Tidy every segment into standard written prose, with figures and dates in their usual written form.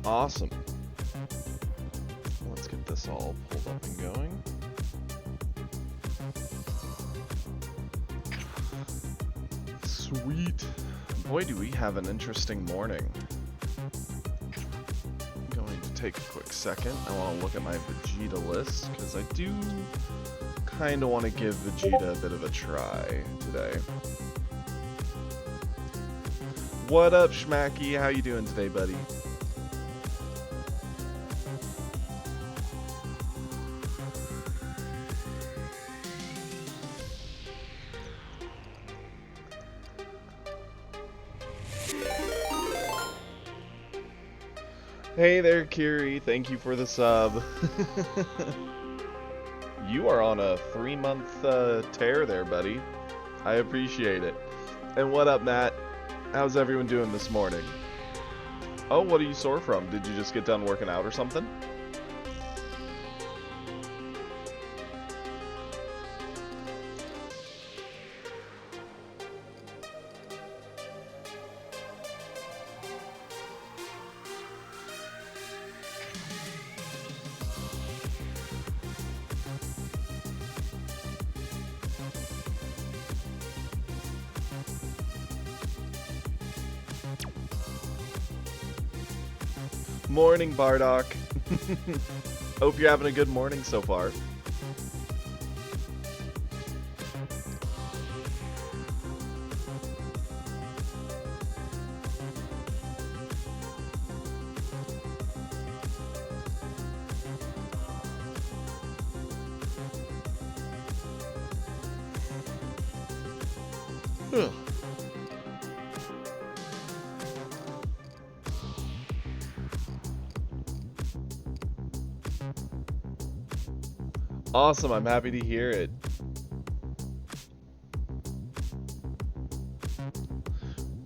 Awesome. Let's get this all pulled up and going. Sweet. Boy, do we have an interesting morning. I'm going to take a quick second. I want to look at my Vegeta list, because I do kind of want to give Vegeta a bit of a try today. What up, Schmacky? How you doing today, buddy? Hey there, Kiri. Thank you for the sub. You are on a 3-month tear there, buddy. I appreciate it. And what up, Matt? How's everyone doing this morning? Oh, what are you sore from? Did you just get done working out or something? Morning, Bardock. Hope you're having a good morning so far. Ugh. Awesome, I'm happy to hear it.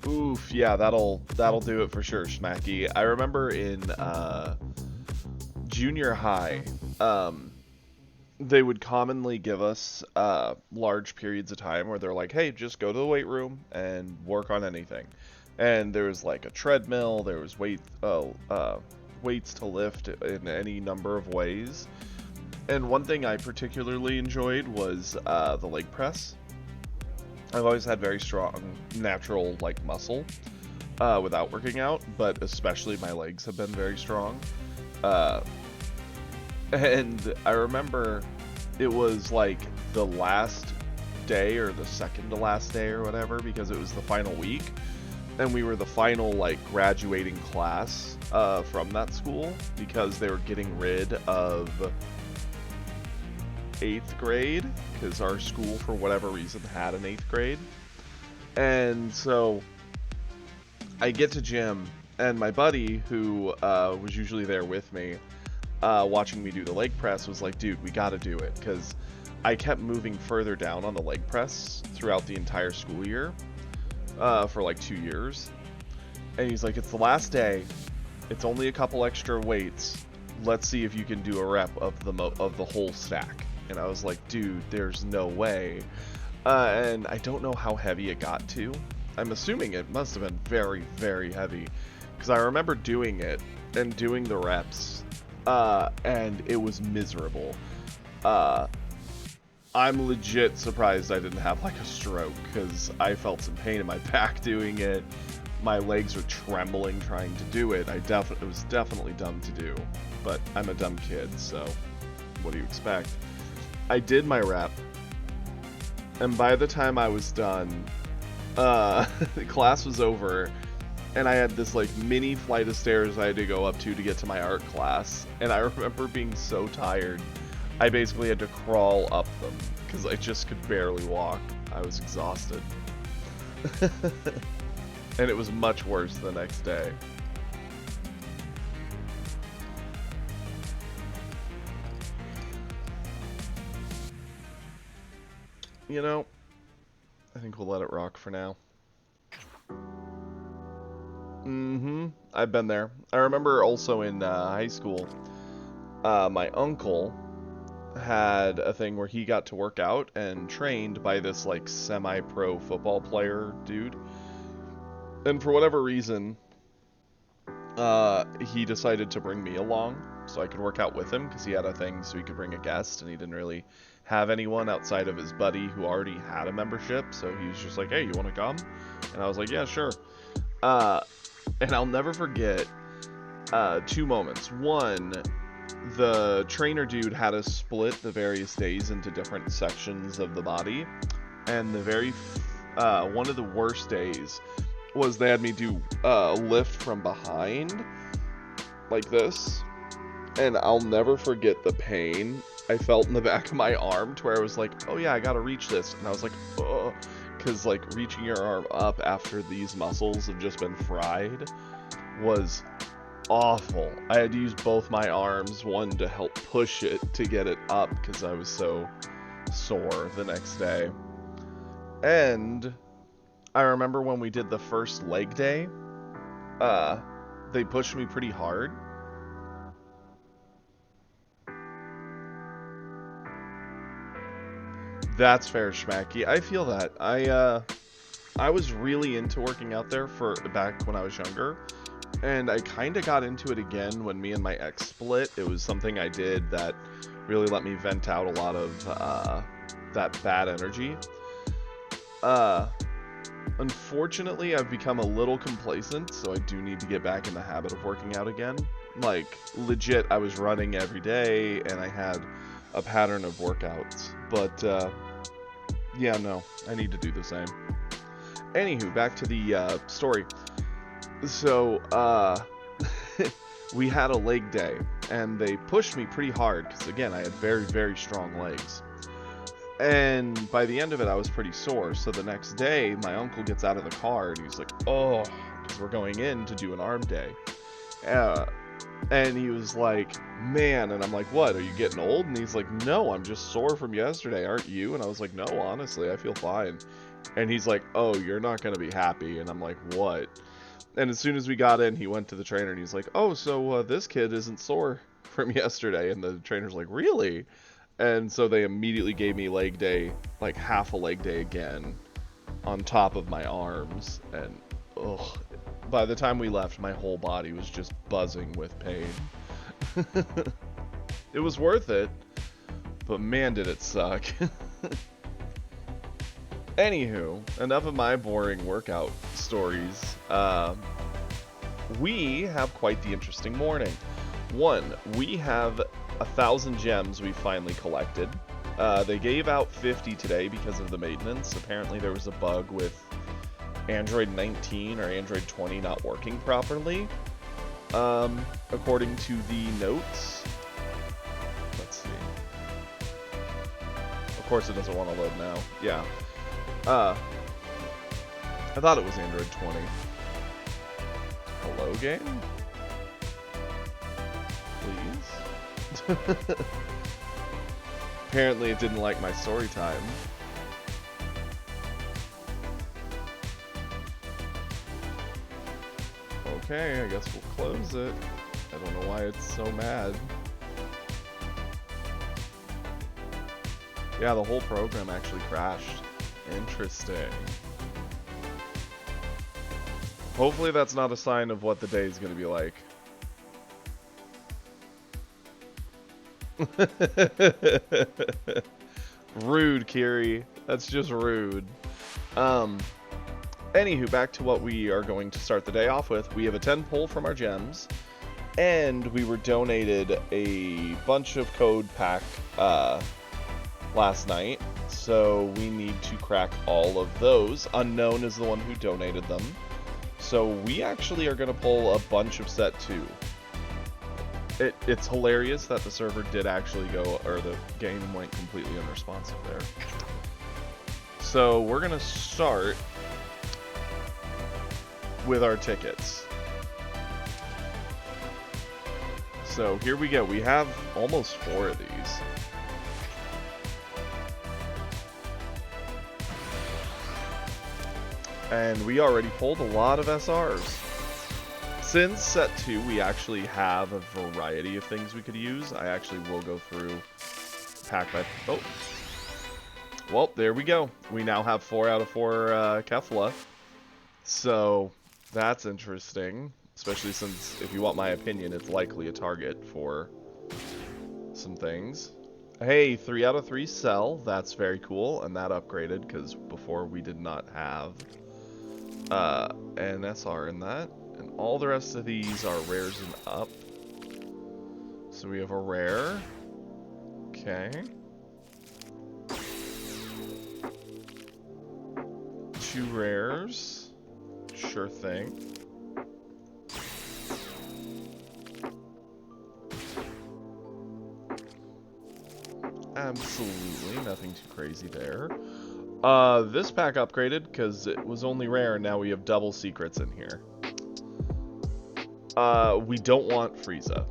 Oof, yeah, that'll do it for sure, Schmacky. I remember in junior high, they would commonly give us large periods of time where they're like, hey, just go to the weight room and work on anything. And there was like a treadmill, there was weights to lift in any number of ways. And one thing I particularly enjoyed was the leg press. I've always had very strong natural like muscle without working out, but especially my legs have been very strong. And I remember it was like the last day or the second to last day or whatever, because it was the final week, and we were the final like graduating class from that school, because they were getting rid of 8th grade, because our school for whatever reason had an 8th grade. And so I get to gym, and my buddy who was usually there with me watching me do the leg press was like, dude, we gotta do it, because I kept moving further down on the leg press throughout the entire school year for like 2 years. And he's like, it's the last day, it's only a couple extra weights, let's see if you can do a rep of the whole stack. And I was like, dude, there's no way. And I don't know how heavy it got to. I'm assuming it must have been very, very heavy, because I remember doing it and doing the reps, and it was miserable. I'm legit surprised I didn't have like a stroke, because I felt some pain in my back doing it. My legs were trembling trying to do it. It was definitely dumb to do, but I'm a dumb kid, so what do you expect? I did my rep, and by the time I was done, the class was over, and I had this like mini flight of stairs I had to go up to get to my art class, and I remember being so tired, I basically had to crawl up them, because I just could barely walk. I was exhausted. And it was much worse the next day. You know, I think we'll let it rock for now. I've been there. I remember also in high school, my uncle had a thing where he got to work out and trained by this like semi-pro football player dude. And for whatever reason, he decided to bring me along so I could work out with him because he had a thing so he could bring a guest, and he didn't really have anyone outside of his buddy who already had a membership. So he was just like, "Hey, you want to come?" And I was like, "Yeah, sure." Uh, and I'll never forget two moments. One, the trainer dude had us split the various days into different sections of the body, and the one of the worst days was they had me do lift from behind like this, and I'll never forget the pain I felt in the back of my arm to where I was like, oh yeah, I gotta reach this, and I was like, oh, because like reaching your arm up after these muscles have just been fried was awful. I had to use both my arms, one to help push it to get it up because I was so sore the next day. And I remember when we did the first leg day, they pushed me pretty hard. That's fair, Schmacky. I feel that. I was really into working out there for back when I was younger, and I kind of got into it again when me and my ex split. It was something I did that really let me vent out a lot of that bad energy. Unfortunately, I've become a little complacent, so I do need to get back in the habit of working out again. Like, legit, I was running every day, and I had a pattern of workouts. But, yeah, no, I need to do the same. Anywho, back to the story. So, we had a leg day, and they pushed me pretty hard, because again, I had very, very strong legs. And by the end of it, I was pretty sore. So the next day, my uncle gets out of the car, and he's like, oh, because we're going in to do an arm day. And he was like, man, and I'm like, what, are you getting old? And he's like, no, I'm just sore from yesterday, aren't you? And I was like, no, honestly, I feel fine. And he's like, oh, you're not going to be happy. And I'm like, what? And as soon as we got in, he went to the trainer, and he's like, oh, so this kid isn't sore from yesterday. And the trainer's like, really? And so they immediately gave me leg day, like half a leg day again, on top of my arms. And, ugh. By the time we left, my whole body was just buzzing with pain. It was worth it, but man did it suck. Anywho, enough of my boring workout stories. We have quite the interesting morning. One, we have 1,000 gems we finally collected. They gave out 50 today because of the maintenance. Apparently there was a bug with Android 19 or Android 20 not working properly. According to the notes. Let's see. Of course it doesn't want to load now. Yeah. I thought it was Android 20. Hello, game? Please? Apparently it didn't like my story time. Okay, I guess we'll close it. I don't know why it's so mad. Yeah, the whole program actually crashed. Interesting. Hopefully that's not a sign of what the day is going to be like. Rude, Kiri. That's just rude. Anywho, back to what we are going to start the day off with. We have a 10 pull from our gems, and we were donated a bunch of code pack last night, so we need to crack all of those. Unknown is the one who donated them. So we actually are going to pull a bunch of set 2. It's hilarious that the server did actually go, or the game went completely unresponsive there. So we're going to start with our tickets. So here we go. We have almost 4 of these. And we already pulled a lot of SRs. Since set 2, we actually have a variety of things we could use. I actually will go through pack by... Oh. Well, there we go. We now have 4 out of 4 Kefla. So, that's interesting. Especially since, if you want my opinion, it's likely a target for some things. Hey, 3 out of 3 sell. That's very cool, and that upgraded, because before we did not have an SR in that. And all the rest of these are rares and up. So we have a rare. Okay. 2 rares. Sure thing. Absolutely, nothing too crazy there. This pack upgraded because it was only rare, and now we have double secrets in here. We don't want Frieza.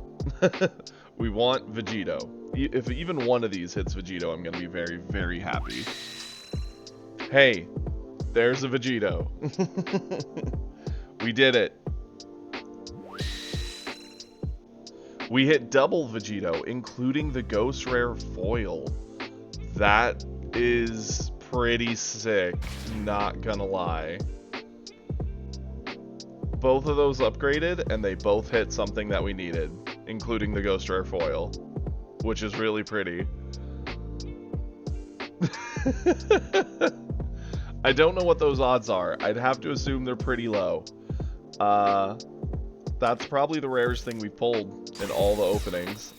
We want Vegito. If even one of these hits Vegito, I'm gonna be very, very happy. Hey, there's a Vegito. We did it. We hit double Vegito, including the Ghost Rare foil. That is pretty sick, not gonna lie. Both of those upgraded, and they both hit something that we needed, including the Ghost Rare foil, which is really pretty. I don't know what those odds are. I'd have to assume they're pretty low. That's probably the rarest thing we pulled in all the openings.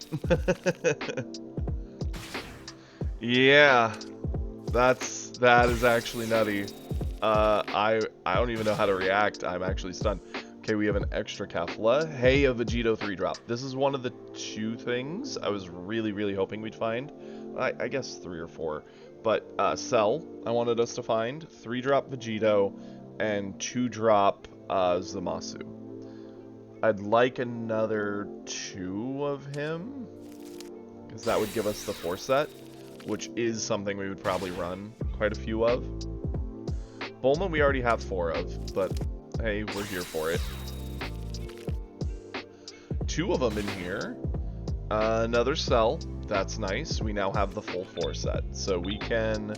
Yeah, that is actually nutty. I don't even know how to react. I'm actually stunned. Okay, we have an extra Kefla. Hey, a Vegito 3-drop. This is one of the 2 things I was really, really hoping we'd find. I guess 3 or 4. But Cell, I wanted us to find. 3-drop Vegito and 2-drop Zamasu. I'd like another 2 of him, because that would give us the 4 set, which is something we would probably run quite a few of. Bulma we already have 4 of, but hey, we're here for it. 2 of them in here. Another Cell. That's nice. We now have the full 4 set, so we can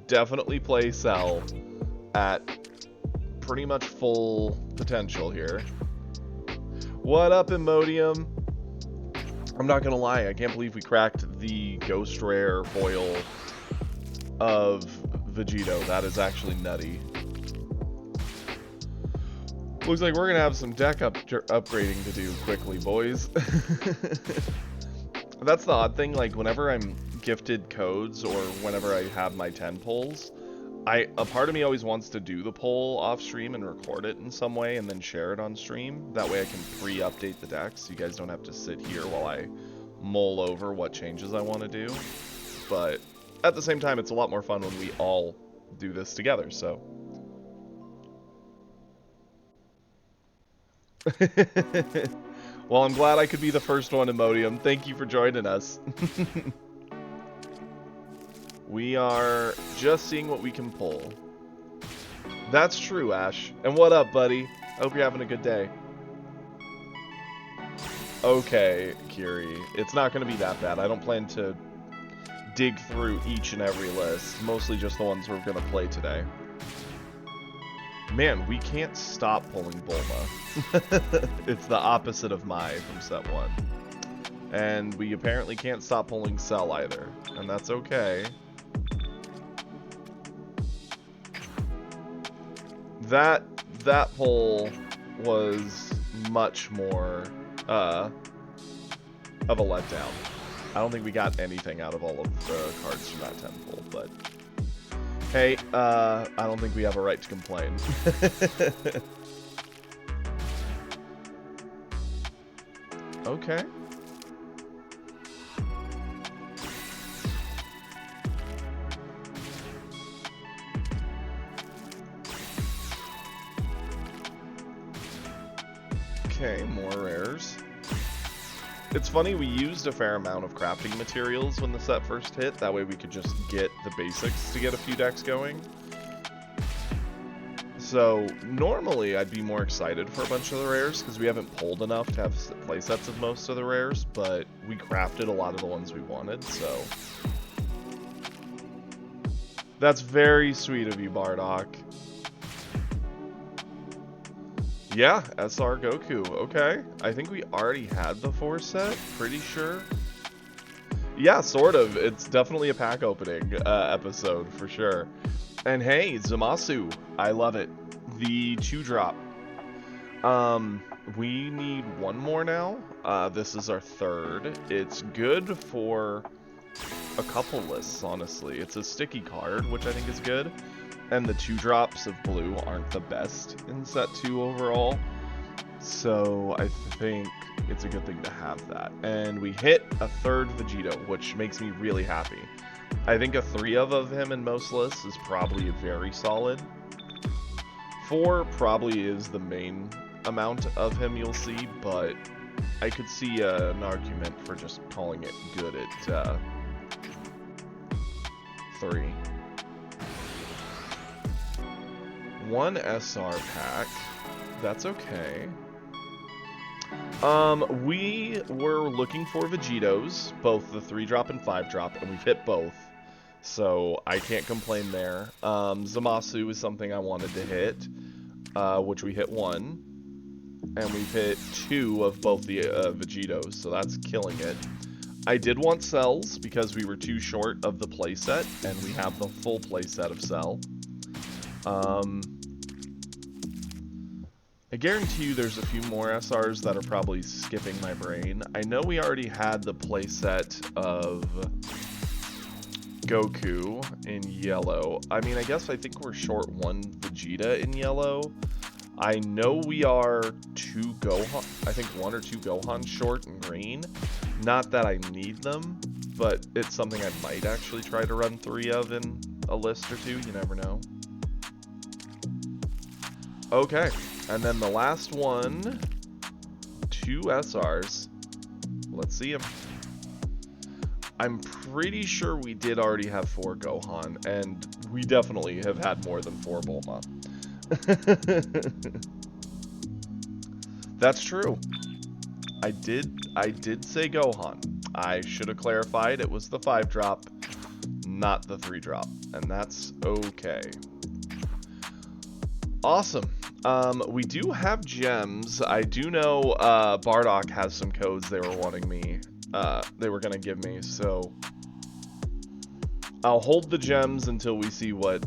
definitely play Cell at pretty much full potential here. What up, Imodium? I'm not gonna lie, I can't believe we cracked the Ghost Rare foil of Vegito. That is actually nutty. Looks like we're gonna have some deck upgrading to do quickly, boys. That's the odd thing, like whenever I'm gifted codes or whenever I have my 10 pulls, a part of me always wants to do the poll off stream and record it in some way and then share it on stream. That way I can pre-update the decks so you guys don't have to sit here while I mull over what changes I want to do. But at the same time, it's a lot more fun when we all do this together, so. Well, I'm glad I could be the first one, Imodium. Thank you for joining us. We are just seeing what we can pull. That's true, Ash. And what up, buddy? I hope you're having a good day. Okay, Kiri. It's not going to be that bad. I don't plan to dig through each and every list. Mostly just the ones we're going to play today. Man, we can't stop pulling Bulma. It's the opposite of Mai from set 1. And we apparently can't stop pulling Cell either. And that's okay. That pull was much more of a letdown. I don't think we got anything out of all of the cards from that 10 pull, but hey, I don't think we have a right to complain. Okay. Okay, more rares. It's funny, we used a fair amount of crafting materials when the set first hit. That way we could just get the basics to get a few decks going. So, normally I'd be more excited for a bunch of the rares, because we haven't pulled enough to have playsets of most of the rares, but we crafted a lot of the ones we wanted, so. That's very sweet of you, Bardock. Yeah, SR Goku. Okay. I think we already had the 4 set, pretty sure. Yeah, sort of. It's definitely a pack opening episode, for sure. And hey, Zamasu. I love it. The 2-drop. We need one more now. This is our 3rd. It's good for a couple lists, honestly. It's a sticky card, which I think is good. And the 2-drops of blue aren't the best in set 2 overall. So I think it's a good thing to have that. And we hit a 3rd Vegito, which makes me really happy. I think a 3 of him in most lists is probably very solid. 4 probably is the main amount of him you'll see, but I could see an argument for just calling it good at 3. 1 SR pack. That's okay. We were looking for Vegitos, both the 3-drop and 5-drop, and we've hit both. So I can't complain there. Zamasu is something I wanted to hit, which we hit 1. And we've hit 2 of both the Vegitos, so that's killing it. I did want Cells because we were too short of the playset, and we have the full playset of Cell. I guarantee you there's a few more SRs that are probably skipping my brain. I know we already had the playset of Goku in yellow. I mean, I think we're short 1 Vegeta in yellow. I know we are 2 Gohan, I think 1 or 2 Gohan short in green. Not that I need them, but it's something I might actually try to run 3 of in a list or 2, you never know. Okay, and then the last one, 2 SRs. Let's see them. I'm pretty sure we did already have 4 Gohan, and we definitely have had more than 4 Bulma. That's true. I did say Gohan. I should have clarified it was the 5-drop, not the 3-drop, and that's okay. Awesome. We do have gems. I do know Bardock has some codes they were wanting me. They were gonna give me, so I'll hold the gems until we see what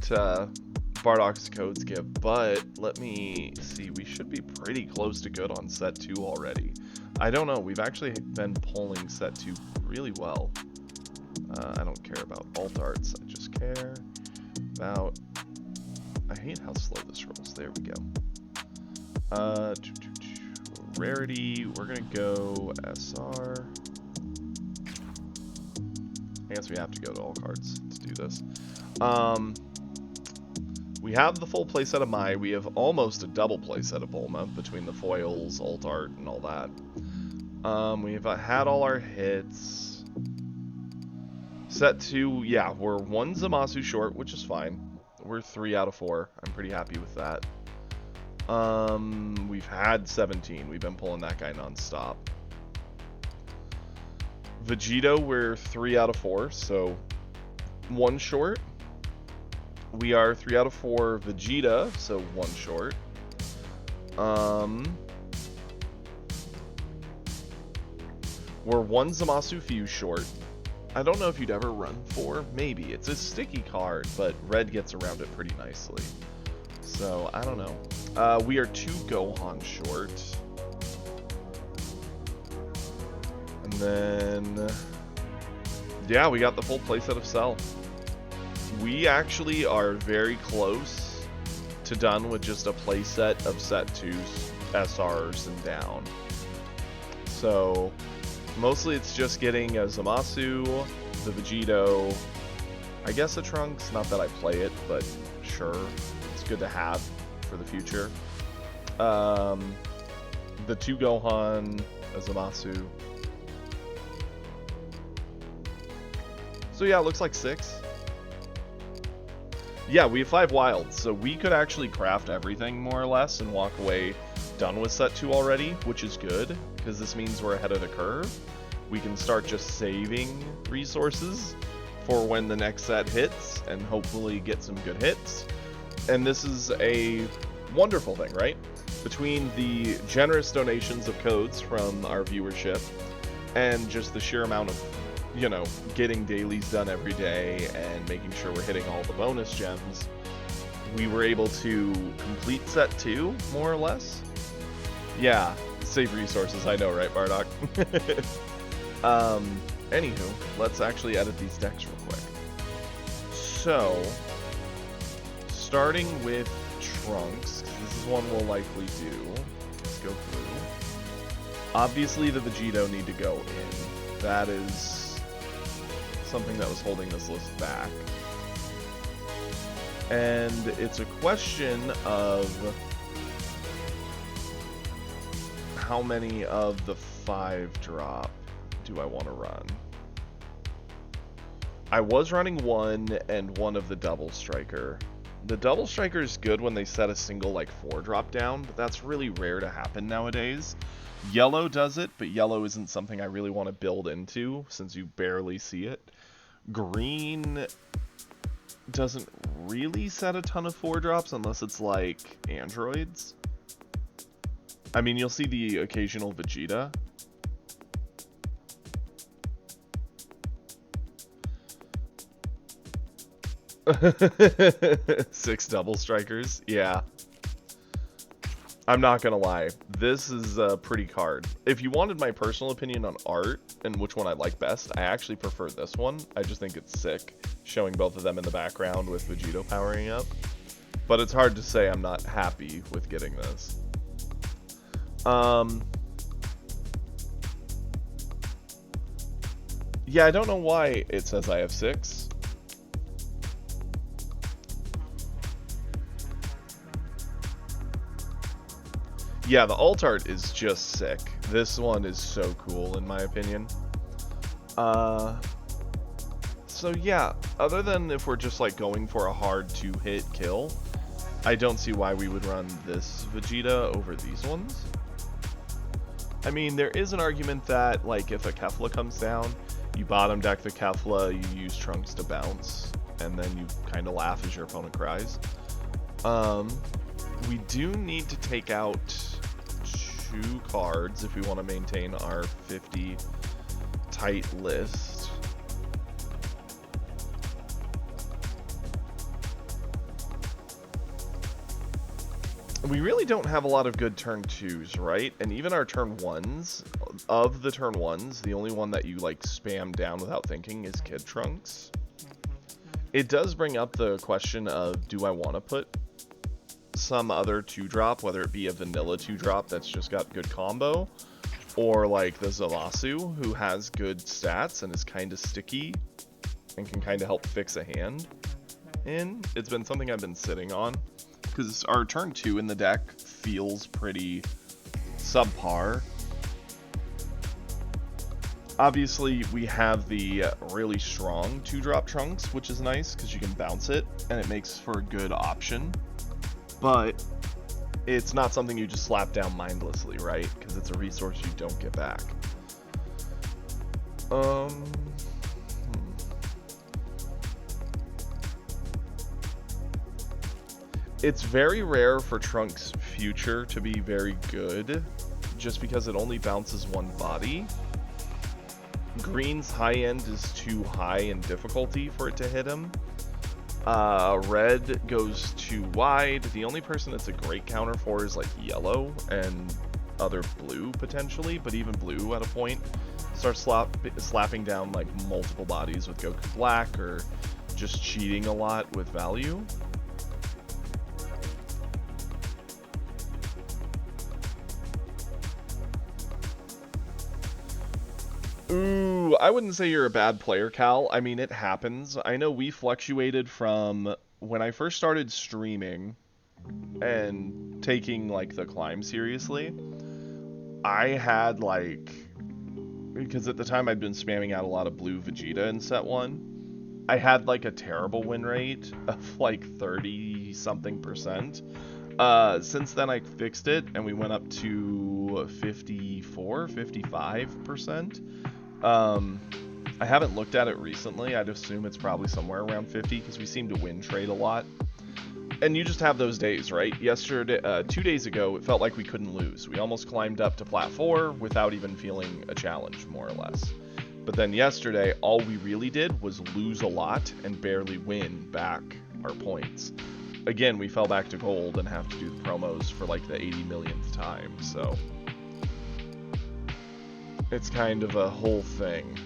Bardock's codes give. But let me see. We should be pretty close to good on set 2 already. I don't know. We've actually been pulling set 2 really well. I don't care about alt arts. I just care about. I hate how slow this rolls. There we go. Rarity, we're gonna go SR. I guess we have to go to all cards to do this. We have the full playset of Mai. We have almost a double playset of Bulma between the foils, alt art, and all that. We've had all our hits. Set 2, yeah, we're 1 Zamasu short, which is fine. We're 3 out of 4. I'm pretty happy with that. We've had 17. We've been pulling that guy non-stop. Vegito, we're 3 out of 4, so 1 short. We are 3 out of 4 Vegeta, so 1 short. We're 1 Zamasu Fuse short. I don't know if you'd ever run 4. Maybe. It's a sticky card, but red gets around it pretty nicely. So, I don't know. We are 2 Gohan short. And then, yeah, we got the full playset of Cell. We actually are very close to done with just a playset of set 2's SRs and down. So, mostly it's just getting a Zamasu, the Vegito, I guess a Trunks, not that I play it, but sure, it's good to have for the future. The 2 Gohan, a Zamasu. So yeah, it looks like 6. Yeah, we have 5 wilds, so we could actually craft everything more or less and walk away done with set 2 already, which is good, because this means we're ahead of the curve. We can start just saving resources for when the next set hits, and hopefully get some good hits. And this is a wonderful thing, right? between the generous donations of codes from our viewership and just the sheer amount of, you know, getting dailies done every day and making sure we're hitting all the bonus gems, we were able to complete set 2, more or less. Yeah, save resources, I know, right, Bardock? Anywho, let's actually edit these decks real quick. So, starting with Trunks, this is one we'll likely do. Let's go through. Obviously, the Vegito need to go in. That is something that was holding this list back. And it's a question of how many of the 5-drop do I want to run? I was running one and one of the Double Striker. The Double Striker is good when they set a single like 4-drop down, but that's really rare to happen nowadays. Yellow does it, but yellow isn't something I really want to build into since you barely see it. Green doesn't really set a ton of 4-drops unless it's like androids. I mean, you'll see the occasional Vegeta. Six Double Strikers, yeah. I'm not gonna lie, this is a pretty card. If you wanted my personal opinion on art and which one I like best, I actually prefer this one. I just think it's sick, showing both of them in the background with Vegito powering up. But it's hard to say I'm not happy with getting this. Yeah, I don't know why it says I have 6. Yeah, the alt art is just sick. This one is so cool, in my opinion. So yeah, other than if we're just like going for a hard 2-hit kill, I don't see why we would run this Vegeta over these ones. I mean, there is an argument that, like, if a Kefla comes down, you bottom deck the Kefla, you use Trunks to bounce, and then you kind of laugh as your opponent cries. We do need to take out 2 cards if we want to maintain our 50 tight list. We really don't have a lot of good turn 2s, right? And even our turn 1s, of the turn 1s, the only one that you like spam down without thinking is Kid Trunks. It does bring up the question of, do I want to put some other 2-drop, whether it be a vanilla 2-drop that's just got good combo, or like the Zamasu, who has good stats and is kind of sticky and can kind of help fix a hand in. It's been something I've been sitting on, because our turn 2 in the deck feels pretty subpar. Obviously, we have the really strong 2-drop Trunks, which is nice, because you can bounce it, and it makes for a good option. But it's not something you just slap down mindlessly, right? Because it's a resource you don't get back. It's very rare for Trunks' future to be very good, just because it only bounces one body. Green's high end is too high in difficulty for it to hit him. Red goes too wide. The only person that's a great counter for is like yellow and other blue potentially, but even blue at a point starts slapping down like multiple bodies with Goku Black, or just cheating a lot with value. Ooh, I wouldn't say you're a bad player, Cal. I mean, it happens. I know we fluctuated from when I first started streaming and taking, like, the climb seriously. I had, like, because at the time I'd been spamming out a lot of blue Vegeta in set 1. I had, like, a terrible win rate of, like, 30-something%. Since then I fixed it, and we went up to 54, 55%. I haven't looked at it recently. I'd assume it's probably somewhere around 50, because we seem to win trade a lot. And you just have those days, right? Yesterday, 2 days ago, it felt like we couldn't lose. We almost climbed up to plat 4 without even feeling a challenge, more or less. But then yesterday, all we really did was lose a lot and barely win back our points. Again, we fell back to gold and have to do the promos for like the 80 millionth time, so it's kind of a whole thing.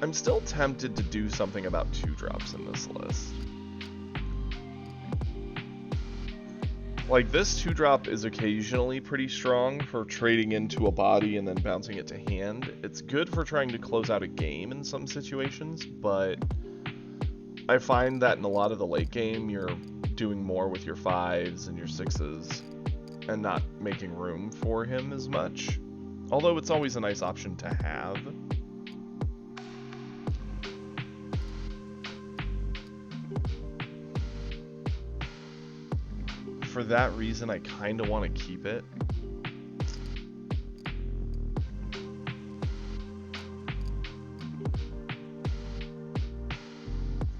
I'm still tempted to do something about 2-drops in this list. Like, this 2-drop is occasionally pretty strong for trading into a body and then bouncing it to hand. It's good for trying to close out a game in some situations, but I find that in a lot of the late game, you're doing more with your 5s and your 6s and not making room for him as much. Although it's always a nice option to have. For that reason, I kind of want to keep it.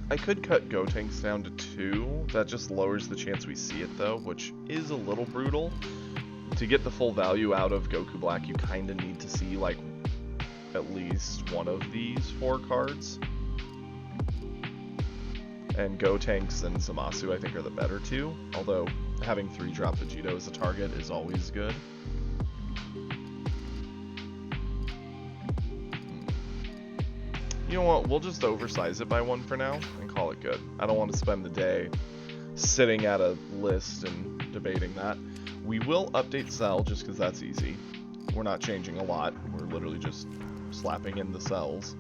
I could cut Gotenks down to 2. That just lowers the chance we see it, though, which is a little brutal. To get the full value out of Goku Black, you kind of need to see, like, at least one of these 4 cards. And Gotenks and Zamasu, I think, are the better 2. Although, having 3-drop Vegito as a target is always good. You know what, we'll just oversize it by 1 for now and call it good. I don't want to spend the day sitting at a list and debating that. We will update Cell just because that's easy. We're not changing a lot. We're literally just slapping in the cells.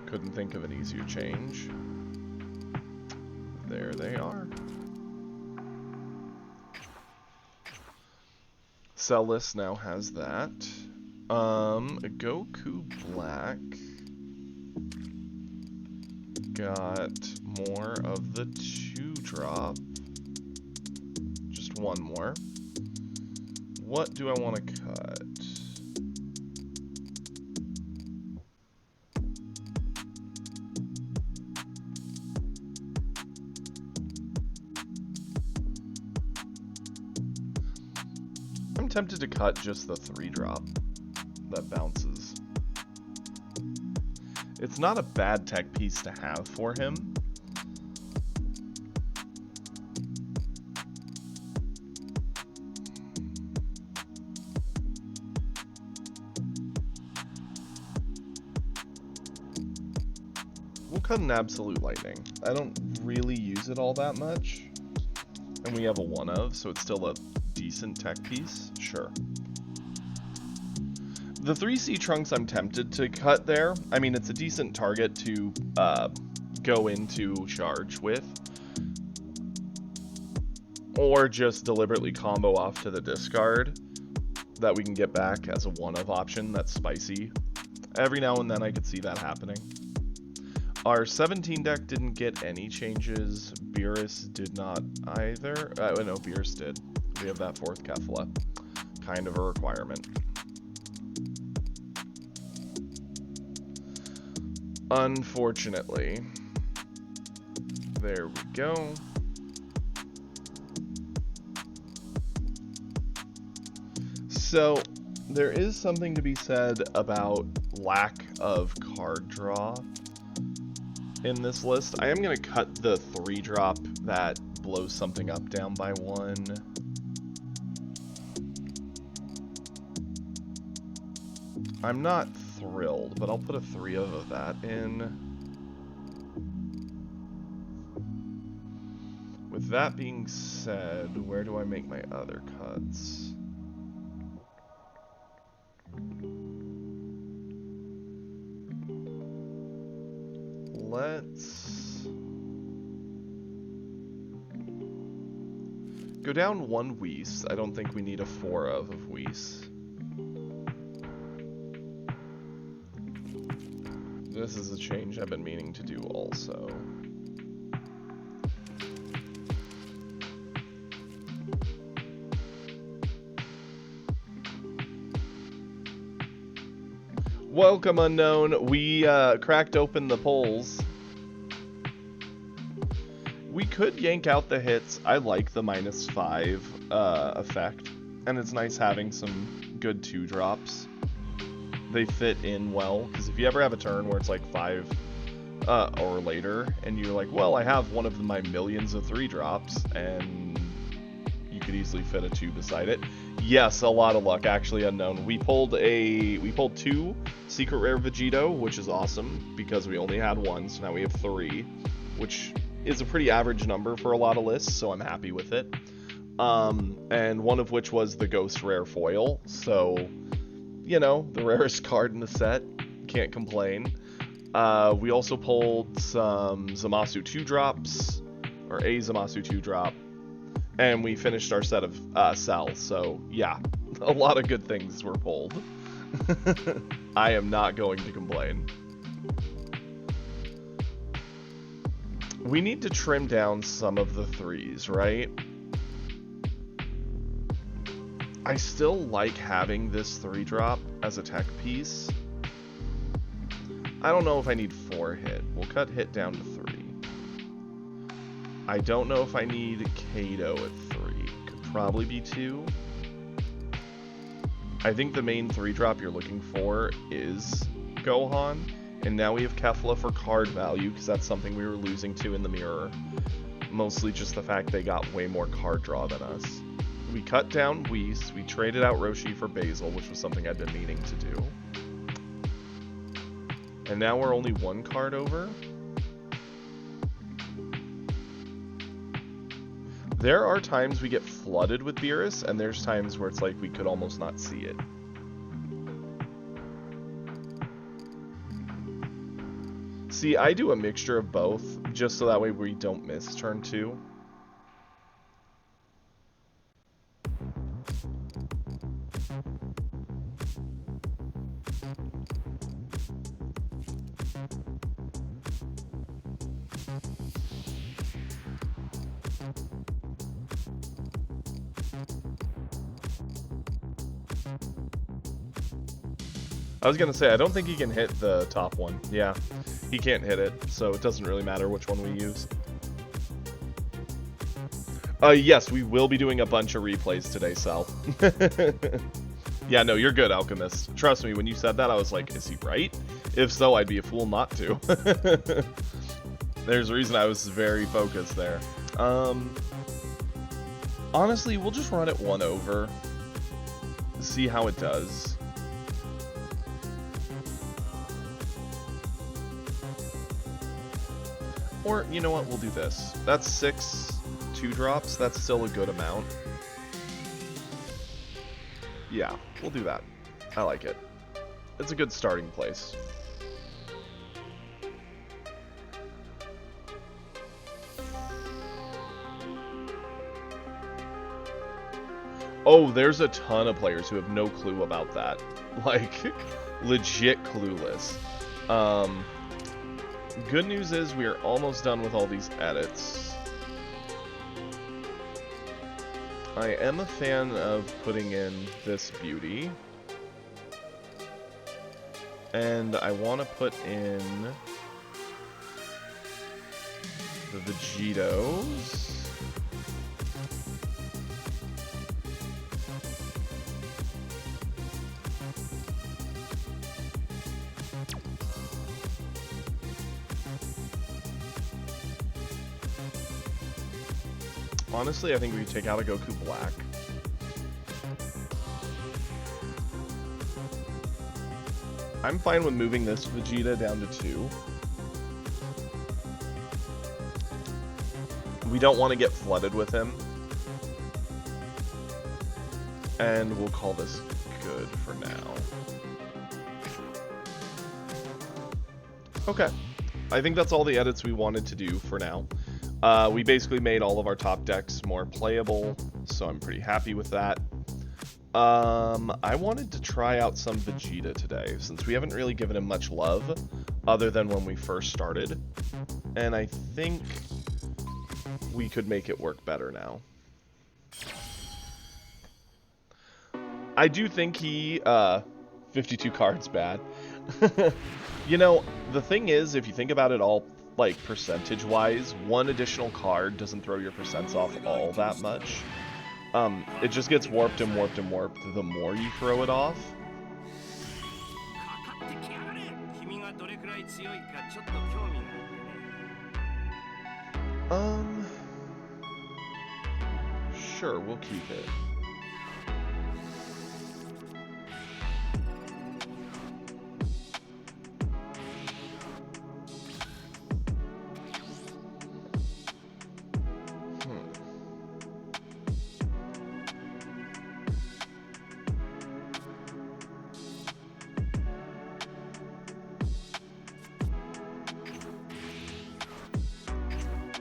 Couldn't think of an easier change. There they are. Cell list now has that. Goku Black got more of the 2-drop. Just 1 more. What do I want to cut? I'm tempted to cut just the 3-drop that bounces. It's not a bad tech piece to have for him. We'll cut an Absolute Lightning. I don't really use it all that much. And we have a 1 of, so it's still a decent tech piece. Sure. The 3C Trunks I'm tempted to cut there. I mean, it's a decent target to go into charge with. Or just deliberately combo off to the discard that we can get back as a 1 of option that's spicy. Every now and then I could see that happening. Our 17 deck didn't get any changes. Beerus did not either. No, Beerus did. We have that 4th Kefla. Kind of a requirement. Unfortunately. There we go. So, there is something to be said about lack of card draw in this list. I am going to cut the 3-drop that blows something up down by 1. I'm not thrilled, but I'll put a 3 of that in. With that being said, where do I make my other cuts? Let's go down 1 Whis. I don't think we need a 4 of Whis. This is a change I've been meaning to do also. Welcome, Unknown. We cracked open the polls. We could yank out the hits. I like the -5 effect, and it's nice having some good 2-drops. They fit in well, because if you ever have a turn where it's like 5 or later, and you're like, well, I have one of my millions of 3-drops, and you could easily fit a 2 beside it. Yes, a lot of luck, actually, Unknown. We pulled 2 Secret Rare Vegito, which is awesome, because we only had 1, so now we have 3, which is a pretty average number for a lot of lists, so I'm happy with it. And one of which was the Ghost Rare Foil, so, you know, the rarest card in the set. Can't complain. We also pulled some Zamasu 2-drops, or a Zamasu 2-drop, and we finished our set of cells, so yeah, a lot of good things were pulled. I am not going to complain. We need to trim down some of the 3s, right? I still like having this 3-drop as a tech piece. I don't know if I need 4 hit. We'll cut hit down to 3. I don't know if I need Kato at 3. Could probably be 2. I think the main 3-drop you're looking for is Gohan. And now we have Kefla for card value, because that's something we were losing to in the mirror. Mostly just the fact they got way more card draw than us. We cut down Whis, we traded out Roshi for Basil, which was something I'd been meaning to do. And now we're only 1 card over. There are times we get flooded with Beerus, and there's times where it's like we could almost not see it. See, I do a mixture of both, just so that way we don't miss turn 2. I was gonna say, I don't think he can hit the top one. Yeah, he can't hit it, so it doesn't really matter which one we use. Yes, we will be doing a bunch of replays today, Sal. Yeah, no, you're good, Alchemist. Trust me, when you said that, I was like, is he right? If so, I'd be a fool not to. There's a reason I was very focused there. Honestly, we'll just run it 1 over. See how it does. Or, you know what, we'll do this. That's 6 2-drops, that's still a good amount. Yeah, we'll do that. I like it. It's a good starting place. Oh, there's a ton of players who have no clue about that. Like, legit clueless. Good news is we are almost done with all these edits. I am a fan of putting in this beauty. And I want to put in the Vegitos. Honestly, I think we could take out a Goku Black. I'm fine with moving this Vegeta down to 2. We don't want to get flooded with him. And we'll call this good for now. Okay. I think that's all the edits we wanted to do for now. We basically made all of our top decks more playable, so I'm pretty happy with that. I wanted to try out some Vegeta today, since we haven't really given him much love, other than when we first started. And I think we could make it work better now. I do think he, 52 cards bad. You know, the thing is, if you think about it all, like, percentage-wise, one additional card doesn't throw your percents off all that much. It just gets warped and warped and warped the more you throw it off. Sure, we'll keep it.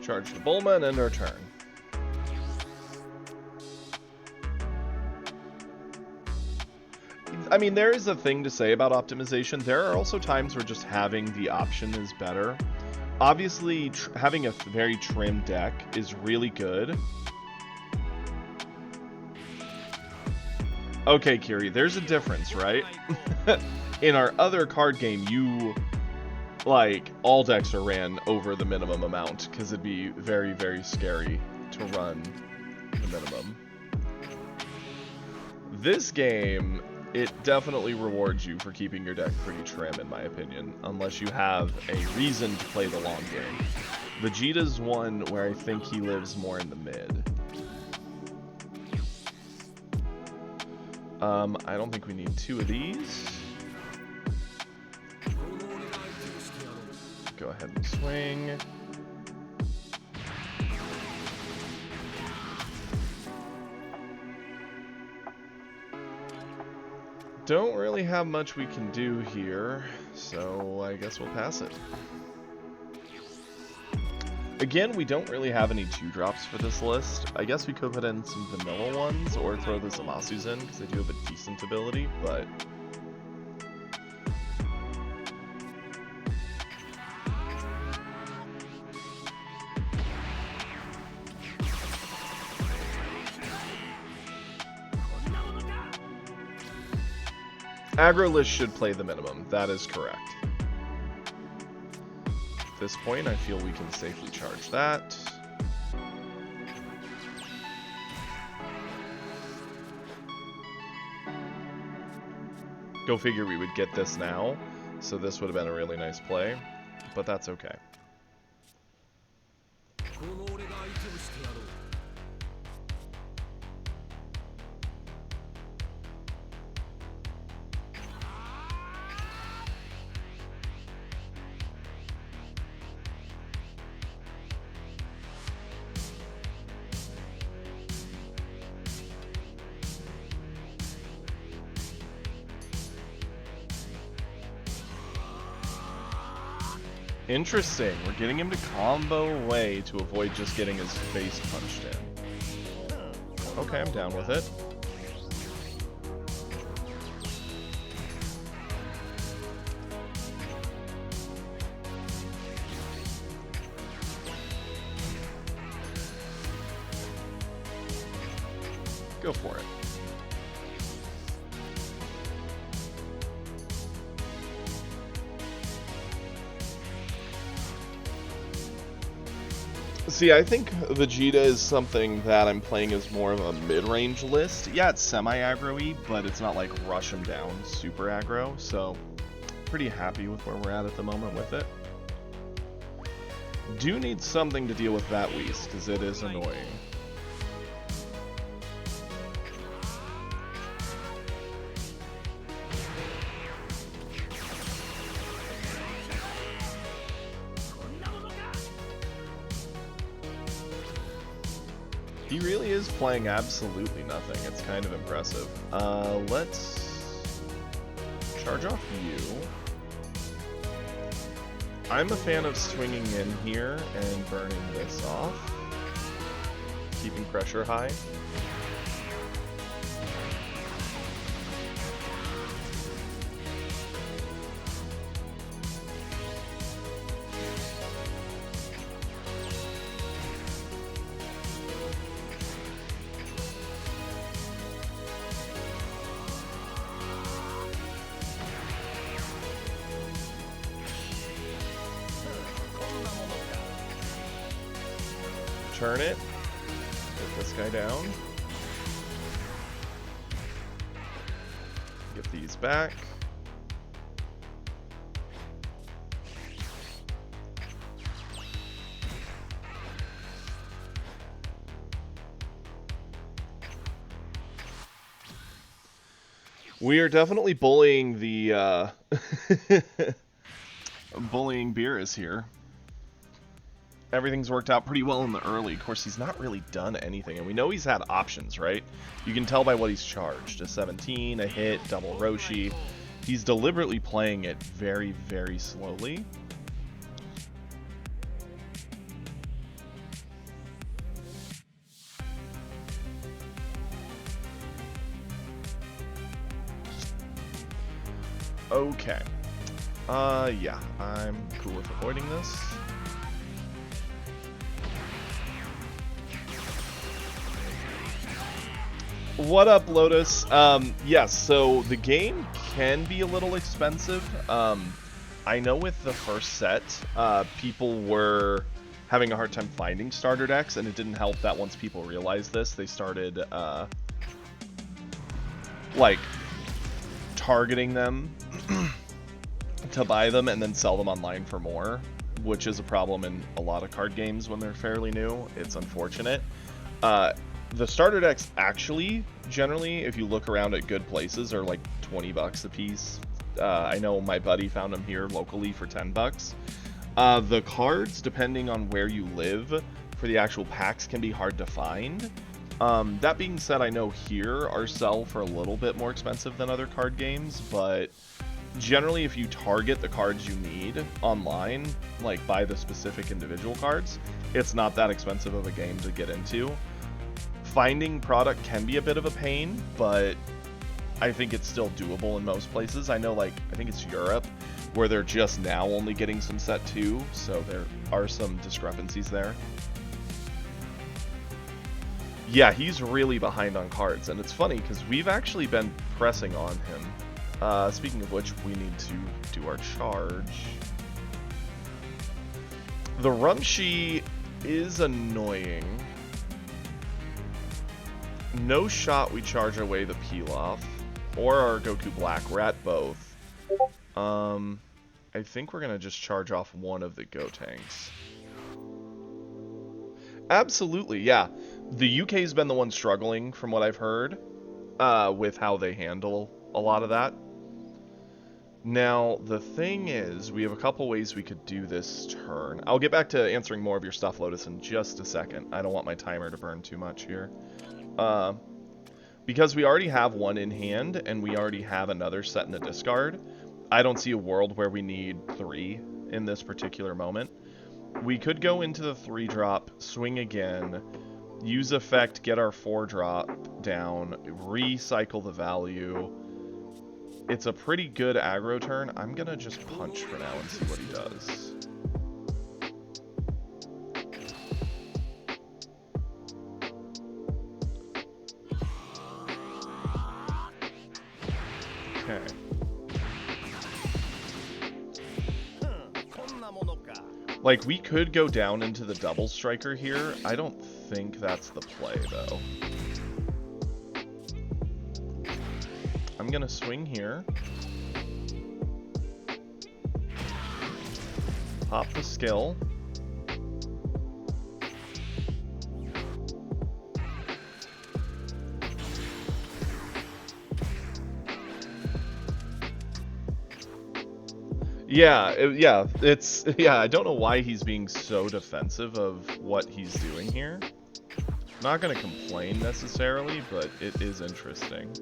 Charge the Bulma and end our turn. I mean, there is a thing to say about optimization. There are also times where just having the option is better. Obviously, having a very trimmed deck is really good. Okay, Kiri, there's a difference, right? In our other card game, like, all decks are ran over the minimum amount, because it'd be very, very scary to run the minimum. This game, it definitely rewards you for keeping your deck pretty trim, in my opinion, unless you have a reason to play the long game. Vegeta's one where I think he lives more in the mid. I don't think we need two of these. Go ahead and swing. Don't really have much we can do here, so I guess we'll pass it. Again, we don't really have any 2-drops for this list. I guess we could put in some vanilla ones or throw the Zamasus in, because they do have a decent ability, but... Aggro list should play the minimum, that is correct. At this point, I feel we can safely charge that. Go figure we would get this now, so this would have been a really nice play, but that's okay. Interesting. We're getting him to combo away to avoid just getting his face punched in. Okay, I'm down with it. Go for it. See, I think Vegeta is something that I'm playing as more of a mid-range list. Yeah, it's semi-aggro-y, but it's not like rush him down super aggro, so pretty happy with where we're at the moment with it. Do need something to deal with that Whis, because it is annoying. He really is playing absolutely nothing. It's kind of impressive. Let's charge off you. I'm a fan of swinging in here and burning this off, keeping pressure high. Turn it. Put this guy down. Get these back. We are definitely bullying the bullying Beerus here. Everything's worked out pretty well in the early. Of course, he's not really done anything, and we know he's had options, right? You can tell by what he's charged. A 17, a hit, double Roshi. He's deliberately playing it very, very slowly. Okay. Yeah, I'm cool with avoiding this. What up, Lotus? Yes, so the game can be a little expensive. I know with the first set, people were having a hard time finding starter decks, and it didn't help that once people realized this, they started, like, targeting them to buy them and then sell them online for more, which is a problem in a lot of card games when they're fairly new. It's unfortunate. The starter decks actually, generally, if you look around at good places, are like 20 bucks a piece. I know my buddy found them here locally for 10 bucks. The cards, depending on where you live, for the actual packs can be hard to find. That being said, I know here are sell for a little bit more expensive than other card games, but generally if you target the cards you need online, like buy the specific individual cards, it's not that expensive of a game to get into. Finding product can be a bit of a pain, but I think it's still doable in most places. I know, like, I think it's Europe, where they're just now only getting some set 2, so there are some discrepancies there. Yeah, he's really behind on cards, and it's funny, because we've actually been pressing on him. Speaking of which, we need to do our charge. The Rumshi is annoying. No shot we charge away the Pilaf or our Goku Black. We're at both. I think we're gonna just charge off one of the Gotenks. Absolutely, yeah. The UK's been the one struggling, from what I've heard, with how they handle a lot of that. Now, the thing is, we have a couple ways we could do this turn. I'll get back to answering more of your stuff, Lotus, in just a second. I don't want my timer to burn too much here. Because we already have one in hand, and we already have another set in the discard, I don't see a world where we need 3 in this particular moment. We could go into the 3-drop, swing again, use effect, get our 4-drop down, recycle the value. It's a pretty good aggro turn. I'm gonna just punch for now and see what he does. Okay. Like, we could go down into the double striker here. I don't think that's the play, though. I'm gonna swing here. Pop the skill. Yeah, I don't know why he's being so defensive of what he's doing here. Not gonna complain necessarily, but it is interesting.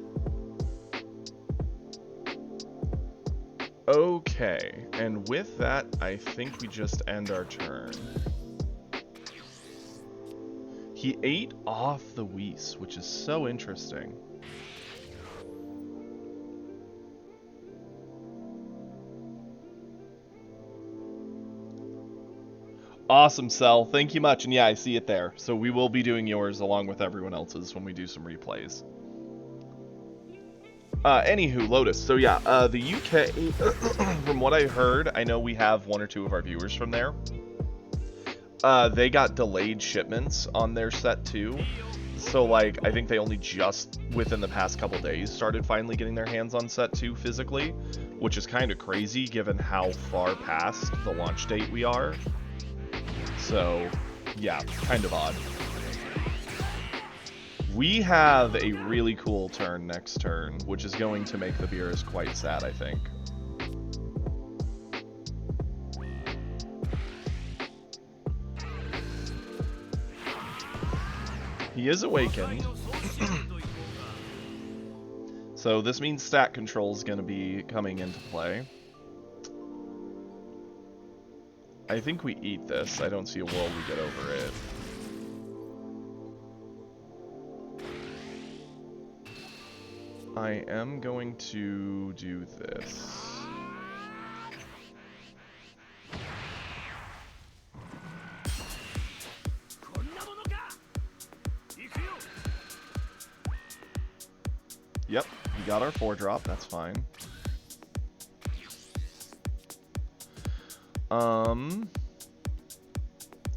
Okay, and with that, I think we just end our turn. He ate off the Whis, which is so interesting. Awesome, Cell. Thank you much. And yeah, I see it there. So we will be doing yours along with everyone else's when we do some replays. Anywho, Lotus. So yeah, the UK, from what I heard, I know we have 1 or 2 of our viewers from there. they got delayed shipments on their set too. So, like, I think they only just, within the past couple days, started finally getting their hands on set 2 physically, which is kind of crazy given how far past the launch date we are. So, yeah, kind of odd. We have a really cool turn next turn, which is going to make the Beerus quite sad, I think. He is awakened. So this means stat control is going to be coming into play. I think we eat this. I don't see a world we get over it. I am going to do this. Yep, we got our 4-drop, that's fine.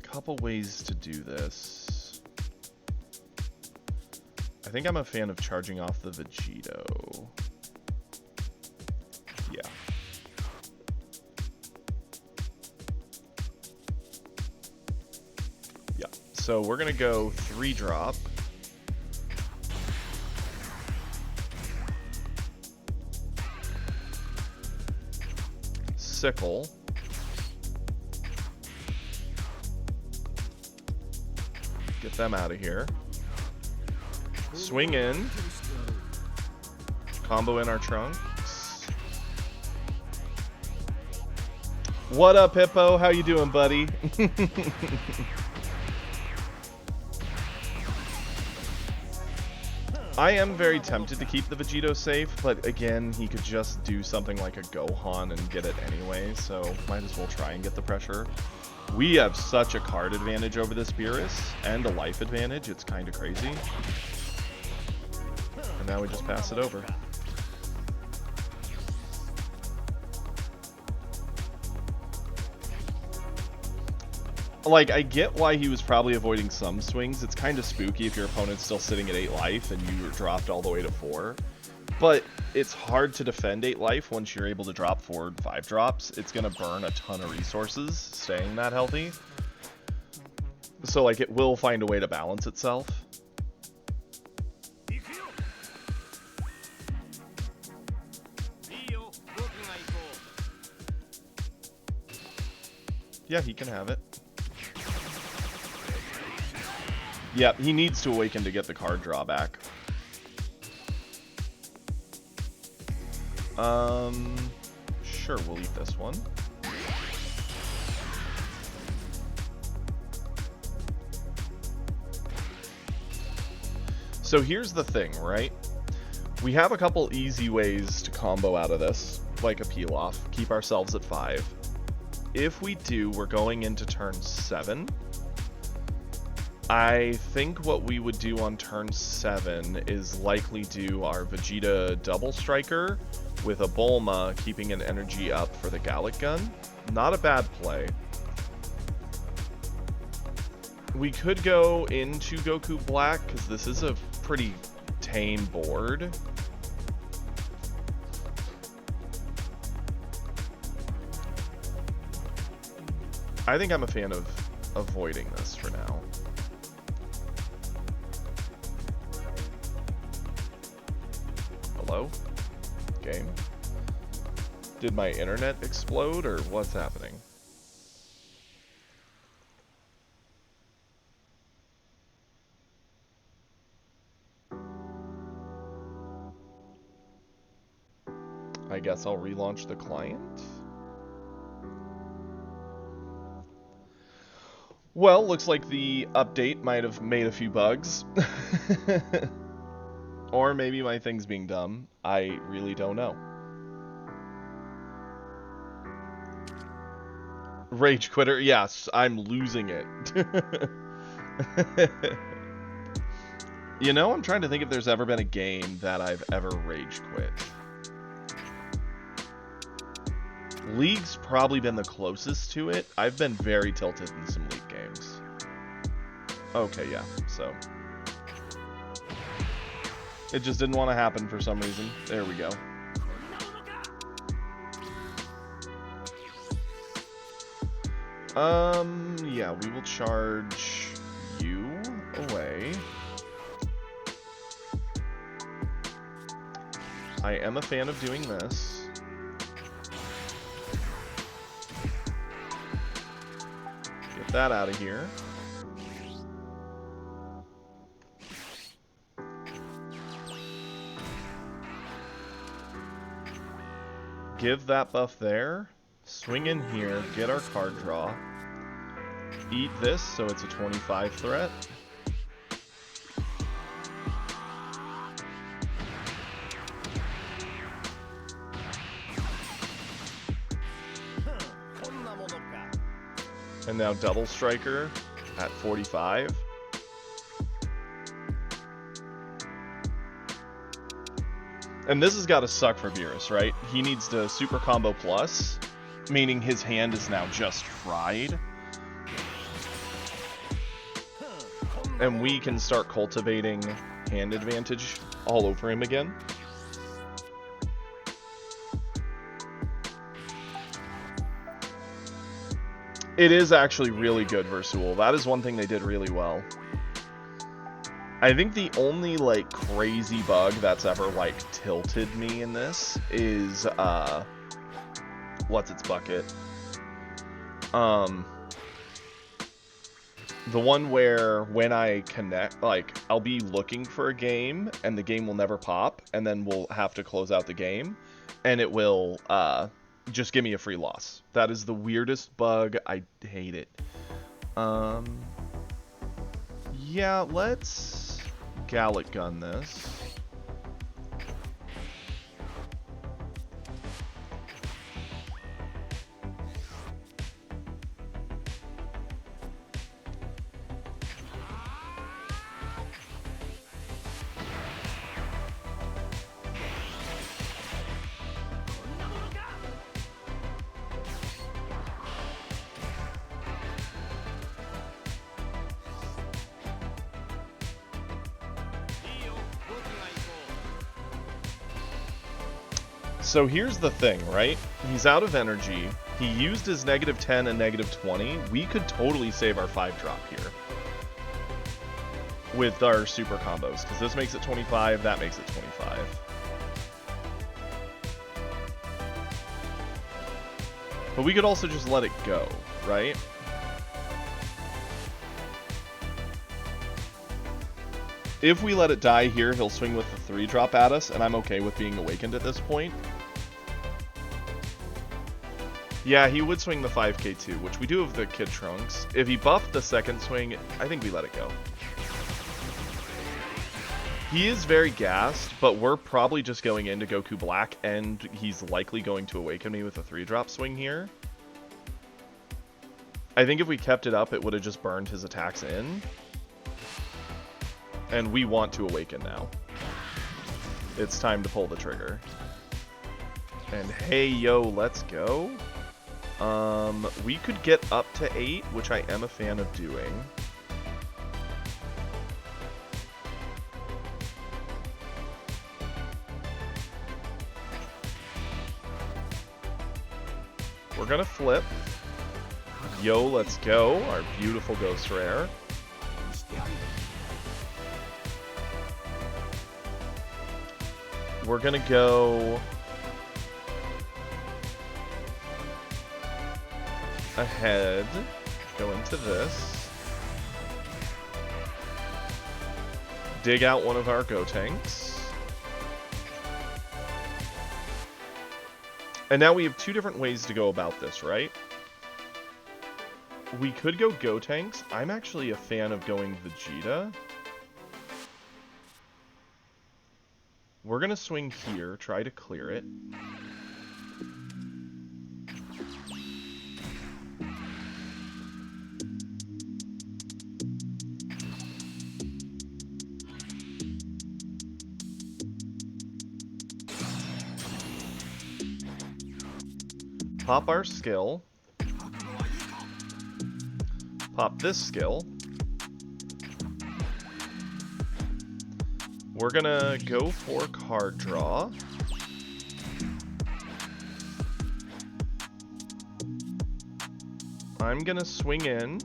Couple ways to do this. I think I'm a fan of charging off the Vegito. Yeah. Yeah, so we're gonna go 3-drop. Sickle. Get them out of here. Swing in. Combo in our trunks. What up, Hippo? How you doing, buddy? I am very tempted to keep the Vegito safe, but again, he could just do something like a Gohan and get it anyway, so might as well try and get the pressure. We have such a card advantage over this Beerus, and a life advantage, it's kind of crazy. And now we just pass it over. Like, I get why he was probably avoiding some swings. It's kind of spooky if your opponent's still sitting at 8 life and you were dropped all the way to 4. But it's hard to defend 8 life once you're able to drop forward 5 drops. It's going to burn a ton of resources staying that healthy. So, like, it will find a way to balance itself. Yeah, he can have it. Yeah, he needs to awaken to get the card drawback. Sure, we'll eat this one. So here's the thing, right? We have a couple easy ways to combo out of this, like a peel off, keep ourselves at 5. If we do, we're going into turn 7. I think what we would do on turn 7 is likely do our Vegeta double striker with a Bulma, keeping an energy up for the Gallic gun. Not a bad play. We could go into Goku Black, because this is a pretty tame board. I think I'm a fan of avoiding this for now. Hello? Game? Did my internet explode, or what's happening? I guess I'll relaunch the client. Well, looks like the update might have made a few bugs. Or maybe my thing's being dumb. I really don't know. Rage quitter? Yes, I'm losing it. You know, I'm trying to think if there's ever been a game that I've ever rage quit. League's probably been the closest to it. I've been very tilted in some League games. Okay, yeah, so. It just didn't want to happen for some reason. There we go. Yeah, we will charge you away. I am a fan of doing this. Get that out of here. Give that buff there. Swing in here, get our card draw. Eat this, so it's a 25 threat. And now Double Striker at 45. And this has got to suck for Beerus, right? He needs to Super Combo Plus, meaning his hand is now just fried. And we can start cultivating hand advantage all over him again. It is actually really good versus Ull. That is one thing they did really well. I think the only, like, crazy bug that's ever, like, tilted me in this is, what's its bucket? The one where when I connect, like, I'll be looking for a game, and the game will never pop, and then we'll have to close out the game, and it will, just give me a free loss. That is the weirdest bug. I hate it. Yeah, let's Gallic Gun this. So here's the thing, right? He's out of energy. He used his -10 and -20. We could totally save our 5-drop here with our super combos, because this makes it 25, that makes it 25. But we could also just let it go, right? If we let it die here, he'll swing with the 3-drop at us, and I'm okay with being awakened at this point. Yeah, he would swing the 5k too, which we do have the Kid Trunks. If he buffed the second swing, I think we let it go. He is very gassed, but we're probably just going into Goku Black, and he's likely going to awaken me with a 3-drop swing here. I think if we kept it up, it would have just burned his attacks in. And we want to awaken now. It's time to pull the trigger. And hey, yo, let's go. We could get up to 8, which I am a fan of doing. We're gonna flip. Yo, let's go. Our beautiful Ghost Rare. We're gonna go ahead, go into this, dig out one of our Gotenks, and now we have 2 different ways to go about this, right? We could go Gotenks. I'm actually a fan of going Vegeta. We're gonna swing here, try to clear it. Pop our skill. Pop this skill. We're gonna go for card draw. I'm gonna swing in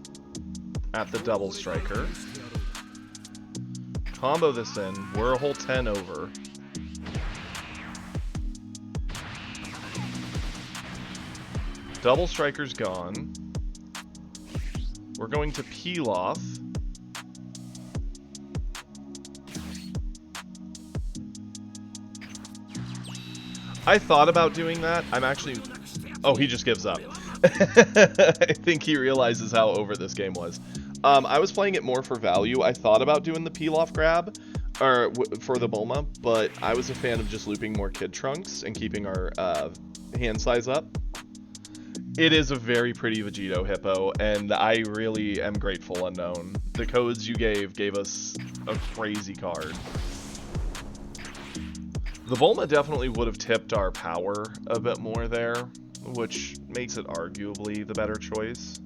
at the double striker. Combo this in. We're a whole 10 over. Double striker's gone. We're going to peel off. I thought about doing that. I'm actually... Oh, he just gives up. I think he realizes how over this game was. I was playing it more for value. I thought about doing the peel-off grab or for the Bulma, but I was a fan of just looping more Kid Trunks and keeping our hand size up. It is a very pretty Vegito Hippo, and I really am grateful, Unknown. The codes you gave us a crazy card. The Bulma definitely would have tipped our power a bit more there, which makes it arguably the better choice.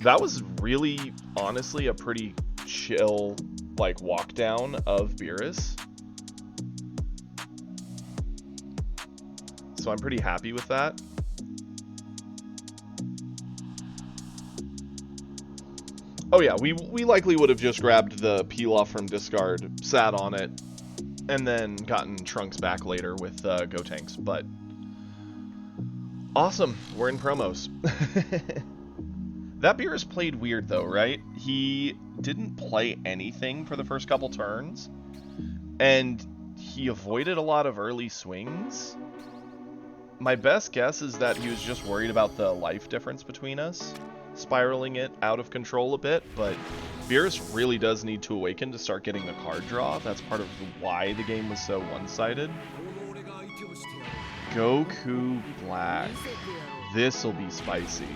That was really, honestly, a pretty chill, like, walk down of Beerus. So I'm pretty happy with that. Oh yeah, we likely would have just grabbed the peel off from discard, sat on it, and then gotten Trunks back later with Gotenks, but awesome, we're in promos. That Beerus played weird though, right? He didn't play anything for the first couple turns, and he avoided a lot of early swings. My best guess is that he was just worried about the life difference between us, spiraling it out of control a bit, but Beerus really does need to awaken to start getting the card draw. That's part of why the game was so one-sided. Goku Black. This'll be spicy.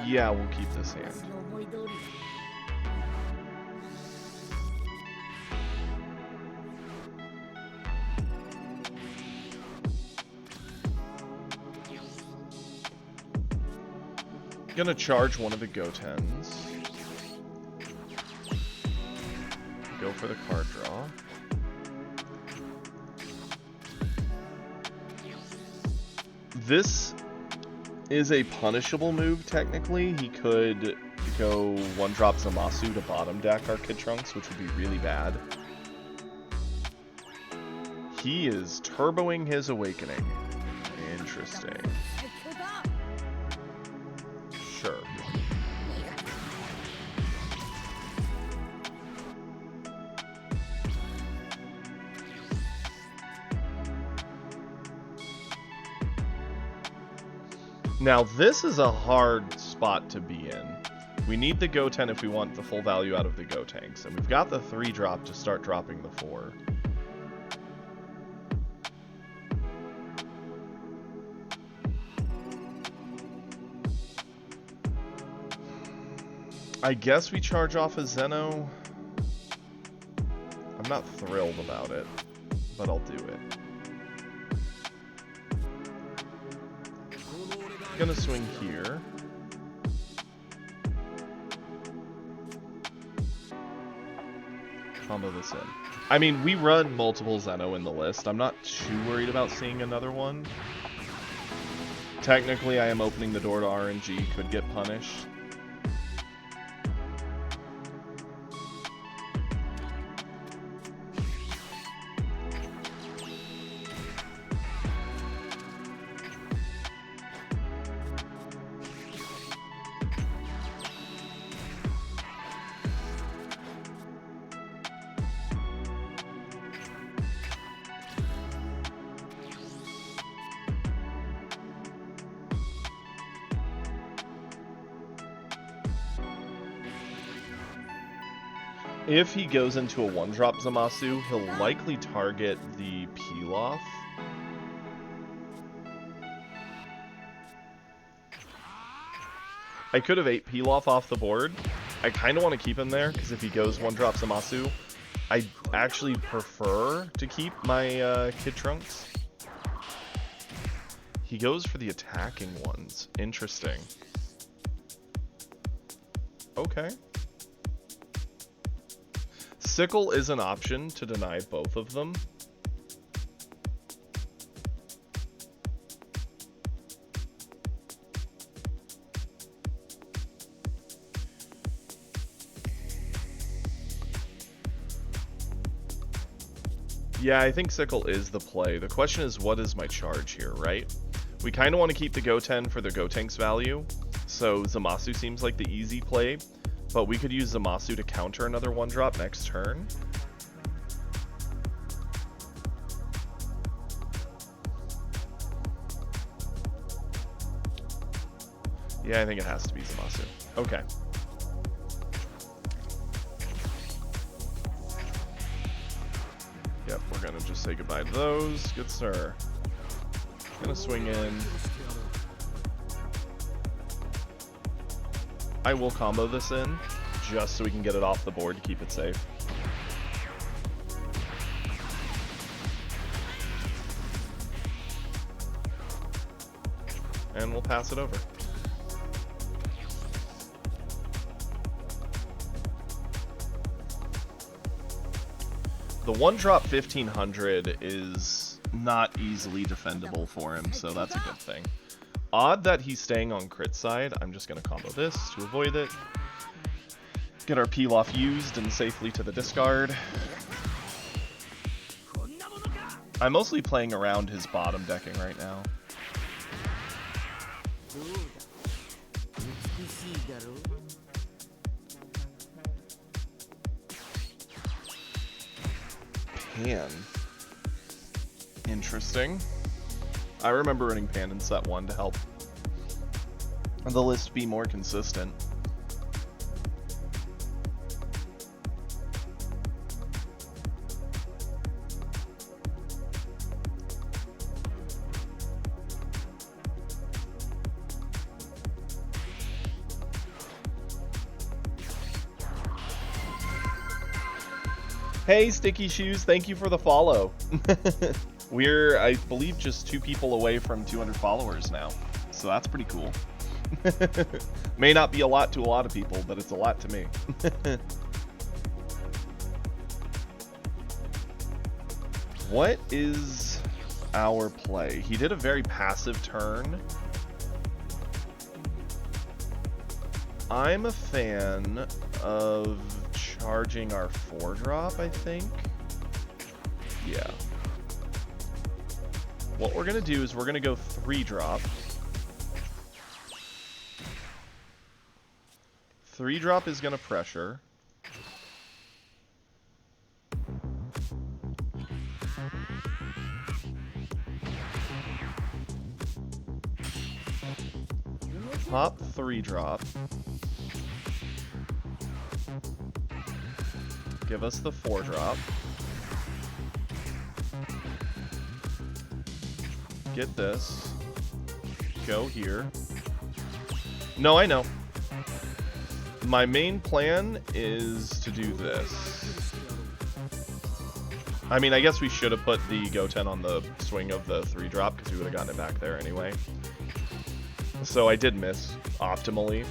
Yeah, we'll keep this hand. Gonna charge one of the Gotens. Go for the card draw. This is a punishable move, technically. He could go one-drop Zamasu to bottom deck our Kid Trunks, which would be really bad. He is turboing his awakening. Interesting. Sure. Now this is a hard spot to be in. We need the Goten if we want the full value out of the Gotenks, and we've got the 3-drop to start dropping the 4. I guess we charge off a Zeno. I'm not thrilled about it, but I'll do it. Gonna swing here. Combo this in. I mean, we run multiple Zeno in the list. I'm not too worried about seeing another one. Technically, I am opening the door to RNG. Could get punished. If he goes into a one-drop Zamasu, he'll likely target the peel-off. I could have ate peel-off off the board. I kind of want to keep him there, because if he goes one-drop Zamasu, I actually prefer to keep my Kid Trunks. He goes for the attacking ones. Interesting. Okay. Sickle is an option to deny both of them. Yeah, I think Sickle is the play. The question is, what is my charge here, right? We kind of want to keep the Goten for the Gotenks value, so Zamasu seems like the easy play, but we could use Zamasu to counter another 1-drop next turn. Yeah, I think it has to be Zamasu. Okay. Yep, we're gonna just say goodbye to those. Good sir. Gonna swing in. I will combo this in, just so we can get it off the board to keep it safe. And we'll pass it over. The 1-drop 1500 is not easily defendable for him, so that's a good thing. Odd that he's staying on crit side. I'm just going to combo this to avoid it. Get our Pilaf used and safely to the discard. I'm mostly playing around his bottom decking right now. Pan. Interesting. I remember running Pan in set 1 to help the list be more consistent. Hey, Sticky Shoes, thank you for the follow. We're, I believe, just 2 people away from 200 followers now, so that's pretty cool. May not be a lot to a lot of people, but it's a lot to me. What is our play? He did a very passive turn. I'm a fan of charging our 4-drop, I think. Yeah. What we're going to do is we're going to go 3-drop. 3-drop is going to pressure. Pop 3-drop. Give us the 4-drop. Get this. Go here. No, I know. My main plan is to do this. I mean, I guess we should have put the Goten on the swing of the 3-drop because we would have gotten it back there anyway. So I did miss optimally.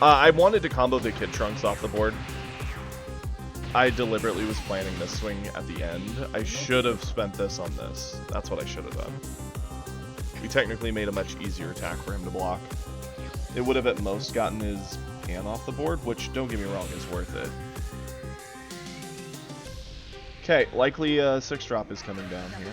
I wanted to combo the Kid Trunks off the board. I deliberately was planning this swing at the end. I should have spent this on this. That's what I should have done. We technically made a much easier attack for him to block. It would have at most gotten his Pan off the board, which, don't get me wrong, is worth it. Okay, likely 6-drop is coming down here.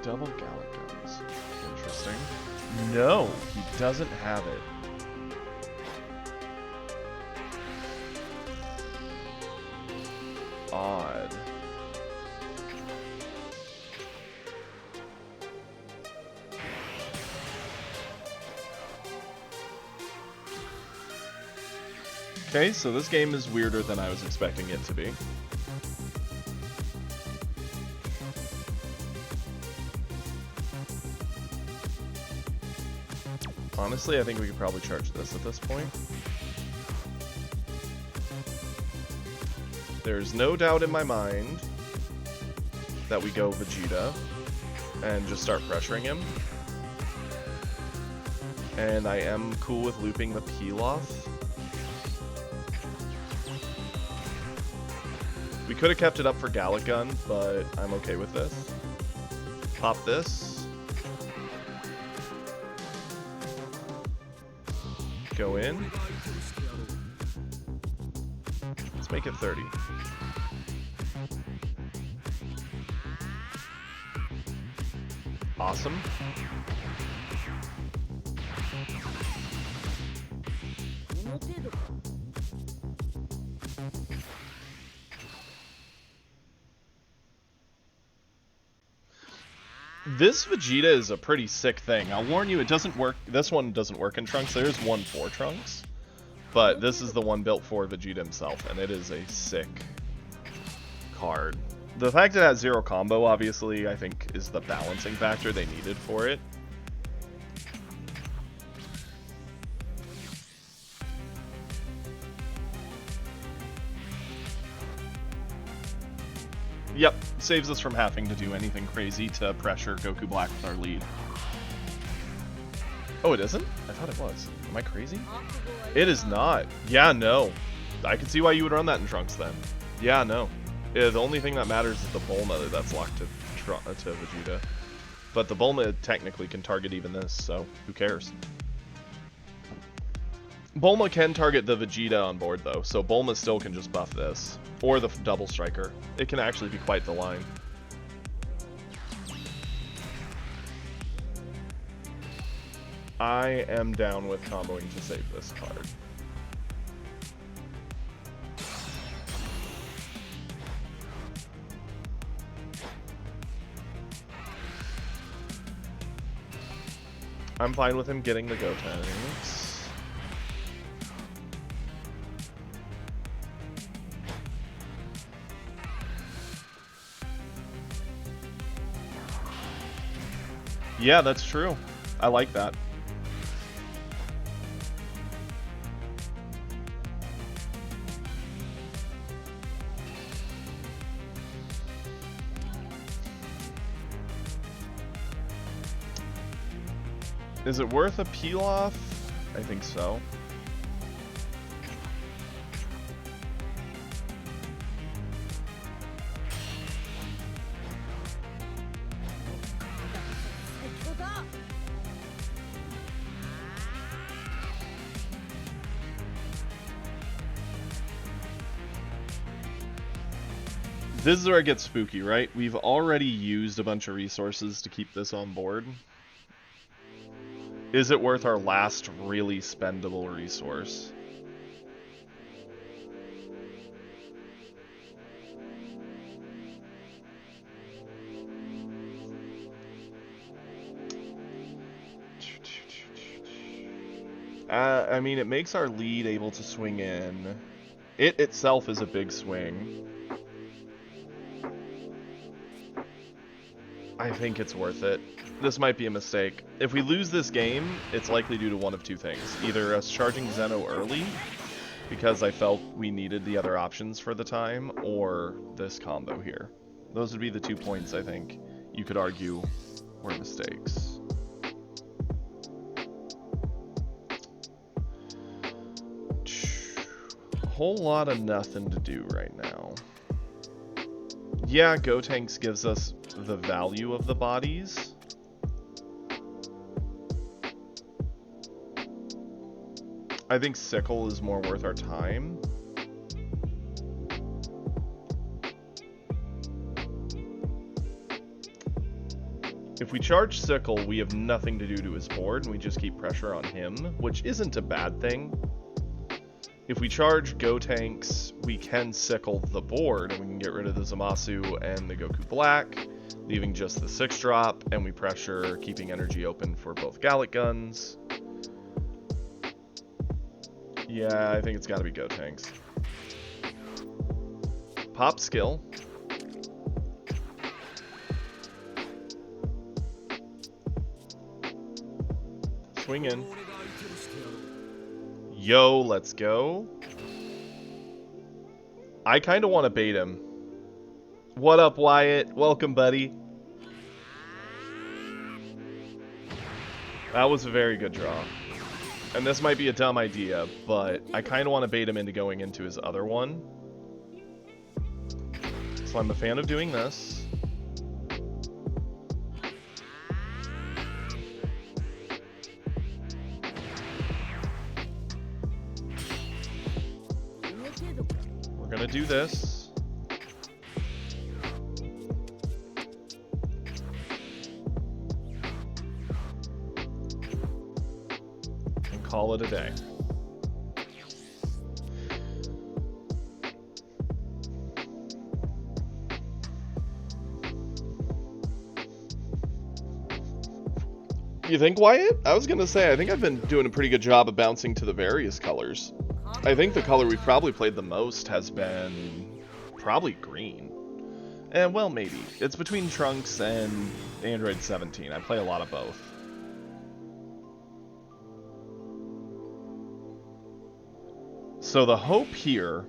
Double Gallic Guns. Interesting. No, he doesn't have it. Odd. Okay, so this game is weirder than I was expecting it to be. Honestly, I think we could probably charge this at this point. There's no doubt in my mind that we go Vegeta and just start pressuring him. And I am cool with looping the Pilaf. We could have kept it up for Gallic Gun, but I'm okay with this. Pop this. Go in. Let's make it 30. Awesome. This Vegeta is a pretty sick thing. I'll warn you, it doesn't work. This one doesn't work in Trunks. There's one for Trunks, but this is the one built for Vegeta himself, and it is a sick card. The fact it has 0 combo, obviously, I think is the balancing factor they needed for it. Yep, saves us from having to do anything crazy to pressure Goku Black with our lead. Oh, it isn't? I thought it was. Am I crazy? It is not. Yeah, no. I can see why you would run that in Trunks then. Yeah, no. The only thing that matters is the Bulma that's locked to Vegeta. But the Bulma technically can target even this, so who cares? Bulma can target the Vegeta on board, though, so Bulma still can just buff this. Or the double striker. It can actually be quite the line. I am down with comboing to save this card. I'm fine with him getting the Gotenks. Yeah, that's true. I like that. Is it worth a peel-off? I think so. This is where it gets spooky, right? We've already used a bunch of resources to keep this on board. Is it worth our last really spendable resource? I mean, it makes our lead able to swing in. It itself is a big swing. I think it's worth it. This might be a mistake. If we lose this game, it's likely due to one of two things. Either us charging Zeno early, because I felt we needed the other options for the time, or this combo here. Those would be the 2 points I think you could argue were mistakes. A whole lot of nothing to do right now. Yeah, Gotenks gives us the value of the bodies. I think Sickle is more worth our time. If we charge Sickle, we have nothing to do to his board, and we just keep pressure on him, which isn't a bad thing. If we charge Gotenks, we can Sickle the board, and we can get rid of the Zamasu and the Goku Black, leaving just the 6-drop, and we pressure, keeping energy open for both Gallic Guns. Yeah, I think it's gotta be Gotenks. Pop skill. Swing in. Yo, let's go. I kind of want to bait him. What up, Wyatt? Welcome, buddy. That was a very good draw. And this might be a dumb idea, but I kind of want to bait him into going into his other one. So I'm a fan of doing this. We're gonna do this. And call it a day. You think, Wyatt? I was gonna say, I think I've been doing a pretty good job of bouncing to the various colors. I think the color we've probably played the most has been probably green. And, well, maybe. It's between Trunks and Android 17. I play a lot of both. So the hope here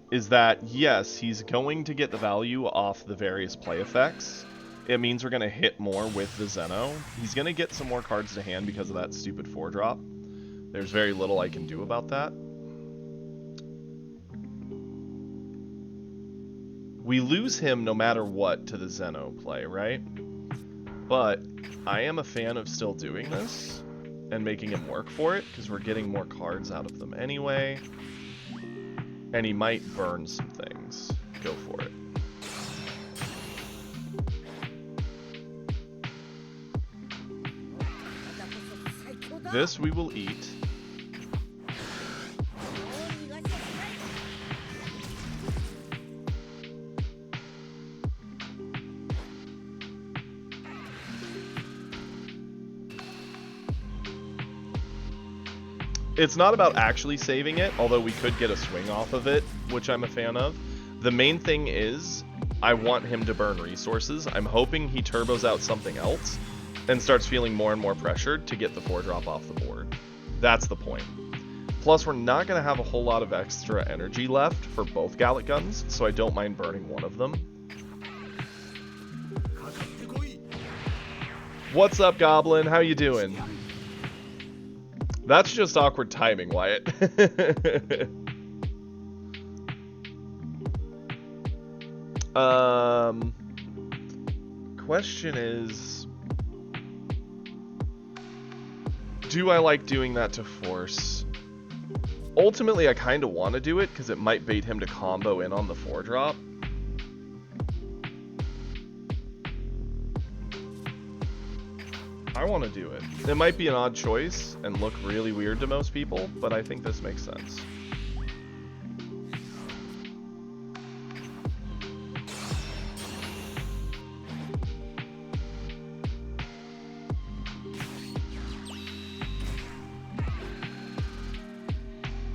is that, yes, he's going to get the value off the various play effects. It means we're going to hit more with the Zeno. He's going to get some more cards to hand because of that stupid 4-drop. There's very little I can do about that. We lose him no matter what to the Zeno play, right? But I am a fan of still doing this and making him work for it because we're getting more cards out of them anyway. And he might burn some things. Go for it. This we will eat. It's not about actually saving it, although we could get a swing off of it, which I'm a fan of. The main thing is, I want him to burn resources. I'm hoping he turbos out something else and starts feeling more and more pressured to get the 4-drop off the board. That's the point. Plus, we're not going to have a whole lot of extra energy left for both Gallic Guns, so I don't mind burning one of them. What's up, Goblin? How you doing? That's just awkward timing, Wyatt. Question is, do I like doing that to force? Ultimately, I kind of want to do it because it might bait him to combo in on the 4-drop. I want to do it. It might be an odd choice and look really weird to most people, but I think this makes sense.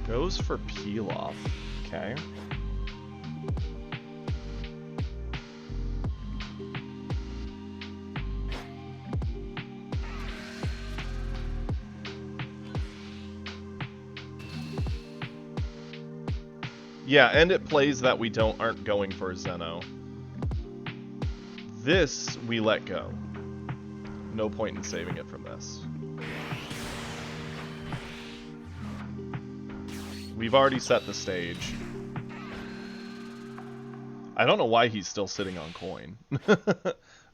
Goes for peel off. Okay. Yeah, and it plays that we aren't going for Zeno. This we let go. No point in saving it from this. We've already set the stage. I don't know why he's still sitting on coin.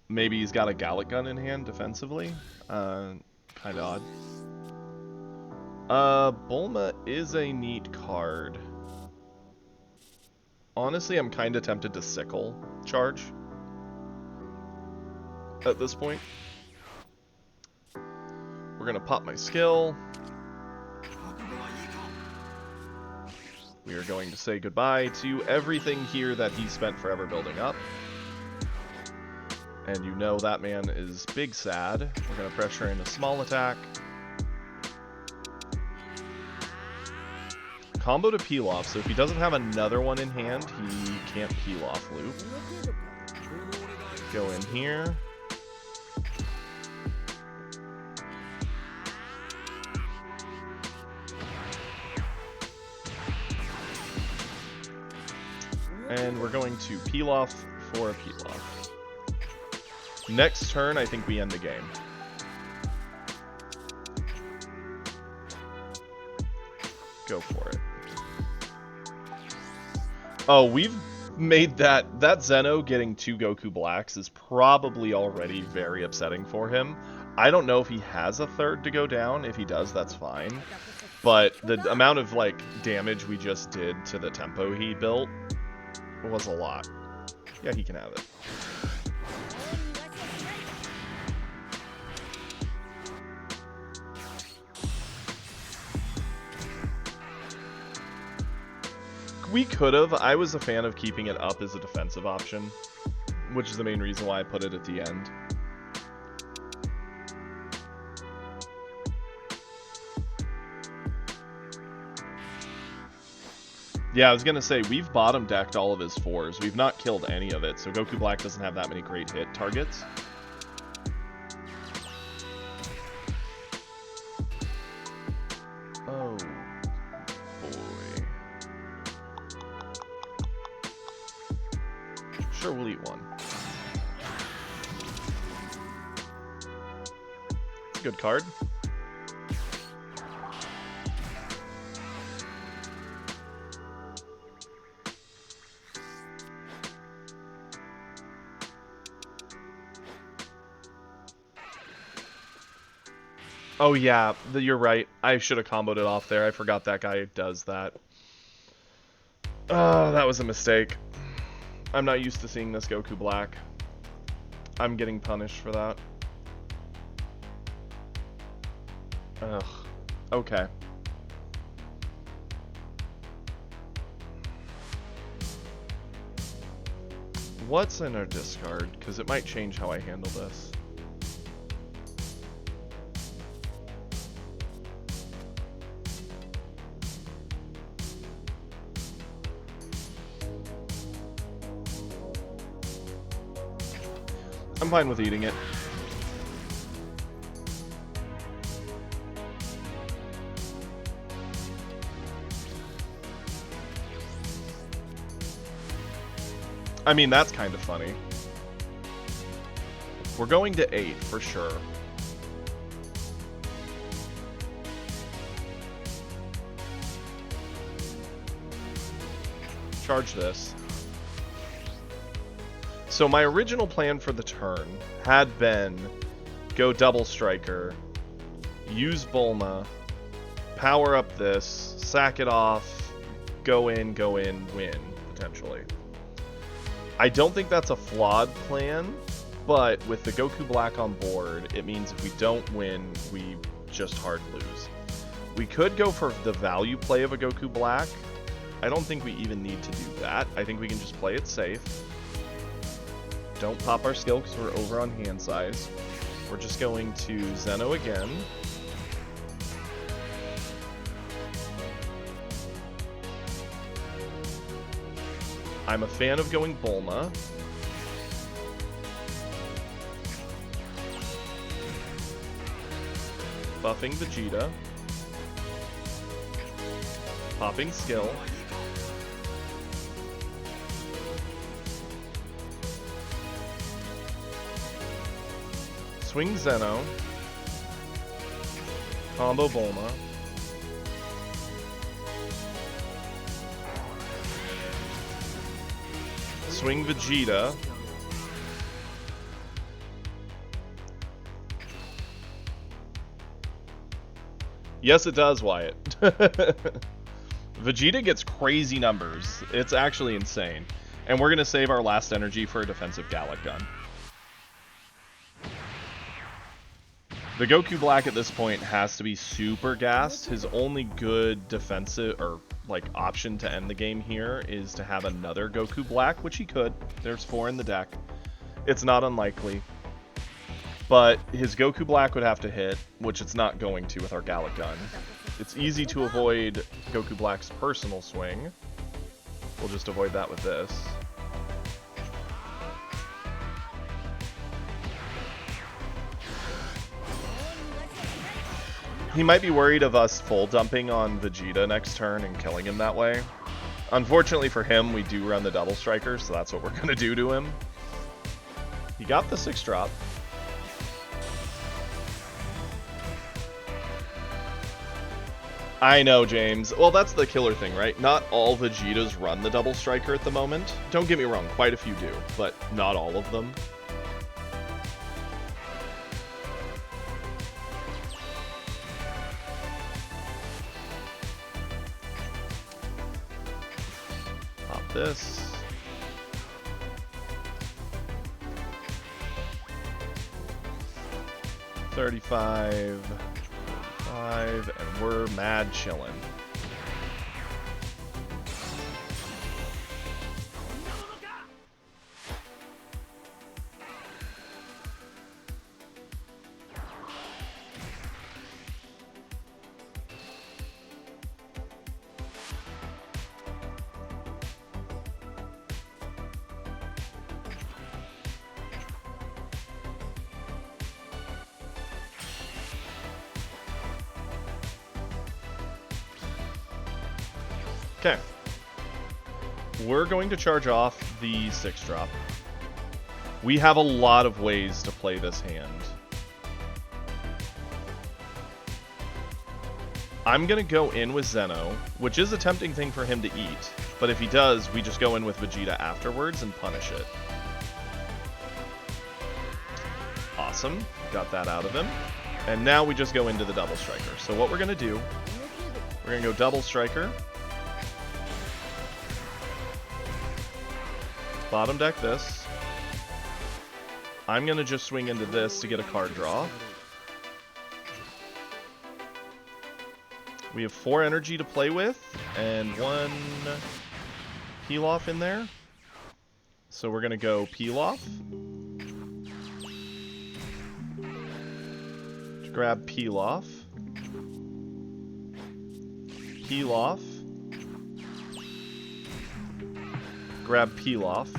Maybe he's got a Gallic Gun in hand defensively. Kind of odd. Bulma is a neat card. Honestly, I'm kind of tempted to Sickle charge at this point. We're going to pop my skill. We are going to say goodbye to everything here that he spent forever building up. And you know that man is big sad. We're going to pressure in a small attack. Combo to peel off, so if he doesn't have another one in hand, he can't peel off loop. Go in here. And we're going to Pilaf for a Pilaf. Next turn, I think we end the game. Go for it. Oh, we've made that Zeno getting 2 Goku Blacks is probably already very upsetting for him. I don't know if he has a third to go down. If he does, that's fine. But the amount of, like, damage we just did to the tempo he built was a lot. Yeah, he can have it. We could have. I was a fan of keeping it up as a defensive option, which is the main reason why I put it at the end. Yeah, I was going to say, we've bottom decked all of his 4s. We've not killed any of it, so Goku Black doesn't have that many great hit targets. Oh, boy. Sure, we'll eat one. Good card. Oh yeah, you're right. I should have comboed it off there. I forgot that guy does that. Oh, that was a mistake. I'm not used to seeing this Goku Black. I'm getting punished for that. Ugh. Okay. What's in our discard? Because it might change how I handle this. I'm fine with eating it. I mean, that's kind of funny. We're going to 8 for sure. Charge this. So my original plan for the turn had been go double striker, use Bulma, power up this, sack it off, go in, win, potentially. I don't think that's a flawed plan, but with the Goku Black on board, it means if we don't win, we just hard lose. We could go for the value play of a Goku Black. I don't think we even need to do that. I think we can just play it safe. Don't pop our skill because we're over on hand size. We're just going to Zeno again. I'm a fan of going Bulma. Buffing Vegeta. Popping skill. Swing Zeno. Combo Bulma. Swing Vegeta. Yes, it does, Wyatt. Vegeta gets crazy numbers. It's actually insane. And we're going to save our last energy for a defensive Gallic Gun. The Goku Black at this point has to be super gassed. His only good defensive or like option to end the game here is to have another Goku Black, which he could. There's 4 in the deck. It's not unlikely. But his Goku Black would have to hit, which it's not going to with our Gallic Gun. It's easy to avoid Goku Black's personal swing. We'll just avoid that with this. He might be worried of us full dumping on Vegeta next turn and killing him that way. Unfortunately for him, we do run the double striker, so that's what we're going to do to him. He got the 6-drop. I know, James. Well, that's the killer thing, right? Not all Vegetas run the double striker at the moment. Don't get me wrong, quite a few do, but not all of them. Pop this. $35, $5, and we're mad chillin'. Okay. We're going to charge off the 6-drop. We have a lot of ways to play this hand. I'm going to go in with Zeno, which is a tempting thing for him to eat. But if he does, we just go in with Vegeta afterwards and punish it. Awesome. Got that out of him. And now we just go into the double striker. So what we're going to do, we're going to go double striker. Bottom deck this. I'm going to just swing into this to get a card draw. We have 4 energy to play with, and 1 Pilaf in there. So we're going to go Pilaf. Grab Pilaf. Pilaf. Grab Pilaf.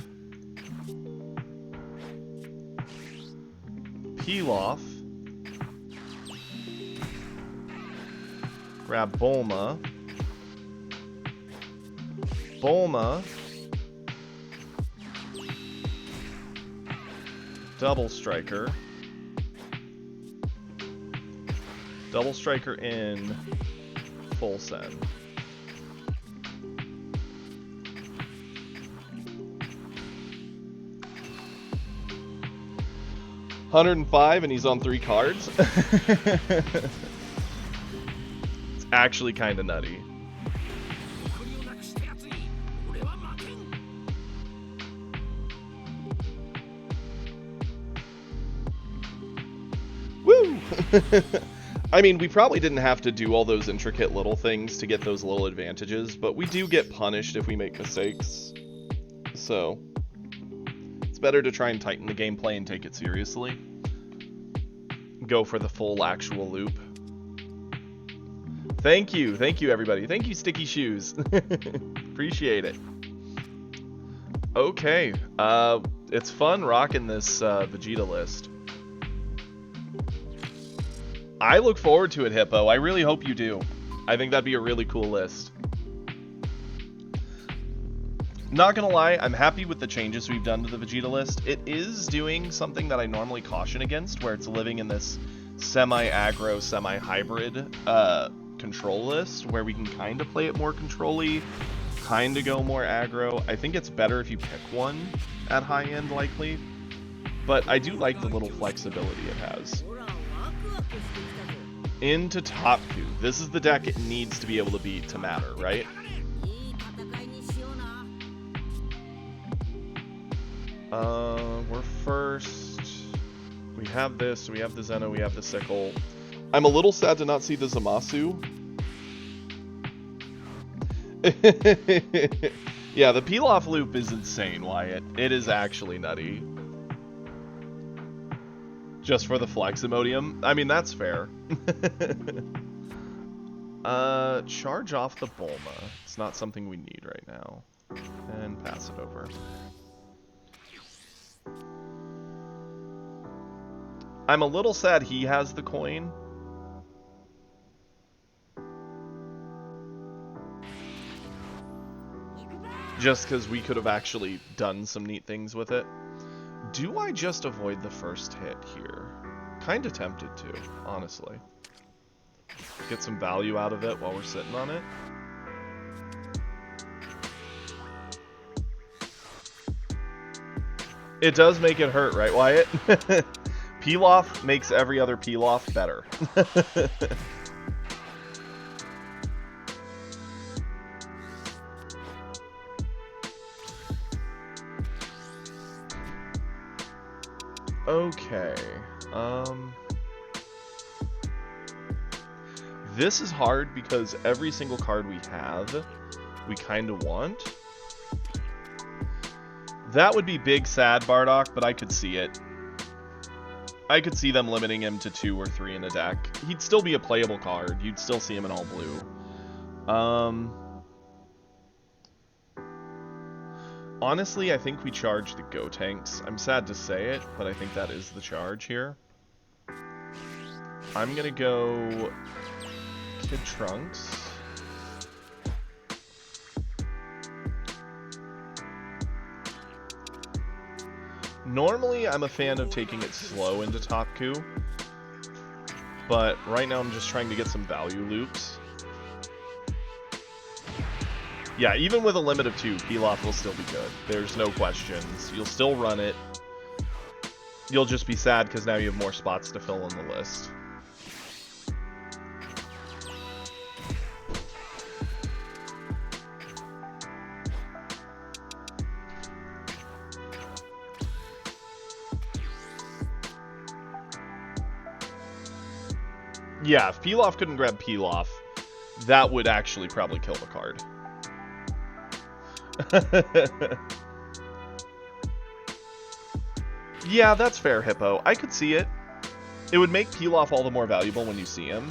Pilaf. Grab Bulma. Bulma. Double striker. Double striker in. Full send. $105 and he's on 3 cards. It's actually kind of nutty. Woo! I mean, we probably didn't have to do all those intricate little things to get those little advantages, but we do get punished if we make mistakes. So it's better to try and tighten the gameplay and take it seriously. Go for the full actual loop. Thank you everybody. Thank you, Sticky Shoes. Appreciate it. Okay, it's fun rocking this Vegeta list. I look forward to it, Hippo. I really hope you do. I think that'd be a really cool list. Not gonna lie, I'm happy with the changes we've done to the Vegeta list. It is doing something that I normally caution against, where it's living in this semi-aggro, semi-hybrid control list, where we can kind of play it more control-y, kind of go more aggro. I think it's better if you pick one at high end, likely, but I do like the little flexibility it has. Into Top 2. This is the deck it needs to be able to beat to matter, right? We're first. We have this, we have the Zeno, we have the Sickle. I'm a little sad to not see the Zamasu. Yeah, the Pilaf loop is insane, Wyatt. It is actually nutty. Just for the Fleximodium? I mean, that's fair. Charge off the Bulma. It's not something we need right now. And pass it over. I'm a little sad he has the coin. just because we could have actually done some neat things with it. Do I just avoid the first hit here? Kinda tempted to, honestly. Get some value out of it while we're sitting on it. It does make it hurt, right, Wyatt? Peel-off makes every other peel-off better. Okay. This is hard because every single card we have, we kind of want. That would be big sad Bardock, but I could see it. I could see them limiting him to 2 or 3 in a deck. He'd still be a playable card. You'd still see him in all blue. Honestly, I think we charge the Gotenks. I'm sad to say it, but I think that is the charge here. I'm gonna go Kid Trunks. Normally, I'm a fan of taking it slow into top coup, but right now I'm just trying to get some value loops. Yeah, even with a limit of 2, Peel-off will still be good. There's no questions. You'll still run it. You'll just be sad because now you have more spots to fill in the list. Yeah, if Peel-off couldn't grab Peel-off, that would actually probably kill the card. Yeah, that's fair, Hippo. I could see it. It would make Peel-off all the more valuable when you see him.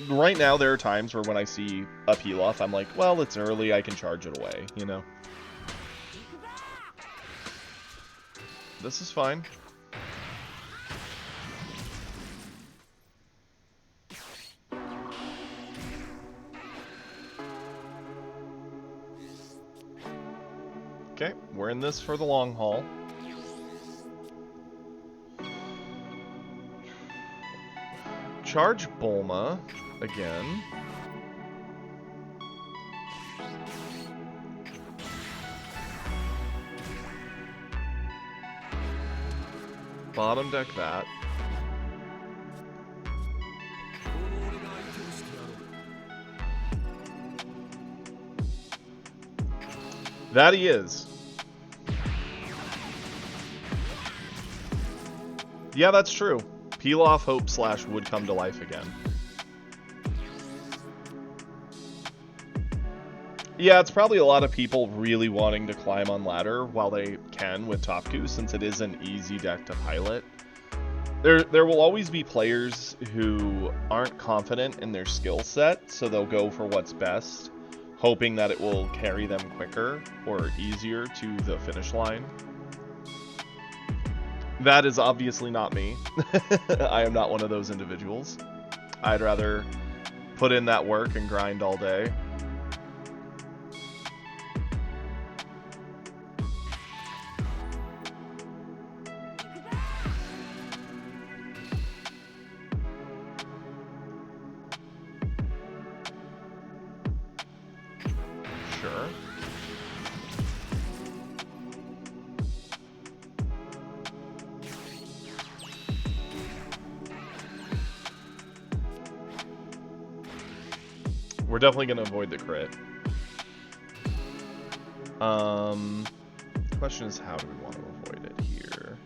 Right now, there are times where when I see a Peel-off, I'm like, well, it's early, I can charge it away, you know? This is fine. Okay, we're in this for the long haul. Charge Bulma again. Bottom deck that. That he is. Yeah, that's true. Peel-off Hope / would come to life again. Yeah, it's probably a lot of people really wanting to climb on ladder while they can with Top Coup, since it is an easy deck to pilot. There will always be players who aren't confident in their skill set, so they'll go for what's best, hoping that it will carry them quicker or easier to the finish line. That is obviously not me. I am not one of those individuals. I'd rather put in that work and grind all day. Sure. We're definitely going to avoid the crit. The question is, how do we want to avoid it here?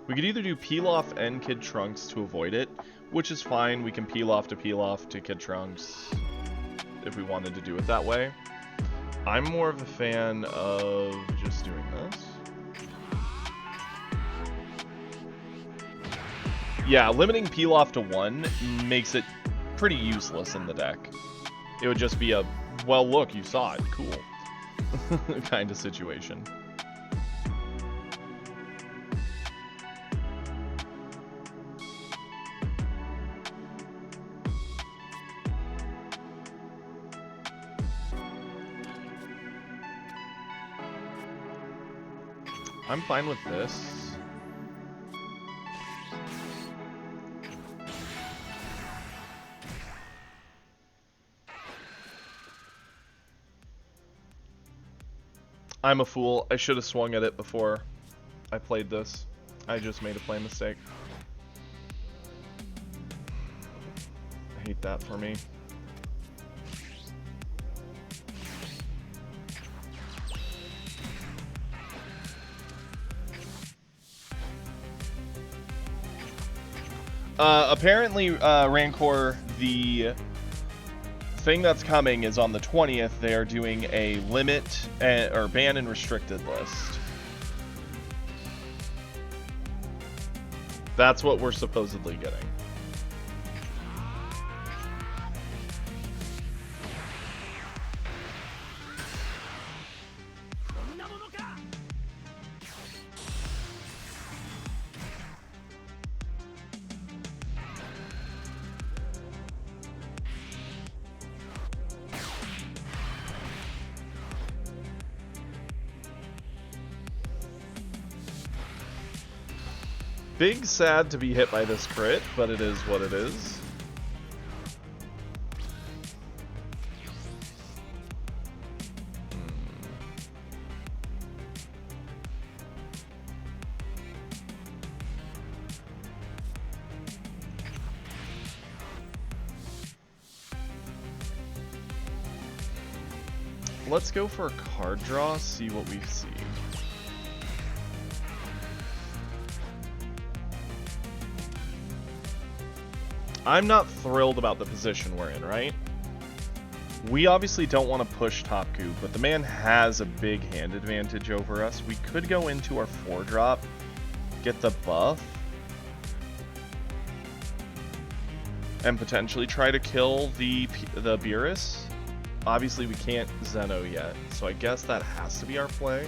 We could either do Peel-off and Kid Trunks to avoid it, which is fine. We can Peel-off to Kid Trunks if we wanted to do it that way. I'm more of a fan of just doing this. Yeah, limiting Peel-off to 1 makes it pretty useless in the deck. It would just be a, well, look, you saw it, cool, kind of situation. I'm fine with this. I'm a fool. I should have swung at it before I played this. I just made a play mistake. I hate that for me. Apparently, Rancor, the thing that's coming is on the 20th. They are doing a limit or ban and restricted list. That's what we're supposedly getting. Big sad to be hit by this crit, but it is what it is. Let's go for a card draw, see what we see. I'm not thrilled about the position we're in, right? We obviously don't want to push Topku, but the man has a big hand advantage over us. We could go into our 4-drop, get the buff, and potentially try to kill the Beerus. Obviously, we can't Zeno yet, so I guess that has to be our play.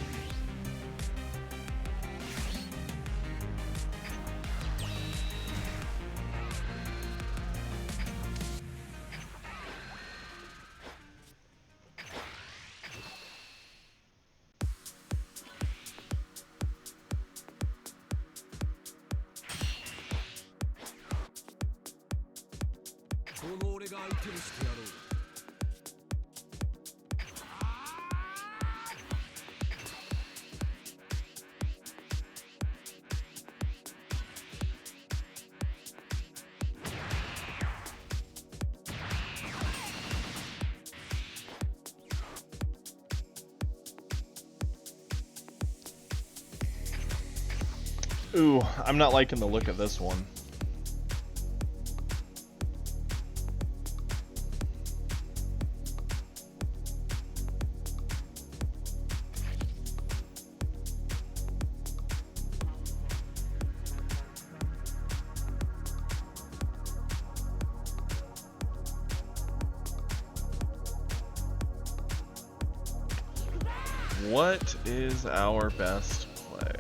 Ooh, I'm not liking the look of this one. What is our best play?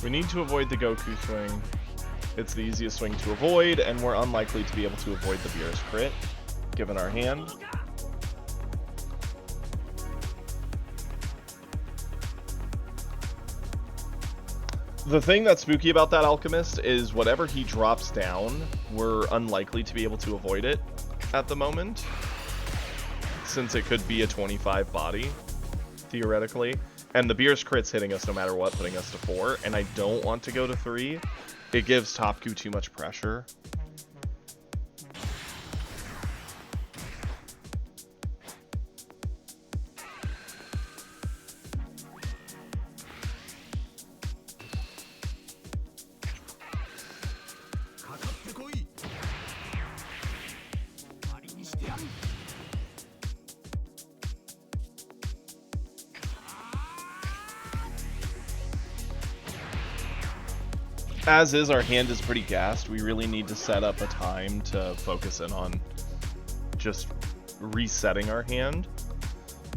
We need to avoid the Goku swing. It's the easiest swing to avoid, and we're unlikely to be able to avoid the Beerus crit, given our hand. The thing that's spooky about that Alchemist is whatever he drops down, we're unlikely to be able to avoid it at the moment, since it could be a 25 body, theoretically. And the Beerus crit's hitting us no matter what, putting us to 4, and I don't want to go to 3. It gives Topku too much pressure. As is, our hand is pretty gassed. We really need to set up a time to focus in on just resetting our hand.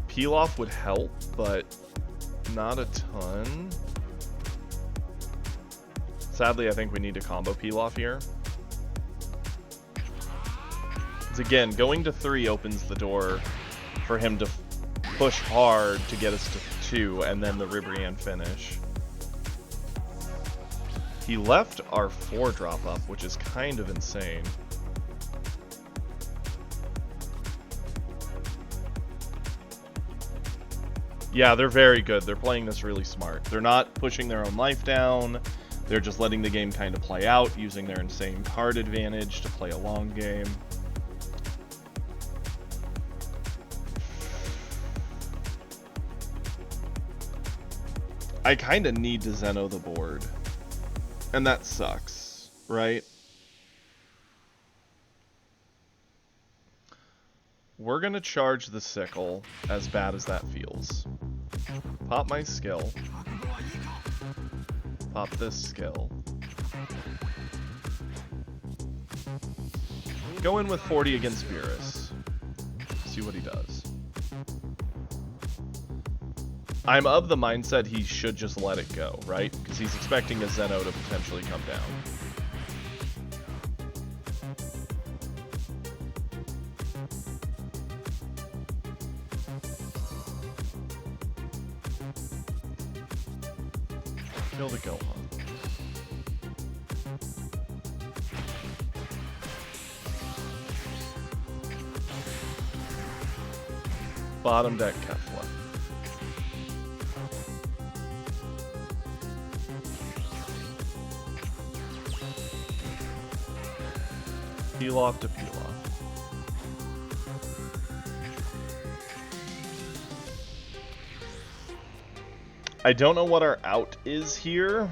Peel off would help, but not a ton. Sadly, I think we need to combo peel off here. Because again, going to 3 opens the door for him to push hard to get us to 2, and then the Ribrianne finish. He left our 4 drop up, which is kind of insane. Yeah, they're very good. They're playing this really smart. They're not pushing their own life down. They're just letting the game kind of play out, using their insane card advantage to play a long game. I kind of need to Zeno the board. And that sucks, right? We're gonna charge the sickle, as bad as that feels. Pop my skill. Pop this skill. Go in with 40 against Beerus. See what he does. I'm of the mindset he should just let it go, right? Because he's expecting a Zeno to potentially come down. Kill the Gohan. Bottom deck Kefla. Peel off to peel off. I don't know what our out is here.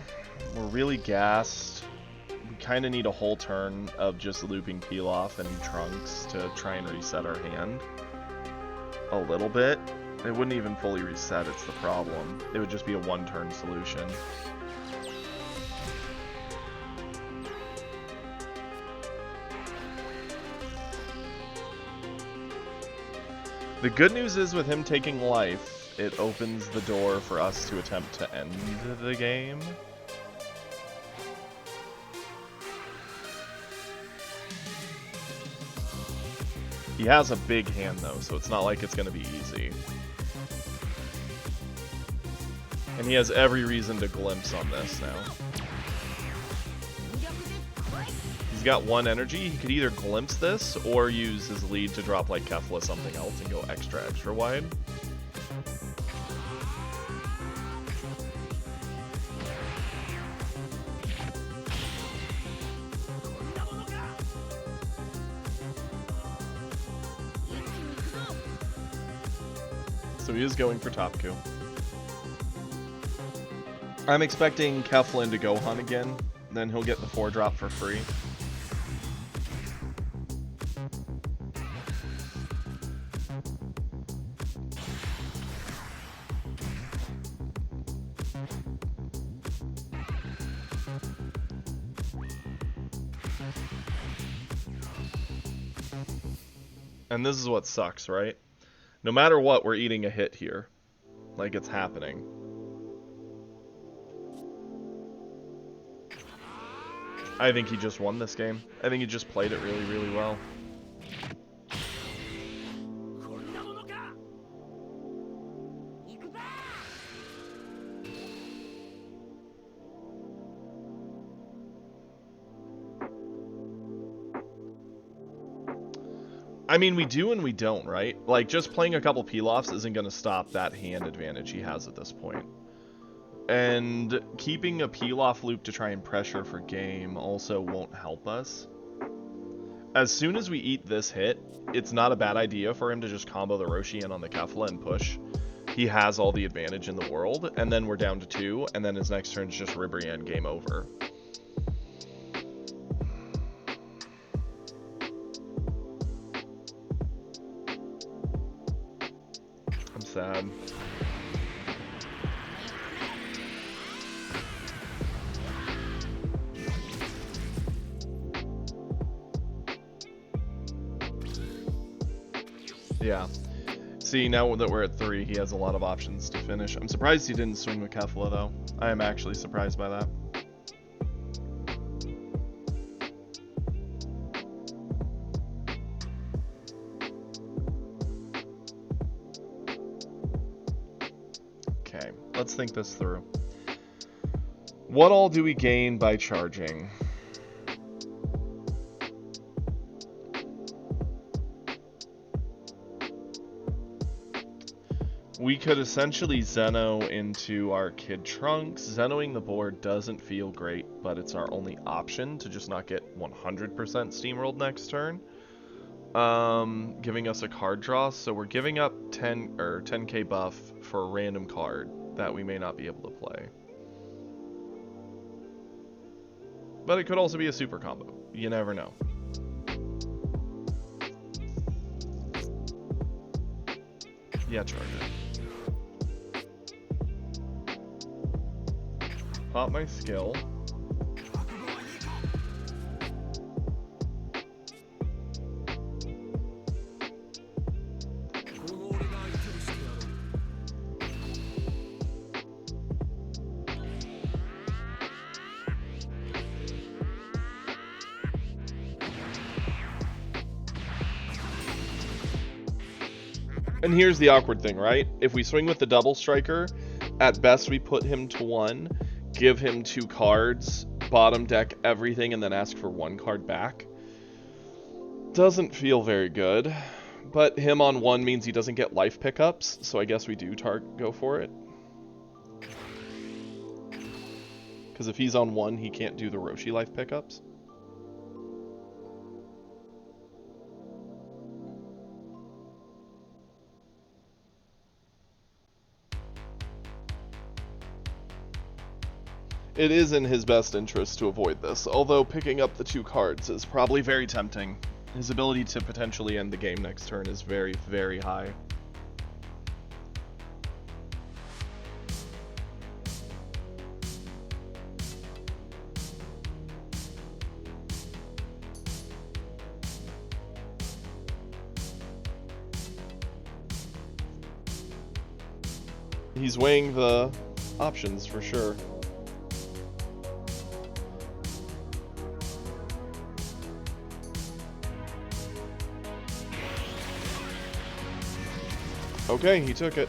We're really gassed. We kind of need a whole turn of just looping peel off and Trunks to try and reset our hand. A little bit. It wouldn't even fully reset, it's the problem. It would just be a one-turn solution. The good news is with him taking life, it opens the door for us to attempt to end the game. He has a big hand though, so it's not like it's going to be easy. And he has every reason to glimpse on this now. He's got 1 energy. He could either glimpse this or use his lead to drop like Kefla something else and go extra wide. So he is going for top coup. I'm expecting Keflin to Gohan again, then he'll get the 4-drop for free. And this is what sucks, right? No matter what, we're eating a hit here. Like, it's happening. I think he just won this game. I think he just played it really, really well. I mean, we do and we don't, right? Like, just playing a couple peel-offs isn't going to stop that hand advantage he has at this point. And keeping a peel-off loop to try and pressure for game also won't help us. As soon as we eat this hit, it's not a bad idea for him to just combo the Roshi in on the Kefla and push. He has all the advantage in the world, and then we're down to 2, and then his next turn is just Ribrianne, game over. I'm sad. Yeah. See, now that we're at 3, he has a lot of options to finish. I'm surprised he didn't swing with Kefla, though. I am actually surprised by that. Okay, let's think this through. What all do we gain by charging? We could essentially Zeno into our Kid Trunks. Zenoing the board doesn't feel great, but it's our only option to just not get 100% steamrolled next turn. Giving us a card draw, so we're giving up 10k buff for a random card that we may not be able to play. But it could also be a super combo. You never know. Yeah, charge it. Pop my skill. And here's the awkward thing, right? If we swing with the double striker, at best we put him to 1, give him 2 cards, bottom deck everything, and then ask for 1 card back. Doesn't feel very good, but him on 1 means he doesn't get life pickups, so I guess we do go for it. Because if he's on 1, he can't do the Roshi life pickups. It is in his best interest to avoid this, although picking up the 2 cards is probably very tempting. His ability to potentially end the game next turn is very, very high. He's weighing the options for sure. Okay, he took it.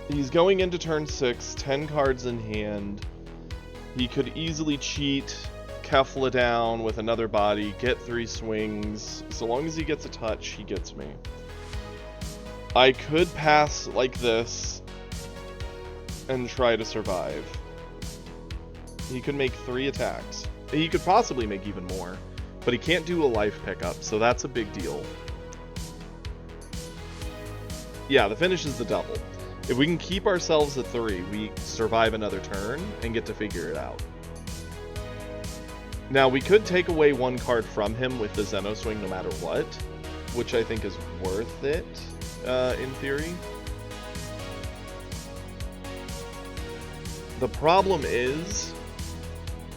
He's going into turn 6, 10 cards in hand. He could easily cheat, Kefla down with another body, get 3 swings. So long as he gets a touch, he gets me. I could pass like this and try to survive. He could make 3 attacks. He could possibly make even more, but he can't do a life pickup, so that's a big deal. Yeah, the finish is the double. If we can keep ourselves at 3, we survive another turn and get to figure it out. Now, we could take away 1 card from him with the Zeno swing no matter what, which I think is worth it, in theory. The problem is,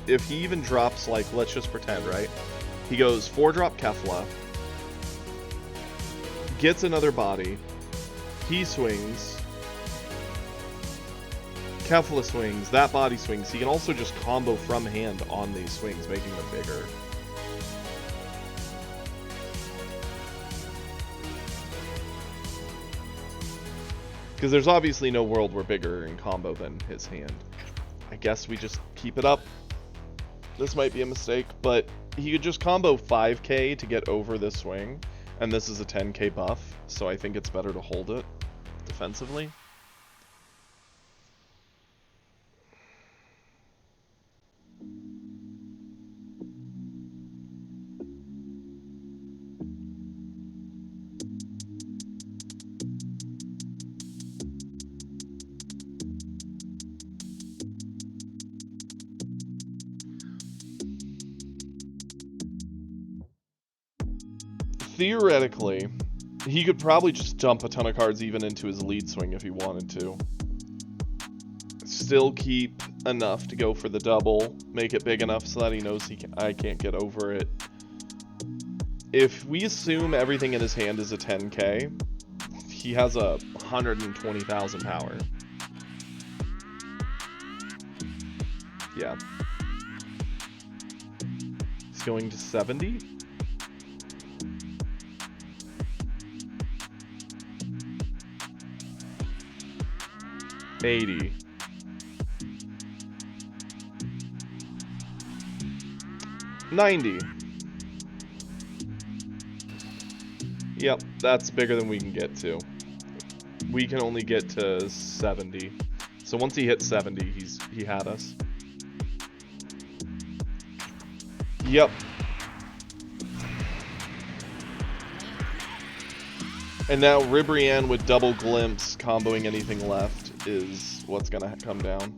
if he even drops, like, let's just pretend, right? He goes 4-drop Kefla, gets another body, he swings, Kefla swings, that body swings. He can also just combo from hand on these swings, making them bigger. Because there's obviously no world we're bigger in combo than his hand. I guess we just keep it up. This might be a mistake, but he could just combo 5k to get over this swing, and this is a 10k buff, so I think it's better to hold it defensively. Theoretically, he could probably just dump a ton of cards even into his lead swing if he wanted to. Still keep enough to go for the double, make it big enough so that he knows I can't get over it. If we assume everything in his hand is a 10k, he has a 120,000 power. Yeah. He's going to 70. $80. $90. Yep, that's bigger than we can get to. We can only get to 70. So once he hits 70, he had us. Yep. And now Ribrianne with double glimpse comboing anything left is what's gonna come down.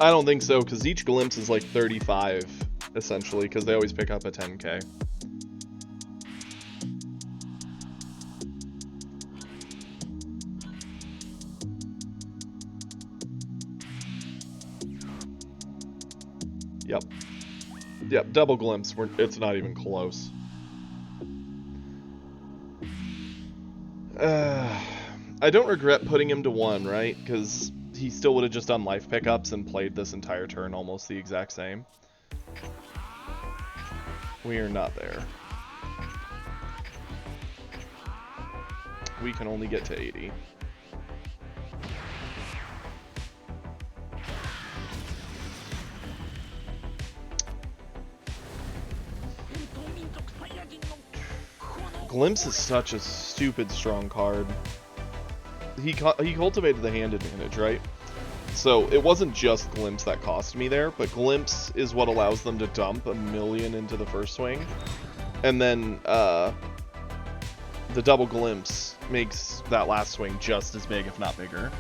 I don't think so, because each glimpse is like 35, essentially, because they always pick up a 10k. Yep. Yep, double glimpse. It's not even close. I don't regret putting him to 1, right? Because he still would have just done life pickups and played this entire turn almost the exact same. We are not there. We can only get to 80. Glimpse is such a stupid strong card. He cultivated the hand advantage, right? So it wasn't just Glimpse that cost me there, but Glimpse is what allows them to dump $1 million into the first swing. And then the double Glimpse makes that last swing just as big, if not bigger.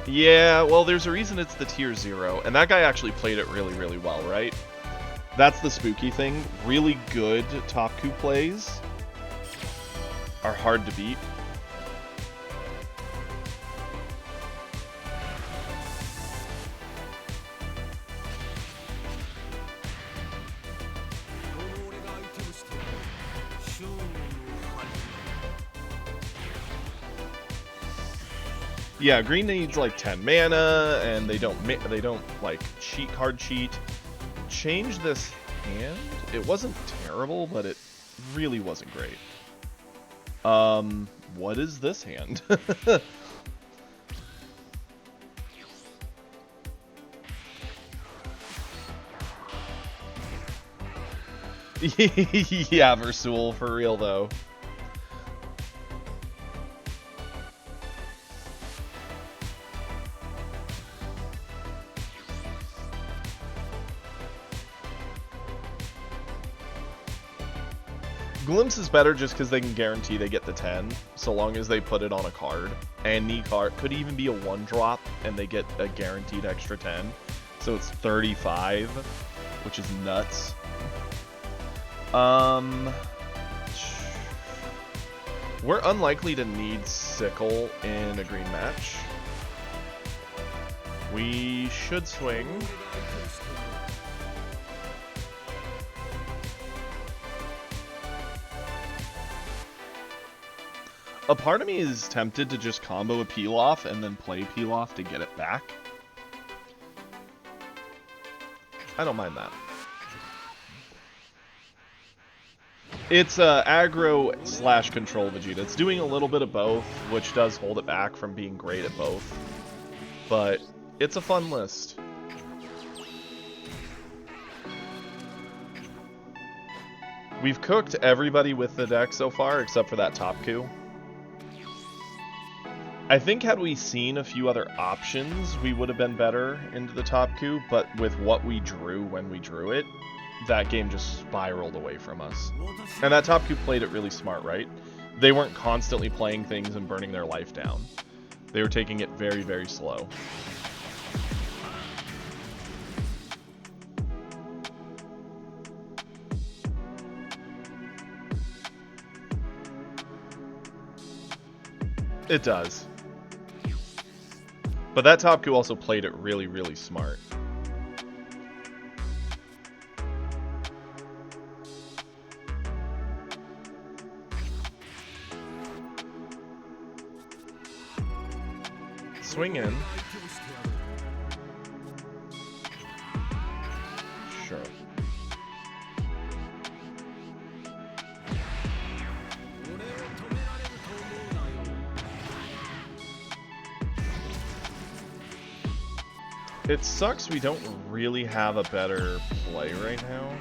Yeah, well, there's a reason it's the tier 0, and that guy actually played it really, really well, right? That's the spooky thing. Really good top coup plays are hard to beat. Yeah, green needs like 10 mana, and they don't like hard cheat. Change this hand. It wasn't terrible, but it really wasn't great. What is this hand? Yeah, Versul, for real though. Glimpse is better just because they can guarantee they get the 10, so long as they put it on a card. Any card could even be a 1-drop, and they get a guaranteed extra 10. So it's 35, which is nuts. We're unlikely to need Sickle in a green match. We should swing. A part of me is tempted to just combo a Peel-Off and then play Peel-Off to get it back. I don't mind that. It's aggro / control Vegeta. It's doing a little bit of both, which does hold it back from being great at both. But it's a fun list. We've cooked everybody with the deck so far, except for that top coup. I think had we seen a few other options, we would have been better into the top coup, but with what we drew when we drew it, that game just spiraled away from us. And that top coup played it really smart, right? They weren't constantly playing things and burning their life down. They were taking it very, very slow. It does. But that Topku also played it really, really smart. Swing in. Sure. It sucks we don't really have a better play right now.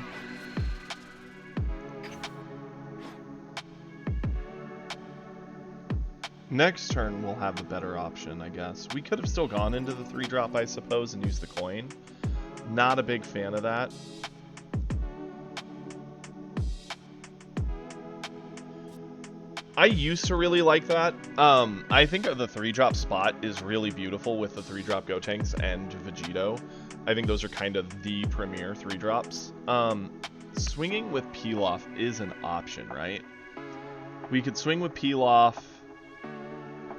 Next turn we'll have a better option, I guess. We could have still gone into the 3-drop, I suppose, and used the coin. Not a big fan of that. I used to really like that. I think the 3-drop spot is really beautiful with the 3-drop Gotenks and Vegito. I think those are kind of the premier 3-drops. Swinging with Pilaf is an option, right? We could swing with Pilaf,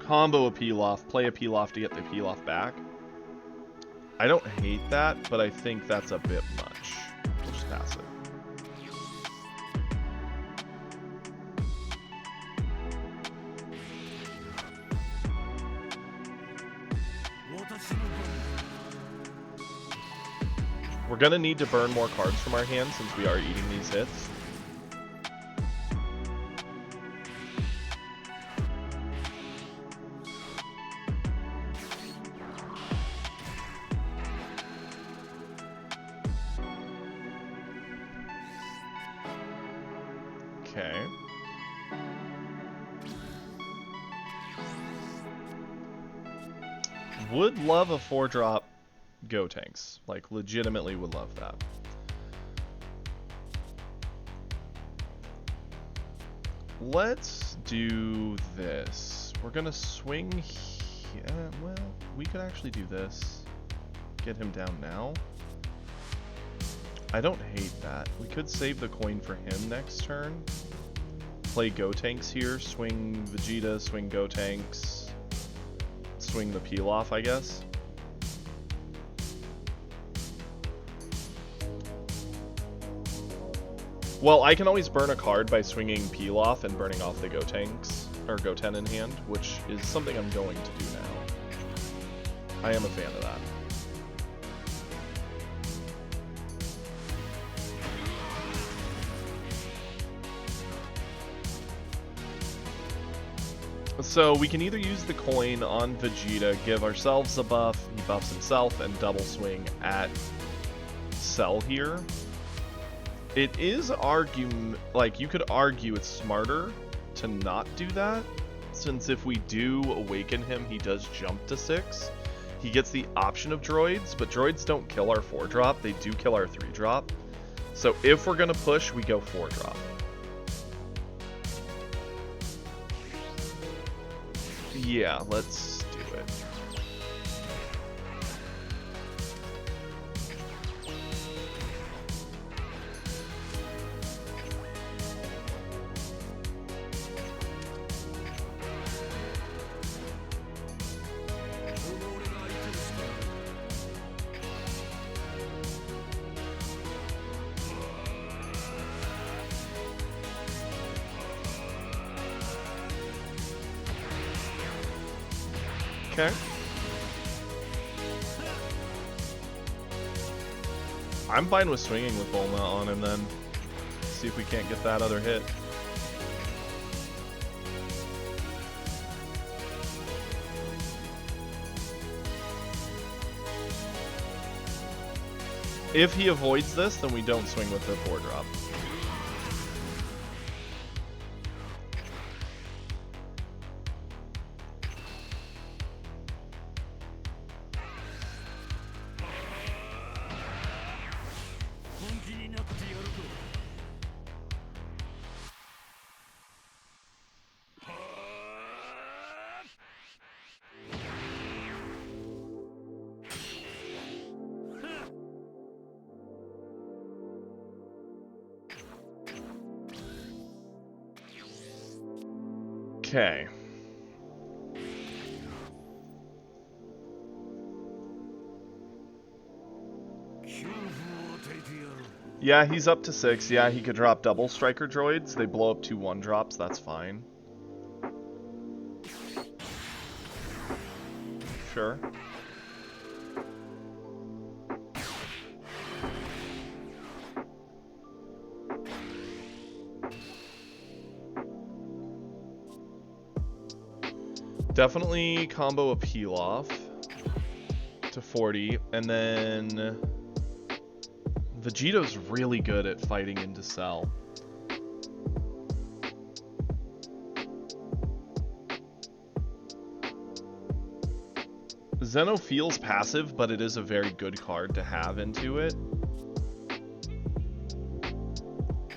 combo a Pilaf, play a Pilaf to get the Pilaf back. I don't hate that, but I think that's a bit much. We'll just pass it. We're gonna need to burn more cards from our hand since we are eating these hits. Okay. Would love a 4-drop Gotenks. Like, legitimately would love that. Let's do this. We're gonna swing here. Well, we could actually do this. Get him down now. I don't hate that. We could save the coin for him next turn. Play Gotenks here. Swing Vegeta, swing Gotenks. Swing the Pilaf, I guess. Well, I can always burn a card by swinging Pilaf and burning off the Gotenks, or Goten in hand, which is something I'm going to do now. I am a fan of that. So we can either use the coin on Vegeta, give ourselves a buff, he buffs himself, and double swing at Cell here. It is like, you could argue it's smarter to not do that, since if we do awaken him, he does jump to 6. He gets the option of droids, but droids don't kill our 4-drop, they do kill our 3-drop. So if we're gonna push, we go 4-drop. Yeah, let's do it. Okay. I'm fine with swinging with Bulma on him then. See if we can't get that other hit. If he avoids this, then we don't swing with the 4-drop. Okay. Yeah, he's up to 6. Yeah, he could drop double striker droids. They blow up 2 1-drops. That's fine. Sure. Definitely combo a Pilaf to 40, and then Vegito's really good at fighting into Cell. Zeno feels passive, but it is a very good card to have into it.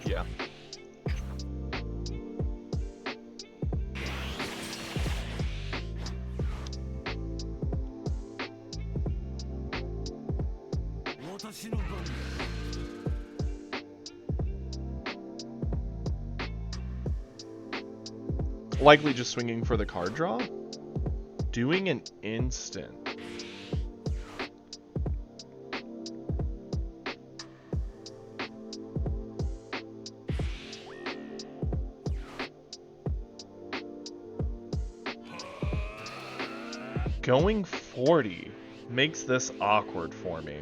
Yeah. Likely just swinging for the card draw. Doing an instant. Going 40 makes this awkward for me.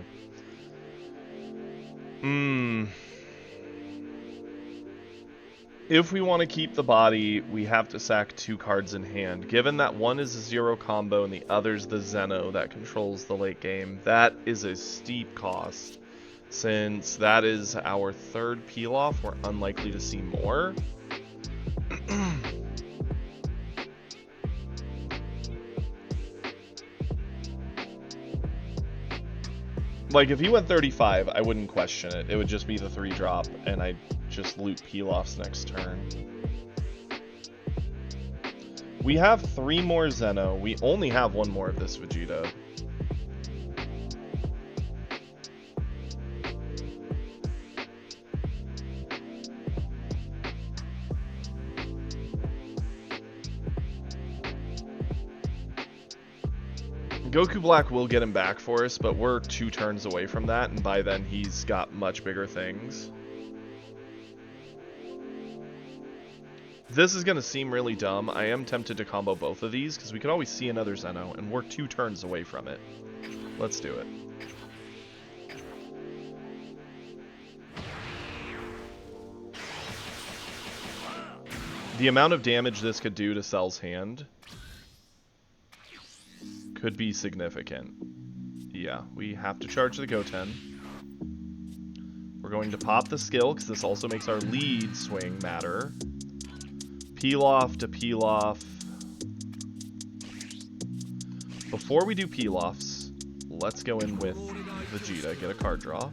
If we want to keep the body, we have to sack 2 cards in hand. Given that one is a 0 combo and the other's the Zeno that controls the late game, that is a steep cost. Since that is our 3rd peel-off, we're unlikely to see more. Like, if he went 35, I wouldn't question it. It would just be the 3-drop, and I'd just loot peel-offs next turn. We have 3 more Zeno. We only have 1 more of this Vegeta. Goku Black will get him back for us, but we're 2 turns away from that, and by then he's got much bigger things. This is going to seem really dumb. I am tempted to combo both of these, because we could always see another Zeno, and we're 2 turns away from it. Let's do it. The amount of damage this could do to Cell's hand could be significant. Yeah, we have to charge the Goten. We're going to pop the skill, because this also makes our lead swing matter. Peel-off to peel-off. Before we do peel-offs, let's go in with Vegeta, get a card draw.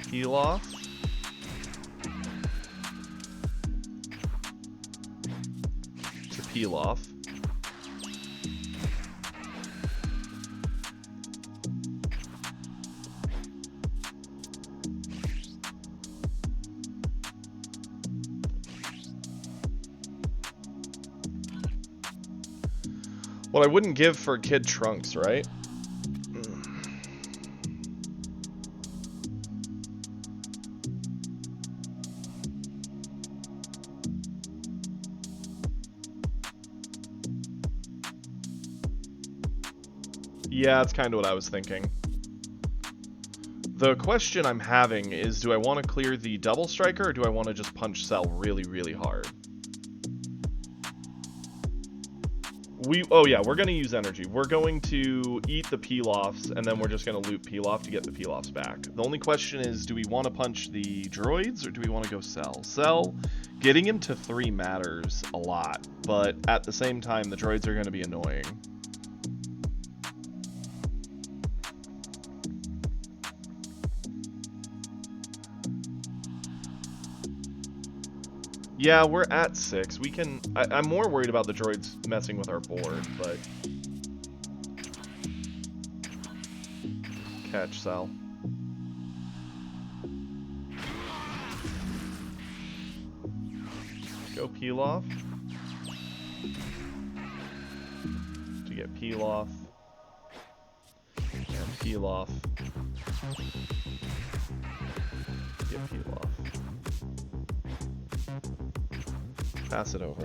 Peel-off. To peel-off. What I wouldn't give for Kid Trunks, right? Yeah, that's kind of what I was thinking. The question I'm having is, do I want to clear the double striker, or do I want to just punch Cell really, really hard? Oh yeah, we're going to use energy. We're going to eat the peel-offs, and then we're just going to loot peel-off to get the peel-offs back. The only question is, do we want to punch the droids, or do we want to go Cell? Cell, getting him to 3 matters a lot, but at the same time, the droids are going to be annoying. Yeah, we're at 6. We can... I'm more worried about the droids messing with our board, but... Catch Cell. Go Pilaf. To get Pilaf. And Pilaf. Get Pilaf. Pass it over.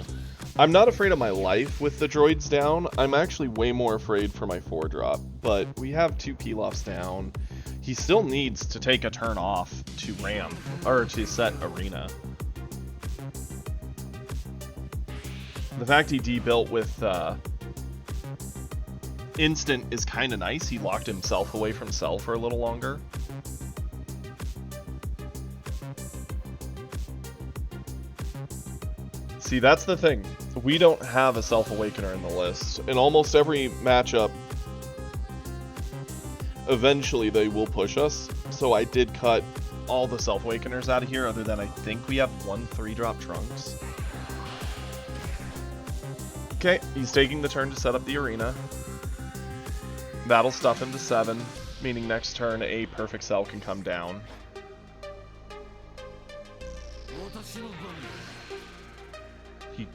I'm not afraid of my life with the droids down. I'm actually way more afraid for my 4-drop. But we have 2 Pilafs down. He still needs to take a turn off to ram, or to set arena. The fact he debuilt with instant is kind of nice. He locked himself away from Cell for a little longer. See, that's the thing. We don't have a Self-Awakener in the list. In almost every matchup, eventually they will push us. So I did cut all the Self-Awakeners out of here, other than I think we have 1 3-drop Trunks. Okay, he's taking the turn to set up the arena. That'll stuff him to 7, meaning next turn a perfect Cell can come down. He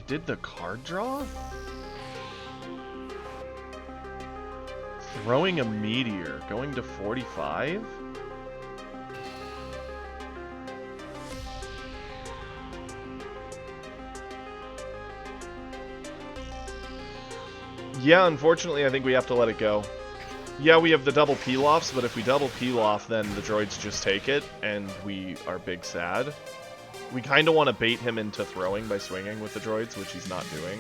did the card draw? Throwing a meteor, going to 45? Yeah, unfortunately, I think we have to let it go. Yeah, we have the double peel-offs, but if we double peel-off, then the droids just take it, and we are big sad. We kind of want to bait him into throwing by swinging with the droids, which he's not doing.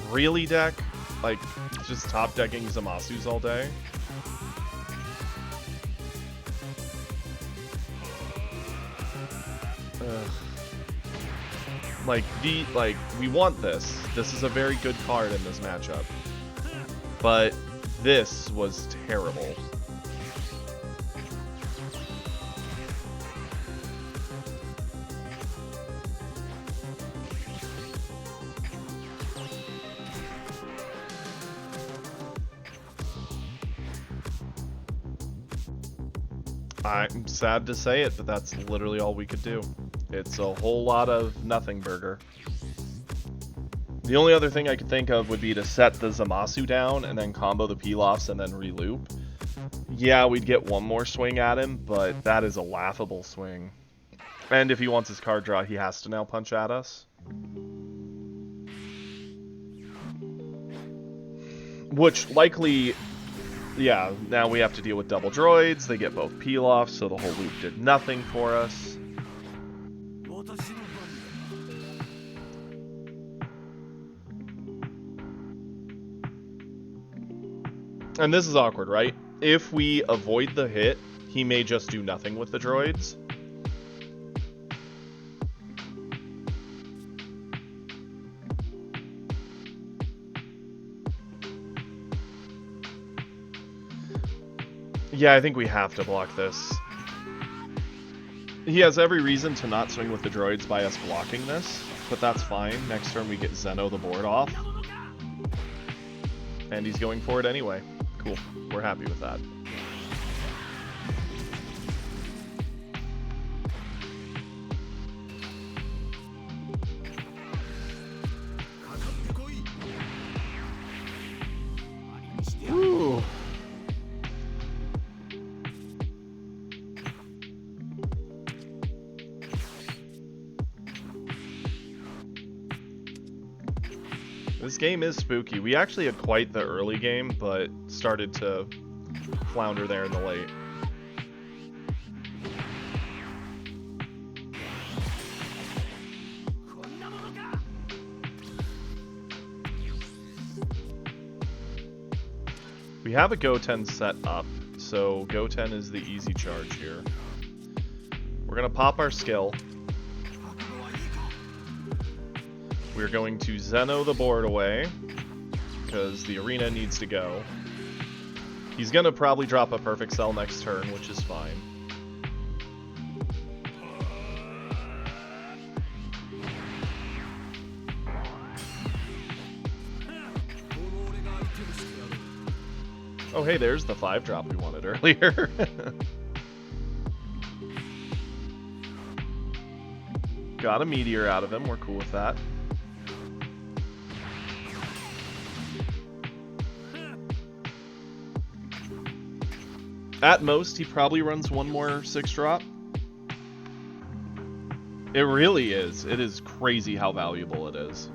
Really, deck? Like, just top decking Zamasus all day? Like, we want this. This is a very good card in this matchup. But this was terrible. I'm sad to say it, but that's literally all we could do. It's a whole lot of nothing burger. The only other thing I could think of would be to set the Zamasu down and then combo the Pilafs and then re-loop. Yeah, we'd get one more swing at him, but that is a laughable swing. And if he wants his card draw, he has to now punch at us. Which likely, yeah, now we have to deal with double droids. They get both Pilafs, so the whole loop did nothing for us. And this is awkward, right? If we avoid the hit, he may just do nothing with the droids. Yeah, I think we have to block this. He has every reason to not swing with the droids by us blocking this, but that's fine. Next turn we get Zeno the board off. And he's going for it anyway. Cool. We're happy with that. Ooh. This game is spooky. We actually had quite the early game, but started to flounder there in the late. We have a Goten set up, so Goten is the easy charge here. We're going to pop our skill. We're going to Zeno the board away, because the arena needs to go. He's going to probably drop a perfect cell next turn, which is fine. Oh, hey, there's the 5-drop we wanted earlier. Got a meteor out of him. We're cool with that. At most, he probably runs one more 6-drop. It really is. It is crazy how valuable it is.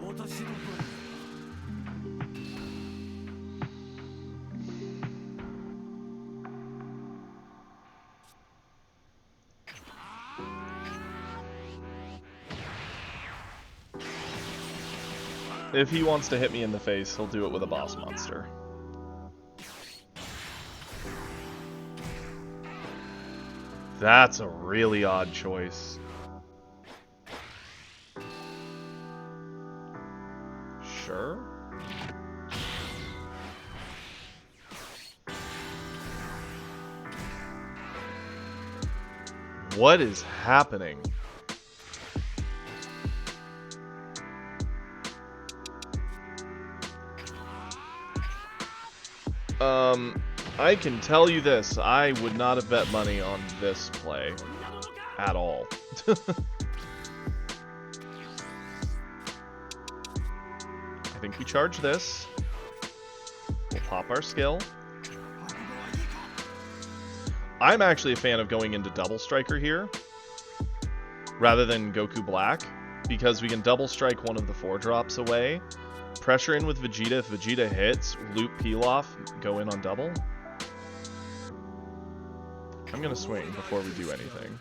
If he wants to hit me in the face, he'll do it with a boss monster. That's a really odd choice. Sure. What is happening? I can tell you this, I would not have bet money on this play at all. I think we charge this. We'll pop our skill. I'm actually a fan of going into Double Striker here rather than Goku Black, because we can double strike one of the 4-drops away, pressure in with Vegeta. If Vegeta hits, loop Pilaf, go in on double. I'm gonna swing before we do anything.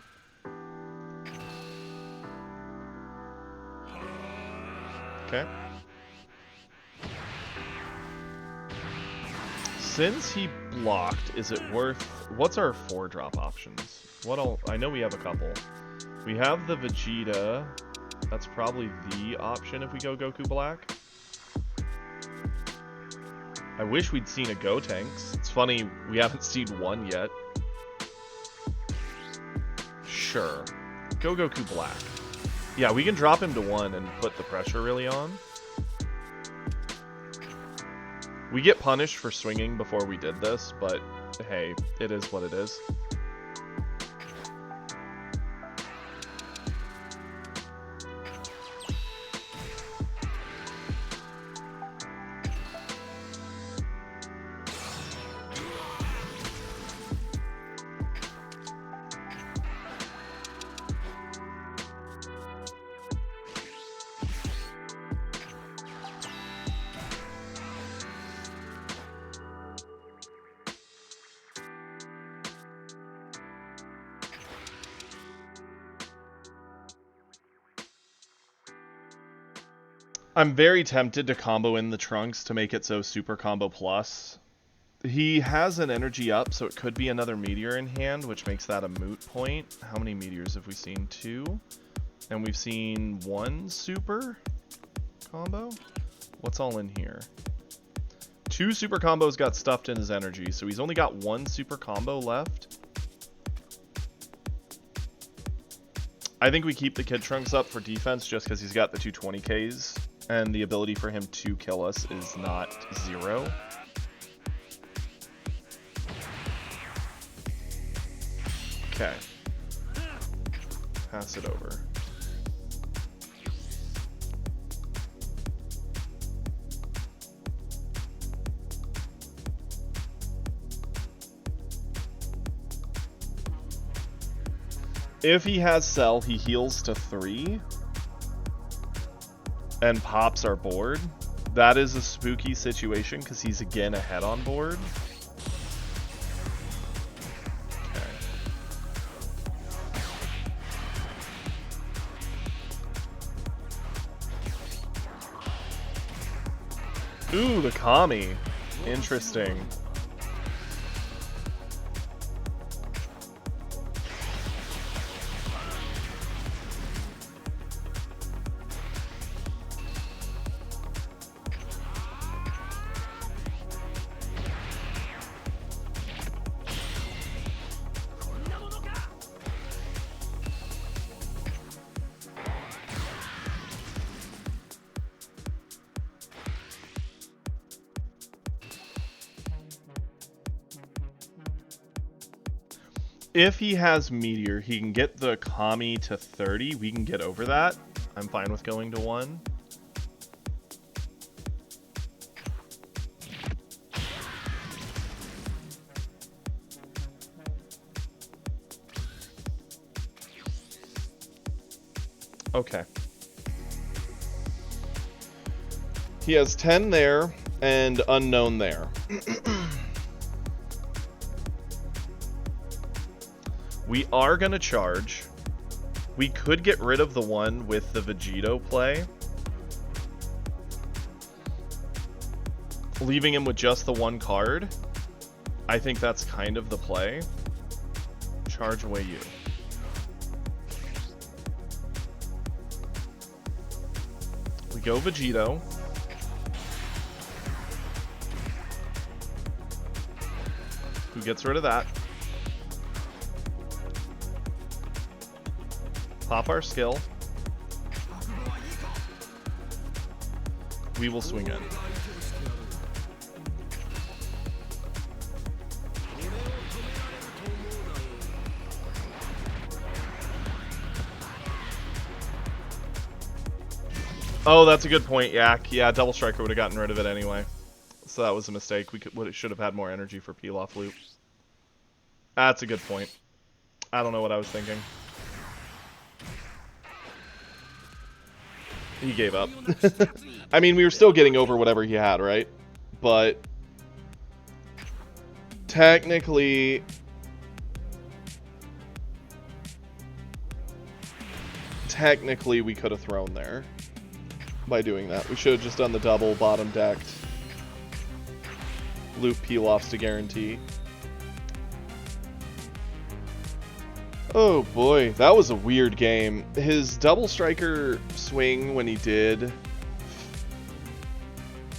Okay. Since he blocked, is it worth... What's our 4-drop options? I know we have a couple. We have the Vegeta. That's probably the option if we go Goku Black. I wish we'd seen a Gotenks. It's funny, we haven't seen one yet. Sure. Go Goku Black. Yeah, we can drop him to 1 and put the pressure really on. We get punished for swinging before we did this, but hey, it is what it is. I'm very tempted to combo in the Trunks to make it so Super Combo Plus. He has an energy up, so it could be another meteor in hand, which makes that a moot point. How many meteors have we seen? 2? And we've seen 1 super combo? What's all in here? 2 super combos got stuffed in his energy, so he's only got 1 super combo left. I think we keep the Kid Trunks up for defense just because he's got the 220Ks. And the ability for him to kill us is not 0. Okay. Pass it over. If he has Cell, he heals to 3. And pops our board. That is a spooky situation because he's again ahead on board. Okay. Ooh, the Kami. Interesting. If he has Meteor, he can get the Kami to 30. We can get over that. I'm fine with going to 1. Okay. He has 10 there and Unknown there. We are going to charge. We could get rid of the one with the Vegito play, leaving him with just the one card. I think that's kind of the play. Charge away you. We go Vegito. Who gets rid of that? Pop our skill. We will swing in. Oh, that's a good point, Yak. Yeah, Double Striker would have gotten rid of it anyway. So that was a mistake. We should have had more energy for Peel-Off Loop. That's a good point. I don't know what I was thinking. He gave up. I mean, we were still getting over whatever he had, right? But technically, we could have thrown there by doing that. We should have just done the double bottom decked. Loop peel-offs to guarantee. Oh boy, that was a weird game. His Double Striker swing when he did,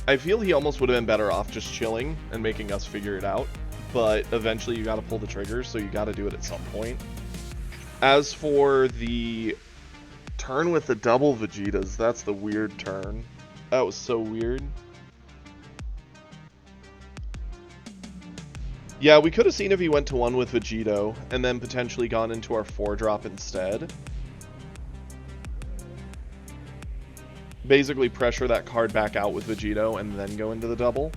I feel he almost would have been better off just chilling and making us figure it out. But eventually you gotta pull the trigger, so you gotta do it at some point. As for the turn with the double Vegetas, that's the weird turn. That was so weird. Yeah, we could have seen if he went to 1 with Vegito, and then potentially gone into our 4-drop instead. Basically pressure that card back out with Vegito, and then go into the double.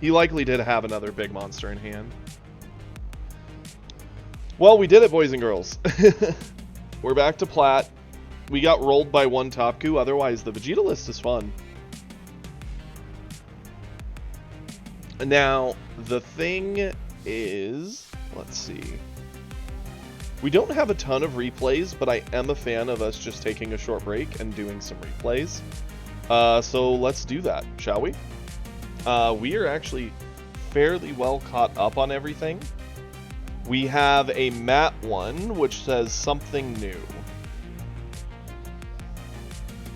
He likely did have another big monster in hand. Well, we did it, boys and girls. We're back to plat. We got rolled by 1 Topku, otherwise the Vegeta list is fun. Now, the thing is, let's see. We don't have a ton of replays, but I am a fan of us just taking a short break and doing some replays. So let's do that, shall we? We are actually fairly well caught up on everything. We have a Mat 1, which says something new.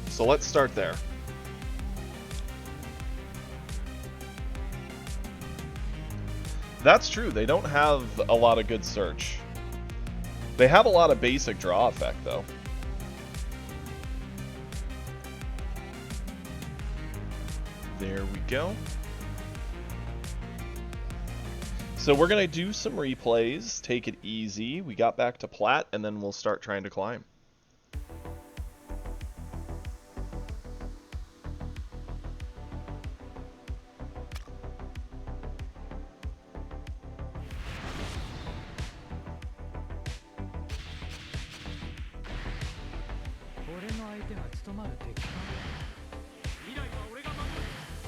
So let's start there. That's true, they don't have a lot of good search. They have a lot of basic draw effect, though. There we go. So we're going to do some replays, take it easy. We got back to plat, and then we'll start trying to climb.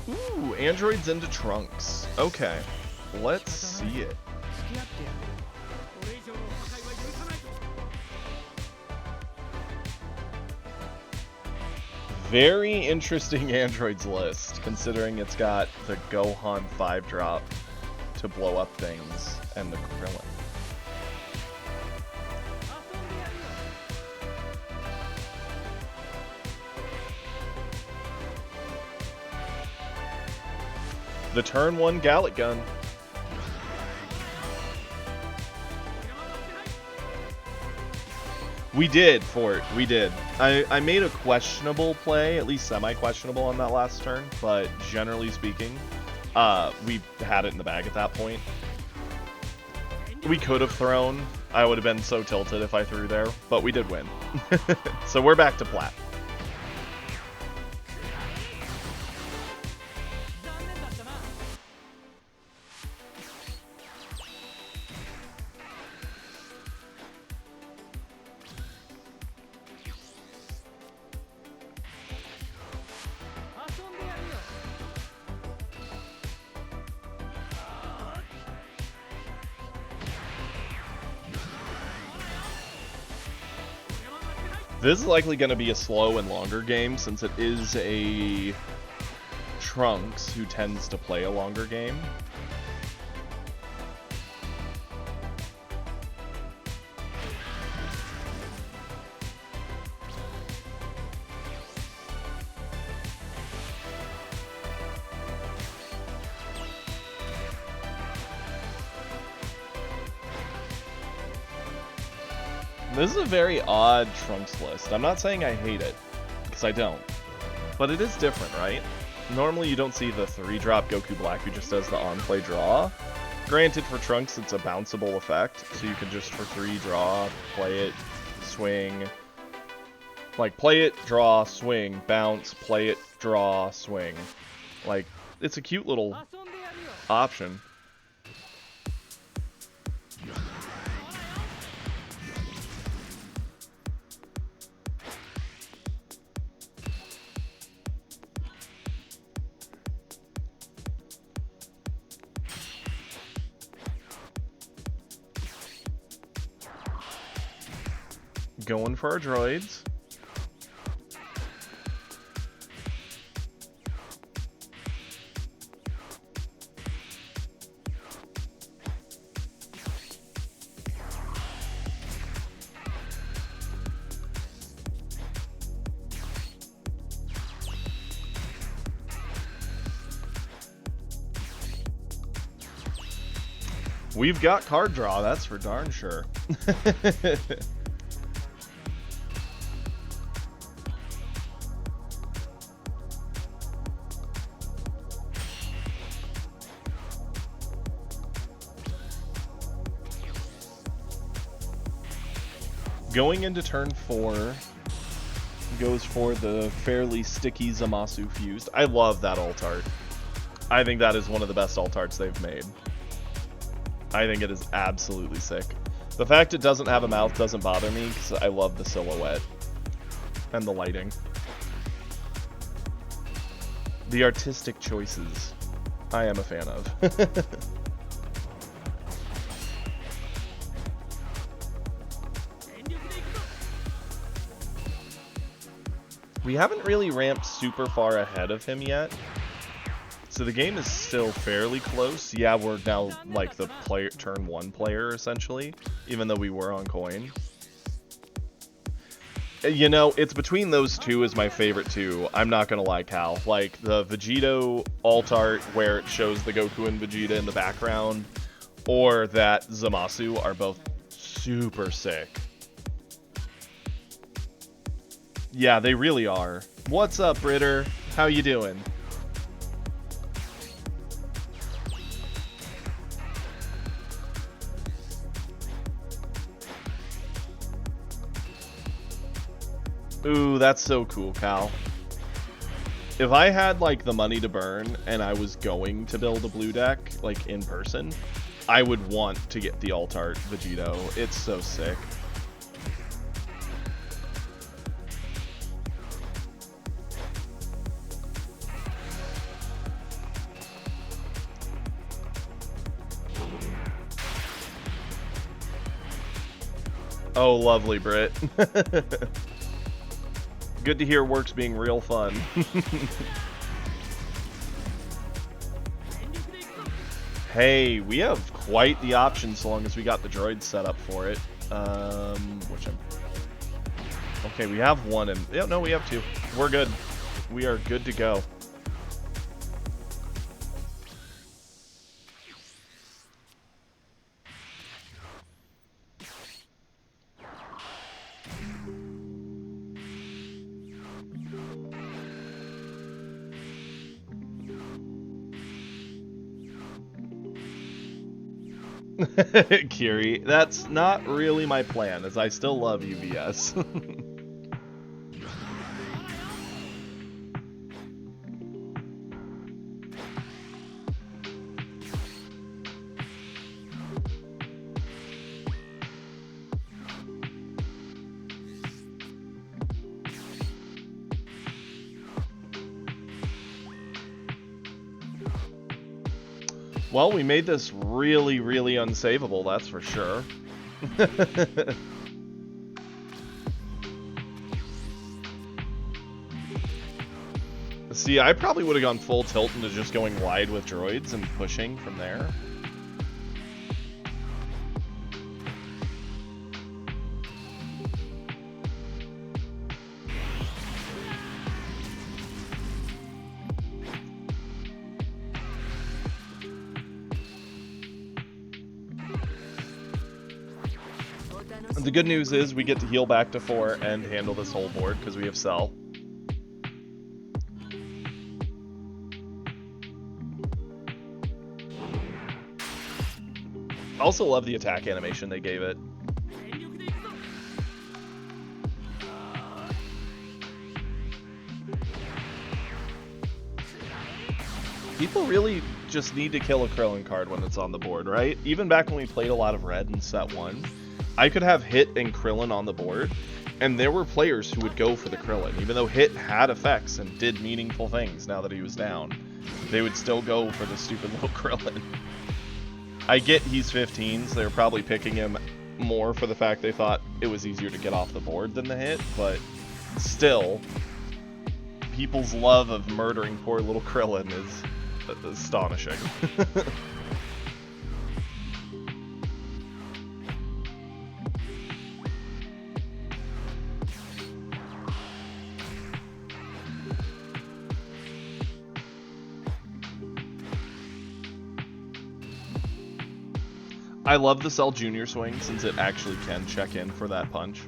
Ooh, androids into trunks. Okay, let's see it. Very interesting androids list, considering it's got the Gohan 5-drop to blow up things and the Krillin. The turn 1 Gallic Gun. We did, Fort. We did. I made a questionable play, at least semi-questionable on that last turn, but generally speaking, we had it in the bag at that point. We could have thrown. I would have been so tilted if I threw there, but we did win. So we're back to plat. This is likely going to be a slow and longer game since it is a Trunks who tends to play a longer game. This is a very odd Trunks list. I'm not saying I hate it, because I don't. But it is different, right? Normally you don't see the 3-drop Goku Black who just does the on-play draw. Granted, for Trunks it's a bounceable effect, so you can just for 3 draw, play it, swing. Like, play it, draw, swing, bounce, play it, draw, swing. Like, it's a cute little option. Going for our droids. We've got card draw, that's for darn sure. Going into turn 4, goes for the fairly sticky Zamasu fused. I love that alt art. I think that is one of the best alt arts they've made. I think it is absolutely sick. The fact it doesn't have a mouth doesn't bother me, because I love the silhouette and the lighting. The artistic choices, I am a fan of. We haven't really ramped super far ahead of him yet, so the game is still fairly close. Yeah, we're now like the turn 1 player essentially, even though we were on coin. You know, it's between those two is my favorite two. I'm not gonna lie, Cal. Like the Vegito alt art where it shows the Goku and Vegeta in the background, or that Zamasu are both super sick. Yeah, they really are. What's up, Britter? How you doing? Ooh, that's so cool, Cal. If I had, like, the money to burn and I was going to build a blue deck, like, in person, I would want to get the alt art Vegito. It's so sick. Oh, lovely, Brit. Good to hear work's being real fun. Hey, we have quite the option so long as we got the droids set up for it. Okay, we have one and... Yeah, no, we have two. We're good. We are good to go. Kiri, that's not really my plan, as I still love UVS. Well, we made this really, really unsavable, that's for sure. See, I probably would have gone full tilt into just going wide with droids and pushing from there. The good news is we get to heal back to 4 and handle this whole board because we have Cell. I also love the attack animation they gave it. People really just need to kill a Krillin card when it's on the board, right? Even back when we played a lot of Red in set 1, I could have Hit and Krillin on the board, and there were players who would go for the Krillin. Even though Hit had effects and did meaningful things now that he was down, they would still go for the stupid little Krillin. I get he's 15, so they're probably picking him more for the fact they thought it was easier to get off the board than the Hit, but still, people's love of murdering poor little Krillin is astonishing. I love the Cell Jr. swing since it actually can check in for that punch.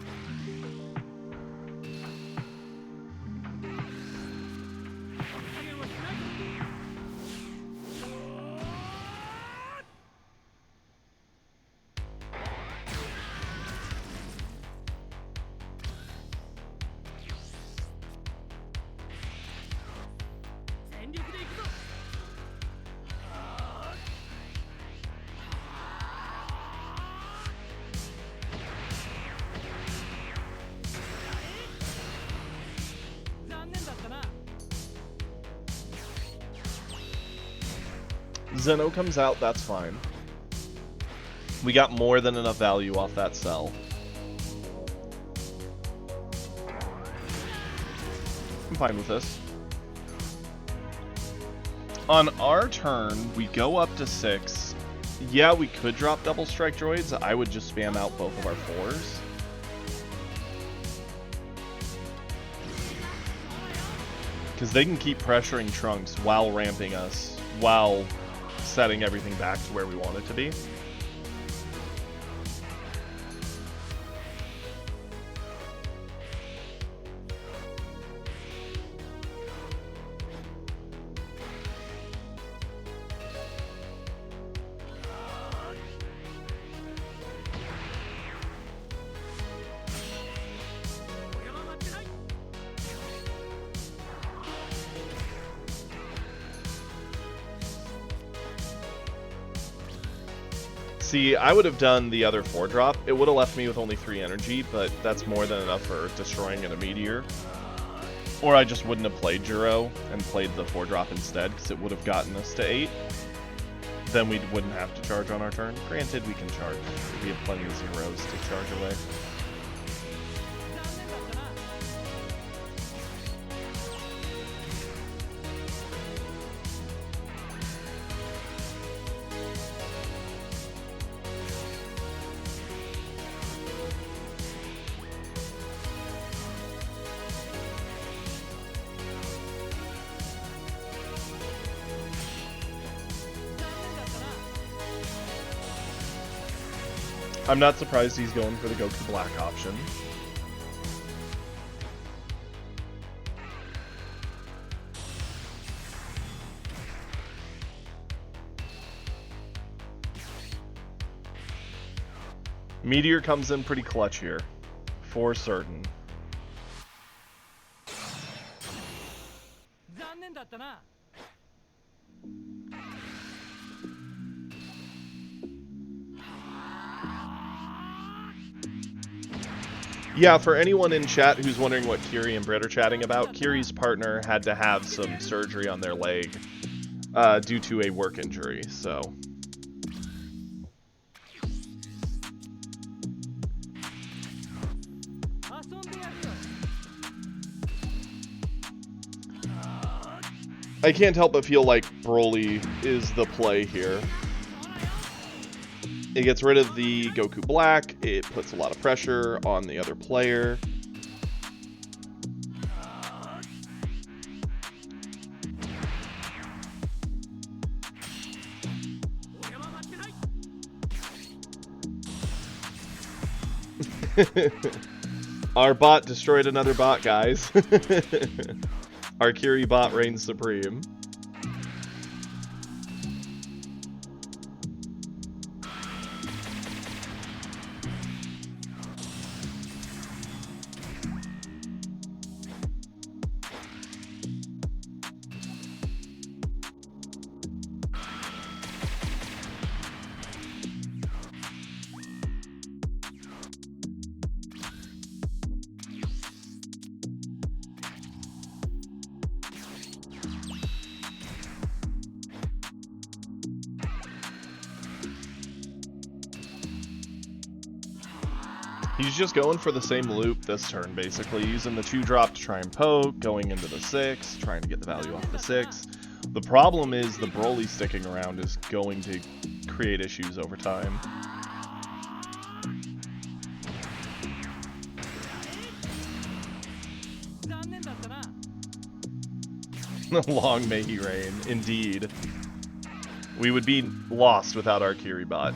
Zeno comes out, that's fine. We got more than enough value off that Cell. I'm fine with this. On our turn, we go up to 6. Yeah, we could drop double strike droids. I would just spam out both of our 4s. Because they can keep pressuring Trunks while ramping us, while setting everything back to where we want it to be. See, I would have done the other 4-drop. It would have left me with only 3 energy, but that's more than enough for destroying a meteor. Or I just wouldn't have played Juro and played the 4-drop instead, because it would have gotten us to 8. Then we wouldn't have to charge on our turn. Granted, we can charge. We have plenty of zeros to charge away. I'm not surprised he's going for the Goku Black option. Meteor comes in pretty clutch here, for certain. Yeah, for anyone in chat who's wondering what Kiri and Britt are chatting about, Kiri's partner had to have some surgery on their leg due to a work injury, so... I can't help but feel like Broly is the play here. It gets rid of the Goku Black, it puts a lot of pressure on the other player. Our bot destroyed another bot, guys. Our Kiri bot reigns supreme. He's just going for the same loop this turn, basically, using the 2-drop to try and poke, going into the 6, trying to get the value off the 6. The problem is the Broly sticking around is going to create issues over time. Long may he reign, indeed. We would be lost without our Kiri bot.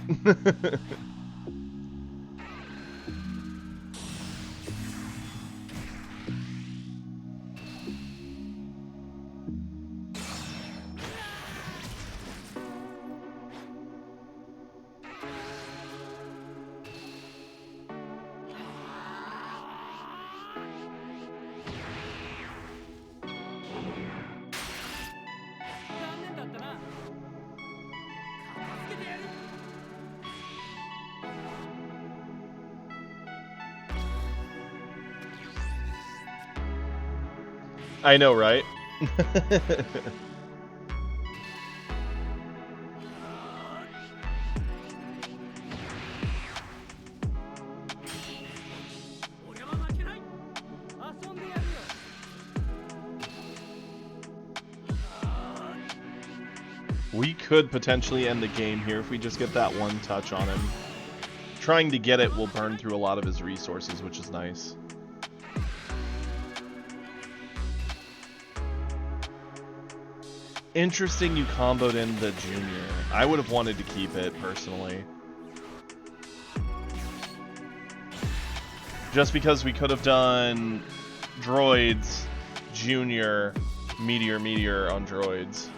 I know, right? We could potentially end the game here if we just get that one touch on him. Trying to get it will burn through a lot of his resources, which is nice. Interesting you comboed in the Junior. I would have wanted to keep it, personally. Just because we could have done droids, Junior, Meteor, Meteor on droids.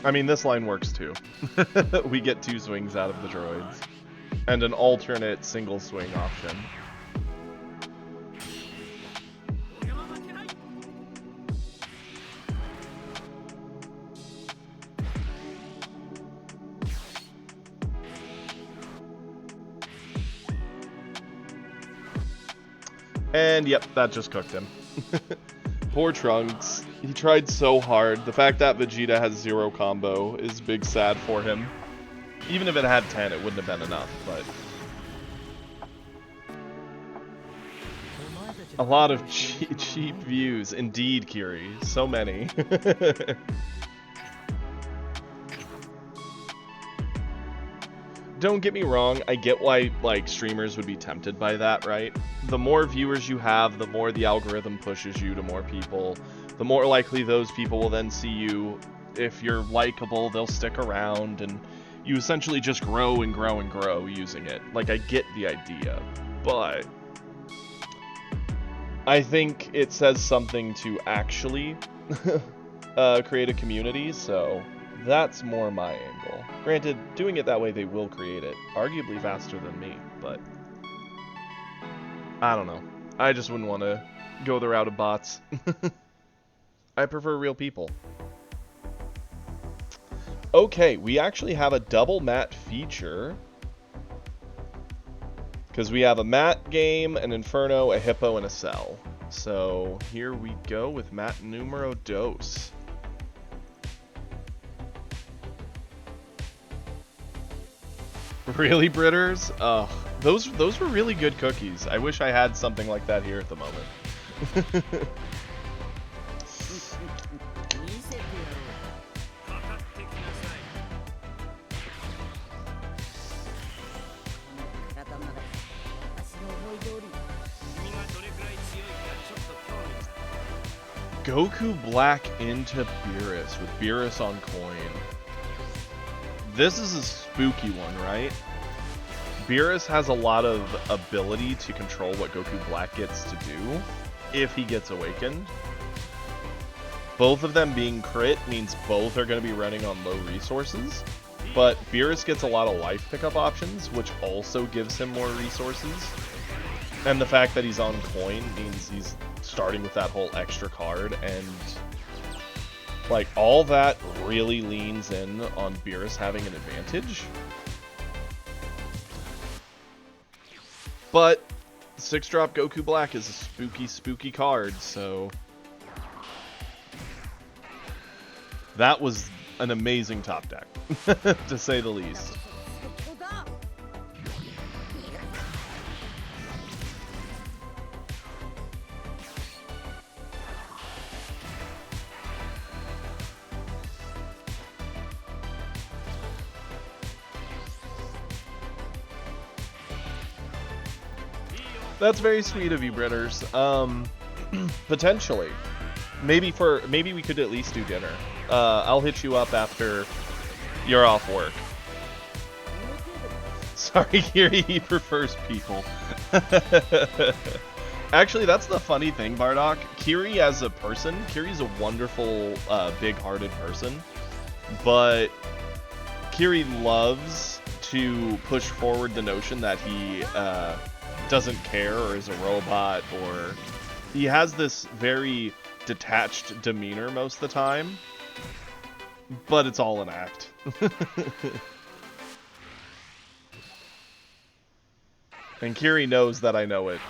I mean, this line works too. We get 2 swings out of the droids. And an alternate single swing option. And yep, that just cooked him. Poor Trunks. He tried so hard. The fact that Vegeta has 0 combo is big sad for him. Even if it had 10, it wouldn't have been enough, but... A lot of cheap views. Indeed, Kiri. So many. Don't get me wrong, I get why, like, streamers would be tempted by that, right? The more viewers you have, the more the algorithm pushes you to more people. The more likely those people will then see you. If you're likable, they'll stick around, and you essentially just grow and grow and grow using it. Like, I get the idea, but I think it says something to actually create a community, so that's more my angle. Granted, doing it that way, they will create it, arguably faster than me, but I don't know. I just wouldn't want to go the route of bots. I prefer real people. Okay, we actually have a double mat feature. Because we have a mat game, an Inferno, a Hippo, and a Cell. So here we go with mat numero dos. Really, Britters? Oh, those were really good cookies. I wish I had something like that here at the moment. Goku Black into Beerus with Beerus on coin. This is a spooky one, right? Beerus has a lot of ability to control what Goku Black gets to do if he gets awakened. Both of them being crit means both are going to be running on low resources, but Beerus gets a lot of life pickup options, which also gives him more resources. And the fact that he's on coin means he's starting with that whole extra card, and like all that really leans in on Beerus having an advantage. But 6-drop Goku Black is a spooky, spooky card, so that was an amazing top deck, to say the least. That's very sweet of you, Britters. Potentially. Maybe we could at least do dinner. I'll hit you up after you're off work. Sorry, Kiri, he prefers people. Actually, that's the funny thing, Bardock. Kiri as a person, Kiri's a wonderful, big-hearted person. But Kiri loves to push forward the notion that he, doesn't care or is a robot, or he has this very detached demeanor most of the time, but it's all an act. And Kiri knows that I know it.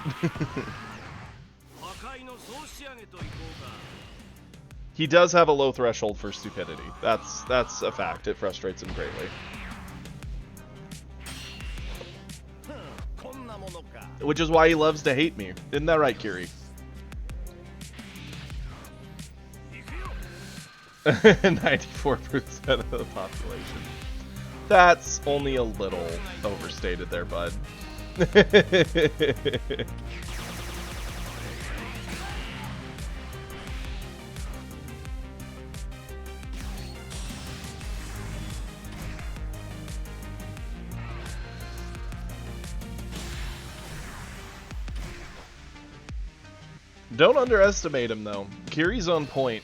He does have a low threshold for stupidity. That's a fact. It frustrates him greatly. Which is why he loves to hate me. Isn't that right, Kiri? 94% of the population. That's only a little overstated there, bud. Don't underestimate him, though. Kiri's on point.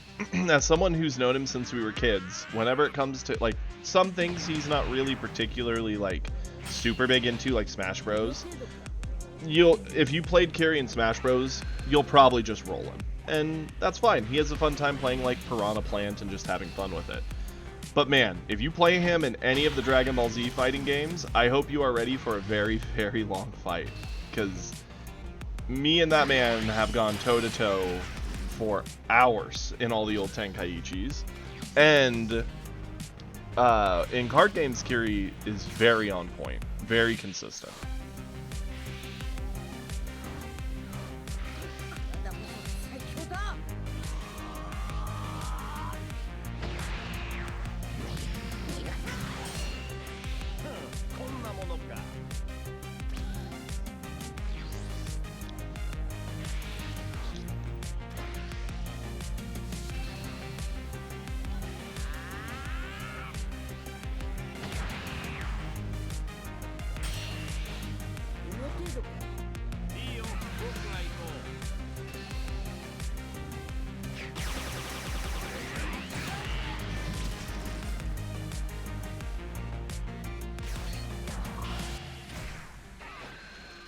As someone who's known him since we were kids, whenever it comes to, like, some things he's not really particularly, like, super big into, like Smash Bros. If you played Kiri in Smash Bros, you'll probably just roll him. And that's fine. He has a fun time playing, like, Piranha Plant and just having fun with it. But man, if you play him in any of the Dragon Ball Z fighting games, I hope you are ready for a very, very long fight. Because me and that man have gone toe-to-toe for hours in all the old Tenkaichis. And in card games, Kiri is very on point, very consistent.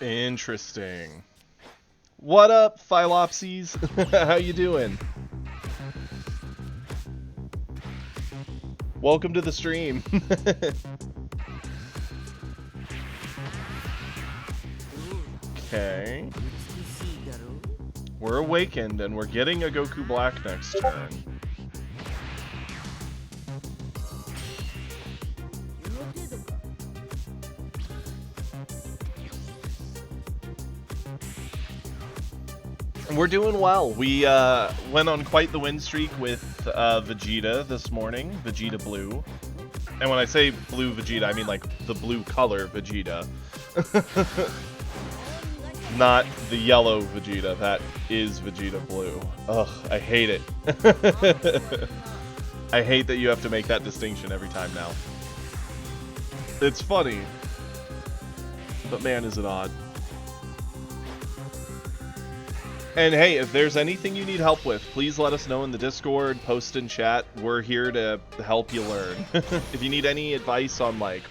Interesting. What up, Philopses? How you doing? Welcome to the stream. Okay. We're awakened, and we're getting a Goku Black next turn. We're doing well. We went on quite the win streak with Vegeta this morning, Vegeta Blue. And when I say blue Vegeta, I mean like the blue color Vegeta. Not the yellow Vegeta, that is Vegeta Blue. Ugh, I hate it. I hate that you have to make that distinction every time now. It's funny, but man, is it odd. And hey, if there's anything you need help with, please let us know in the Discord, post in chat. We're here to help you learn. If you need any advice on like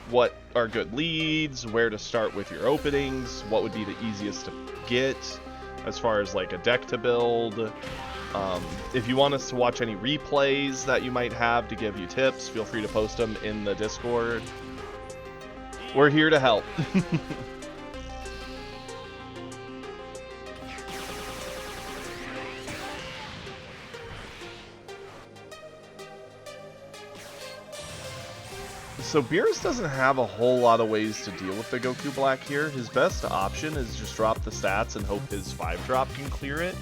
what are good leads, where to start with your openings, what would be the easiest to get as far as like a deck to build. If you want us to watch any replays that you might have to give you tips, feel free to post them in the Discord. We're here to help. So Beerus doesn't have a whole lot of ways to deal with the Goku Black here. His best option is just drop the stats and hope his 5-drop can clear it.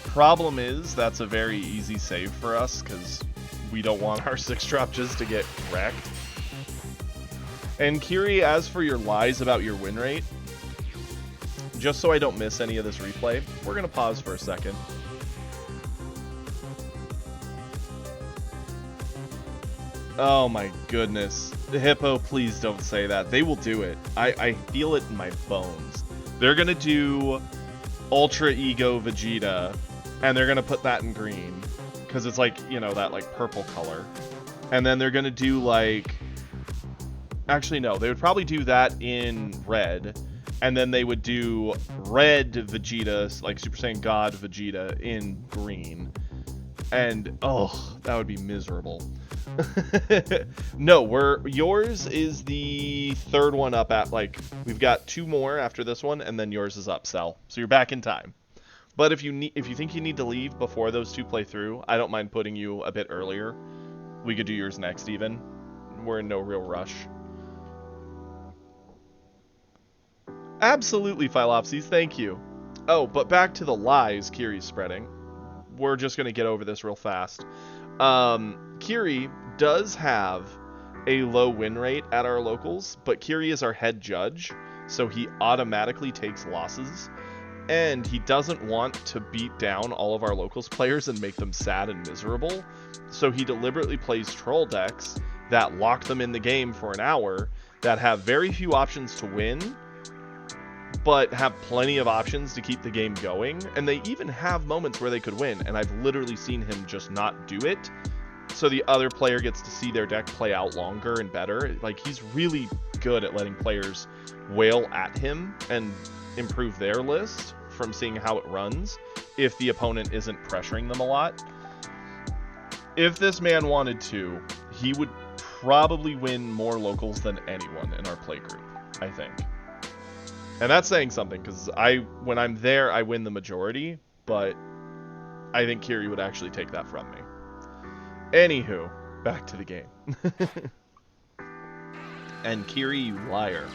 Problem is, that's a very easy save for us, because we don't want our 6-drop just to get wrecked. And Kiri, as for your lies about your win rate, just so I don't miss any of this replay, we're going to pause for a second. Oh my goodness. Hippo, please don't say that. They will do it. I feel it in my bones. They're gonna do Ultra Ego Vegeta, and they're gonna put that in green. Because it's like, you know, that like purple color. And then they're gonna do like... Actually, no. They would probably do that in red. And then they would do red Vegeta, like Super Saiyan God Vegeta, in green. And, oh, that would be miserable. No, yours is the third one up at, like, we've got 2 more after this one, and then yours is up, Cell. So you're back in time. But if you think you need to leave before those 2 play through, I don't mind putting you a bit earlier. We could do yours next, even. We're in no real rush. Absolutely, Philopses, thank you. Oh, but back to the lies Kiri's spreading. We're just going to get over this real fast. Kiri does have a low win rate at our locals, but Kiri is our head judge, so he automatically takes losses, and he doesn't want to beat down all of our locals players and make them sad and miserable, so he deliberately plays troll decks that lock them in the game for an hour, that have very few options to win, but have plenty of options to keep the game going, and they even have moments where they could win, and I've literally seen him just not do it, so the other player gets to see their deck play out longer and better. Like, he's really good at letting players wail at him and improve their list from seeing how it runs if the opponent isn't pressuring them a lot. If this man wanted to, he would probably win more locals than anyone in our play group, I think. And that's saying something, because when I'm there, I win the majority, but I think Kiri would actually take that from me. Anywho, back to the game. And Kiri, you liar.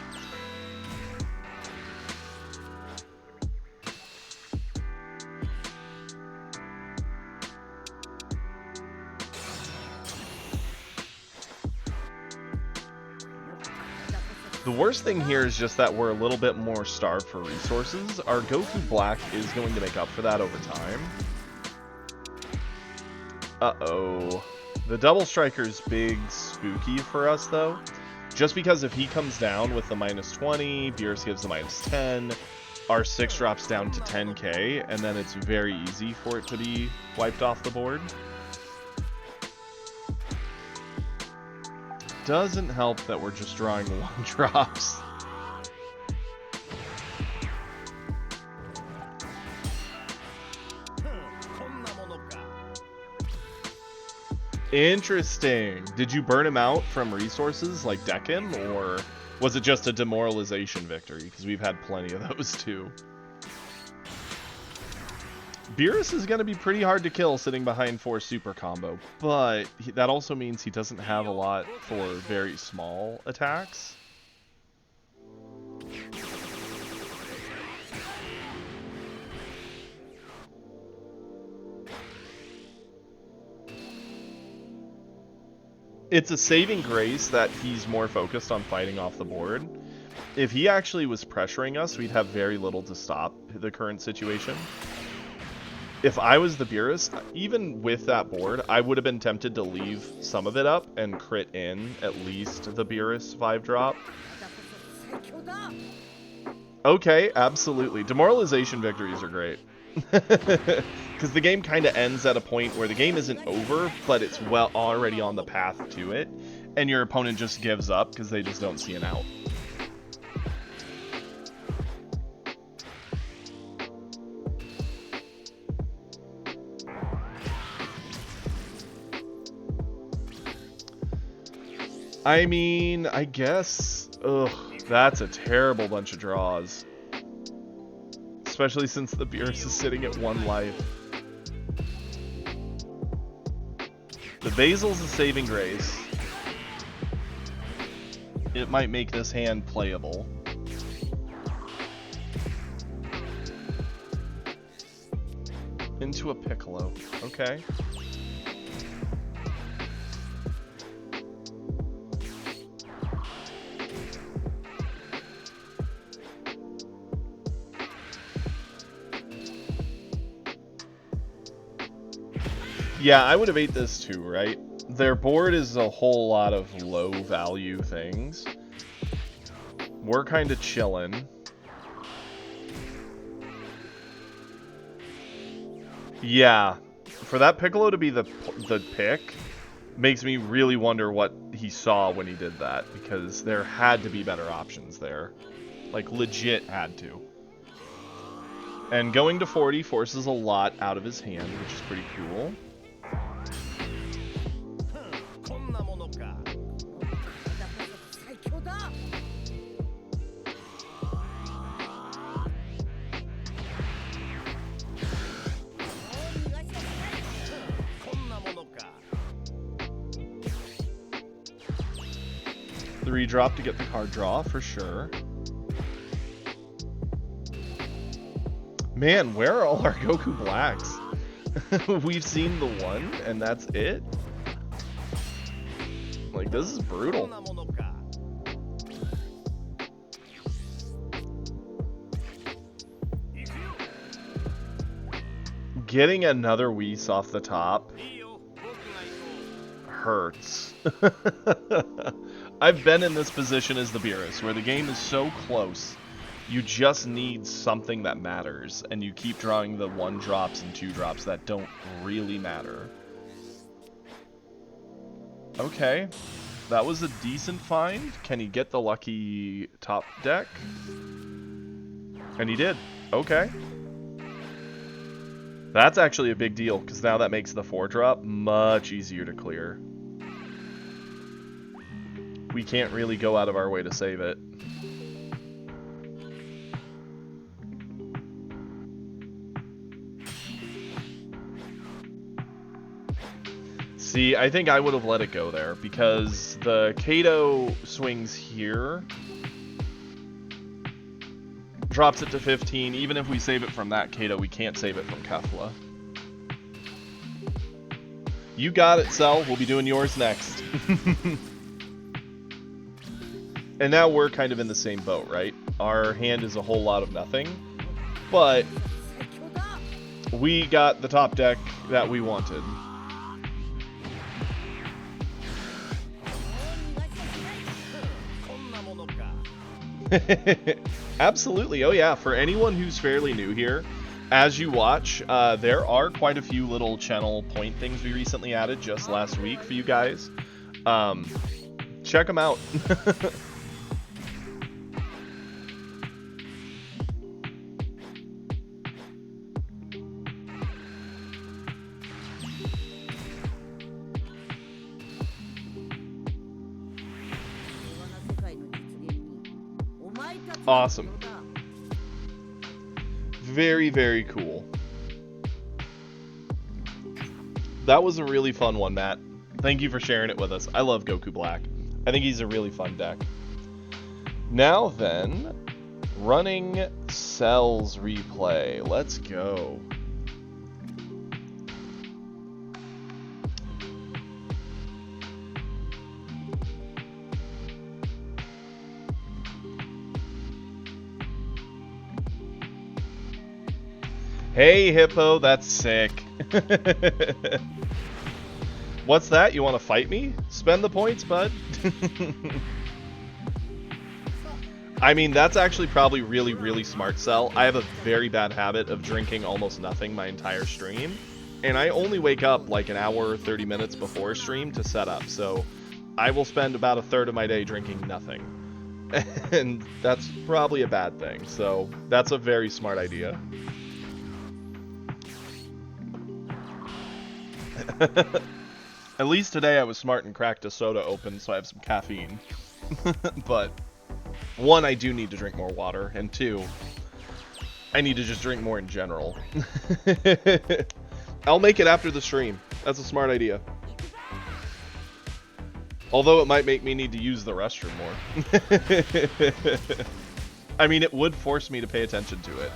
The worst thing here is just that we're a little bit more starved for resources. Our Goku Black is going to make up for that over time. Uh-oh. The Double Striker's big spooky for us, though. Just because if he comes down with the -20, Beerus gives the -10, our 6 drops down to 10k, and then it's very easy for it to be wiped off the board. Doesn't help that we're just drawing 1 drops. Interesting. Did you burn him out from resources, like deck him, or was it just a demoralization victory? Because we've had plenty of those too. Beerus is going to be pretty hard to kill sitting behind 4 super combo, but that also means he doesn't have a lot for very small attacks. It's a saving grace that he's more focused on fighting off the board. If he actually was pressuring us, we'd have very little to stop the current situation. If I was the Beerus, even with that board, I would have been tempted to leave some of it up and crit in at least the Beerus 5-drop. Okay, absolutely. Demoralization victories are great. Because the game kind of ends at a point where the game isn't over, but it's already on the path to it, and your opponent just gives up because they just don't see an out. I mean, I guess... Ugh, that's a terrible bunch of draws. Especially since the Beerus is sitting at 1 life. The Basil's a saving grace. It might make this hand playable. Into a Piccolo. Okay. Yeah, I would have ate this too, right? Their board is a whole lot of low value things. We're kind of chilling. Yeah, for that Piccolo to be the pick makes me really wonder what he saw when he did that, because there had to be better options there. Like, legit had to. And going to 40 forces a lot out of his hand, which is pretty cool. The redrop to get the card draw, for sure. Man, where are all our Goku Blacks? We've seen the one, and that's it? Like, this is brutal. Getting another Whis off the top hurts. I've been in this position as the Beerus, where the game is so close, you just need something that matters, and you keep drawing the 1-drops and 2-drops that don't really matter. Okay, that was a decent find. Can he get the lucky top deck? And he did. Okay. That's actually a big deal, because now that makes the 4-drop much easier to clear. We can't really go out of our way to save it. See, I think I would have let it go there, because the Kato swings here, drops it to 15. Even if we save it from that Kato, we can't save it from Kefla. You got it, Cell. We'll be doing yours next. And now we're kind of in the same boat, right? Our hand is a whole lot of nothing, but we got the top deck that we wanted. Absolutely. Oh yeah, for anyone who's fairly new here, as you watch, there are quite a few little channel point things we recently added just last week for you guys. Check them out. Awesome. Very, very cool. That was a really fun one, Matt. Thank you for sharing it with us. I love Goku Black. I think he's a really fun deck. Now then, running Cells replay. Let's go. Hey, Hippo, that's sick. What's that? You want to fight me? Spend the points, bud. I mean, that's actually probably really, really smart, Cell. I have a very bad habit of drinking almost nothing my entire stream. And I only wake up like an hour or 30 minutes before stream to set up. So I will spend about a third of my day drinking nothing. And that's probably a bad thing. So that's a very smart idea. At least today I was smart and cracked a soda open, so I have some caffeine. But one, I do need to drink more water, and two, I need to just drink more in general. I'll make it after the stream. That's a smart idea. Although it might make me need to use the restroom more. I mean, it would force me to pay attention to it.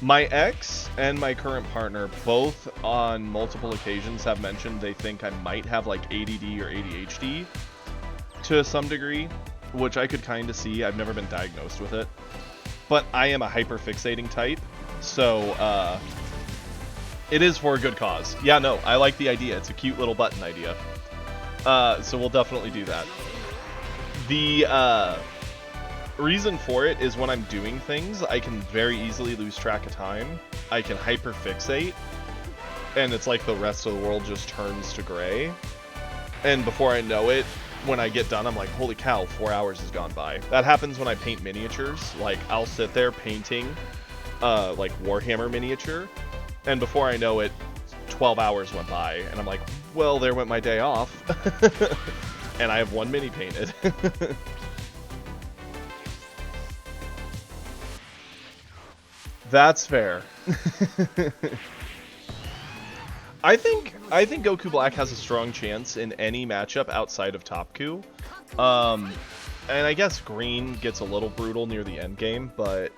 My ex and my current partner both on multiple occasions have mentioned they think I might have like ADD or ADHD to some degree, which I could kind of see. I've never been diagnosed with it, but I am a hyperfixating type, so it is for a good cause. Yeah, no, I like the idea. It's a cute little button idea. So we'll definitely do that. The reason for it is when I'm doing things, I can very easily lose track of time. I can hyperfixate, and it's like the rest of the world just turns to gray. And before I know it, when I get done, I'm like, holy cow, 4 hours has gone by. That happens when I paint miniatures. Like, I'll sit there painting, like, Warhammer miniature, and before I know it, 12 hours went by, and I'm like, well, there went my day off. And I have one mini painted. That's fair. I think Goku Black has a strong chance in any matchup outside of Topku. And I guess Green gets a little brutal near the end game, but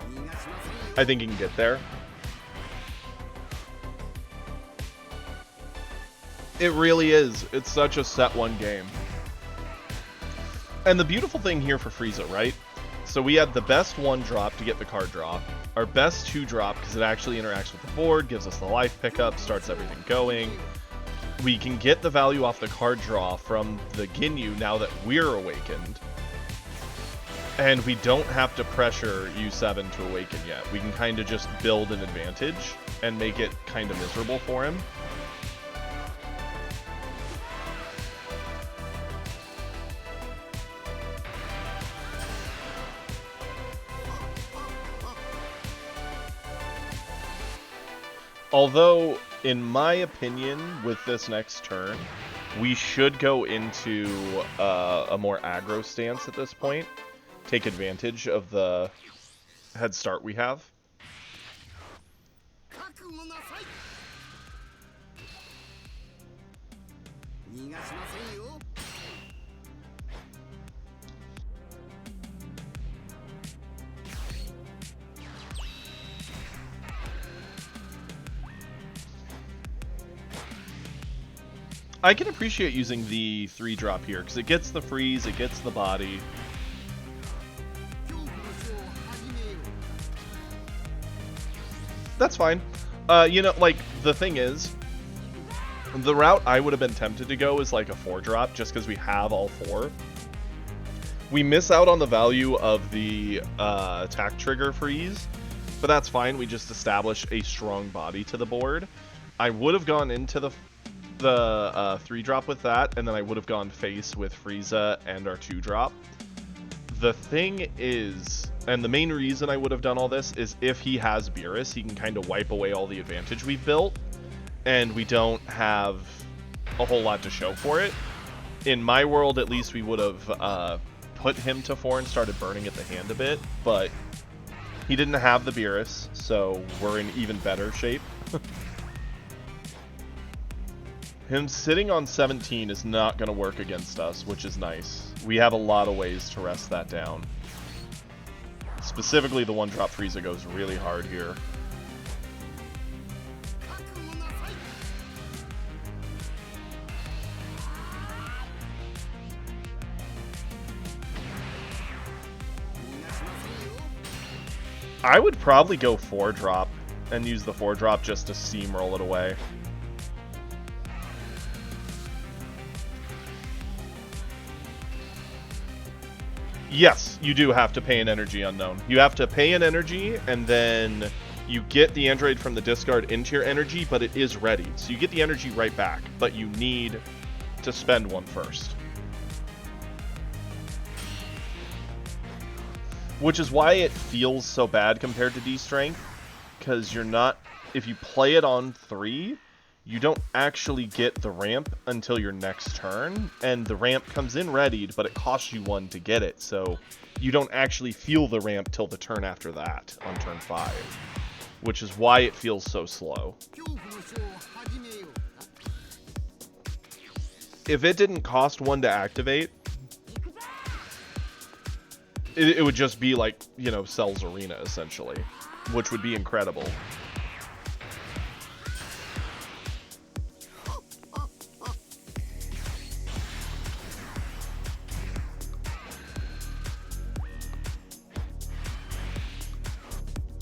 I think he can get there. It really is. It's such a set one game. And the beautiful thing here for Frieza, right? So we had the best 1 drop to get the card draw, our best 2 drop because it actually interacts with the board, gives us the life pickup, starts everything going. We can get the value off the card draw from the Ginyu now that we're awakened. And we don't have to pressure U7 to awaken yet. We can kind of just build an advantage and make it kind of miserable for him. Although, in my opinion, with this next turn, we should go into a more aggro stance at this point. Take advantage of the head start we have. I can appreciate using the 3-drop here, because it gets the freeze, it gets the body. That's fine. You know, like, the thing is, the route I would have been tempted to go is like a 4-drop, just because we have all 4. We miss out on the value of the attack trigger freeze, but that's fine. We just establish a strong body to the board. I would have gone into the 3-drop with that, and then I would have gone face with Frieza and our 2-drop. The thing is, and the main reason I would have done all this is if he has Beerus, he can kind of wipe away all the advantage we've built, and we don't have a whole lot to show for it. In my world, at least, we would have put him to 4 and started burning at the hand a bit, but he didn't have the Beerus, so we're in even better shape. Him sitting on 17 is not going to work against us, which is nice. We have a lot of ways to rest that down. Specifically, the 1-drop Frieza goes really hard here. I would probably go 4-drop and use the 4-drop just to steamroll it away. Yes, you do have to pay an energy unknown. You have to pay an energy, and then you get the android from the discard into your energy, but it is ready. So you get the energy right back, but you need to spend one first. Which is why it feels so bad compared to D-Strength, because you're not... If you play it on 3, you don't actually get the ramp until your next turn, and the ramp comes in readied, but it costs you 1 to get it, so you don't actually feel the ramp till the turn after that, on turn 5, which is why it feels so slow. If it didn't cost 1 to activate, it would just be like, you know, Cell's Arena, essentially, which would be incredible.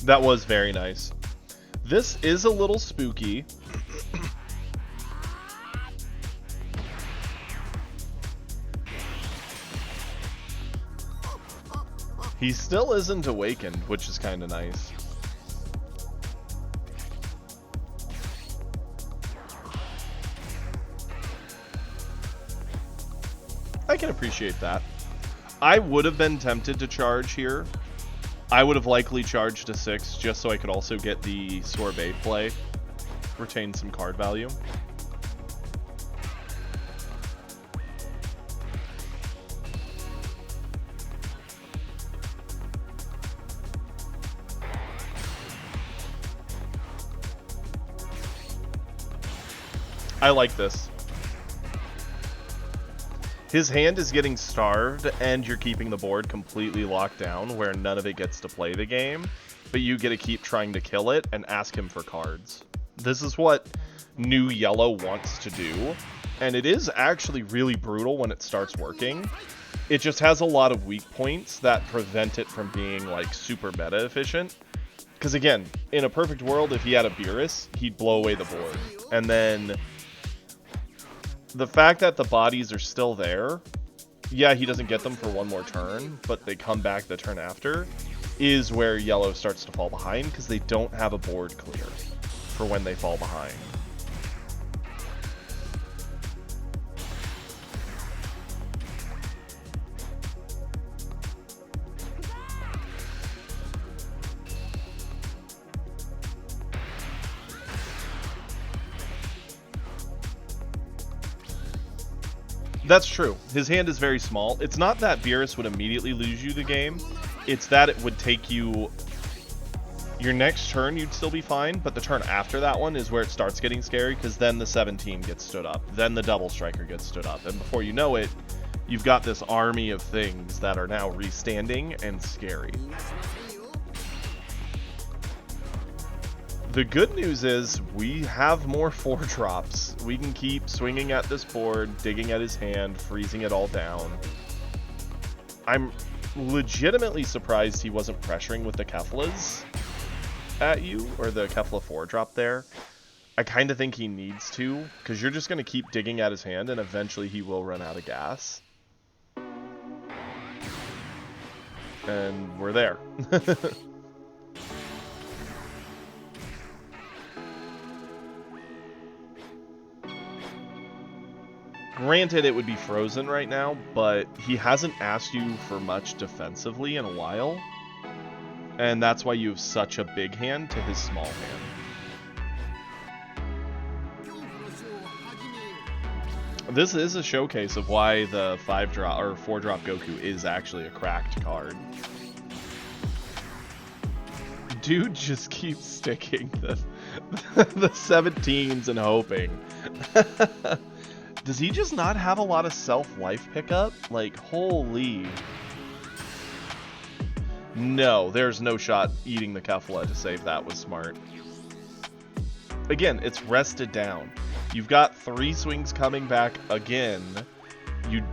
That was very nice. This is a little spooky. He still isn't awakened, which is kind of nice. I can appreciate that. I would have been tempted to charge here. I would have likely charged to 6 just so I could also get the Sorbet play, retain some card value. I like this. His hand is getting starved, and you're keeping the board completely locked down, where none of it gets to play the game, but you get to keep trying to kill it and ask him for cards. This is what new Yellow wants to do, and it is actually really brutal when it starts working. It just has a lot of weak points that prevent it from being, like, super meta efficient. Because again, in a perfect world, if he had a Beerus, he'd blow away the board. And then the fact that the bodies are still there, yeah, he doesn't get them for 1 more turn, but they come back the turn after, is where Yellow starts to fall behind, because they don't have a board clear for when they fall behind. That's true. His hand is very small. It's not that Beerus would immediately lose you the game. It's that it would take you... Your next turn, you'd still be fine, but the turn after that one is where it starts getting scary, because then the 17 gets stood up. Then the Double Striker gets stood up. And before you know it, you've got this army of things that are now restanding and scary. The good news is we have more 4-drops. We can keep swinging at this board, digging at his hand, freezing it all down. I'm legitimately surprised he wasn't pressuring with the Keflas at you, or the Kefla 4-drop there. I kind of think he needs to, because you're just going to keep digging at his hand, and eventually he will run out of gas. And we're there. Granted, it would be frozen right now, but he hasn't asked you for much defensively in a while. And that's why you have such a big hand to his small hand. This is a showcase of why the 5-drop or 4-drop Goku is actually a cracked card. Dude just keeps sticking the 17s and hoping. Does he just not have a lot of self-life pickup? Like, holy. No, there's no shot eating the Kefla to save that was smart. Again, it's rested down. You've got 3 swings coming back again.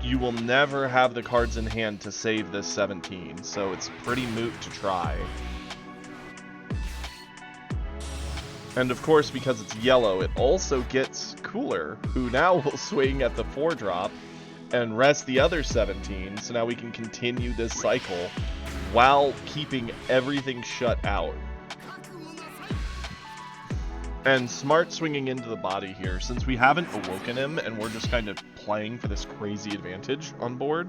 You will never have the cards in hand to save this 17, so it's pretty moot to try. And of course, because it's yellow, it also gets Cooler, who now will swing at the 4-drop and rest the other 17, so now we can continue this cycle while keeping everything shut out. And smart swinging into the body here, since we haven't awoken him and we're just kind of playing for this crazy advantage on board.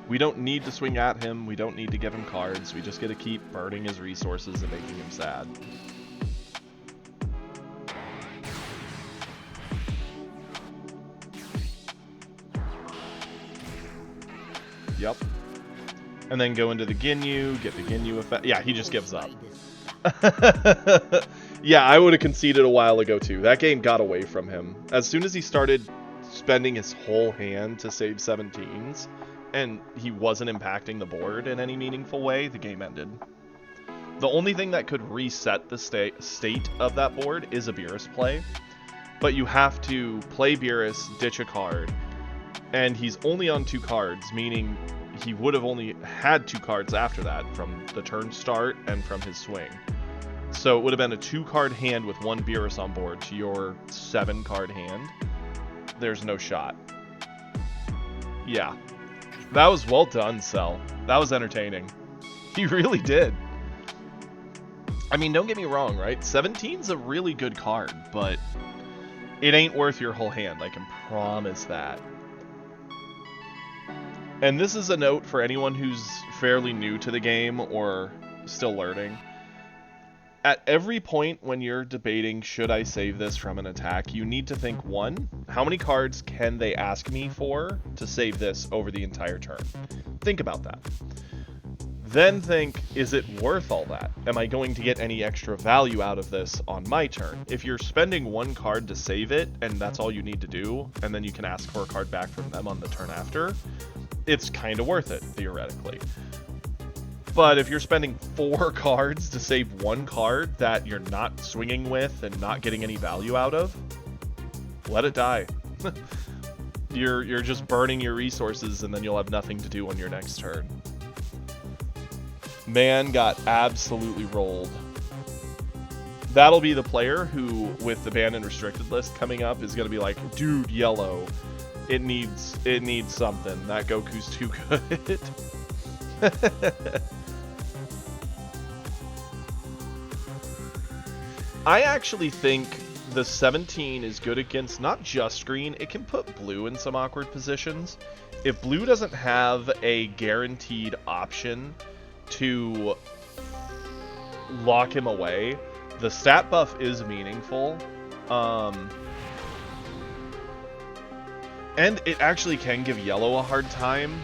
We don't need to swing at him, we don't need to give him cards, we just get to keep burning his resources and making him sad. Yep. And then go into the Ginyu, get the Ginyu effect. Yeah, he just gives up. Yeah, I would have conceded a while ago too. That game got away from him. As soon as he started spending his whole hand to save 17s, and he wasn't impacting the board in any meaningful way, the game ended. The only thing that could reset the state of that board is a Beerus play. But you have to play Beerus, ditch a card, and he's only on 2 cards, meaning he would have only had 2 cards after that, from the turn start and from his swing. So it would have been a 2-card hand with 1 Beerus on board to your 7-card hand. There's no shot. Yeah. That was well done, Cell. That was entertaining. He really did. I mean, don't get me wrong, right? 17's a really good card, but it ain't worth your whole hand. I can promise that. And this is a note for anyone who's fairly new to the game or still learning. At every point when you're debating, should I save this from an attack, you need to think, 1, how many cards can they ask me for to save this over the entire turn? Think about that. Then think, is it worth all that? Am I going to get any extra value out of this on my turn? If you're spending 1 card to save it, and that's all you need to do, and then you can ask for a card back from them on the turn after, it's kind of worth it, theoretically. But if you're spending 4 cards to save 1 card that you're not swinging with and not getting any value out of, let it die. You're just burning your resources, and then you'll have nothing to do on your next turn. Man got absolutely rolled. That'll be the player who, with the banned and restricted list coming up, is going to be like, dude, yellow. It needs something. That Goku's too good. I actually think the 17 is good against not just green. It can put blue in some awkward positions. If blue doesn't have a guaranteed option to lock him away, the stat buff is meaningful. And it actually can give yellow a hard time,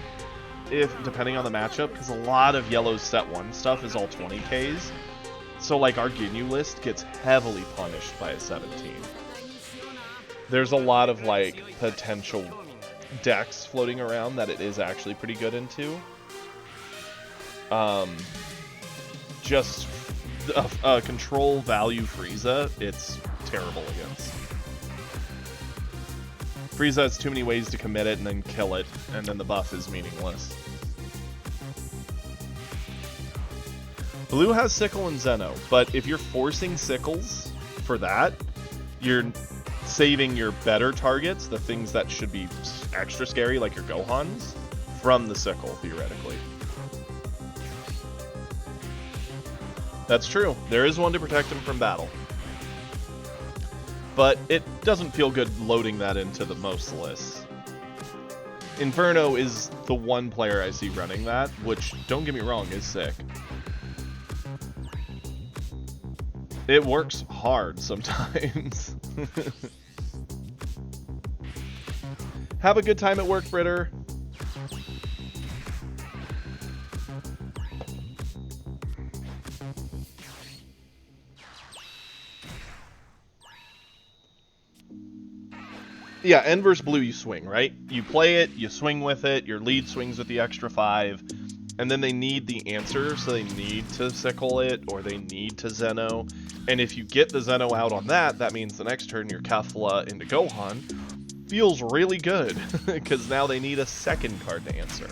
depending on the matchup, because a lot of yellow's set 1 stuff is all 20Ks. So like our Ginyu list gets heavily punished by a 17. There's a lot of like potential decks floating around that it is actually pretty good into. Just a control value Frieza, it's terrible against. Frieza has too many ways to commit it and then kill it, and then the buff is meaningless. Blue has Sickle and Zeno, but if you're forcing Sickles for that, you're saving your better targets, the things that should be extra scary, like your Gohans, from the Sickle, theoretically. That's true. There is one to protect him from battle. But it doesn't feel good loading that into the most lists. Inferno is the one player I see running that, which, don't get me wrong, is sick. It works hard sometimes. Have a good time at work, Britter. Yeah, N versus blue, you swing, right? You play it, you swing with it, your lead swings with the extra 5, and then they need the answer, so they need to sickle it, or they need to Zeno. And if you get the Zeno out on that, that means the next turn your Kefla into Gohan feels really good, because now they need a second card to answer.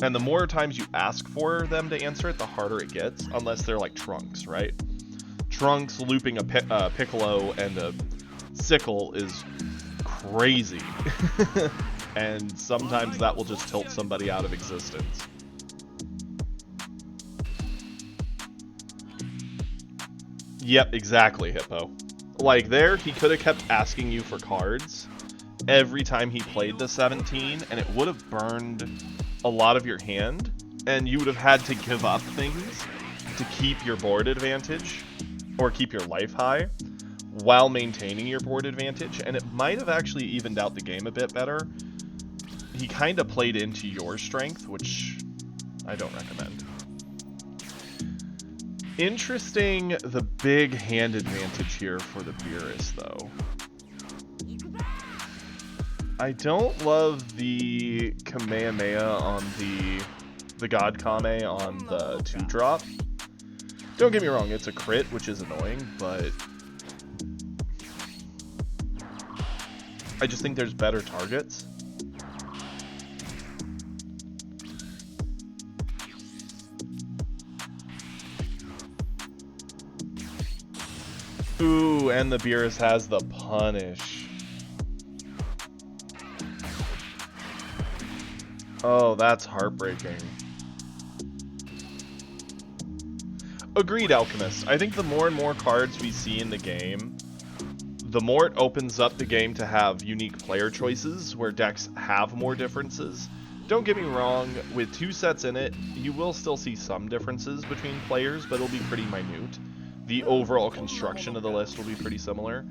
And the more times you ask for them to answer it, the harder it gets, unless they're like Trunks, right? Trunks looping a Piccolo and a Sickle is crazy. And sometimes that will just tilt somebody out of existence. Yep, exactly, Hippo. Like there, he could have kept asking you for cards every time he played the 17, and it would have burned a lot of your hand, and you would have had to give up things to keep your board advantage, or keep your life high, while maintaining your board advantage, and it might have actually evened out the game a bit better. He kind of played into your strength, which I don't recommend. Interesting, the big hand advantage here for the Beerus, though. I don't love the Kamehameha on the God Kame on the 2-drop. Don't get me wrong, it's a crit, which is annoying, but I just think there's better targets. Ooh, and the Beerus has the punish. Oh, that's heartbreaking. Agreed, Alchemist. I think the more and more cards we see in the game, the more it opens up the game to have unique player choices where decks have more differences. Don't get me wrong, with 2 sets in it, you will still see some differences between players, but it'll be pretty minute. The overall construction of the list will be pretty similar.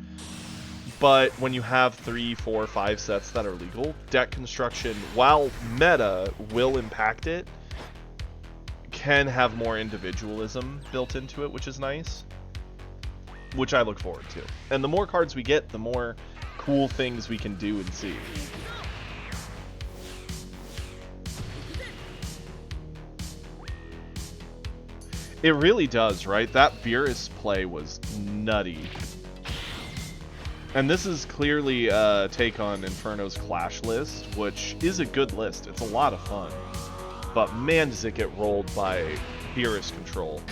But when you have 3, 4, 5 sets that are legal, deck construction, while meta will impact it, can have more individualism built into it, which is nice. Which I look forward to. And the more cards we get, the more cool things we can do and see. It really does, right? That Beerus play was nutty. And this is clearly a take on Inferno's Clash list, which is a good list. It's a lot of fun. But man, does it get rolled by Beerus control.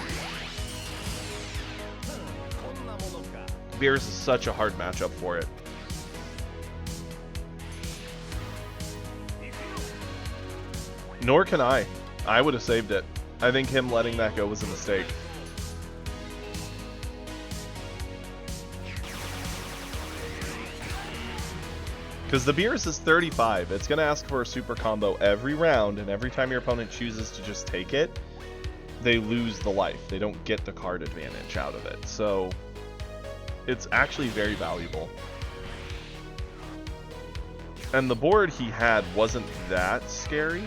Beerus is such a hard matchup for it. Nor can I. I would have saved it. I think him letting that go was a mistake. Because the Beerus is 35. It's going to ask for a super combo every round, and every time your opponent chooses to just take it, they lose the life. They don't get the card advantage out of it. So it's actually very valuable. And the board he had wasn't that scary.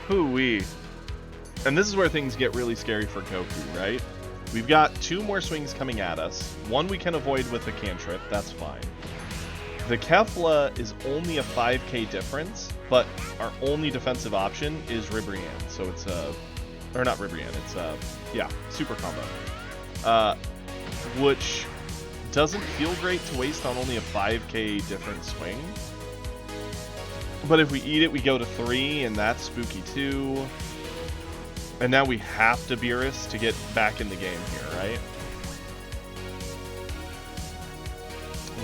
Hoo-wee. And this is where things get really scary for Goku, right? We've got 2 more swings coming at us. One we can avoid with a cantrip, that's fine. The Kefla is only a 5k difference, but our only defensive option is Ribrianne. So it's a... or not Ribrianne, it's a... yeah, super combo. Which doesn't feel great to waste on only a 5k different swing. But if we eat it, we go to 3, and that's spooky too. And now we have to Beerus to get back in the game here, right?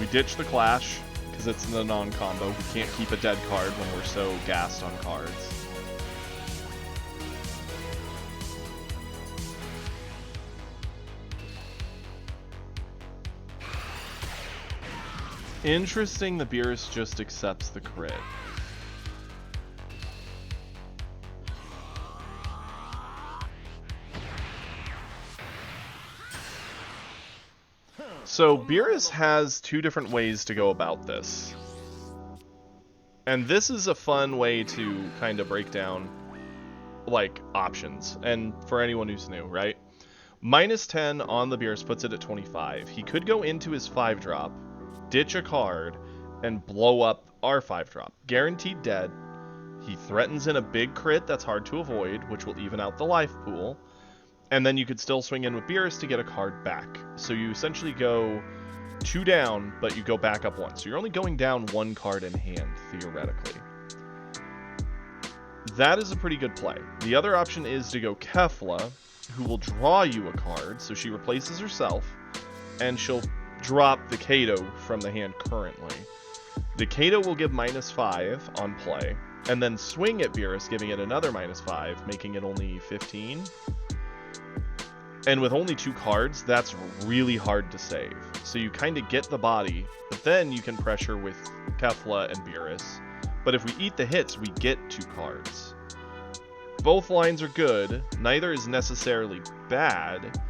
We ditch the Clash, because it's the non-combo. We can't keep a dead card when we're so gassed on cards. Interesting, the Beerus just accepts the crit. So Beerus has two different ways to go about this. And this is a fun way to kind of break down, like, options. And for anyone who's new, right? -10 on the Beerus puts it at 25. He could go into his 5-drop, ditch a card, and blow up our 5-drop. Guaranteed dead. He threatens in a big crit that's hard to avoid, which will even out the life pool. And then you could still swing in with Beerus to get a card back. So you essentially go 2 down, but you go back up 1. So you're only going down 1 card in hand, theoretically. That is a pretty good play. The other option is to go Kefla, who will draw you a card, so she replaces herself, and she'll drop the Kato from the hand currently. The Kato will give -5 on play, and then swing at Beerus, giving it another -5, making it only 15. And with only 2 cards, that's really hard to save. So you kind of get the body, but then you can pressure with Kefla and Beerus. But if we eat the hits, we get 2 cards. Both lines are good. Neither is necessarily bad.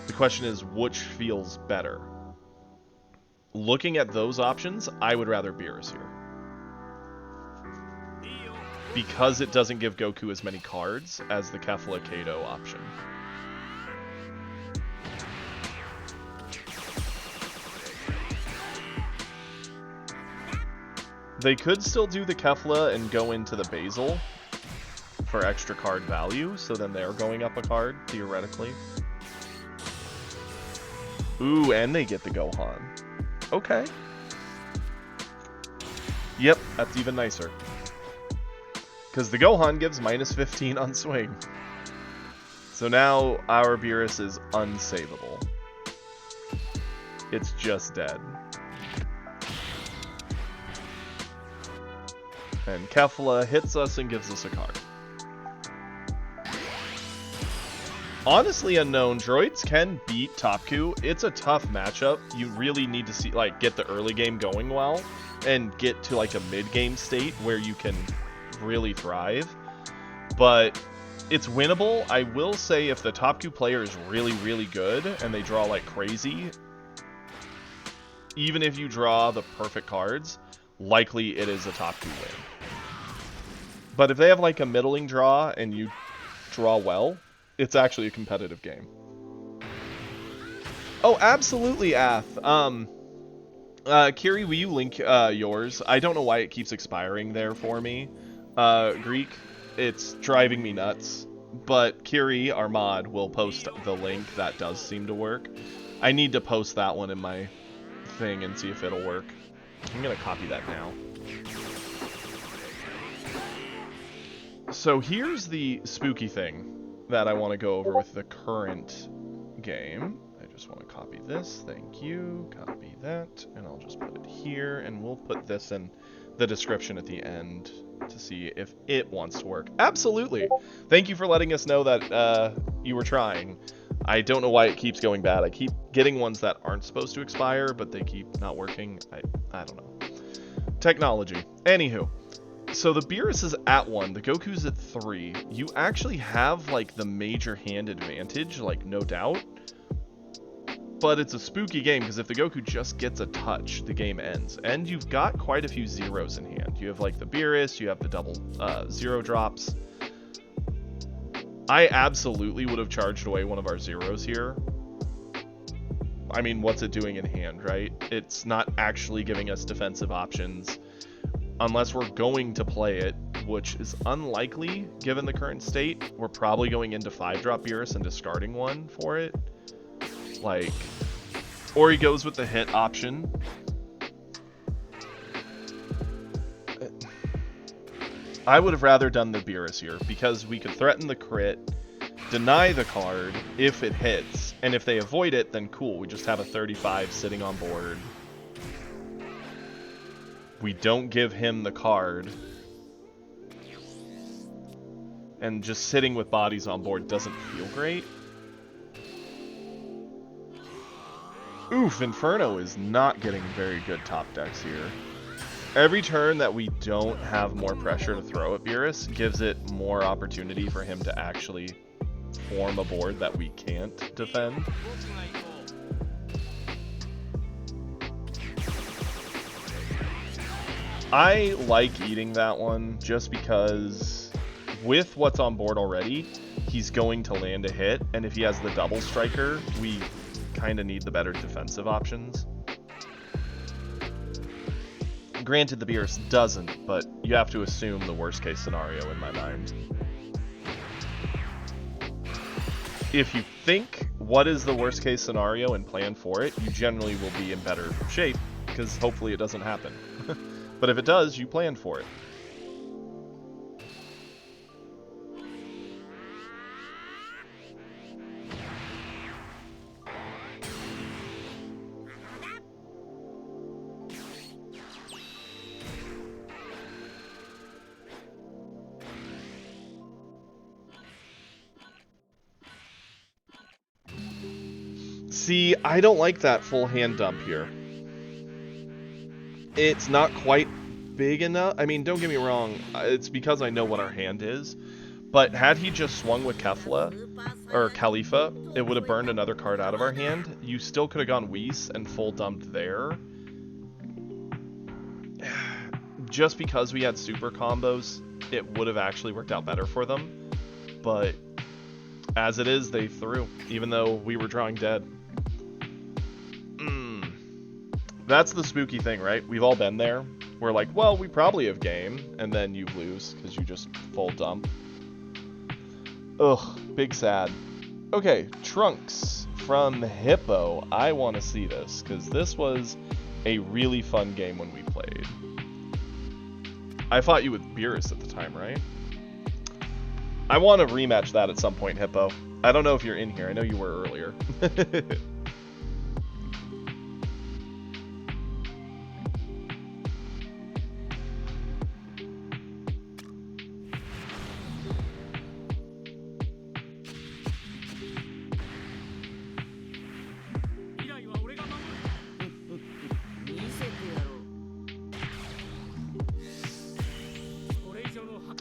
The question is, which feels better? Looking at those options, I would rather Beerus here. Because it doesn't give Goku as many cards as the Kefla Kato option. They could still do the Kefla and go into the Basil for extra card value, so then they're going up a card, theoretically. Ooh, and they get the Gohan. Okay. Yep, that's even nicer. Because the Gohan gives -15 on swing. So now our Beerus is unsavable. It's just dead. And Kefla hits us and gives us a card. Honestly unknown, droids can beat Topku. It's a tough matchup. You really need to see, like, get the early game going well and get to like a mid-game state where you can really thrive. But it's winnable. I will say if the Topku player is really, really good and they draw like crazy, even if you draw the perfect cards, likely it is a Topku win. But if they have like a middling draw and you draw well, it's actually a competitive game. Oh, absolutely, Ath. Kiri, will you link yours? I don't know why it keeps expiring there for me. Greek, it's driving me nuts. But Kiri, our mod, will post the link that does seem to work. I need to post that one in my thing and see if it'll work. I'm gonna copy that now. So here's the spooky thing that I want to go over with the current game. I just want to copy this. Thank you. Copy that. And I'll just put it here. And we'll put this in the description at the end to see if it wants to work. Absolutely. Thank you for letting us know that you were trying. I don't know why it keeps going bad. I keep getting ones that aren't supposed to expire, but they keep not working. I don't know. Technology. Anywho. So the Beerus is at 1, the Goku's at 3. You actually have, like, the major hand advantage, like, no doubt. But it's a spooky game, because if the Goku just gets a touch, the game ends. And you've got quite a few zeros in hand. You have, like, the Beerus, you have the double 0 drops. I absolutely would have charged away one of our zeros here. I mean, what's it doing in hand, right? It's not actually giving us defensive options. Unless we're going to play it, which is unlikely given the current state. We're probably going into 5-drop Beerus and discarding one for it. Like, or he goes with the hit option. I would have rather done the Beerus here, because we could threaten the crit, deny the card if it hits, and if they avoid it, then cool, we just have a 35 sitting on board. We don't give him the card. And just sitting with bodies on board doesn't feel great. Oof, Inferno is not getting very good top decks here. Every turn that we don't have more pressure to throw at Beerus gives it more opportunity for him to actually form a board that we can't defend. I like eating that one just because with what's on board already, he's going to land a hit, and if he has the double striker, we kind of need the better defensive options. Granted, the Beerus doesn't, but you have to assume the worst case scenario in my mind. If you think what is the worst case scenario and plan for it, you generally will be in better shape, because hopefully it doesn't happen. But if it does, you plan for it. See, I don't like that full hand dump here. It's not quite big enough. I mean, don't get me wrong, it's because I know what our hand is. But had he just swung with Kefla, or Khalifa, it would have burned another card out of our hand. You still could have gone Whis and full dumped there. Just because we had super combos, it would have actually worked out better for them. But as it is, they threw, even though we were drawing dead. That's the spooky thing, right? We've all been there. We're like, well, we probably have game, and then you lose because you just full dump. Ugh, big sad. Okay, Trunks from Hippo. I want to see this, because this was a really fun game when we played. I fought you with Beerus at the time, right? I want to rematch that at some point, Hippo. I don't know if you're in here. I know you were earlier.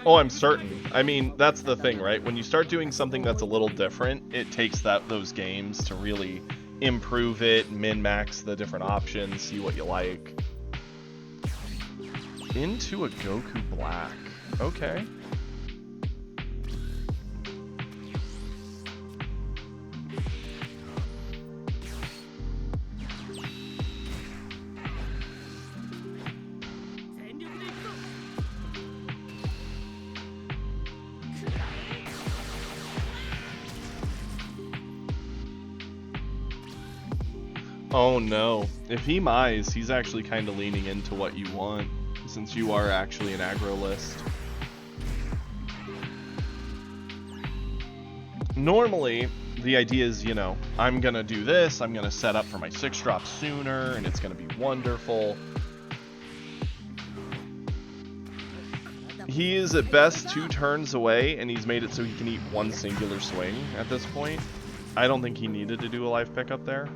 Oh, I'm certain. I mean, that's the thing, right? When you start doing something that's a little different, it takes those games to really improve it, min-max the different options, see what you like. Into a Goku Black. Okay. Oh no. If he Mize, he's actually kind of leaning into what you want, since you are actually an aggro list. Normally, the idea is, you know, I'm gonna do this, I'm gonna set up for my 6-drop sooner, and it's gonna be wonderful. He is at best 2 turns away, and he's made it so he can eat 1 singular swing at this point. I don't think he needed to do a life pickup there.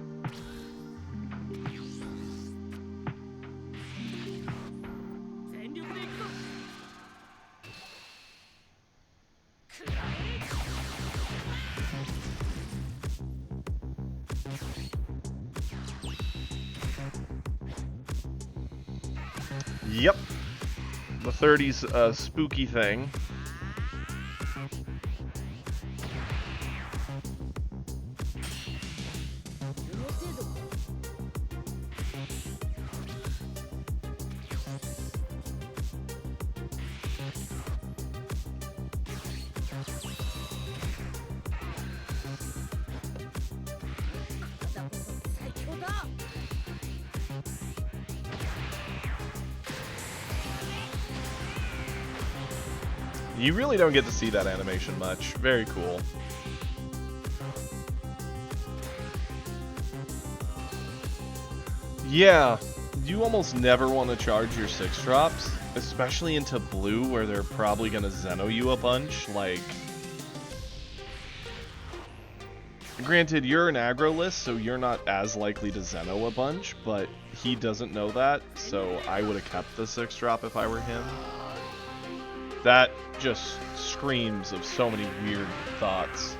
Yep. The 30's a spooky thing. You really don't get to see that animation much. Very cool. Yeah, you almost never want to charge your 6-drops, especially into blue where they're probably going to Zeno you a bunch. Like, granted, you're an aggro list, so you're not as likely to Zeno a bunch, but he doesn't know that, so I would have kept the 6-drop if I were him. That just screams of so many weird thoughts.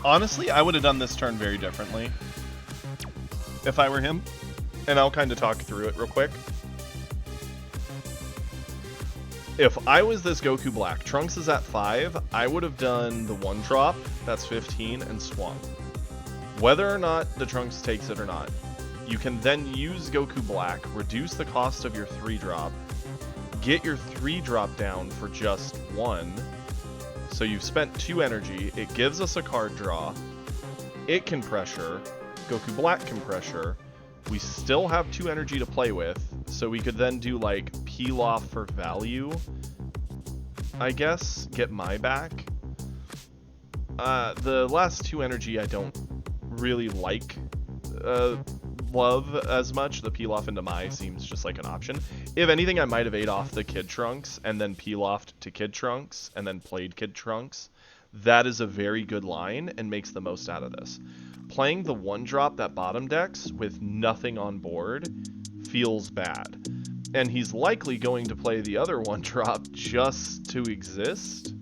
Honestly, I would have done this turn very differently if I were him. And I'll kind of talk through it real quick. If I was this Goku Black, Trunks is at 5, I would have done the 1-drop, that's 15, and swung. Whether or not the Trunks takes it or not, you can then use Goku Black, reduce the cost of your 3-drop, get your 3-drop down for just 1, so you've spent 2 energy, it gives us a card draw, it can pressure, Goku Black can pressure, we still have 2 energy to play with, so we could then do like peel off for value, I guess, get my back. The last 2 energy I don't really love as much. The peel off into my seems just like an option. If anything, I might have ate off the Kid Trunks and then peel offed to Kid Trunks and then played Kid Trunks. That is a very good line and makes the most out of this. Playing the 1-drop that bottom decks with nothing on board feels bad. And he's likely going to play the other 1-drop just to exist.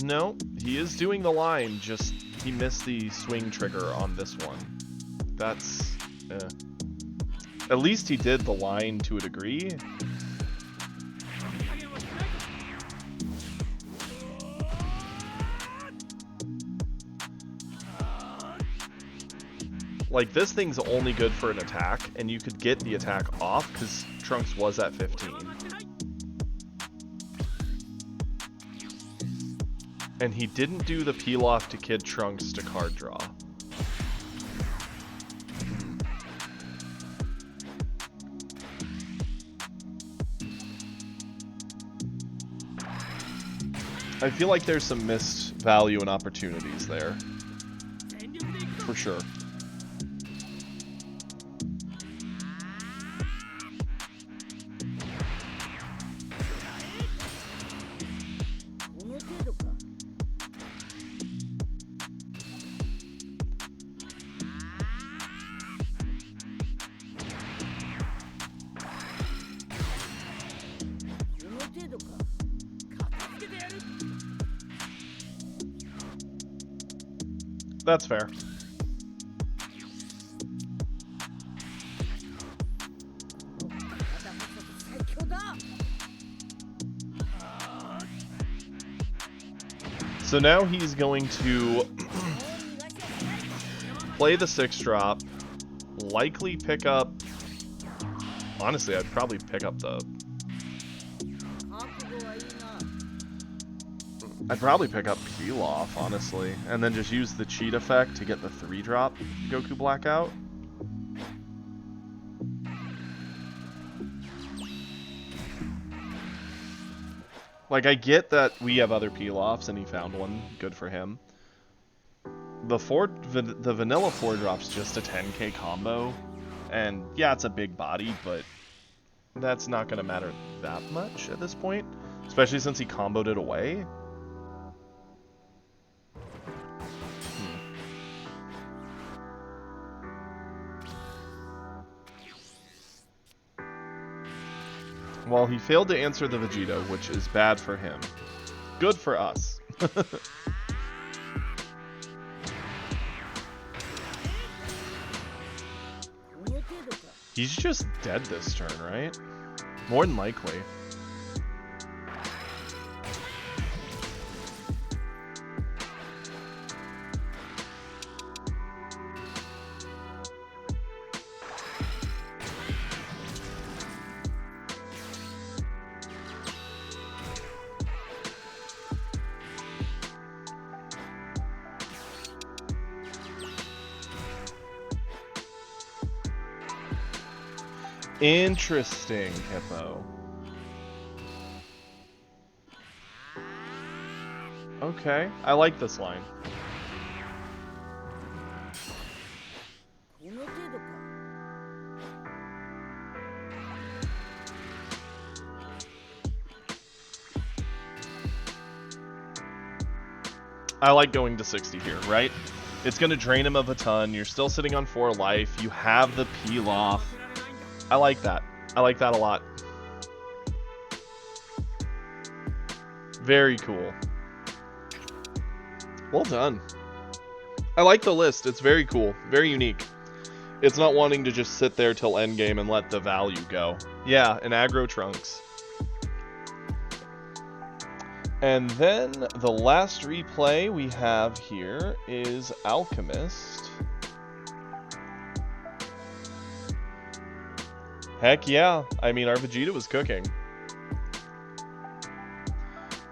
No, he is doing the line, just he missed the swing trigger on this one. That's... At least he did the line to a degree. Like, this thing's only good for an attack, and you could get the attack off, because Trunks was at 15. And he didn't do the peel off to Kid Trunks to card draw. I feel like there's some missed value and opportunities there. For sure. That's fair. So now he's going to play the 6-drop, likely pick up... Honestly, I'd probably pick up the... I'd probably pick up Peel Off, honestly, and then just use the cheat effect to get the 3-drop Goku Blackout. Like, I get that we have other peel-offs, and he found one. Good for him. The vanilla 4-drop's just a 10k combo, and yeah, it's a big body, but that's not going to matter that much at this point, especially since he comboed it away. Well, he failed to answer the Vegeta, which is bad for him. Good for us. He's just dead this turn, right? More than likely. Interesting, Hippo. Okay, I like this line. I like going to 60 here, right? It's going to drain him of a ton. You're still sitting on 4 life. You have the peel off. I like that. I like that a lot. Very cool. Well done. I like the list. It's very cool. Very unique. It's not wanting to just sit there till endgame and let the value go. Yeah, an aggro Trunks. And then the last replay we have here is Alchemist. Heck yeah. I mean, our Vegeta was cooking.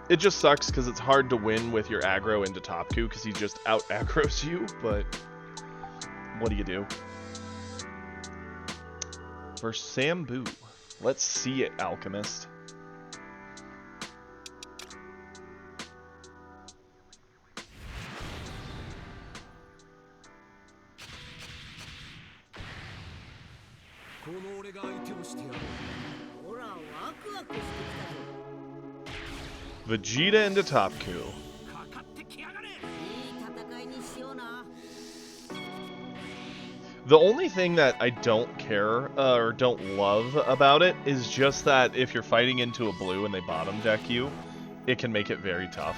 It just sucks because it's hard to win with your aggro into Topku because he just out-aggroes you, but what do you do? For Sambu. Let's see it, Alchemist. Vegeta into Topku. The only thing that I don't care or don't love about it is just that if you're fighting into a blue and they bottom deck you, it can make it very tough.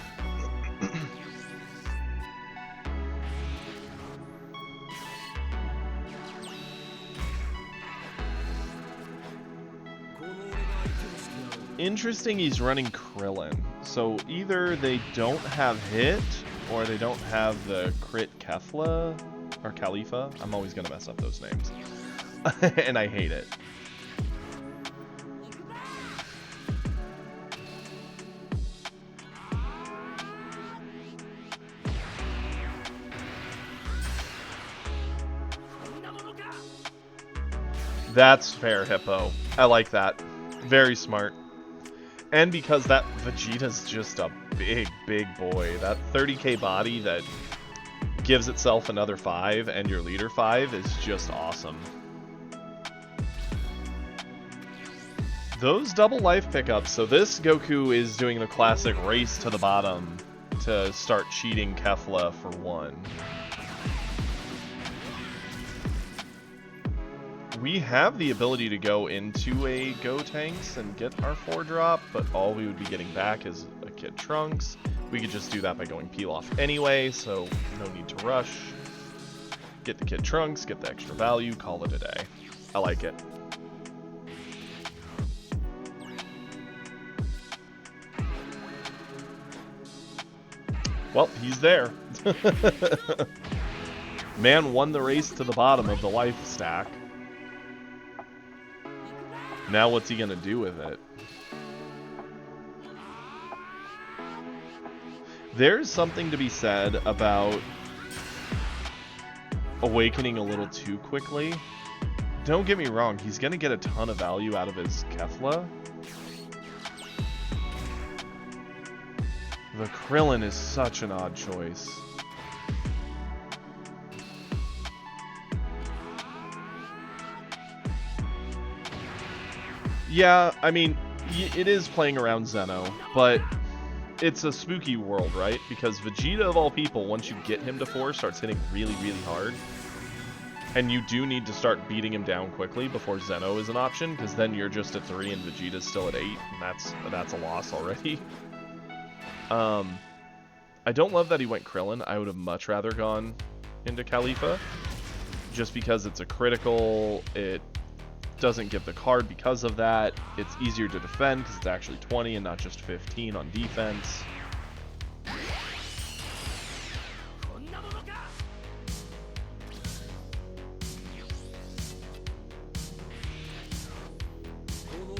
Interesting, he's running Krillin. So either they don't have hit, or they don't have the crit Kefla, or Khalifa. I'm always going to mess up those names. And I hate it. That's fair, Hippo. I like that. Very smart. And because that Vegeta's just a big, big boy. That 30k body that gives itself another 5 and your leader 5 is just awesome. Those double life pickups. So this Goku is doing the classic race to the bottom to start cheating Kefla for 1. We have the ability to go into a Gotenks and get our 4-drop, but all we would be getting back is a Kid Trunks. We could just do that by going Pilaf anyway, so no need to rush. Get the Kid Trunks, get the extra value, call it a day. I like it. Well, he's there. Man won the race to the bottom of the life stack. Now what's he gonna do with it? There's something to be said about awakening a little too quickly. Don't get me wrong, he's gonna get a ton of value out of his Kefla. The Krillin is such an odd choice. Yeah, I mean, it is playing around Zeno, but it's a spooky world, right? Because Vegeta, of all people, once you get him to 4, starts hitting really, really hard. And you do need to start beating him down quickly before Zeno is an option, because then you're just at 3 and Vegeta's still at 8, and that's a loss already. I don't love that he went Krillin. I would have much rather gone into Khalifa, just because it's a critical, it doesn't give the card because of that. It's easier to defend because it's actually 20 and not just 15 on defense.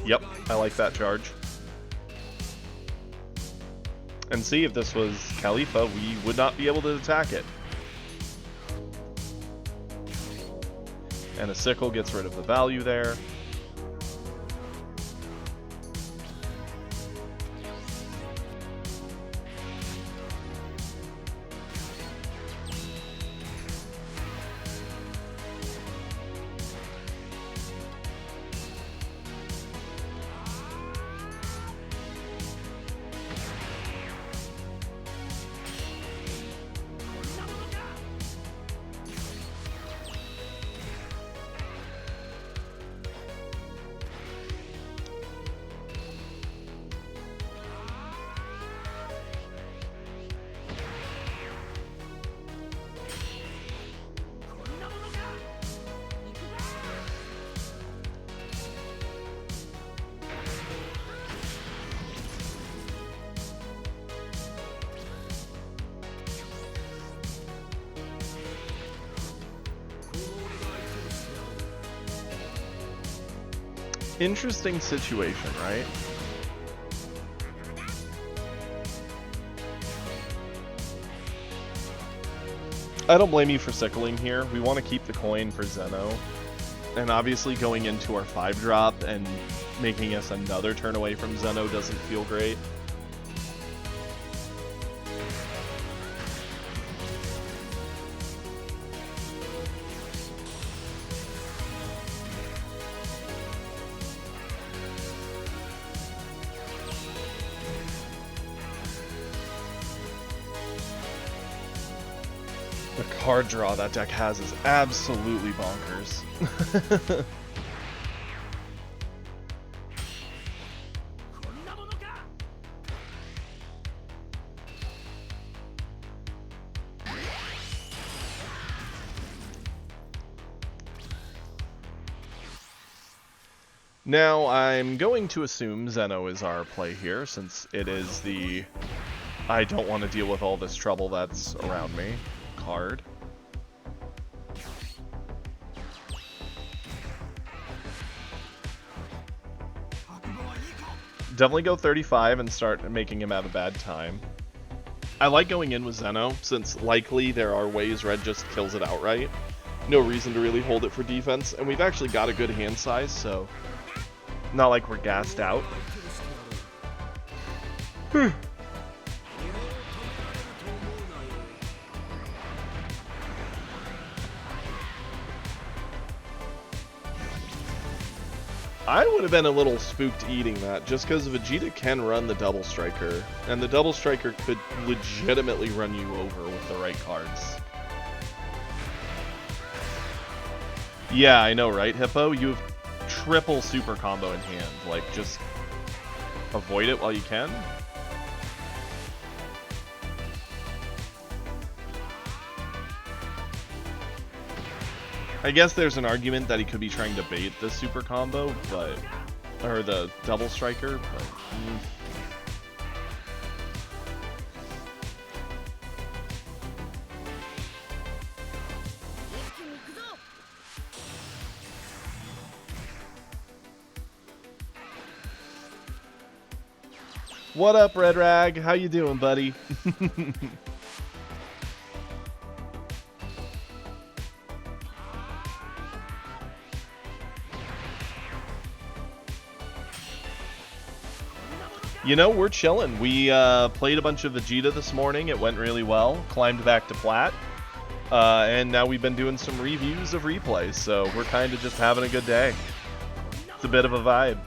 Yep, I like that charge. And see, if this was Khalifa, we would not be able to attack it. And a sickle gets rid of the value there. Interesting situation, right? I don't blame you for sickling here. We want to keep the coin for Zeno. And obviously going into our 5-drop and making us another turn away from Zeno doesn't feel great. The card draw that deck has is absolutely bonkers. Now, I'm going to assume Zeno is our play here, since it is the I don't want to deal with all this trouble that's around me card. Definitely go 35 and start making him have a bad time. I like going in with Zeno, since likely there are ways red just kills it outright. No reason to really hold it for defense, and we've actually got a good hand size, so not like we're gassed out. I would have been a little spooked eating that, just because Vegeta can run the Double Striker, and the Double Striker could legitimately run you over with the right cards. Yeah, I know, right, Hippo? You have triple super combo in hand. Like, just avoid it while you can. I guess there's an argument that he could be trying to bait the super combo, but or the double striker, but What up, Red Rag? How you doing, buddy? You know, we're chilling. We played a bunch of Vegeta this morning. It went really well. Climbed back to Plat. And now we've been doing some reviews of replays, so we're kind of just having a good day. It's a bit of a vibe.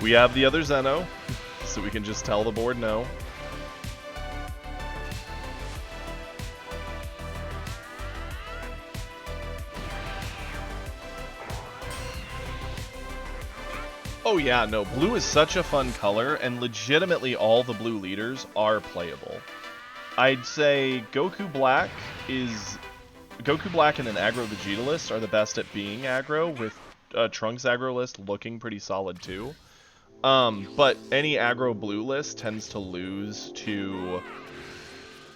We have the other Zeno, so we can just tell the board no. Oh yeah, no, blue is such a fun color, and legitimately all the blue leaders are playable. I'd say Goku Black and an aggro Vegeta list are the best at being aggro, with Trunks aggro list looking pretty solid too. But any aggro blue list tends to lose to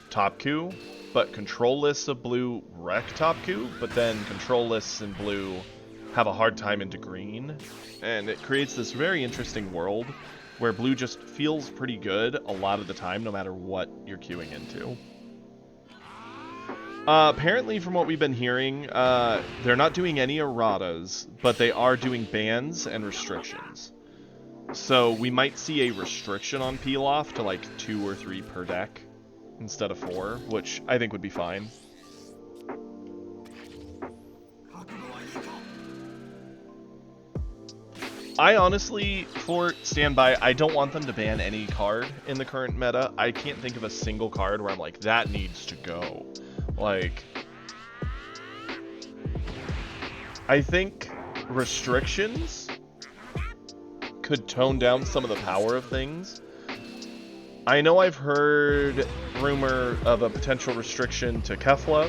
Topku, but control lists of blue wreck Topku, but then control lists in blue have a hard time into green, and it creates this very interesting world where blue just feels pretty good a lot of the time, no matter what you're queuing into. Apparently, from what we've been hearing, they're not doing any erratas, but they are doing bans and restrictions. So we might see a restriction on Pilaf to like 2 or 3 per deck instead of 4, which I think would be fine. I honestly, for standby, I don't want them to ban any card in the current meta. I can't think of a single card where I'm like, that needs to go. Like, I think restrictions could tone down some of the power of things. I know I've heard rumor of a potential restriction to Kefla,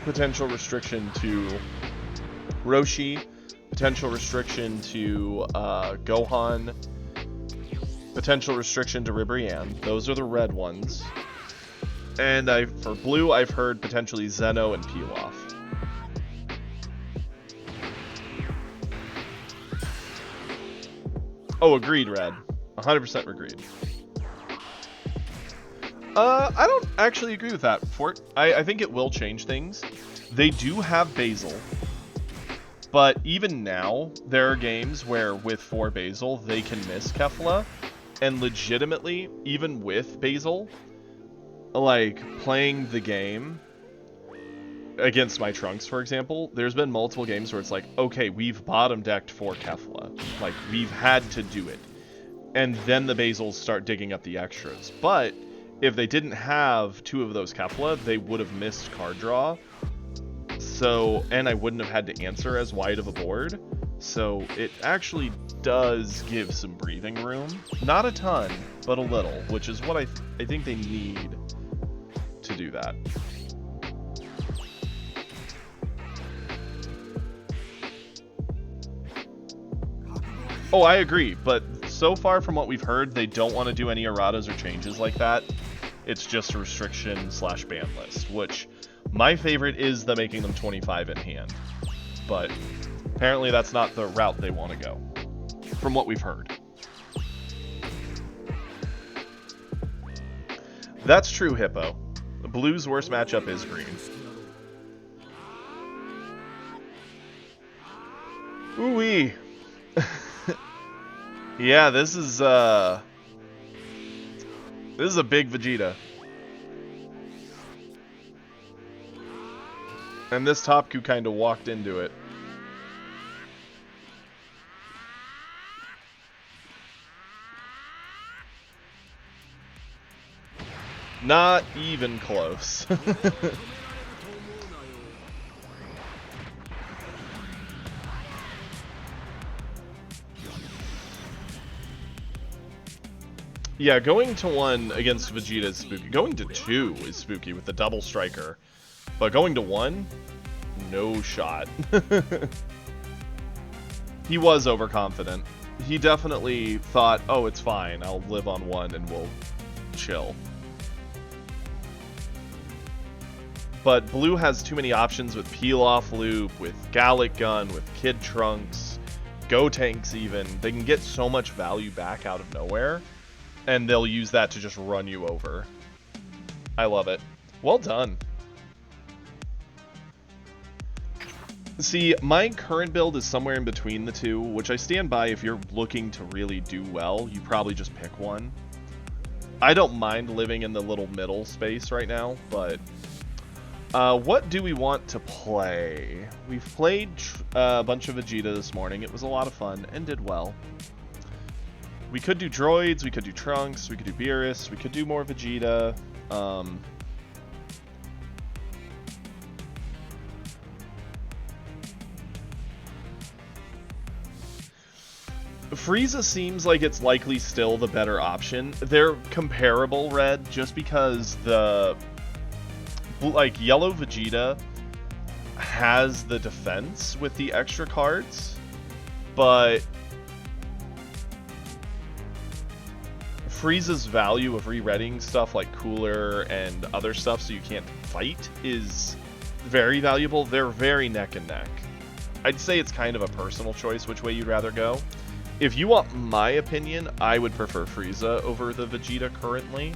potential restriction to Roshi, potential restriction to Gohan. Potential restriction to Ribrianne. Those are the red ones. And for blue, I've heard potentially Zeno and Pilaf. Oh, agreed, red. 100% agreed. I don't actually agree with that, Fort. I think it will change things. They do have Basil. But even now, there are games where with 4 Basil, they can miss Kefla. And legitimately, even with Basil, like, playing the game against my Trunks, for example, there's been multiple games where it's like, okay, we've bottom decked for Kefla. Like, we've had to do it. And then the Basils start digging up the extras. But if they didn't have 2 of those Kefla, they would have missed card draw. So, and I wouldn't have had to answer as wide of a board. So it actually does give some breathing room. Not a ton, but a little, which is what I think they need to do that. Oh, I agree, but so far from what we've heard, they don't want to do any erratas or changes like that. It's just a restriction / ban list, which my favorite is the making them 25 in hand. But apparently that's not the route they want to go, from what we've heard. That's true, Hippo. The Blue's worst matchup is green. Ooh-wee. Yeah, this is a big Vegeta. And this Topku kind of walked into it. Not even close. Yeah, going to 1 against Vegeta is spooky. Going to 2 is spooky with the double striker. But going to 1, no shot. He was overconfident. He definitely thought, oh, it's fine. I'll live on 1 and we'll chill. But Blue has too many options with Peel-Off Loop, with Gallic Gun, with Kid Trunks, Gotenks even. They can get so much value back out of nowhere. And they'll use that to just run you over. I love it. Well done. See, my current build is somewhere in between the two, which I stand by. If you're looking to really do well, you probably just pick one. I don't mind living in the little middle space right now, but what do we want to play? We've played a bunch of Vegeta this morning. It was a lot of fun and did well. We could do droids, we could do Trunks, we could do Beerus, we could do more Vegeta. Frieza seems like it's likely still the better option. They're comparable, Red, just because the yellow Vegeta has the defense with the extra cards, but Frieza's value of re-reading stuff like Cooler and other stuff so you can't fight is very valuable. They're very neck and neck. I'd say it's kind of a personal choice which way you'd rather go. If you want my opinion, I would prefer Frieza over the Vegeta currently.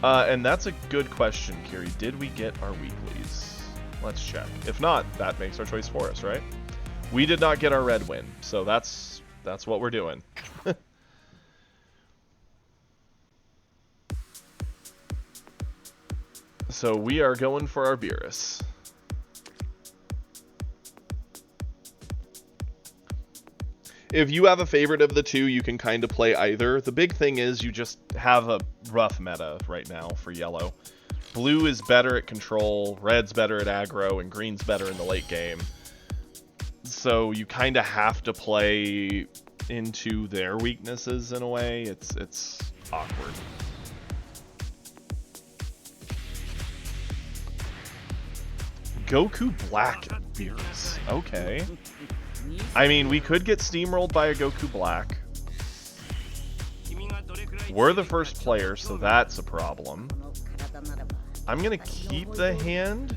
And that's a good question, Kiri. Did we get our weeklies? Let's check. If not, that makes our choice for us, right? We did not get our red win, so that's what we're doing. So we are going for our Beerus. If you have a favorite of the two, you can kind of play either. The big thing is you just have a rough meta right now for yellow. Blue is better at control, red's better at aggro, and green's better in the late game. So you kind of have to play into their weaknesses in a way. It's awkward. Goku Black Beerus. Okay. I mean, we could get steamrolled by a Goku Black. We're the first player, so that's a problem. I'm gonna keep the hand.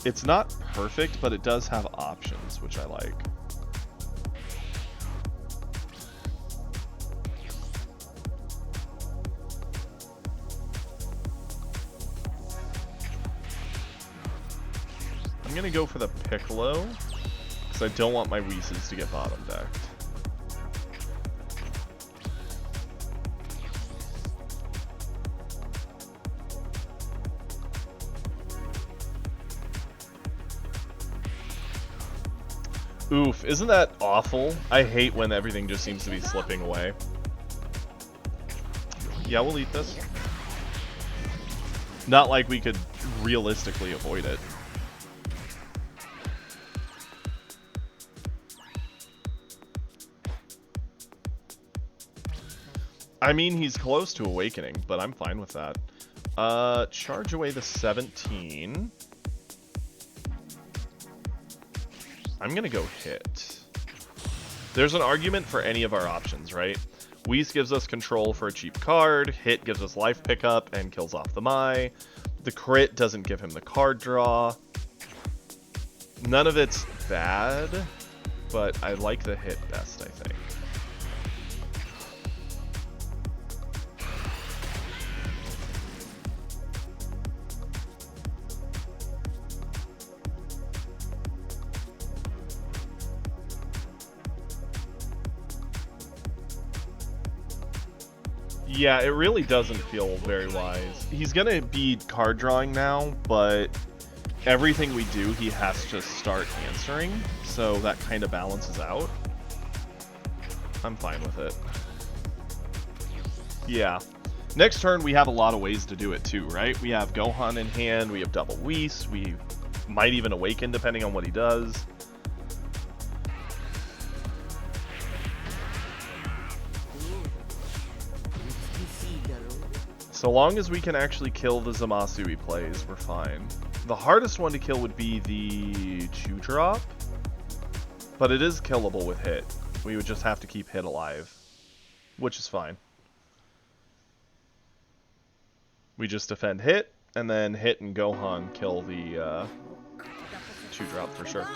It's not perfect, but it does have options, which I like. I'm gonna go for the Piccolo, because I don't want my Whis to get bottom decked. Oof, isn't that awful? I hate when everything just seems to be slipping away. Yeah, we'll eat this. Not like we could realistically avoid it. I mean, he's close to awakening, but I'm fine with that. Charge away the 17. I'm gonna go hit. There's an argument for any of our options, right? Whis gives us control for a cheap card, hit gives us life pickup and kills off the Mai. The crit doesn't give him the card draw. None of it's bad, but I like the hit best, I think. Yeah, it really doesn't feel very wise. He's gonna be card drawing now, but everything we do, he has to start answering, so that kind of balances out. I'm fine with it. Yeah. Next turn, we have a lot of ways to do it too, right? We have Gohan in hand, we have double Whis, we might even awaken depending on what he does. So long as we can actually kill the Zamasu he plays, we're fine. The hardest one to kill would be the 2-drop, but it is killable with hit. We would just have to keep hit alive, which is fine. We just defend hit, and then hit and Gohan kill the 2-drop for sure.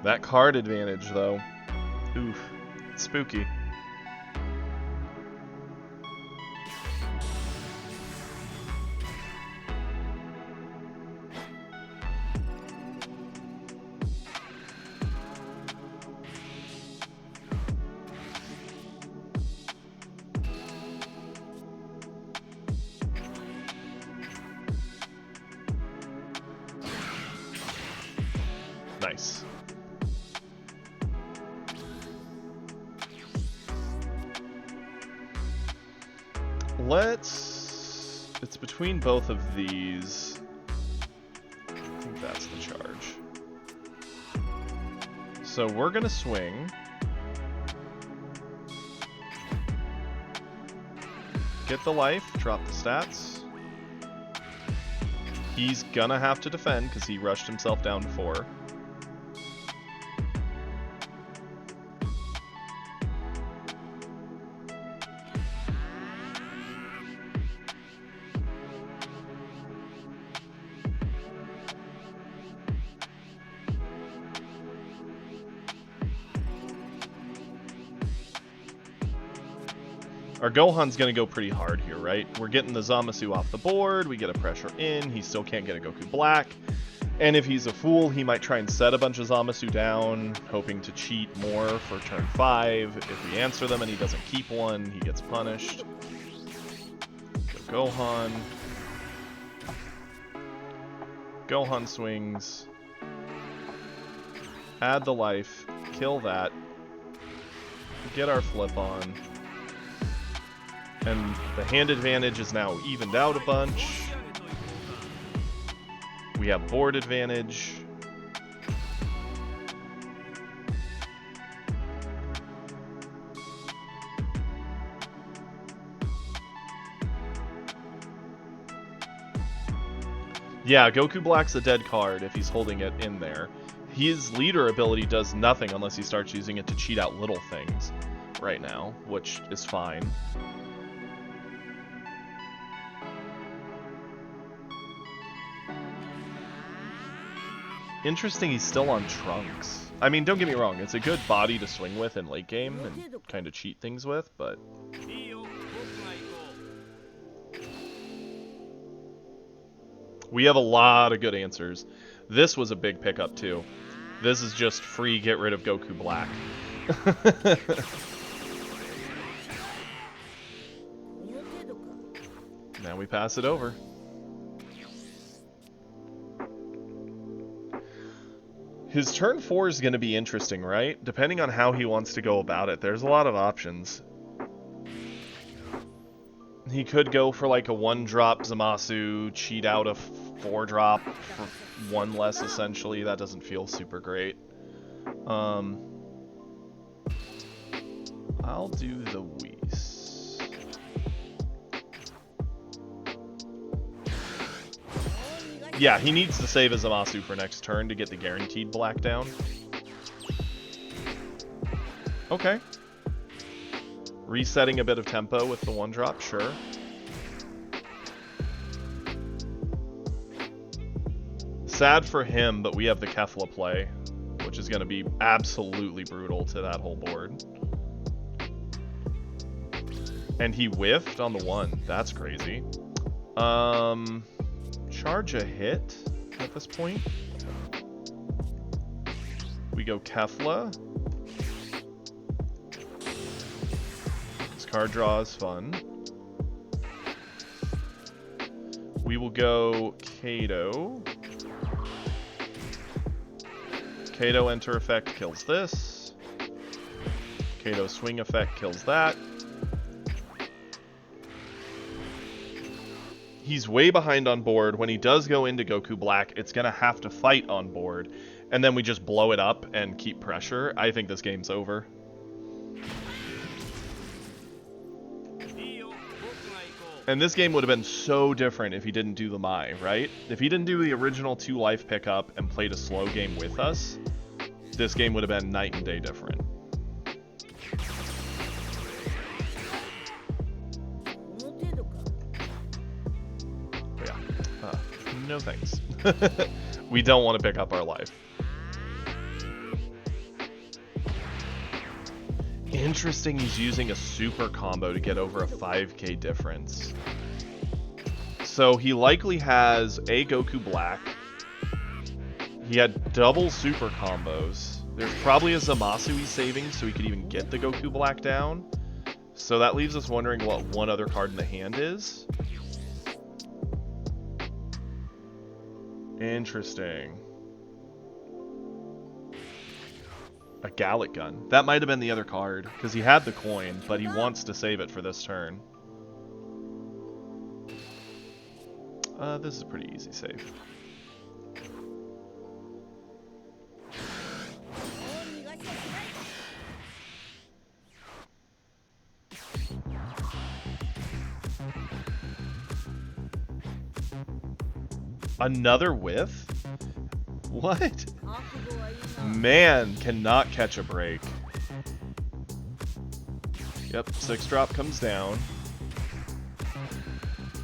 That card advantage, though. Oof. It's spooky. Nice. It's between both of these. I think that's the charge. So we're gonna swing. Get the life, drop the stats. He's gonna have to defend because he rushed himself down to 4. Our Gohan's gonna go pretty hard here, right? We're getting the Zamasu off the board, we get a pressure in, he still can't get a Goku Black. And if he's a fool, he might try and set a bunch of Zamasu down, hoping to cheat more for turn 5. If we answer them and he doesn't keep one, he gets punished. Go Gohan. Gohan swings. Add the life, kill that. Get our flip on. And the hand advantage is now evened out a bunch. We have board advantage. Yeah, Goku Black's a dead card if he's holding it in there. His leader ability does nothing unless he starts using it to cheat out little things right now, which is fine. Interesting, he's still on Trunks. I mean, don't get me wrong, it's a good body to swing with in late game and kind of cheat things with, but... We have a lot of good answers. This was a big pickup, too. This is just free get rid of Goku Black. Now we pass it over. His turn 4 is going to be interesting, right? Depending on how he wants to go about it. There's a lot of options. He could go for like a 1-drop Zamasu, cheat out a 4-drop for 1 less essentially. That doesn't feel super great. I'll do the Whis. Yeah, he needs to save his Zamasu for next turn to get the guaranteed black down. Okay. Resetting a bit of tempo with the 1-drop, sure. Sad for him, but we have the Kefla play, which is going to be absolutely brutal to that whole board. And he whiffed on the 1. That's crazy. Charge a hit at this point. We go Kefla. Card draw is fun. We will go Kato. Kato enter effect kills this. Kato swing effect kills that. He's way behind on board. When he does go into Goku Black, it's going to have to fight on board. And then we just blow it up and keep pressure. I think this game's over. And this game would have been so different if he didn't do the Mai, right? If he didn't do the original 2-life pickup and played a slow game with us, this game would have been night and day different. But yeah, no thanks. We don't want to pick up our life. Interesting, he's using a super combo to get over a 5k difference. So he likely has a Goku Black. He had double super combos. There's probably a Zamasu he's saving so he could even get the Goku Black down. So that leaves us wondering what one other card in the hand is. Interesting. A Gallic Gun. That might have been the other card, because he had the coin, but he wants to save it for this turn. This is a pretty easy save. Another whiff? What? Man, cannot catch a break. Yep, 6-drop comes down.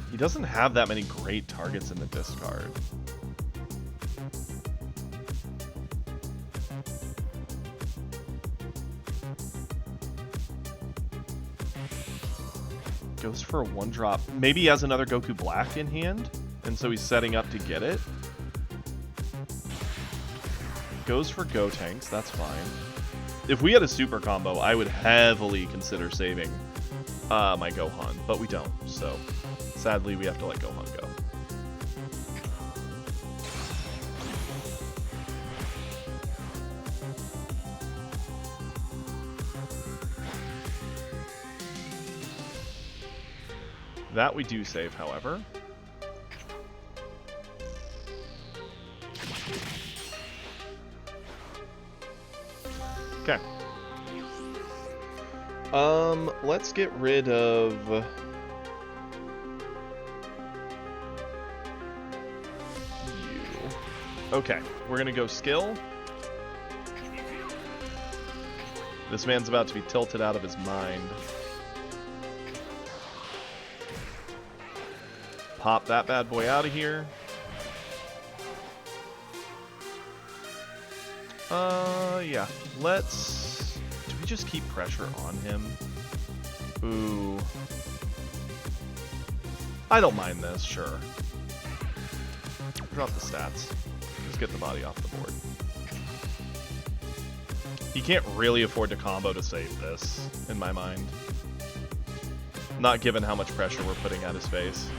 He doesn't have that many great targets in the discard. Goes for a 1-drop. Maybe he has another Goku Black in hand, and so he's setting up to get it. Goes for Gotenks, that's fine. If we had a super combo, I would heavily consider saving my Gohan, but we don't, so sadly we have to let Gohan go. That we do save, however. Okay. Let's get rid of... Okay, we're gonna go skill. This man's about to be tilted out of his mind. Pop that bad boy out of here. Yeah. Let's... Do we just keep pressure on him? Ooh. I don't mind this, sure. Drop the stats. Just get the body off the board. He can't really afford to combo to save this, in my mind. Not given how much pressure we're putting at his face.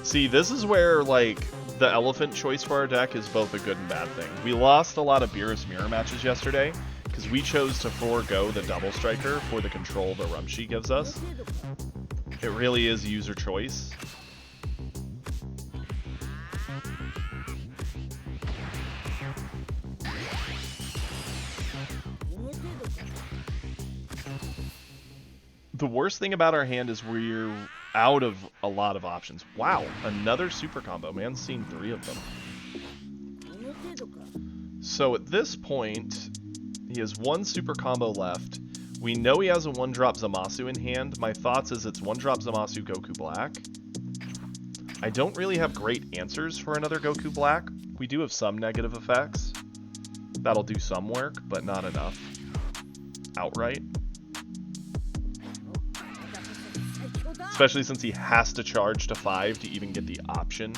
See, this is where, like, the elephant choice for our deck is both a good and bad thing. We lost a lot of Beerus Mirror matches yesterday, because we chose to forego the Double Striker for the control the Rumshi gives us. It really is user choice. The worst thing about our hand is we're out of a lot of options. Wow, another super combo. Man's seen 3 of them. So at this point, he has 1 super combo left. We know he has a 1-drop Zamasu in hand. My thoughts is it's 1-drop Zamasu Goku Black. I don't really have great answers for another Goku Black. We do have some negative effects. That'll do some work, but not enough. Outright. Especially since he has to charge to 5 to even get the option.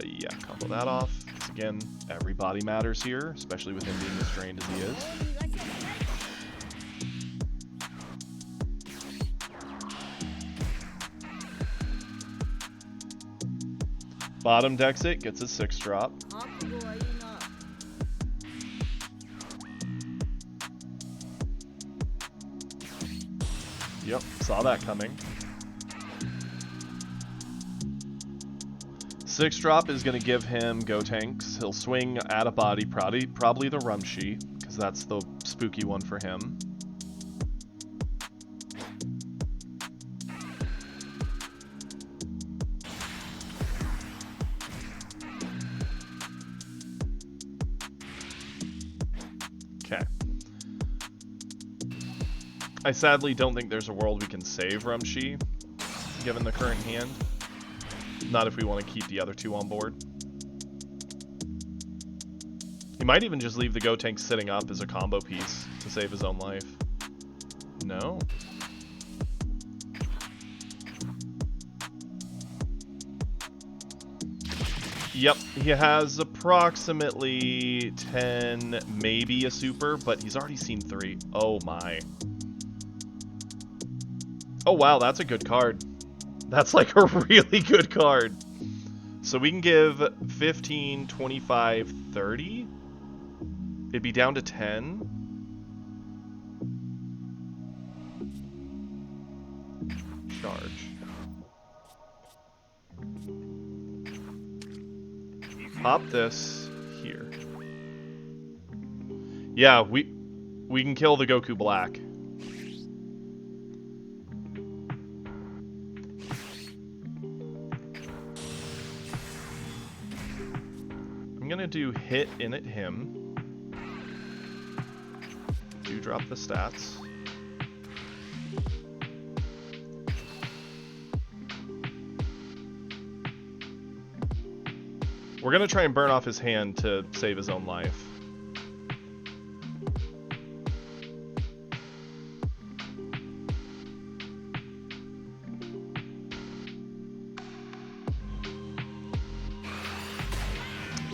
Yeah, combo that off. Because again, everybody matters here, especially with him being as drained as he is. Bottom decks it, gets his 6-drop. Yep, saw that coming. 6-drop is going to give him Gotenks. He'll swing at a body, probably the Rumshi, because that's the spooky one for him. Okay. I sadly don't think there's a world we can save Rumshi, given the current hand. Not if we want to keep the other 2 on board. He might even just leave the Gotenks sitting up as a combo piece to save his own life. No? Yep, he has approximately 10, maybe a super, but he's already seen 3. Oh my. Oh wow, that's a good card. That's like a really good card. So we can give 15, 25, 30. It'd be down to 10. Charge. Pop this here. Yeah, we can kill the Goku Black. I'm gonna do hit in at him. Do drop the stats. We're gonna try and burn off his hand to save his own life.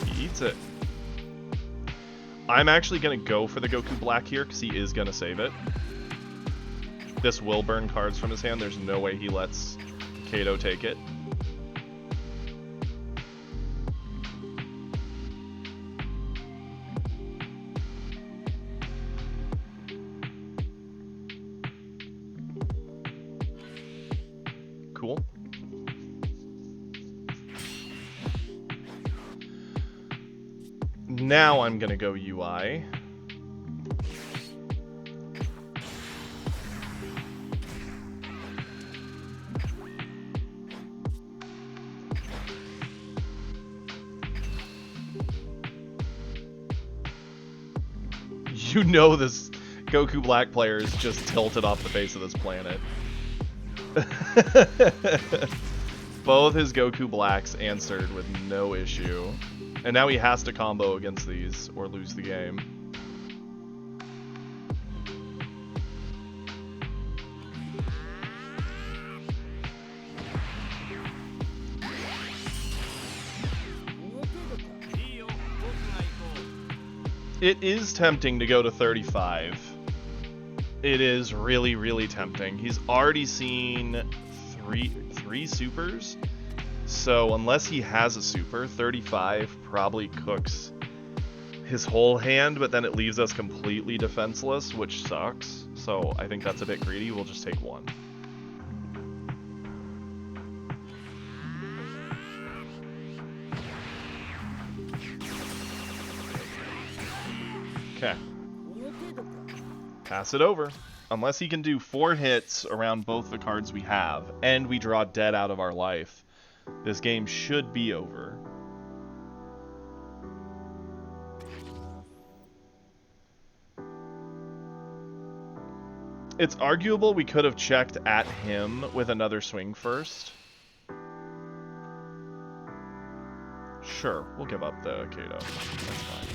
He eats it. I'm actually gonna go for the Goku Black here because he is gonna save it. This will burn cards from his hand. There's no way he lets Kato take it. Cool. Now I'm gonna go UI. You know this Goku Black player is just tilted off the face of this planet. Both his Goku Blacks answered with no issue. And now he has to combo against these or lose the game. It is tempting to go to 35. It is really, really tempting. He's already seen three supers. So unless he has a super, 35 probably cooks his whole hand, but then it leaves us completely defenseless, which sucks. So I think that's a bit greedy. We'll just take one. Okay. Pass it over. Unless he can do 4 hits around both the cards we have, and we draw dead out of our life, this game should be over. It's arguable we could have checked at him with another swing first. Sure, we'll give up the Kato. That's fine.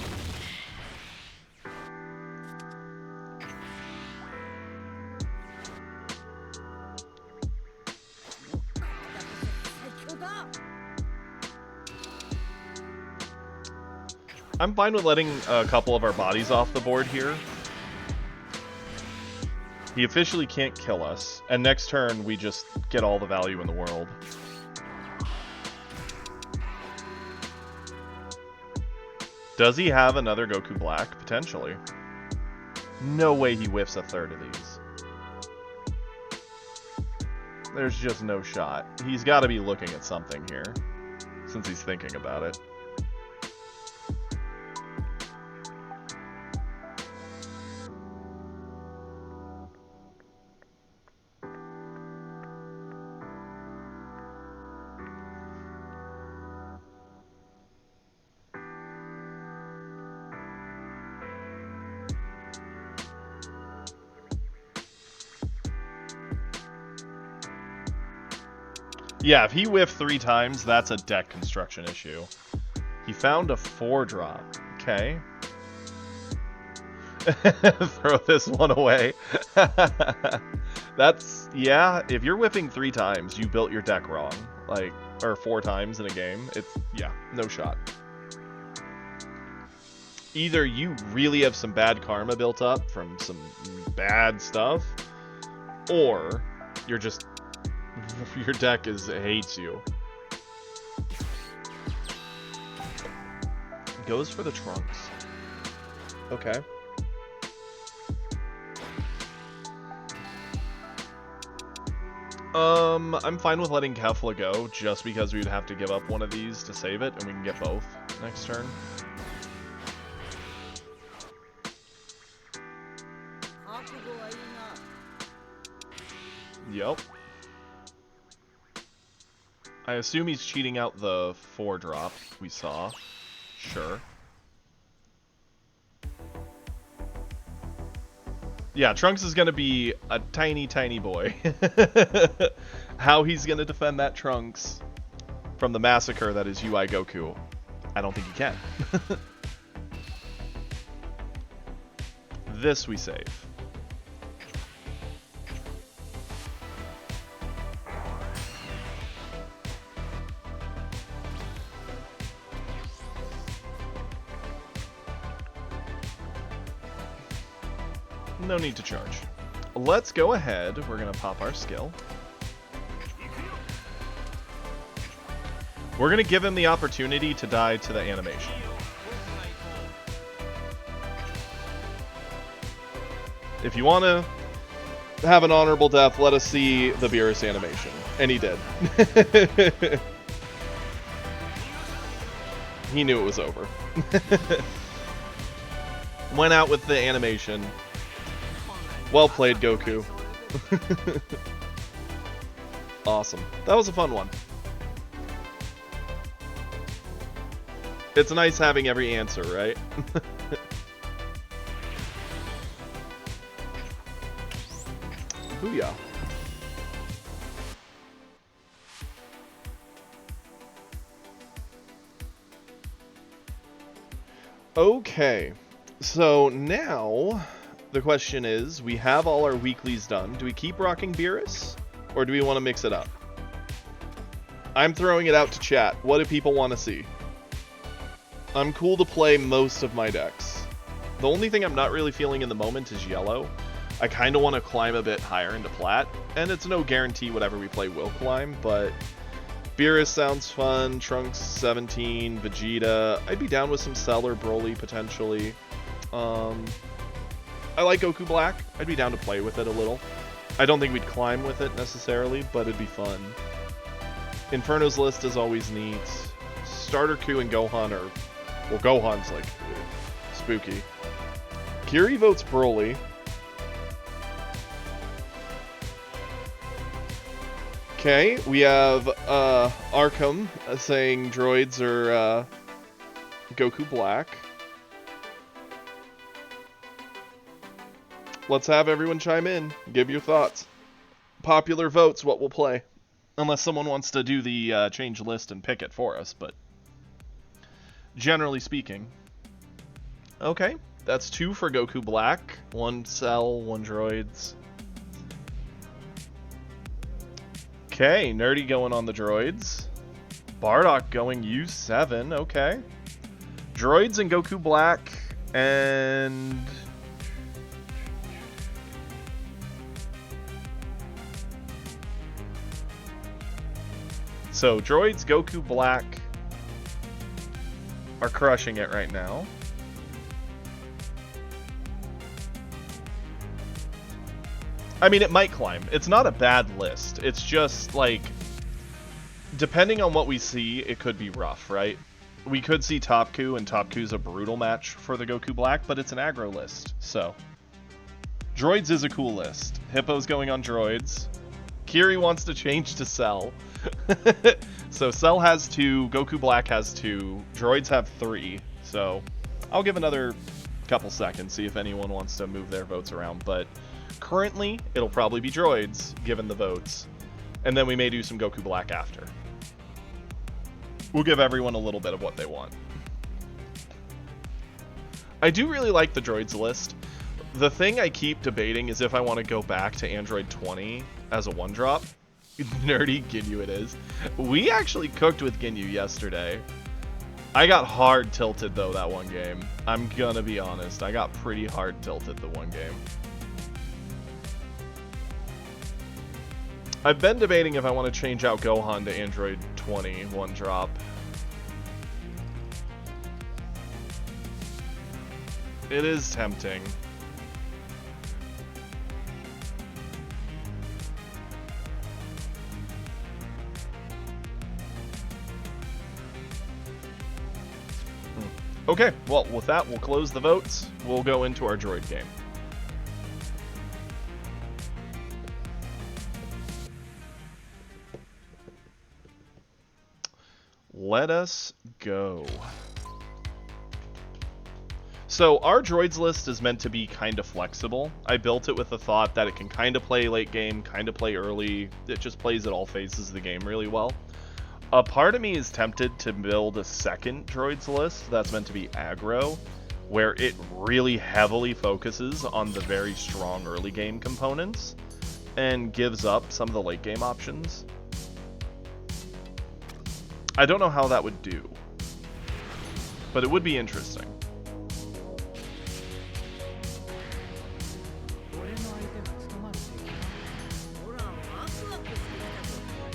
I'm fine with letting a couple of our bodies off the board here. He officially can't kill us, and next turn we just get all the value in the world. Does he have another Goku Black? Potentially. No way he whiffs a third of these. There's just no shot. He's got to be looking at something here, since he's thinking about it. Yeah, if he whiffed 3 times, that's a deck construction issue. He found a 4-drop. Okay. Throw this one away. That's, yeah, if you're whiffing 3 times, you built your deck wrong. Like, or 4 times in a game. It's, yeah, no shot. Either you really have some bad karma built up from some bad stuff, or you're just... your deck hates you. Goes for the Trunks. Okay. I'm fine with letting Kefla go, just because we'd have to give up one of these to save it, and we can get both next turn. Yep. I assume he's cheating out the 4-drop we saw. Sure. Yeah, Trunks is gonna be a tiny, tiny boy. How he's gonna defend that Trunks from the massacre that is UI Goku, I don't think he can. This we save. No need to charge. Let's go ahead. We're going to pop our skill. We're going to give him the opportunity to die to the animation. If you want to have an honorable death, let us see the Beerus animation. And he did. He knew it was over. Went out with the animation. Well played, Goku. Awesome. That was a fun one. It's nice having every answer, right? Booyah. Okay, so now the question is, we have all our weeklies done. Do we keep rocking Beerus, or do we want to mix it up? I'm throwing it out to chat. What do people want to see? I'm cool to play most of my decks. The only thing I'm not really feeling in the moment is yellow. I kind of want to climb a bit higher into plat, and it's no guarantee whatever we play will climb, but Beerus sounds fun, Trunks 17, Vegeta. I'd be down with some Cell or Broly potentially. I like Goku Black. I'd be down to play with it a little. I don't think we'd climb with it necessarily, but it'd be fun. Inferno's list is always neat. Starter Ku and Gohan are... Well, Gohan's like spooky. Kiri votes Broly. Okay, we have Arkham saying droids are Goku Black. Let's have everyone chime in. Give your thoughts. Popular votes, what we'll play. Unless someone wants to do the change list and pick it for us, but generally speaking. Okay, that's 2 for Goku Black. 1 Cell, 1 droids. Okay, Nerdy going on the droids. Bardock going U7, okay. Droids and Goku Black, and... So, droids, Goku Black are crushing it right now. I mean, it might climb. It's not a bad list. It's just, like, depending on what we see, it could be rough, right? We could see Top Ku, and Top Ku's a brutal match for the Goku Black, but it's an aggro list, so. Droids is a cool list. Hippo's going on droids. Kiri wants to change to Cell. So Cell has 2, Goku Black has 2, droids have 3, so I'll give another couple seconds, see if anyone wants to move their votes around, but currently it'll probably be droids, given the votes, and then we may do some Goku Black after. We'll give everyone a little bit of what they want. I do really like the droids list. The thing I keep debating is if I want to go back to Android 20 as a 1-drop. Nerdy Ginyu it is. We actually cooked with Ginyu yesterday. I got hard tilted though that one game. I'm gonna be honest. I got pretty hard tilted the one game. I've been debating if I want to change out Gohan to Android 20 1-drop. It is tempting. Okay, well, with that, we'll close the votes. We'll go into our droid game. Let us go. So, our droids list is meant to be kind of flexible. I built it with the thought that it can kind of play late game, kind of play early. It just plays at all phases of the game really well. A part of me is tempted to build a second droids list that's meant to be aggro, where it really heavily focuses on the very strong early game components and gives up some of the late game options. I don't know how that would do, but it would be interesting.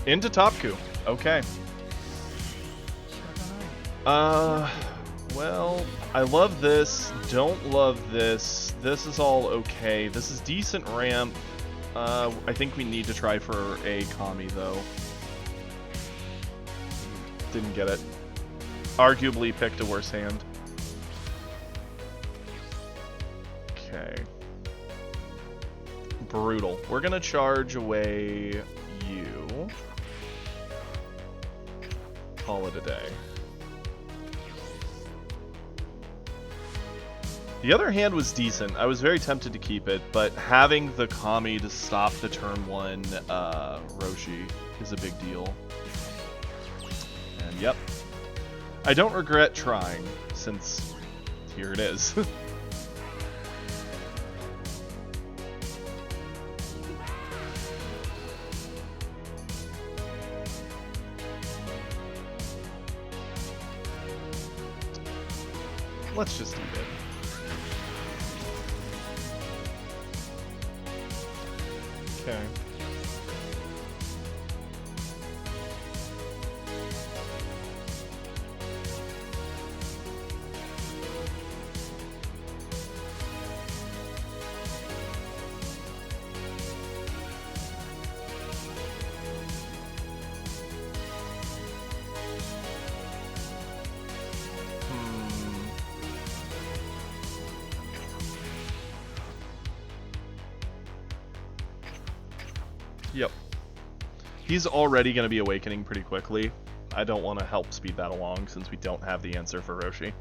Into Top Ku. Okay. Well, I love this, don't love this, this is all okay, this is decent ramp. I think we need to try for a Kami, though. Didn't get it. arguably picked a worse hand. Okay. Brutal. We're gonna charge away you. Call it a day. The other hand was decent. I was very tempted to keep it, but having the Kami to stop the turn 1 Roshi is a big deal. And yep. I don't regret trying, since here it is. Let's just eat it. Okay. Yep. He's already going to be awakening pretty quickly. I don't want to help speed that along since we don't have the answer for Roshi.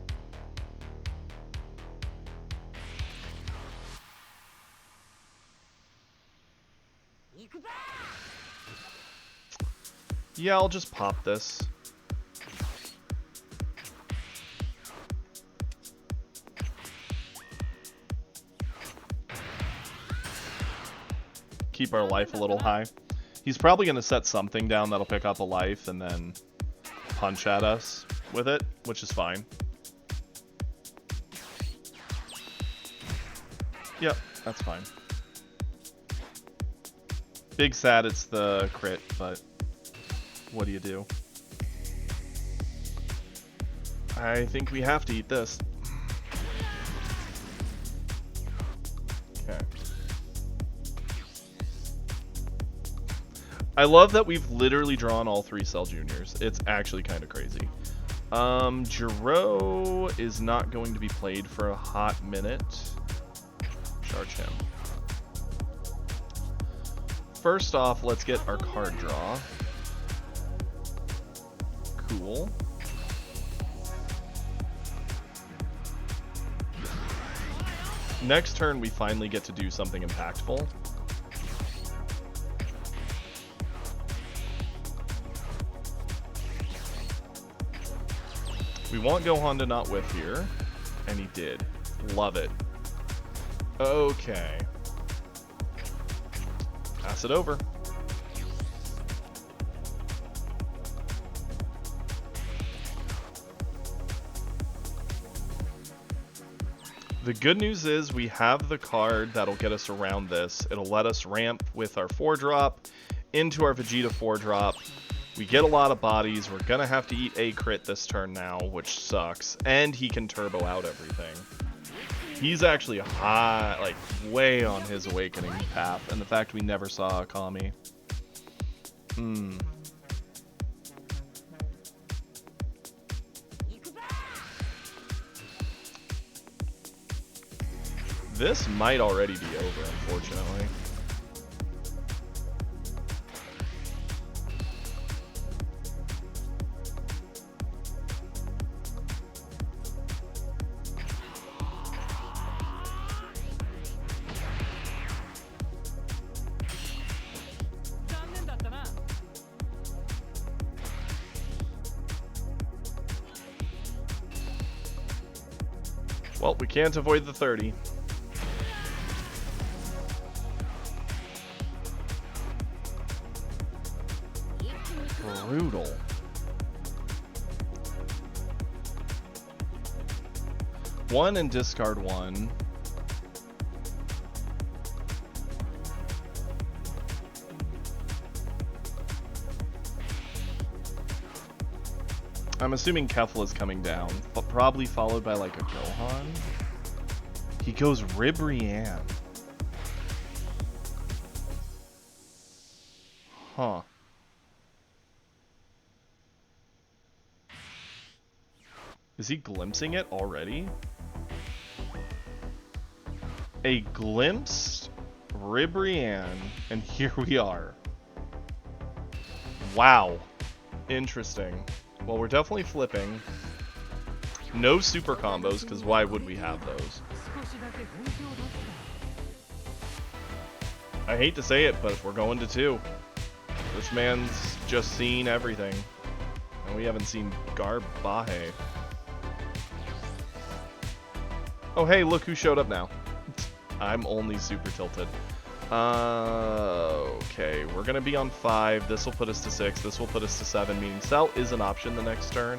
Yeah, I'll just pop this. Keep our life a little high. He's probably going to set something down that'll pick up a life and then punch at us with it, which is fine. Yep, that's fine. Big sad it's the crit, but what do you do? I think we have to eat this. Okay. I love that we've literally drawn all 3 Cell Juniors. It's actually kind of crazy. Jiro is not going to be played for a hot minute. Charge him. First off, let's get our card draw. Cool. Next turn, we finally get to do something impactful. We want Gohan to not whiff here, and he did. Love it. Okay. Pass it over. The good news is we have the card that'll get us around this. It'll let us ramp with our 4-drop into our Vegeta 4-drop. We get a lot of bodies. We're going to have to eat a crit this turn now, which sucks. And he can turbo out everything. He's actually high, like way on his awakening path. And the fact we never saw a Kami. This might already be over, unfortunately. Well, we can't avoid the 30. Brutal. One and discard one. I'm assuming Kefla is coming down, but probably followed by like a Gohan. He goes Ribrianne. Huh. Is he glimpsing it already? A glimpsed Ribrianne, and here we are. Wow. Interesting. Well, we're definitely flipping. No super combos, because why would we have those? I hate to say it, but we're going to 2. This man's just seen everything. And we haven't seen Garbahe. Oh hey, look who showed up now. I'm only super tilted. Okay, we're gonna be on 5. This will put us to 6. This will put us to 7, meaning sell is an option the next turn.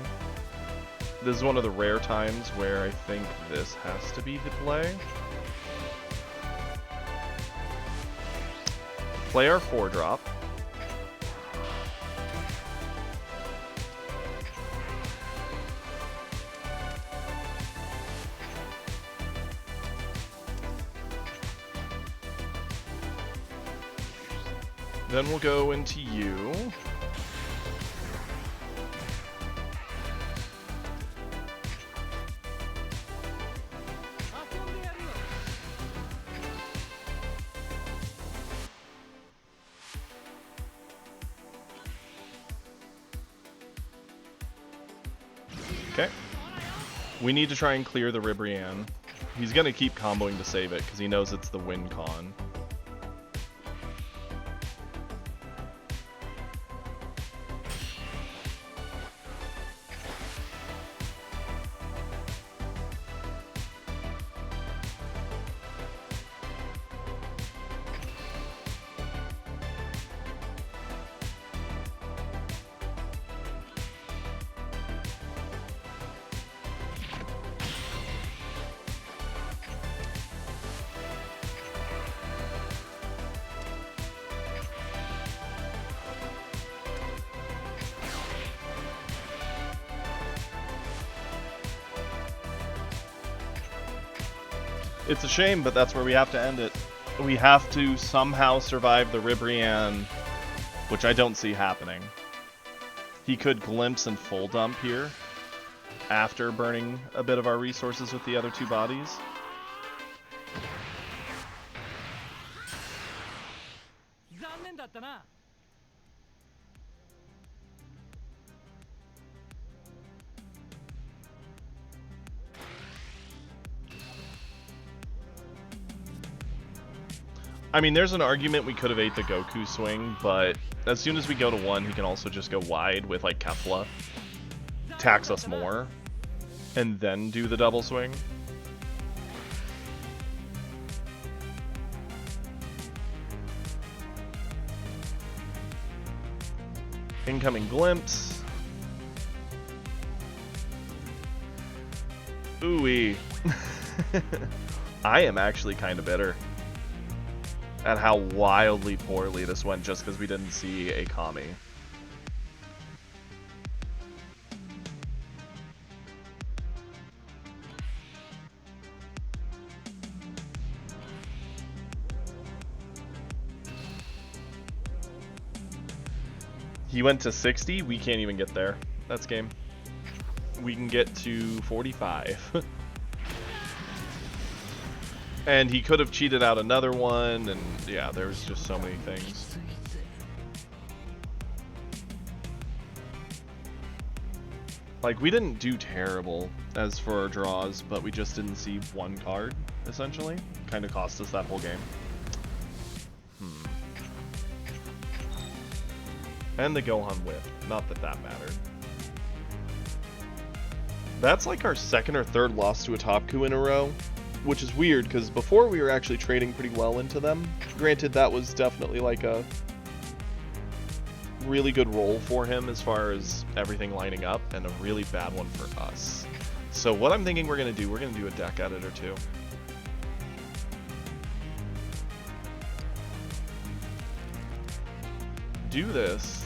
This is one of the rare times where I think this has to be the play. Play our 4-drop. Then we'll go into you. Okay. We need to try and clear the Ribrianne. He's going to keep comboing to save it because he knows it's the win con. It's a shame, but that's where we have to end it. We have to somehow survive the Ribrianne, which I don't see happening. He could glimpse and full dump here after burning a bit of our resources with the other 2 bodies. I mean, there's an argument we could have ate the Goku swing, but as soon as we go to 1, he can also just go wide with, like, Kefla. Tax us more. And then do the double swing. Incoming glimpse. Ooh-wee. I am actually kind of bitter at how wildly poorly this went just because we didn't see a Kami. He went to 60, we can't even get there. That's game. We can get to 45. And he could have cheated out another one, and yeah, there's just so many things. Like, we didn't do terrible as for our draws, but we just didn't see 1 card, essentially. Kind of cost us that whole game. And the Gohan whip. Not that that mattered. That's like our 2nd or 3rd loss to a Topku in a row. Which is weird, because before we were actually trading pretty well into them. Granted, that was definitely like a really good roll for him as far as everything lining up, and a really bad one for us. So what I'm thinking we're going to do, we're going to do a deck edit or 2. Do this.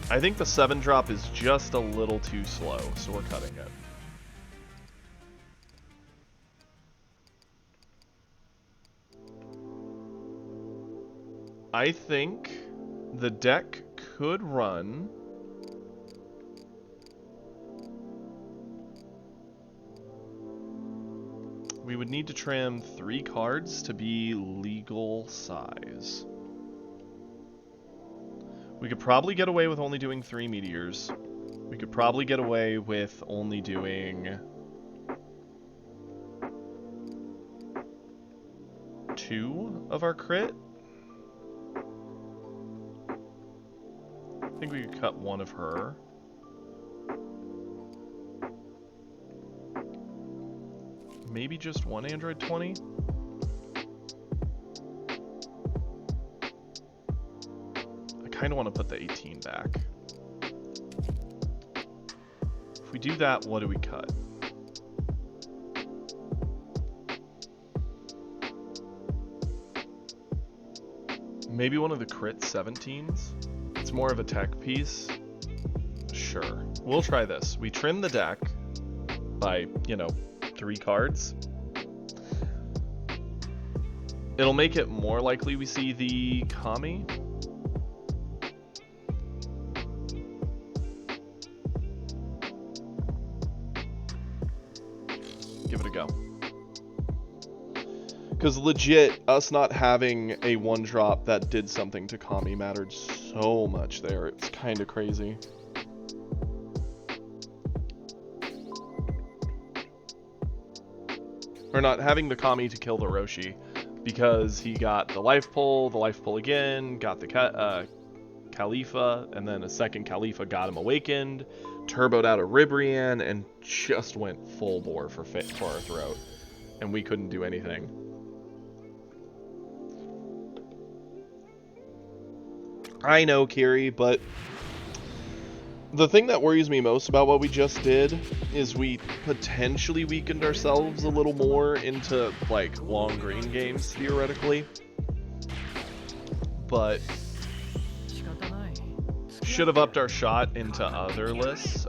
I think the 7-drop is just a little too slow, so we're cutting it. I think the deck could run... We would need to trim 3 cards to be legal size. We could probably get away with only doing 3 meteors. We could probably get away with only doing 2 of our crit. I think we could cut 1 of her. Maybe just 1 Android 20? I kind of want to put the 18 back. If we do that, what do we cut? Maybe one of the crit 17s? It's more of a tech piece. Sure. We'll try this. We trim the deck by, 3 cards. It'll make it more likely we see the Kami. Give it a go. Because legit, us not having a 1-drop that did something to Kami mattered so much there. It's kind of crazy. Or not having the Kami to kill the Roshi, because he got the life pull again, got the Khalifa, and then a second Khalifa got him awakened, turboed out a Ribrianne, and just went full bore for our throat. And we couldn't do anything. I know, Kiri, but the thing that worries me most about what we just did is we potentially weakened ourselves a little more into, like, long green games, theoretically. But should have upped our shot into other lists.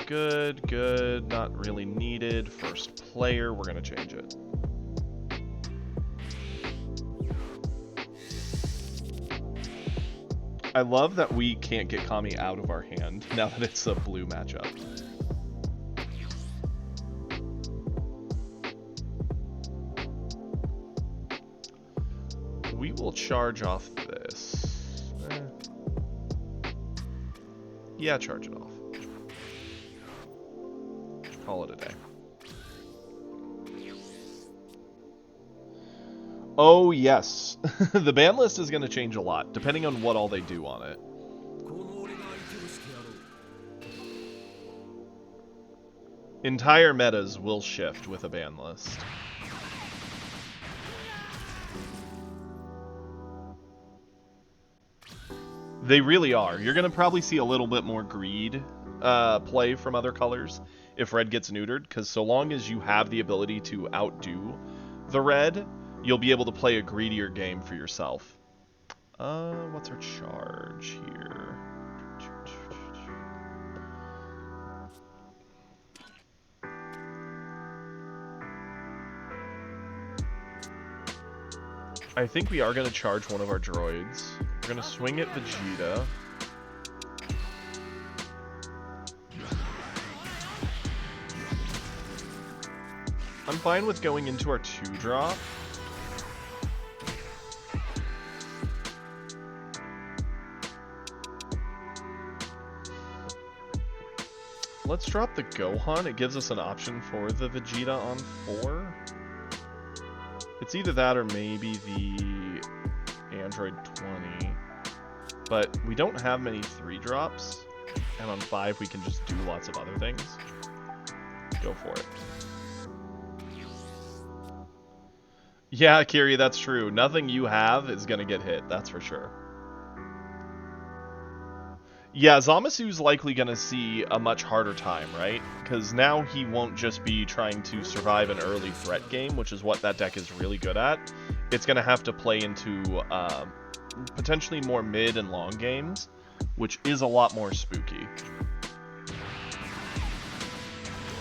Good, not really needed. First player, we're gonna change it. I love that we can't get Kami out of our hand now that it's a blue matchup. We will charge off this. Yeah, charge it off. Call it a day. Oh, yes. The ban list is going to change a lot, depending on what all they do on it. Entire metas will shift with a ban list. They really are. You're going to probably see a little bit more greed play from other colors if red gets neutered, because so long as you have the ability to outdo the red, you'll be able to play a greedier game for yourself. What's our charge here? I think we are going to charge one of our droids. We're going to swing at Vegeta. I'm fine with going into our 2-drop. Let's drop the Gohan. It gives us an option for the Vegeta on 4. It's either that or maybe the Android 20. But we don't have many 3-drops. And on 5 we can just do lots of other things. Go for it. Yeah, Kiri, that's true. Nothing you have is going to get hit, that's for sure. Yeah, Zamasu's likely going to see a much harder time, right? Because now he won't just be trying to survive an early threat game, which is what that deck is really good at. It's going to have to play into potentially more mid and long games, which is a lot more spooky.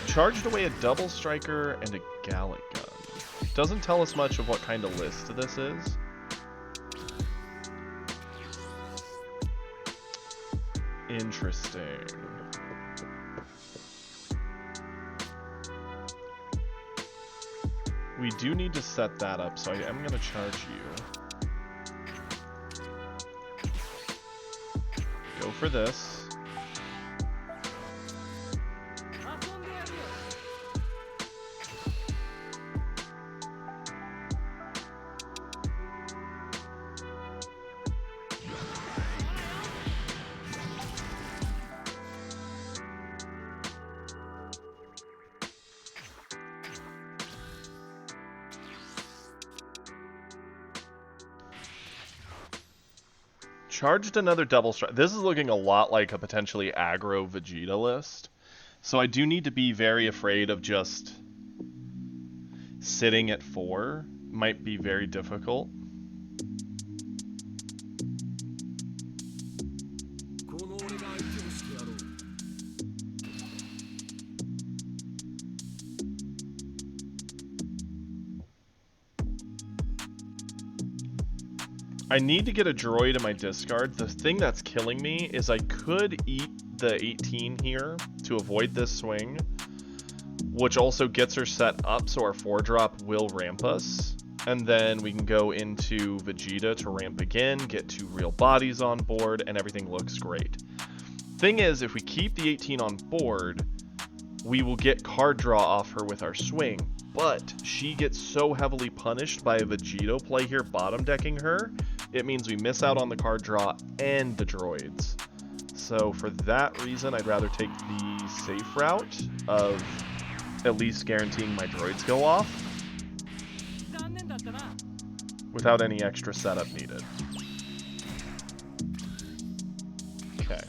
Charged away a double striker and a Gallic gun. Doesn't tell us much of what kind of list this is. Interesting. We do need to set that up, so I am going to charge you. Go for this. Charged another double strike. This is looking a lot like a potentially aggro Vegeta list. So I do need to be very afraid of just sitting at 4. Might be very difficult. I need to get a droid in my discard. The thing that's killing me is I could eat the 18 here to avoid this swing, which also gets her set up so our 4-drop will ramp us. And then we can go into Vegeta to ramp again, get 2 real bodies on board, and everything looks great. Thing is, if we keep the 18 on board, we will get card draw off her with our swing. But she gets so heavily punished by a Vegito play here bottom decking her, it means we miss out on the card draw and the droids. So for that reason, I'd rather take the safe route of at least guaranteeing my droids go off without any extra setup needed. Okay.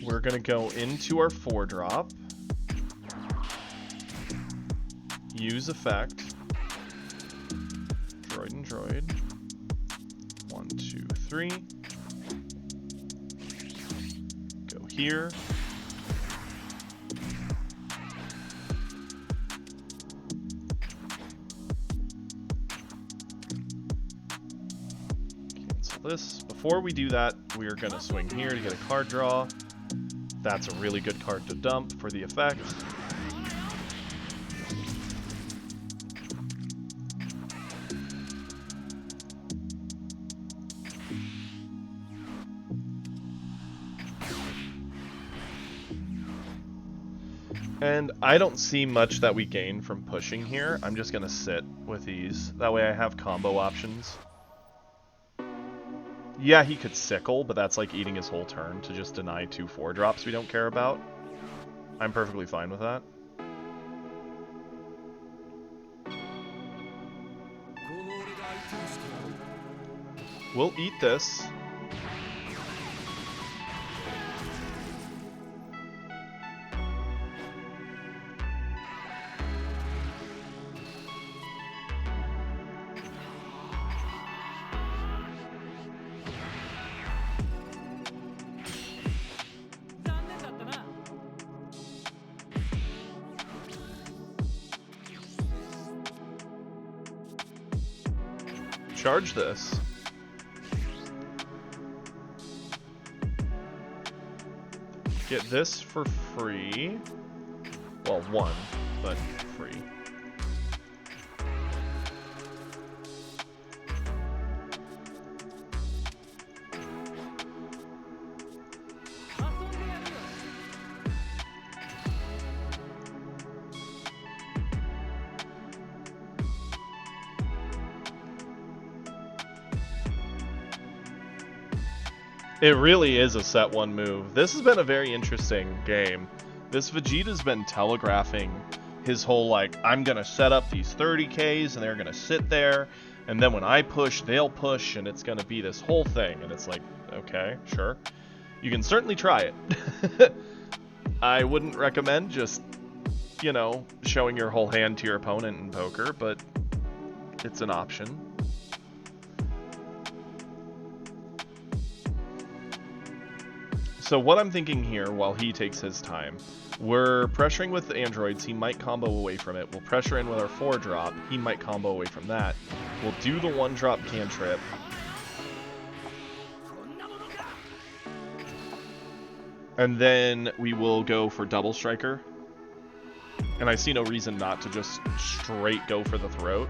We're gonna go into our 4-drop. Use effect. Droid and droid. 1, 2, 3. Go here. Cancel this. Before we do that, we're gonna swing here to get a card draw. That's a really good card to dump for the effect. And I don't see much that we gain from pushing here. I'm just going to sit with these. That way I have combo options. Yeah, he could sickle, but that's like eating his whole turn to just deny 2 4-drops we don't care about. I'm perfectly fine with that. We'll eat this. Charge this. Get this for free. Well, 1, but free. It really is a set 1 move. This has been a very interesting game. This Vegeta's been telegraphing his whole, like, I'm gonna set up these 30Ks and they're gonna sit there, and then when I push, they'll push, and it's gonna be this whole thing. And it's like, okay, sure. You can certainly try it. I wouldn't recommend just, you know, showing your whole hand to your opponent in poker, but it's an option. So what I'm thinking here, while he takes his time, We're pressuring with the androids. He might combo away from it. We'll pressure in with our 4-drop. He might combo away from that. We'll do the 1-drop cantrip. And then we will go for double striker. And I see no reason not to just straight go for the throat.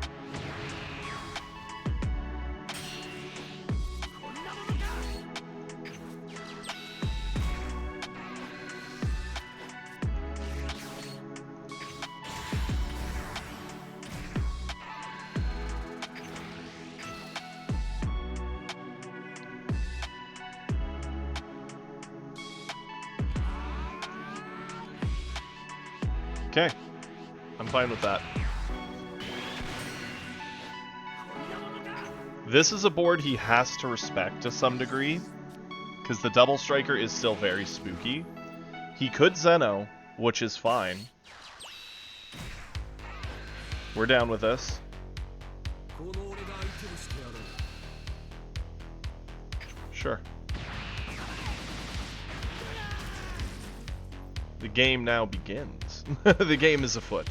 Okay, I'm fine with that. This is a board he has to respect to some degree, because the double striker is still very spooky. He could Zeno, which is fine. We're down with this. Sure. The game now begins. The game is afoot.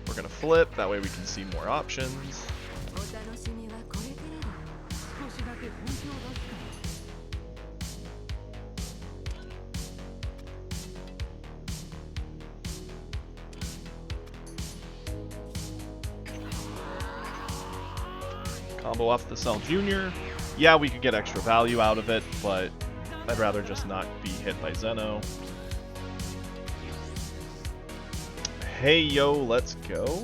We're gonna flip, that way we can see more options. Combo off the Cell Jr. Yeah, we could get extra value out of it, but I'd rather just not be hit by Zeno. Hey yo, let's go.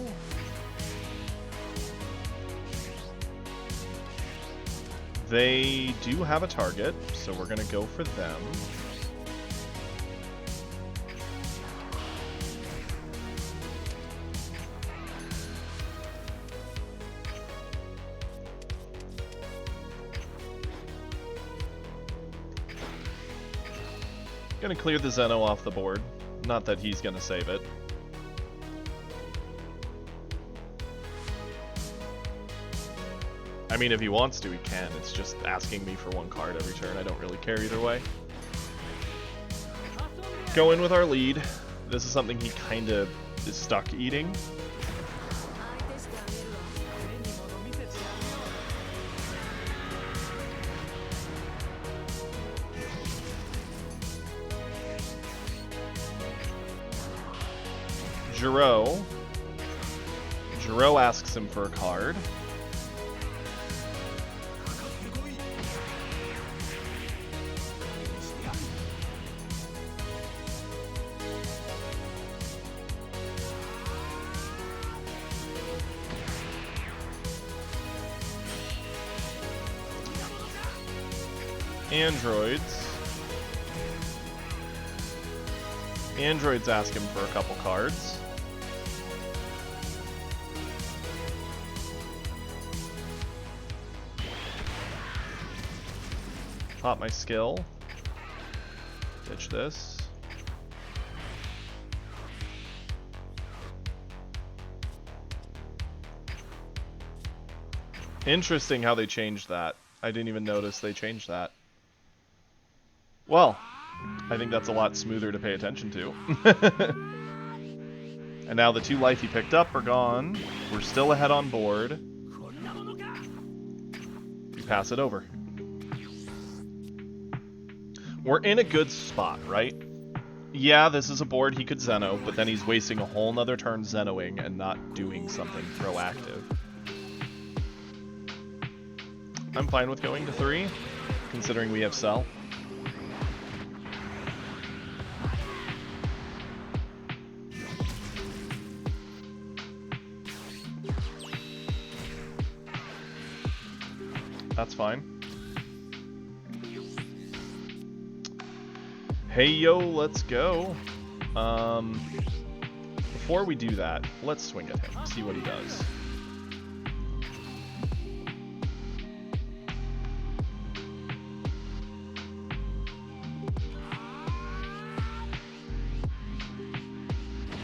They do have a target, so we're gonna go for them. Gonna clear the Zeno off the board. Not that he's gonna save it. I mean, if he wants to, he can. It's just asking me for one card every turn. I don't really care either way. Go in with our lead. This is something he kind of is stuck eating. Jiro asks him for a card. Androids ask him for a couple cards. Pop my skill. Ditch this. Interesting how they changed that. I didn't even notice they changed that. Well, I think that's a lot smoother to pay attention to. And now the 2 life he picked up are gone. We're still ahead on board. We pass it over. We're in a good spot, right? Yeah, this is a board he could Zeno, but then he's wasting a whole nother turn Zenoing and not doing something proactive. I'm fine with going to 3, considering we have Cell. That's fine. Hey yo, let's go. Before we do that, let's swing at him, see what he does.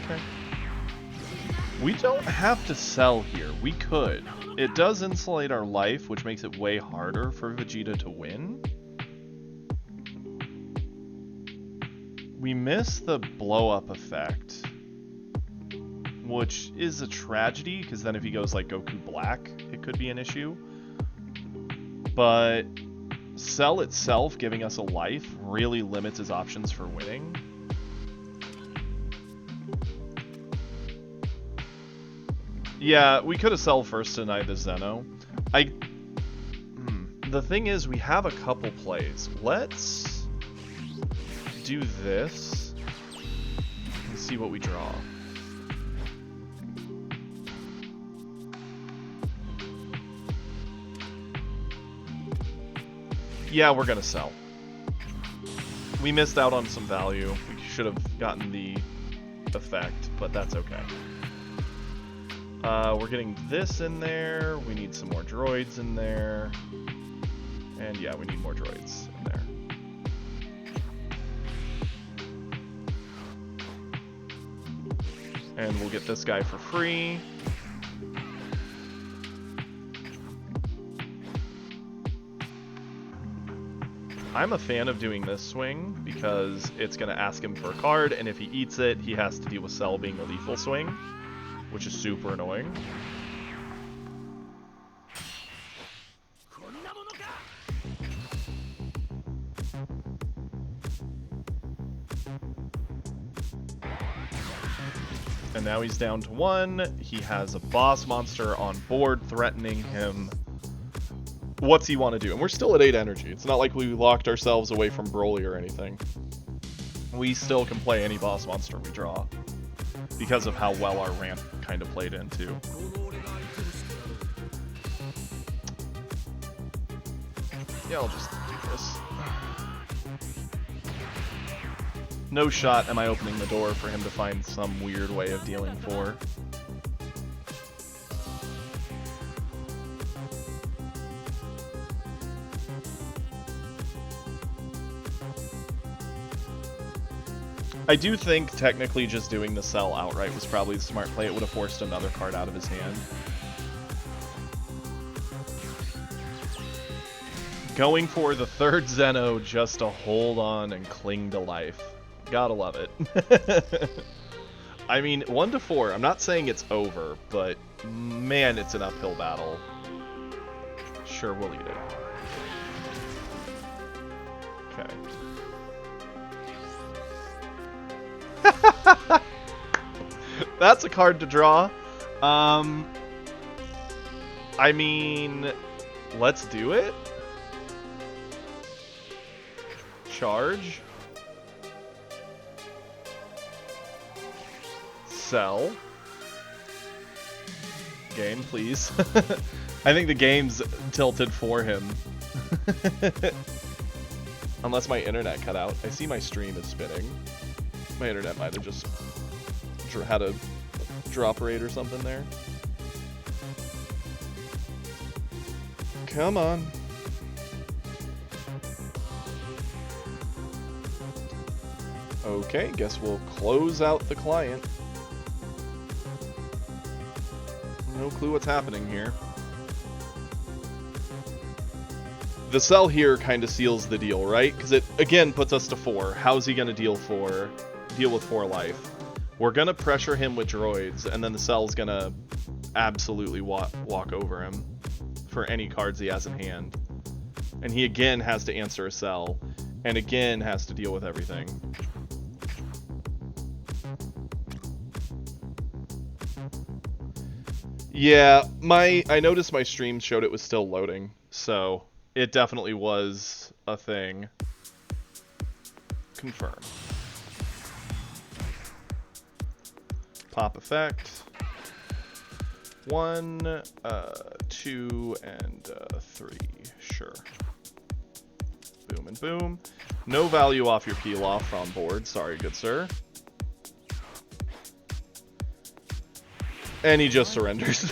Okay. We don't have to sell here. We could. It does insulate our life, which makes it way harder for Vegeta to win. We miss the blow-up effect, which is a tragedy, because then if he goes like Goku Black, it could be an issue. But Cell itself giving us a life really limits his options for winning. Yeah, we could have Cell first to deny the Zeno. The thing is, we have a couple plays. Let's do this and see what we draw. Yeah, we're gonna sell. We missed out on some value. We should have gotten the effect, but that's okay. We're getting this in there. We need some more droids in there. And yeah, we need more droids in there. And we'll get this guy for free. I'm a fan of doing this swing because it's going to ask him for a card, and if he eats it, he has to deal with Cell being a lethal swing, which is super annoying. And now he's down to 1. He has a boss monster on board threatening him. What's he want to do? And we're still at 8 energy. It's not like we locked ourselves away from Broly or anything. We still can play any boss monster we draw because of how well our ramp kind of played into. Yeah, I'll just do this. No shot am I opening the door for him to find some weird way of dealing 4. I do think technically just doing the Cell outright was probably the smart play. It would have forced another card out of his hand. Going for the 3rd Zeno just to hold on and cling to life. Gotta love it. I mean, 1 to 4, I'm not saying it's over, but man, it's an uphill battle. Sure, we'll eat it. Okay. That's a card to draw. I mean, let's do it. Charge. Sell. Game, please. I think the game's tilted for him. Unless my internet cut out. I see my stream is spinning. My internet might have just had a drop rate or something there. Come on. Okay, guess we'll close out the client. No clue what's happening here. The Cell here kind of seals the deal, right? Because it, again, puts us to 4. How's he going to deal with 4 life? We're going to pressure him with droids, and then the Cell's going to absolutely walk over him for any cards he has in hand. And he again has to answer a Cell, and again has to deal with everything. Yeah, I noticed my stream showed it was still loading, so it definitely was a thing. Confirm. Pop effect. 1, 2, and 3. Sure. Boom and boom. No value off your peel off on board. Sorry, good sir. And he just surrenders.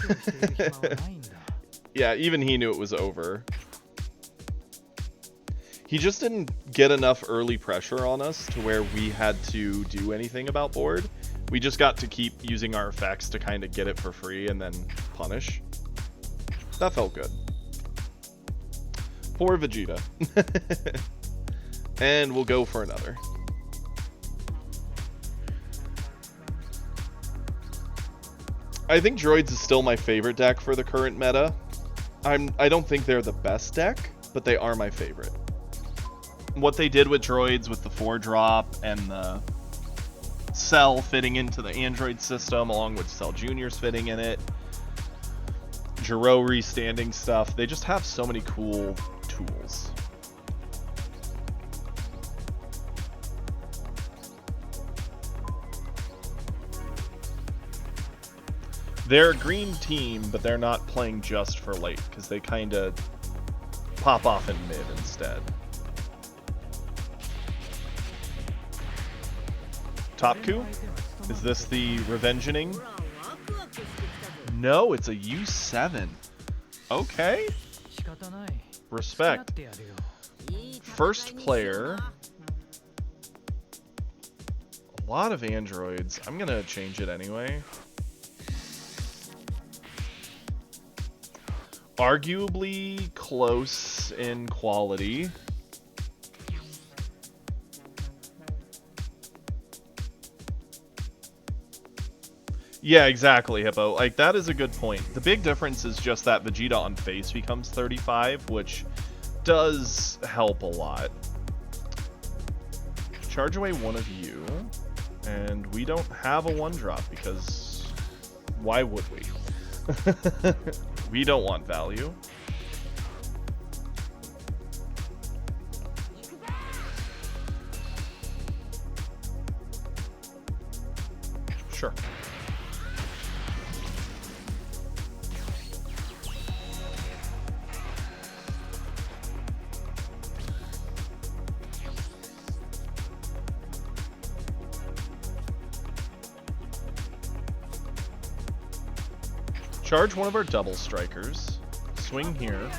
Yeah, even he knew it was over. He just didn't get enough early pressure on us to where we had to do anything about board. We just got to keep using our effects to kind of get it for free and then punish. That felt good. Poor Vegeta. And we'll go for another. I think Droids is still my favorite deck for the current meta. I don't think they're the best deck, but they are my favorite. What they did with Droids with the 4-drop and the Cell fitting into the Android system, along with Cell Juniors fitting in it, Jiro restanding stuff, they just have so many cool tools. They're a green team, but they're not playing just for late, because they kind of pop off in mid instead. Topku? Is this the Revengeing? No, it's a U7. Okay. Respect. First player. A lot of androids. I'm gonna change it anyway. Arguably close in quality. Yeah, exactly, Hippo. Like, that is a good point. The big difference is just that Vegeta on face becomes 35, which does help a lot. Charge away one of you, and we don't have a 1-drop because why would we? We don't want value. Sure. Charge one of our double strikers. Swing here.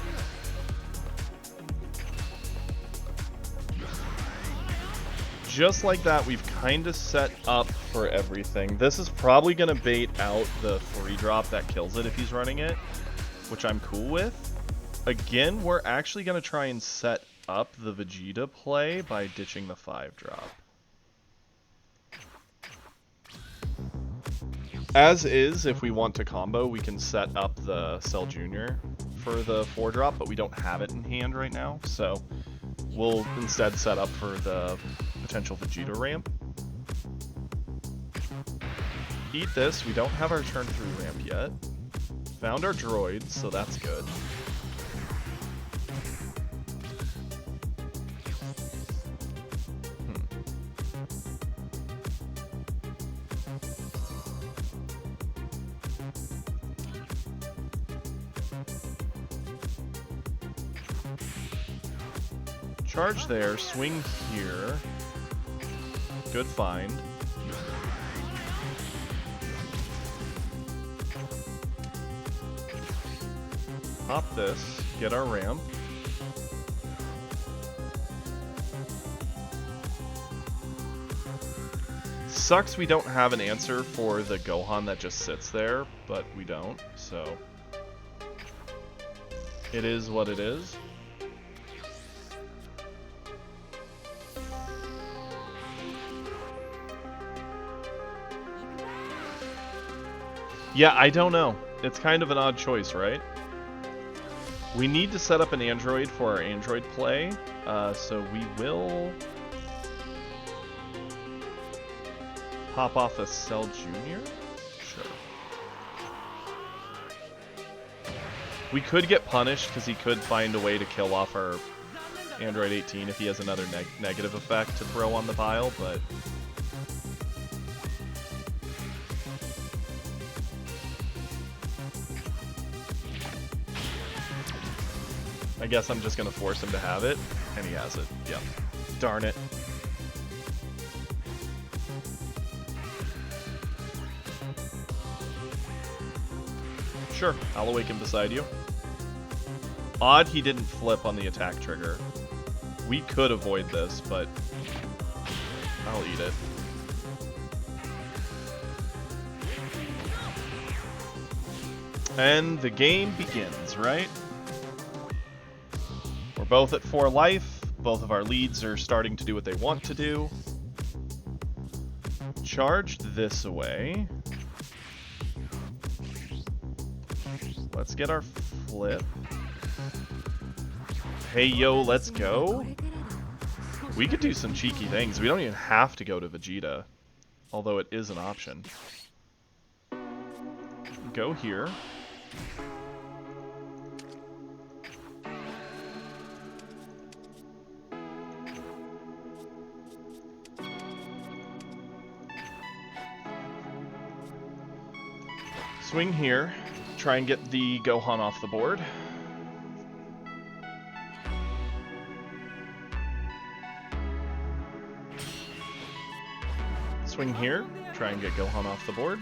Just like that, we've kind of set up for everything. This is probably going to bait out the 3-drop that kills it if he's running it, which I'm cool with. Again, we're actually going to try and set up the Vegeta play by ditching the 5-drop. As is, if we want to combo, we can set up the Cell Junior for the 4-drop, but we don't have it in hand right now, so we'll instead set up for the potential Vegeta ramp. Eat this. We don't have our turn 3 ramp yet. Found our droids, so that's good. Charge there, swing here. Good find. Pop this, get our ramp. Sucks we don't have an answer for the Gohan that just sits there, but we don't, so it is what it is. Yeah, I don't know. It's kind of an odd choice, right? We need to set up an android for our android play, so we will pop off a Cell Junior? Sure. We could get punished because he could find a way to kill off our Android 18 if he has another negative effect to throw on the pile, but I guess I'm just going to force him to have it, and he has it. Yep. Darn it. Sure, I'll awaken beside you. Odd he didn't flip on the attack trigger. We could avoid this, but I'll eat it. And the game begins, right? We're both at 4 life. Both of our leads are starting to do what they want to do. Charge this away. Let's get our flip. Hey, yo, let's go. We could do some cheeky things. We don't even have to go to Vegeta, although it is an option. Go here. Swing here. Try and get the Gohan off the board. Swing here. Try and get Gohan off the board.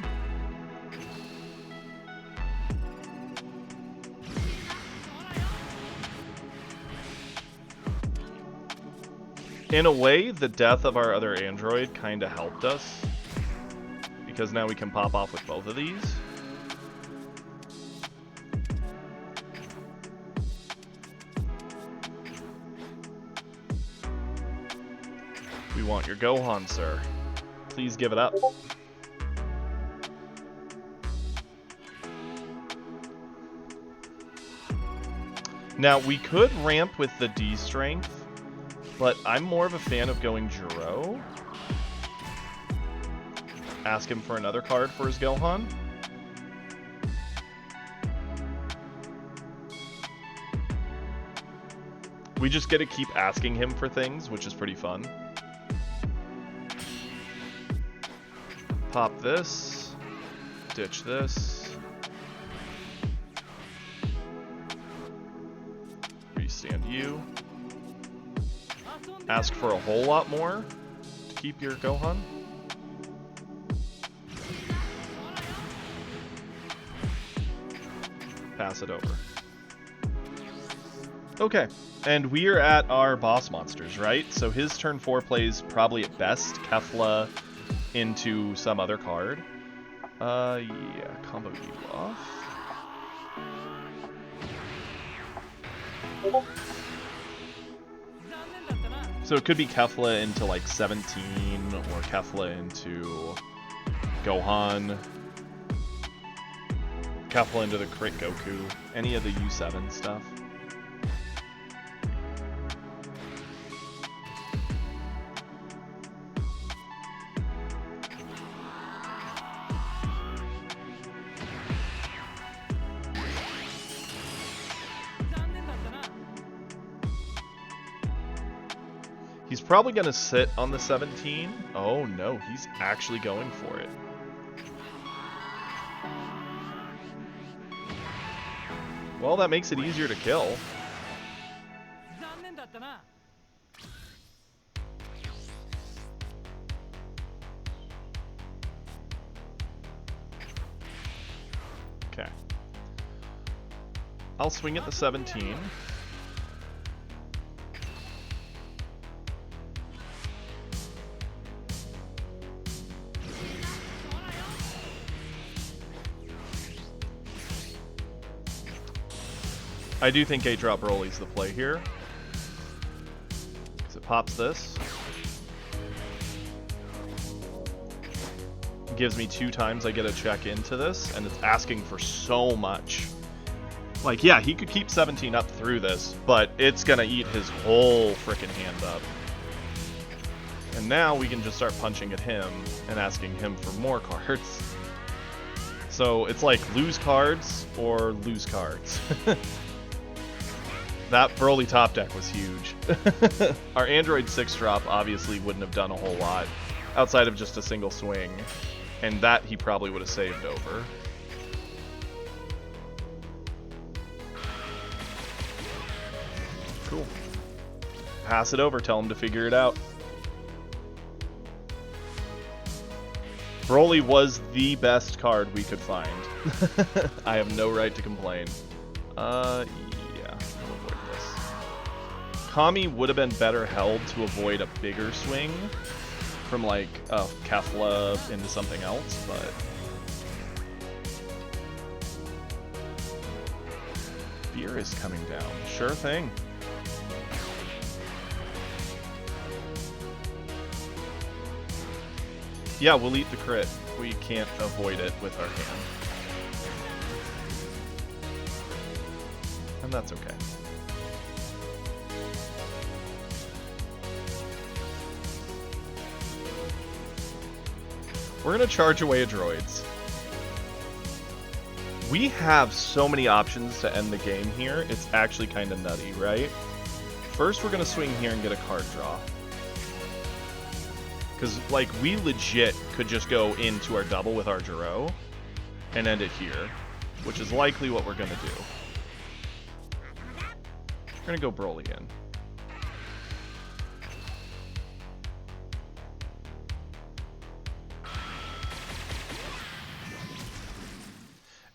In a way, the death of our other android kind of helped us, because now we can pop off with both of these. We want your Gohan, sir. Please give it up. Now, we could ramp with the D strength, but I'm more of a fan of going Jiro. Ask him for another card for his Gohan. We just get to keep asking him for things, which is pretty fun. Pop this. Ditch this. Restand you. Ask for a whole lot more to keep your Gohan. Pass it over. Okay, and we are at our boss monsters, right? So his turn 4 plays probably at best Kefla into some other card. Yeah, combo you off. So it could be Kefla into like 17, or Kefla into Gohan. Kefla into the Crit Goku. Any of the U7 stuff. He's probably going to sit on the 17. Oh no, he's actually going for it. Well, that makes it easier to kill. Okay. I'll swing at the 17. I do think 8-drop Broly's the play here, because it pops this. It gives me 2 times I get a check into this, and it's asking for so much. Like, yeah, he could keep 17 up through this, but it's gonna eat his whole frickin' hand up. And now we can just start punching at him and asking him for more cards. So it's like lose cards or lose cards. That Broly top deck was huge. Our Android 6-drop obviously wouldn't have done a whole lot outside of just a single swing, and that he probably would have saved over. Cool. Pass it over, tell him to figure it out. Broly was the best card we could find. I have no right to complain. Kami would have been better held to avoid a bigger swing from like Kefla into something else, but Fear is coming down. Sure thing. Yeah, we'll eat the crit. We can't avoid it with our hand. and that's okay. We're gonna charge away a droids. We have so many options to end the game here, it's actually kind of nutty, right? First, we're gonna swing here and get a card draw. Because, like, we legit could just go into our double with our Jiro and end it here, which is likely what we're gonna do. We're gonna go Broly in.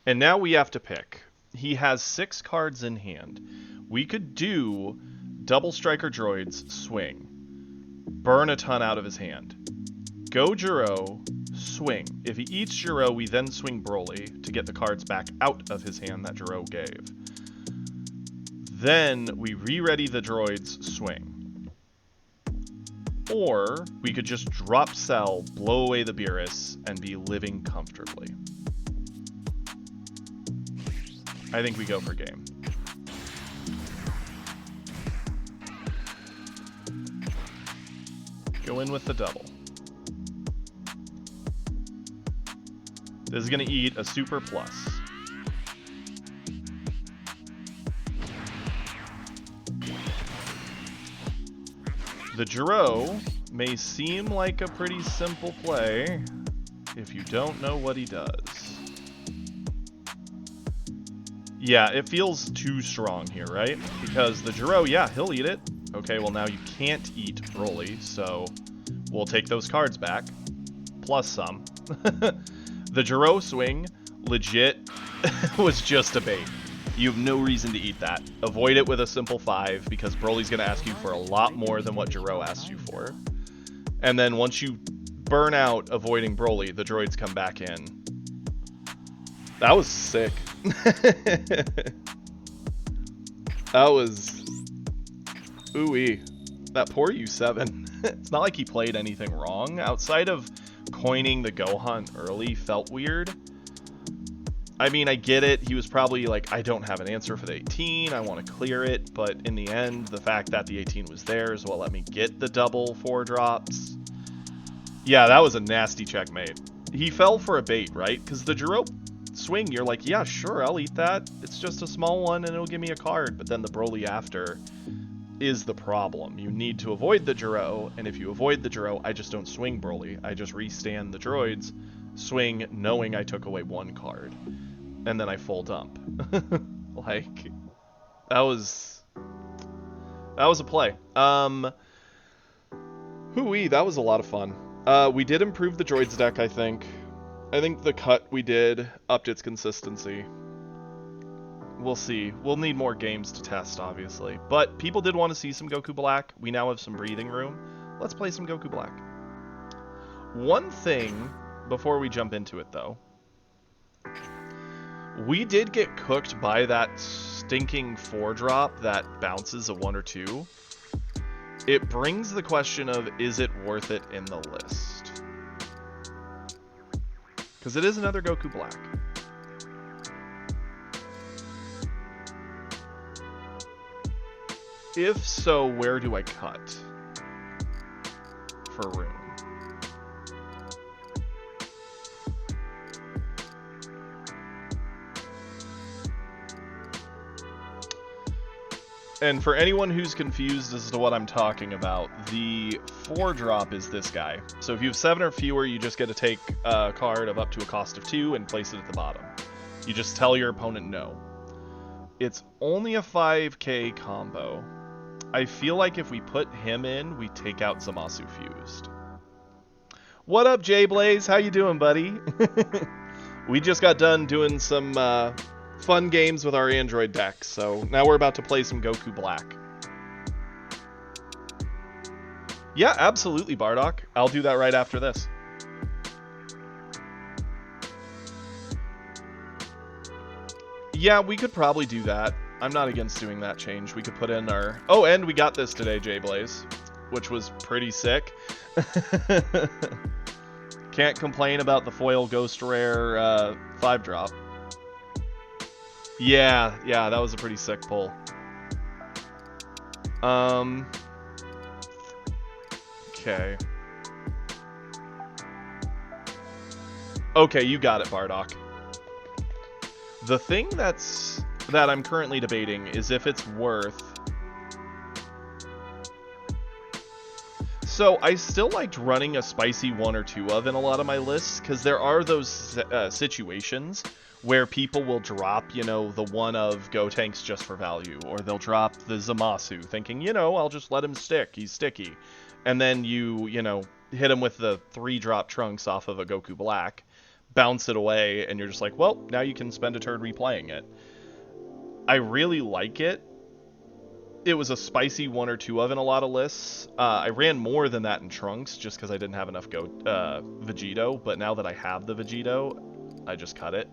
And now we have to pick. He has 6 cards in hand. We could do double striker droids, swing. Burn a ton out of his hand. Go Jiro, swing. If he eats Jiro, we then swing Broly to get the cards back out of his hand that Jiro gave. Then we re-ready the droids, swing. Or we could just drop Cell, blow away the Beerus, and be living comfortably. I think we go for game. Go in with the double. This is going to eat a super plus. The Jiro may seem like a pretty simple play if you don't know what he does. Yeah, it feels too strong here, right? Because the Jiro, yeah, he'll eat it. Okay, well now you can't eat Broly, so we'll take those cards back. Plus some. The Jiro swing, legit, was just a bait. You have no reason to eat that. Avoid it with a simple 5, because Broly's going to ask you for a lot more than what Jiro asked you for. And then once you burn out avoiding Broly, the droids come back in. That was sick. That was... Ooh-wee. That poor U7. It's not like he played anything wrong. Outside of coining the Gohan early felt weird. I mean, I get it. He was probably like, I don't have an answer for the 18. I want to clear it. But in the end, the fact that the 18 was there is what let me get the double 4 drops. Yeah, that was a nasty checkmate. He fell for a bait, right? Because the Jiro swing, you're like, yeah, sure, I'll eat that. It's just a small one and it'll give me a card. But then the Broly after is the problem. You need to avoid the Jiro, and if you avoid the Jiro, I just don't swing Broly. I just restand the droids, swing knowing I took away 1 card, and then I full dump. Like, that was a play. Hooey, that was a lot of fun. We did improve the droids deck, I think. I think the cut we did upped its consistency. We'll see. We'll need more games to test, obviously. But people did want to see some Goku Black. We now have some breathing room. Let's play some Goku Black. One thing, before we jump into it, though. We did get cooked by that stinking 4-drop that bounces a 1 or 2. It brings the question of, is it worth it in the list? Because it is another Goku Black. If so, where do I cut for room? And for anyone who's confused as to what I'm talking about, the 4-drop is this guy. So if you have 7 or fewer, you just get to take a card of up to a cost of 2 and place it at the bottom. You just tell your opponent no. It's only a 5k combo. I feel like if we put him in, we take out Zamasu Fused. What up, J-Blaze? How you doing, buddy? We just got done doing some fun games with our Android deck, so now we're about to play some Goku Black. Yeah, absolutely, Bardock. I'll do that right after this. Yeah, we could probably do that. I'm not against doing that change. We could put in our... Oh, and we got this today, J-Blaze, which was pretty sick. Can't complain about the foil Ghost Rare 5-drop. Yeah, that was a pretty sick pull. Okay. Okay, you got it, Bardock. The thing that I'm currently debating is if it's worth... So, I still liked running a spicy 1 or 2 of in a lot of my lists, because there are those situations where people will drop, you know, the one of Gotenks just for value, or they'll drop the Zamasu, thinking, you know, I'll just let him stick, he's sticky. And then you know, hit him with the 3-drop Trunks off of a Goku Black, bounce it away, and you're just like, well, now you can spend a turn replaying it. I really like it. It was a spicy 1 or 2 of in a lot of lists. I ran more than that in Trunks, just because I didn't have enough Vegito, but now that I have the Vegito, I just cut it.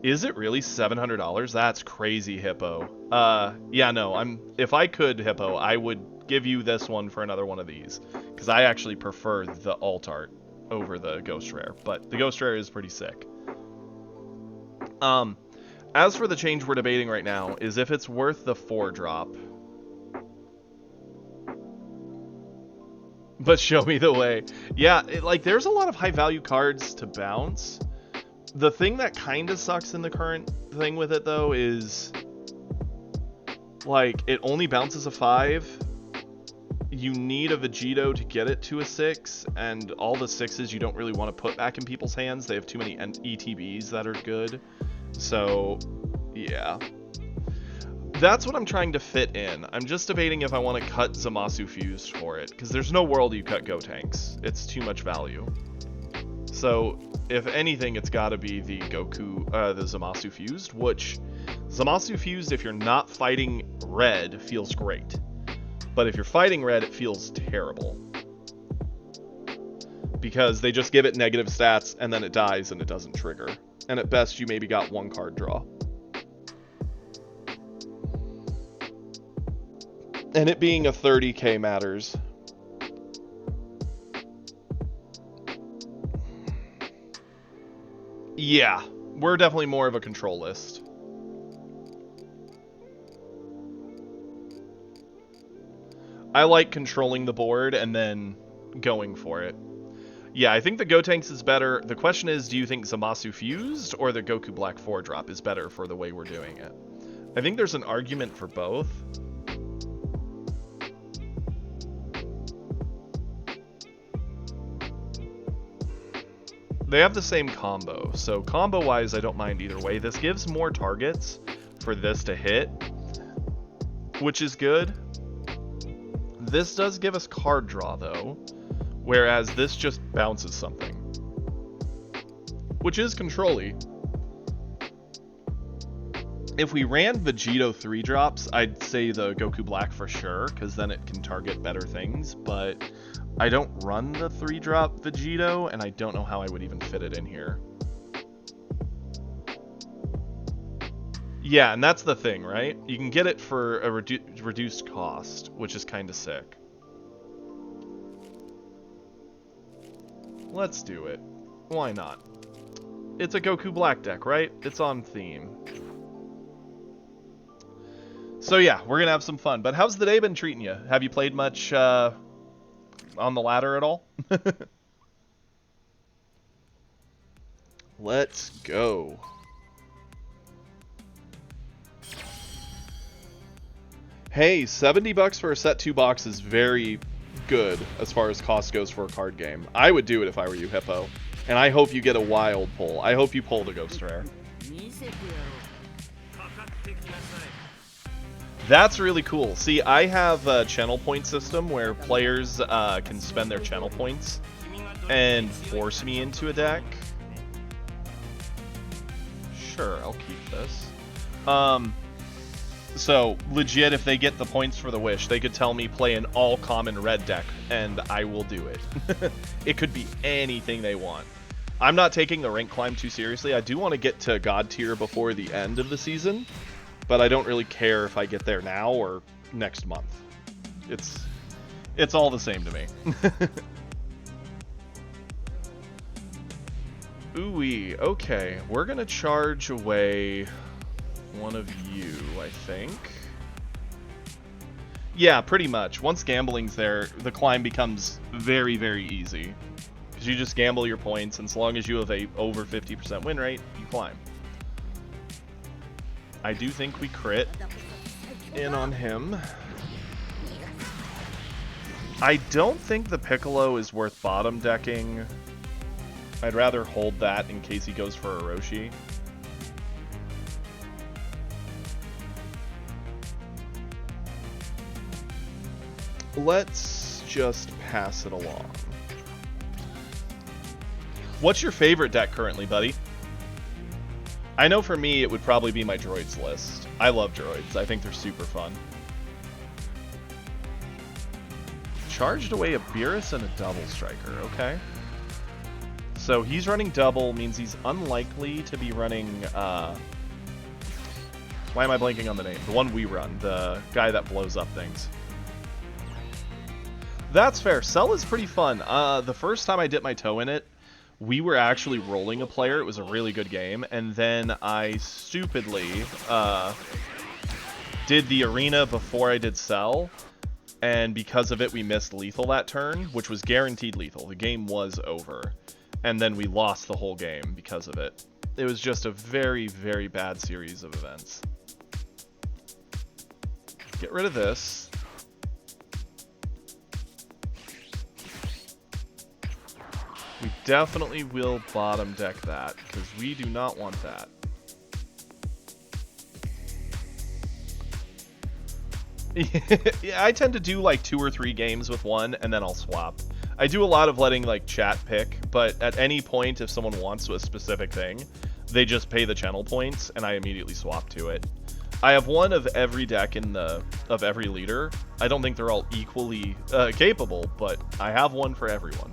Is it really $700? That's crazy, Hippo. Yeah, no, if I could, Hippo, I would give you this one for another one of these, because I actually prefer the alt art over the Ghost Rare, but the Ghost Rare is pretty sick. As for the change we're debating right now, is if it's worth the 4-drop. But show me the way. Yeah, like, there's a lot of high-value cards to bounce. The thing that kind of sucks in the current thing with it, though, is... like, it only bounces a 5. You need a Vegito to get it to a 6, and all the 6s you don't really want to put back in people's hands. They have too many ETBs that are good. So, yeah. That's what I'm trying to fit in. I'm just debating if I want to cut Zamasu Fused for it, because there's no world you cut Gotenks. It's too much value. So, if anything, it's got to be the the Zamasu Fused, which Zamasu Fused, if you're not fighting red, feels great. But if you're fighting red, it feels terrible. Because they just give it negative stats, and then it dies and it doesn't trigger. And at best, you maybe got 1 card draw. And it being a 30k matters. Yeah, we're definitely more of a control list. I like controlling the board and then going for it. Yeah, I think the Gotenks is better. The question is, do you think Zamasu Fused or the Goku Black 4-drop is better for the way we're doing it? I think there's an argument for both. They have the same combo, so combo-wise, I don't mind either way. This gives more targets for this to hit, which is good. This does give us card draw, though, whereas this just bounces something, which is control-y. If we ran Vegito 3-drops, I'd say the Goku Black for sure, because then it can target better things, but I don't run the 3-drop Vegito, and I don't know how I would even fit it in here. Yeah, and that's the thing, right? You can get it for a reduced cost, which is kind of sick. Let's do it. Why not? It's a Goku Black deck, right? It's on theme. So yeah, we're gonna have some fun. But how's the day been treating you? Have you played much on the ladder at all? Let's go. Hey, $70 for a set 2 box is very good as far as cost goes for a card game. I would do it if I were you, Hippo. And I hope you get a wild pull. I hope you pull the Ghost Rare. That's really cool. See, I have a channel point system where players can spend their channel points and force me into a deck. Sure, I'll keep this. So, legit, if they get the points for the wish, they could tell me play an all-common red deck, and I will do it. It could be anything they want. I'm not taking the rank climb too seriously. I do want to get to God tier before the end of the season, but I don't really care if I get there now or next month. It's all the same to me. Ooh-wee. Okay, we're gonna charge away one of you, I think. Yeah, pretty much. Once gambling's there, the climb becomes very, very easy. Because you just gamble your points, and as long as you have a over 50% win rate, you climb. I do think we crit in on him. I don't think the Piccolo is worth bottom decking. I'd rather hold that in case he goes for Orochi. Let's just pass it along. What's your favorite deck currently, buddy? I know for me it would probably be my droids list. I love droids. I think they're super fun. Charged away a Beerus and a Double Striker, okay. So he's running double, means he's unlikely to be running, why am I blanking on the name? The one we run, the guy that blows up things. That's fair. Cell is pretty fun. The first time I dipped my toe in it, we were actually rolling a player. It was a really good game. And then I stupidly did the arena before I did Cell. And because of it, we missed lethal that turn, which was guaranteed lethal. The game was over. And then we lost the whole game because of it. It was just a very, very bad series of events. Get rid of this. We definitely will bottom deck that, because we do not want that. Yeah, I tend to do like 2 or 3 games with one, and then I'll swap. I do a lot of letting like chat pick, but at any point if someone wants a specific thing, they just pay the channel points, and I immediately swap to it. I have one of every deck of every leader. I don't think they're all equally capable, but I have one for everyone.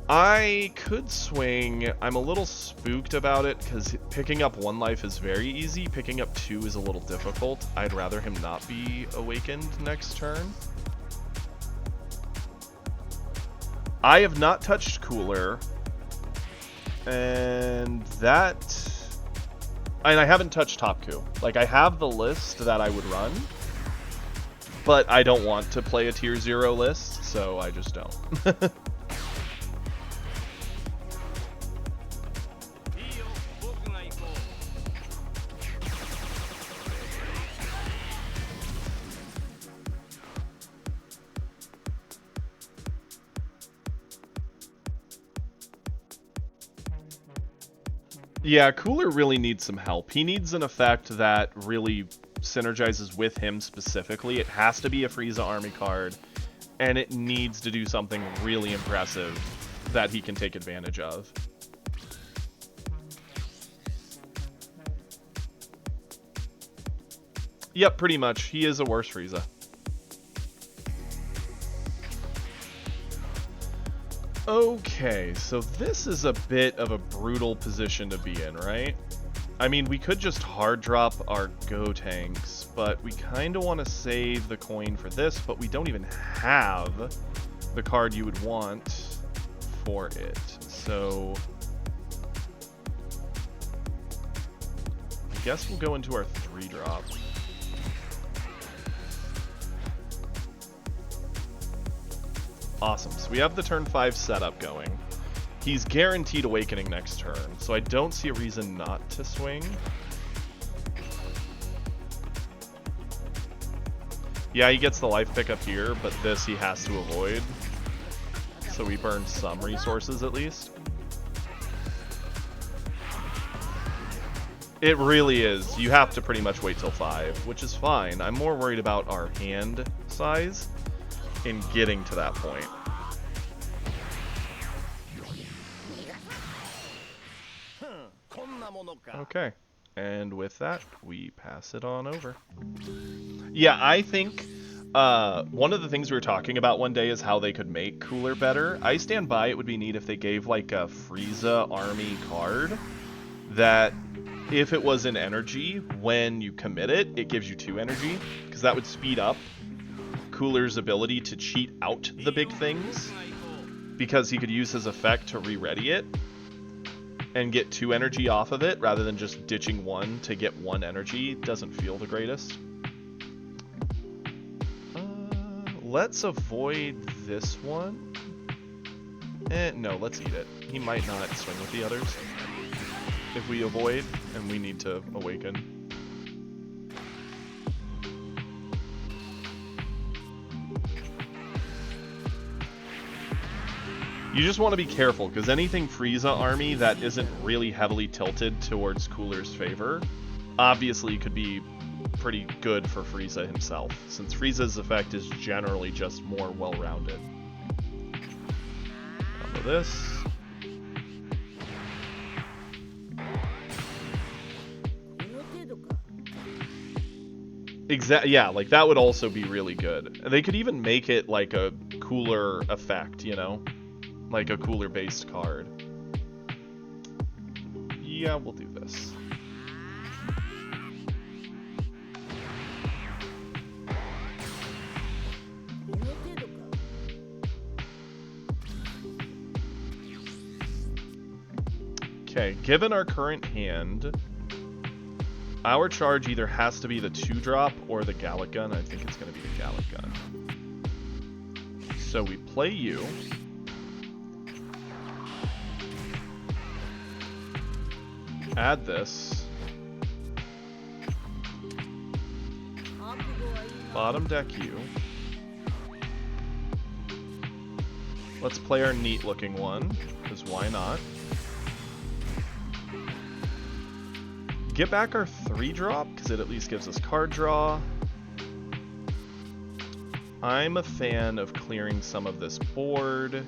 I could swing. I'm a little spooked about it because picking up 1 life is very easy. Picking up 2 is a little difficult. I'd rather him not be awakened next turn. I have not touched Cooler. And I haven't touched Topku. Like, I have the list that I would run, but I don't want to play a tier 0 list, so I just don't. Yeah, Cooler really needs some help. He needs an effect that really synergizes with him specifically. It has to be a Frieza army card, and it needs to do something really impressive that he can take advantage of. Yep, pretty much. He is a worse Frieza. Okay, so this is a bit of a brutal position to be in, right? I mean, we could just hard drop our Gotenks, but we kind of want to save the coin for this, but we don't even have the card you would want for it. So I guess we'll go into our 3-drop. Awesome, so we have the turn 5 setup going. He's guaranteed awakening next turn, so I don't see a reason not to swing. Yeah, he gets the life pickup here, but this he has to avoid. So we burn some resources at least. It really is. You have to pretty much wait till 5, which is fine. I'm more worried about our hand size in getting to that point. Okay, and with that, we pass it on over. Yeah, I think one of the things we were talking about one day is how they could make Cooler better. I stand by it would be neat if they gave like a Frieza army card that if it was in energy, when you commit it, it gives you 2 energy, because that would speed up Cooler's ability to cheat out the big things. because he could use his effect to re-ready it and get 2 energy off of it rather than just ditching 1 to get 1 energy. Doesn't feel the greatest. Let's avoid this one. No, let's eat it. He might not swing with the others if we avoid, and we need to awaken. You just want to be careful, because anything Frieza army that isn't really heavily tilted towards Cooler's favor obviously could be pretty good for Frieza himself, since Frieza's effect is generally just more well-rounded. Combo this. Yeah, like that would also be really good. They could even make it like a Cooler effect, you know? Like a Cooler based card. Yeah, we'll do this. Okay, given our current hand, our charge either has to be the 2-drop or the Gallic Gun. I think it's going to be the Gallic Gun. So we play you. Add this. Bottom deck you. Let's play our neat looking one, because why not? Get back our 3-drop, because it at least gives us card draw. I'm a fan of clearing some of this board.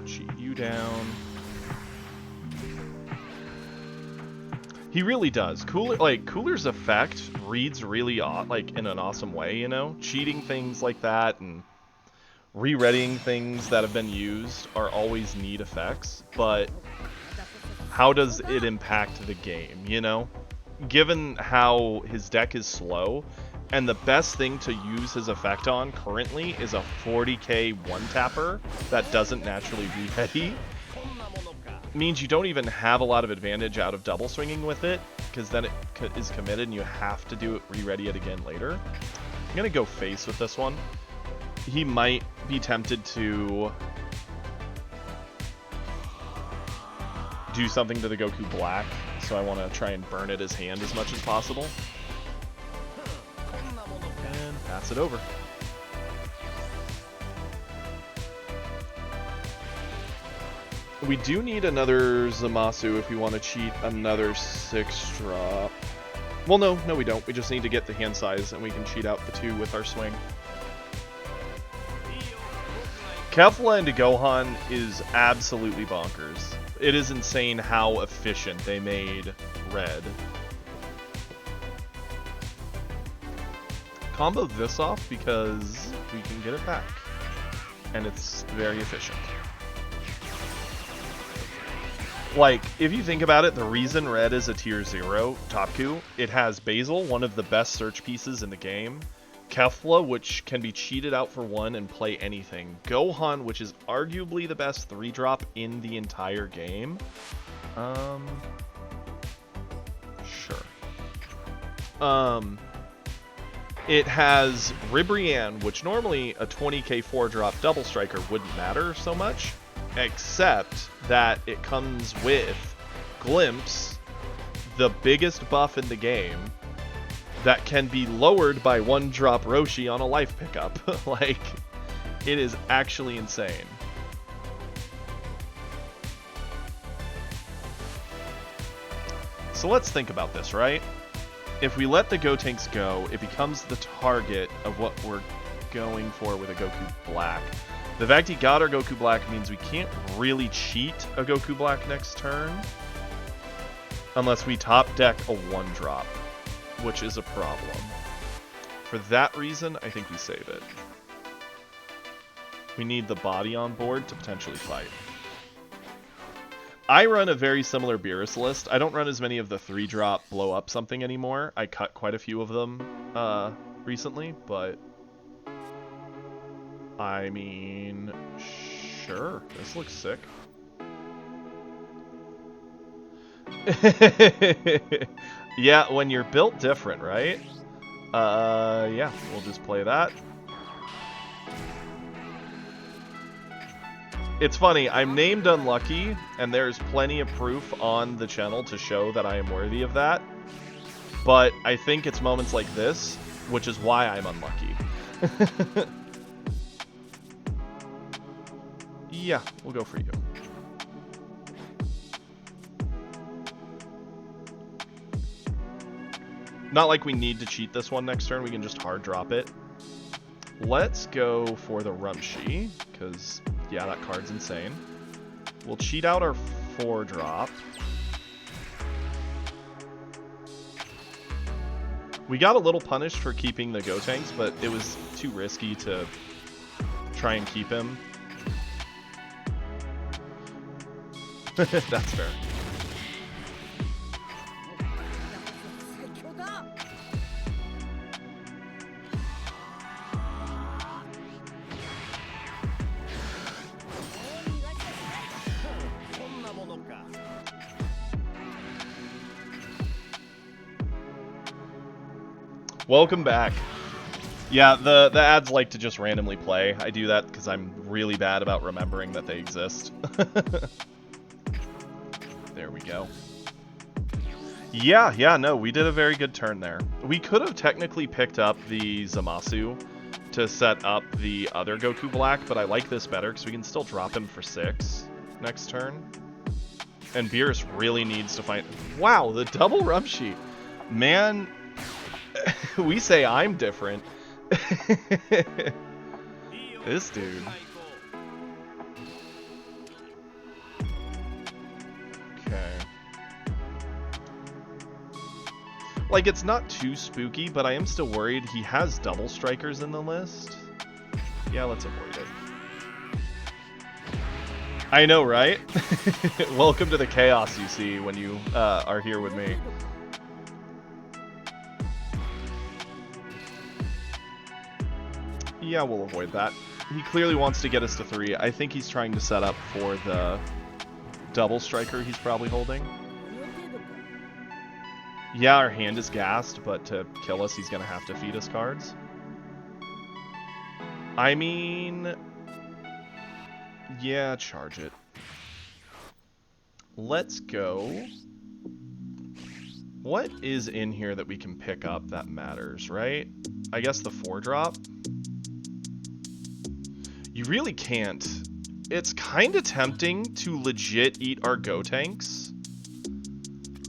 Cheat you down. He really does. Cooler's effect reads really like in an awesome way, you know? Cheating things like that and re-readying things that have been used are always neat effects, but how does it impact the game, you know? Given how his deck is slow, and the best thing to use his effect on currently is a 40k one-tapper that doesn't naturally re-ready, means you don't even have a lot of advantage out of double swinging with it, because then it is committed and you have to do it, re-ready it again later. I'm gonna go face with this one. He might be tempted to do something to the Goku Black, so I want to try and burn at his hand as much as possible. And pass it over. We do need another Zamasu if we want to cheat another 6-drop. Well, no, we don't. We just need to get the hand size, and we can cheat out the 2 with our swing. Kefla into Gohan is absolutely bonkers. It is insane how efficient they made Red. Combo this off because we can get it back. And it's very efficient. Like, if you think about it, the reason Red is a tier 0 Topku, it has Basil, one of the best search pieces in the game. Kefla, which can be cheated out for 1 and play anything. Gohan, which is arguably the best 3-drop in the entire game. Sure. It has Ribrianne, which normally a 20k 4-drop double striker wouldn't matter so much, except that it comes with Glimpse, the biggest buff in the game, that can be lowered by 1-drop Roshi on a life pickup. Like, it is actually insane. So let's think about this, right? If we let the Gotenks go, it becomes the target of what we're going for with a Goku Black. The fact he got our Goku Black means we can't really cheat a Goku Black next turn unless we top deck a 1-drop. Which is a problem. For that reason, I think we save it. We need the body on board to potentially fight. I run a very similar Beerus list. I don't run as many of the 3-drop blow up something anymore. I cut quite a few of them recently, but I mean, sure, this looks sick. Yeah, when you're built different, right? Yeah, we'll just play that. It's funny, I'm named unlucky, and there's plenty of proof on the channel to show that I am worthy of that. But I think it's moments like this, which is why I'm unlucky. Yeah, we'll go for you. Not like we need to cheat this one next turn, we can just hard drop it. Let's go for the Rumshi, because, yeah, that card's insane. We'll cheat out our 4-drop. We got a little punished for keeping the Gotenks, but it was too risky to try and keep him. That's fair. Welcome back. Yeah, the ads like to just randomly play. I do that because I'm really bad about remembering that they exist. There we go. Yeah, no, we did a very good turn there. We could have technically picked up the Zamasu to set up the other Goku Black, but I like this better because we can still drop him for 6 next turn. And Beerus really needs to find... Wow, the double Rumshi. Man... We say I'm different. This dude. Okay. Like, it's not too spooky, but I am still worried. He has double strikers in the list. Yeah, let's avoid it. I know, right? Welcome to the chaos you see when you are here with me. Yeah, we'll avoid that. He clearly wants to get us to 3. I think he's trying to set up for the double striker he's probably holding. Yeah, our hand is gassed, but to kill us, he's going to have to feed us cards. I mean... Yeah, charge it. Let's go. What is in here that we can pick up that matters, right? I guess the 4-drop. You really can't. It's kind of tempting to legit eat our Gotenks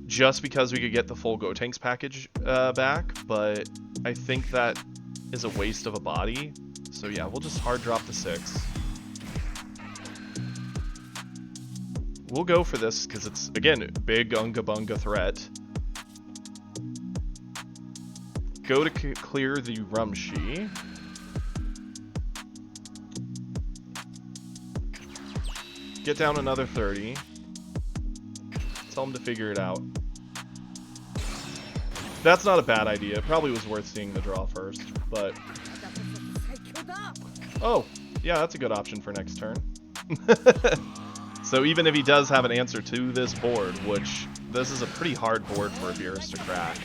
just because we could get the full Gotenks package back, but I think that is a waste of a body. So yeah, we'll just hard drop the 6. We'll go for this because it's, again, big Unga Bunga threat. Go to clear the Rumshi. Get down another 30. Tell him to figure it out. That's not a bad idea. It probably was worth seeing the draw first, but... Oh, yeah, that's a good option for next turn. So even if he does have an answer to this board, which this is a pretty hard board for a Beerus to crack.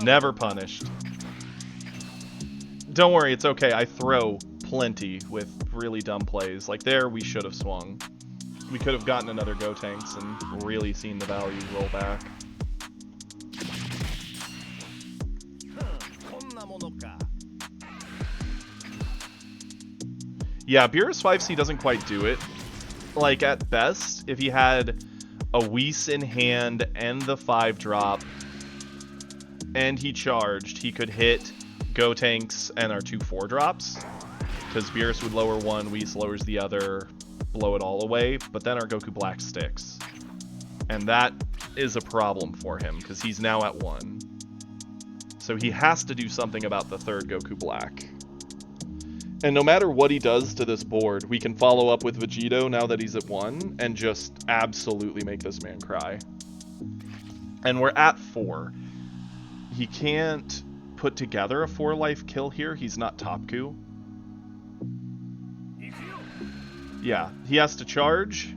Never punished. Don't worry, it's okay. I throw plenty with really dumb plays. Like there, we should have swung. We could have gotten another Gotenks and really seen the value roll back. Yeah, Beerus 5C doesn't quite do it. Like at best, if he had a Whis in hand and the 5-drop, and he charged, he could hit Gotenks and our 2 4-drops. Because Beerus would lower one, Whis lowers the other, blow it all away, but then our Goku Black sticks. And that is a problem for him, because he's now at 1. So he has to do something about the 3rd Goku Black. And no matter what he does to this board, we can follow up with Vegito now that he's at 1, and just absolutely make this man cry. And we're at 4. He can't put together a 4-life kill here. He's not Topku. Yeah, he has to charge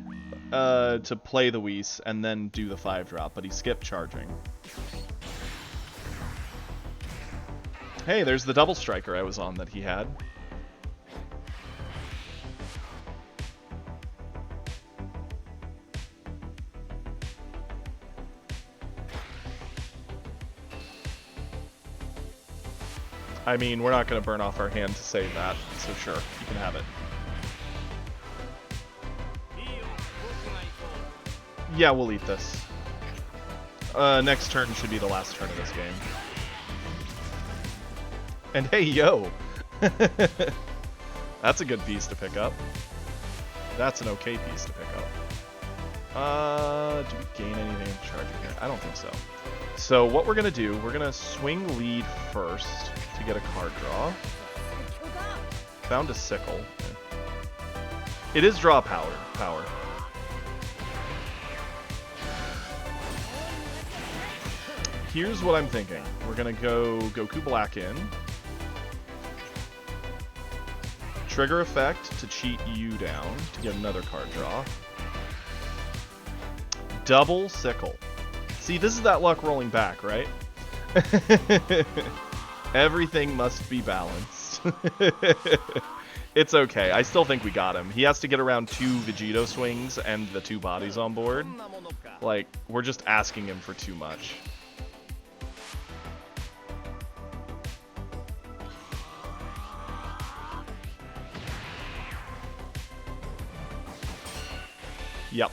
to play the Whis and then do the 5-drop, but he skipped charging. Hey, there's the double striker I was on that he had. I mean, we're not going to burn off our hand to save that, so sure, you can have it. Yeah, we'll eat this. Next turn should be the last turn of this game. And hey, yo! That's a good piece to pick up. That's an okay piece to pick up. Do we gain anything charging here? I don't think so. So what we're going to do, we're going to swing lead first to get a card draw. Found a sickle. It is draw power. Here's what I'm thinking. We're going to go Goku Black in. Trigger effect to cheat you down to get another card draw. Double sickle. See, this is that luck rolling back, right? Everything must be balanced. It's okay. I still think we got him. He has to get around 2 Vegito swings and the 2 bodies on board. Like, we're just asking him for too much. Yep.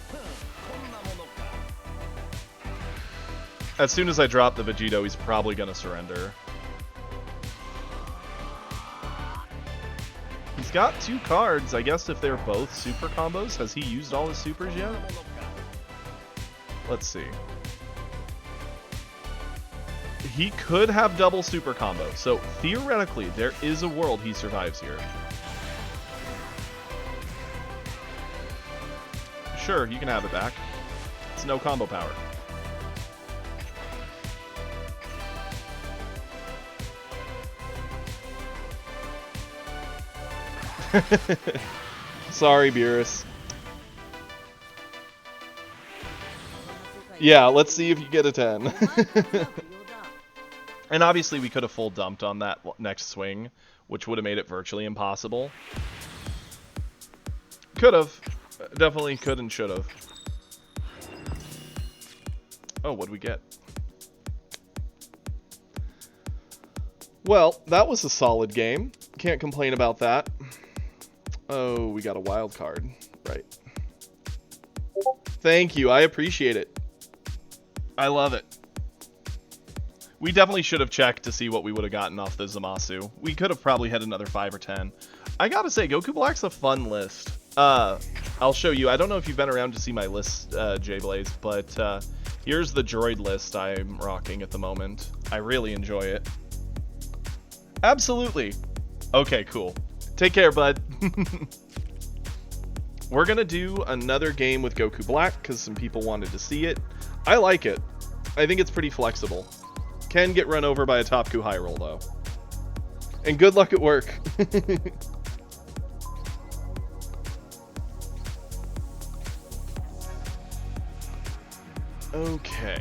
As soon as I drop the Vegito, he's probably going to surrender. He's got 2 cards. I guess if they're both super combos. Has he used all his supers yet? Let's see. He could have double super combo. So theoretically, there is a world he survives here. Sure, you can have it back. It's no combo power. Sorry, Beerus. Yeah, let's see if you get a 10. And obviously we could have full dumped on that next swing, which would have made it virtually impossible. Could have. Definitely could and should have. Oh, what'd we get? Well, that was a solid game. Can't complain about that. Oh, we got a wild card. Right. Thank you. I appreciate it. I love it. We definitely should have checked to see what we would have gotten off the Zamasu. We could have probably had another 5 or 10. I gotta say, Goku Black's a fun list. I'll show you. I don't know if you've been around to see my list, J-Blaze, but here's the droid list I'm rocking at the moment. I really enjoy it. Absolutely. Okay, cool. Take care, bud. We're gonna do another game with Goku Black because some people wanted to see it. I like it. I think it's pretty flexible. Can get run over by a Topku high roll, though. And good luck at work. Okay.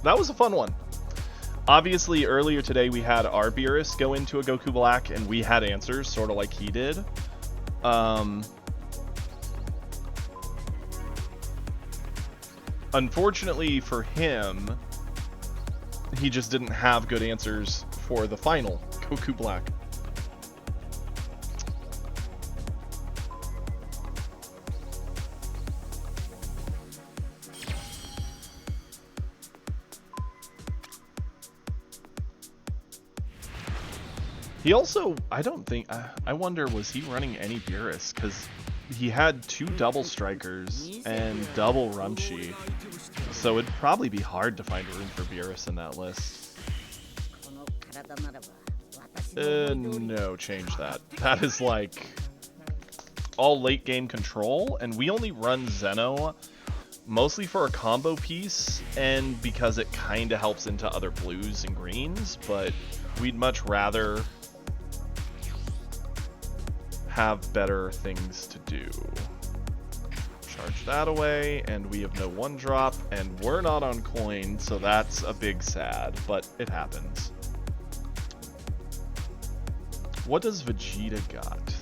That was a fun one. Obviously, earlier today we had our Beerus go into a Goku Black, and we had answers, sort of like he did. Unfortunately for him, he just didn't have good answers for the final Goku Black. He also, I don't think, I wonder, was he running any Beerus? Because he had 2 double strikers and double Rumshi. So it'd probably be hard to find room for Beerus in that list. No, change that. That is like all late game control, and we only run Zeno mostly for a combo piece and because it kind of helps into other blues and greens, but we'd much rather have better things to do. Charge that away, and we have no 1-drop, and we're not on coin, so that's a big sad, but it happens. What does Vegeta got?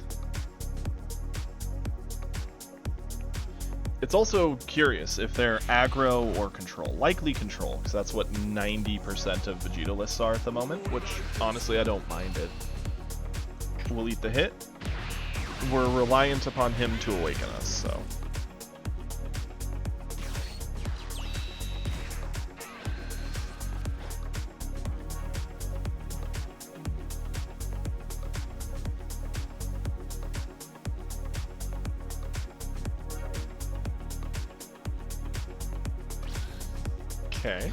It's also curious if they're aggro or control. Likely control, because that's what 90% of Vegeta lists are at the moment, which honestly I don't mind it. We'll eat the hit. We're reliant upon him to awaken us, so. Okay.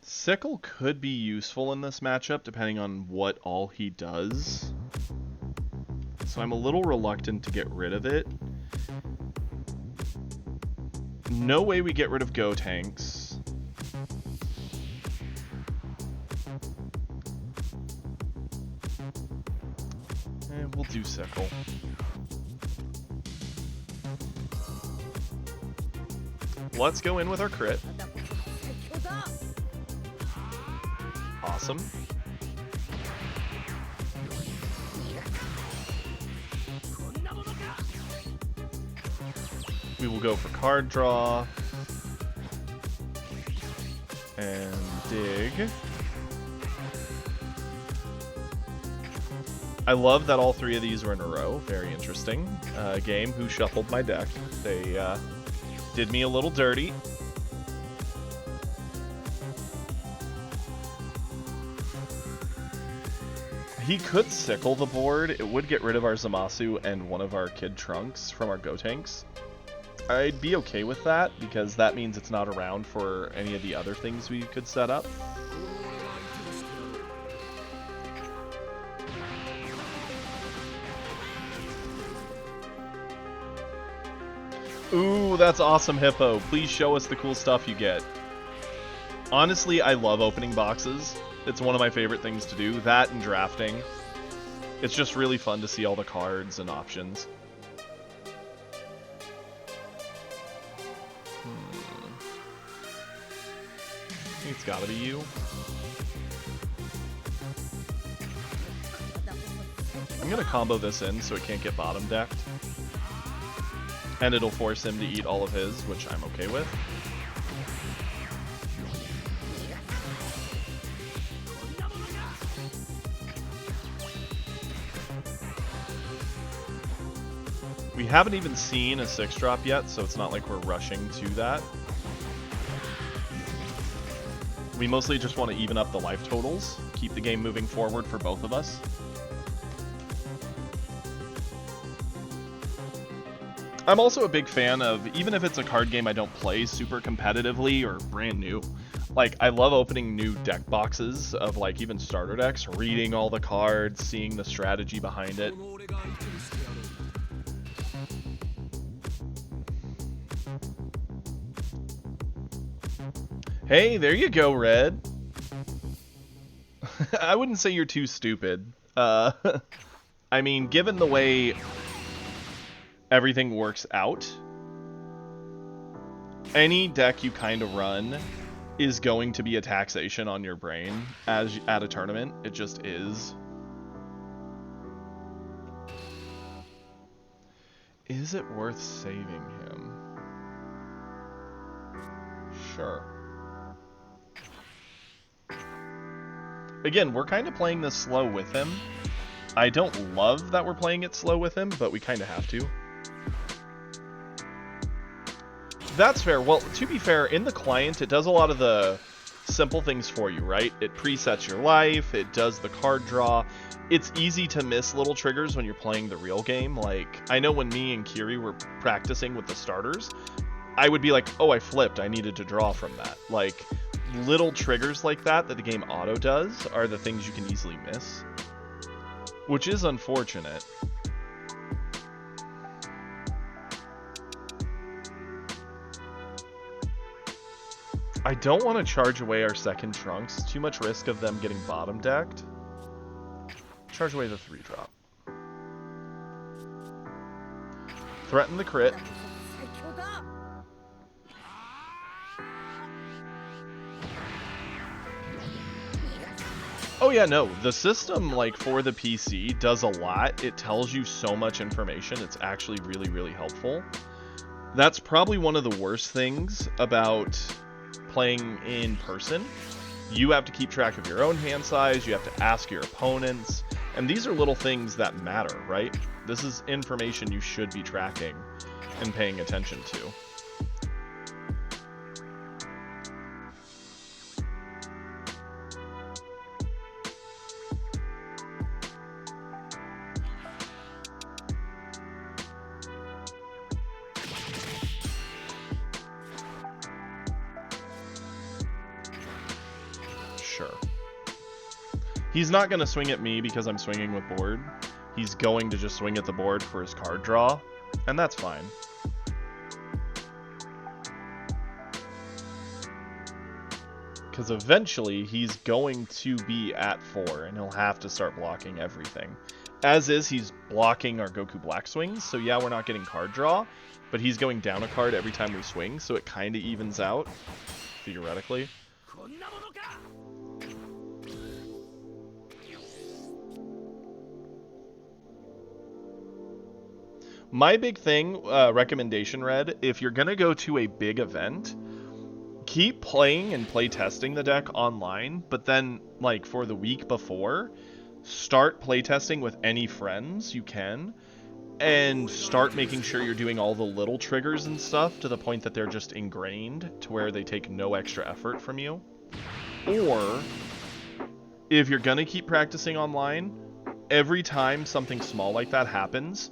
Sickle could be useful in this matchup depending on what all he does. So I'm a little reluctant to get rid of it. No way we get rid of Gotenks. And we'll do Sickle. Let's go in with our crit. Awesome. We will go for card draw. And dig. I love that all three of these were in a row. Very interesting. Game who shuffled my deck. They did me a little dirty. He could sickle the board. It would get rid of our Zamasu and one of our Kid Trunks from our Gotenks. I'd be okay with that, because that means it's not around for any of the other things we could set up. Ooh, that's awesome, Hippo. Please show us the cool stuff you get. Honestly, I love opening boxes. It's one of my favorite things to do. That and drafting. It's just really fun to see all the cards and options. It's gotta be you. I'm gonna combo this in so it can't get bottom decked. And it'll force him to eat all of his, which I'm okay with. We haven't even seen a 6-drop yet, so it's not like we're rushing to that. We mostly just want to even up the life totals, keep the game moving forward for both of us. I'm also a big fan of, even if it's a card game I don't play super competitively or brand new, like, I love opening new deck boxes of, like, even starter decks, reading all the cards, seeing the strategy behind it. Hey, there you go, Red. I wouldn't say you're too stupid. I mean, given the way everything works out, any deck you kind of run is going to be a taxation on your brain as at a tournament. It just is. Is it worth saving him? Sure. Again, we're kind of playing this slow with him. I don't love that we're playing it slow with him, but we kind of have to. That's fair. Well, to be fair, in the client, it does a lot of the simple things for you, right? It presets your life, it does the card draw. It's easy to miss little triggers when you're playing the real game. Like, I know when me and Kiri were practicing with the starters, I would be like, oh, I flipped, I needed to draw from that. Like, little triggers like that the game auto does are the things you can easily miss, which is unfortunate. I don't want to charge away our second Trunks. Too much risk of them getting bottom decked. Charge away the 3-drop. Threaten the crit. Oh yeah, no, the system, like, for the PC does a lot. It tells you so much information. It's actually really, really helpful. That's probably one of the worst things about playing in person. You have to keep track of your own hand size, you have to ask your opponents, and these are little things that matter, right? This is information you should be tracking and paying attention to. He's not going to swing at me because I'm swinging with board. He's going to just swing at the board for his card draw, and that's fine. Because eventually he's going to be at 4, and he'll have to start blocking everything. As is, he's blocking our Goku Black swings, so yeah, we're not getting card draw, but he's going down a card every time we swing, so it kind of evens out, theoretically. My big thing, recommendation, Red, if you're going to go to a big event, keep playing and play testing the deck online, but then, like, for the week before, start playtesting with any friends you can, and start making sure you're doing all the little triggers and stuff to the point that they're just ingrained to where they take no extra effort from you. Or, if you're going to keep practicing online, every time something small like that happens,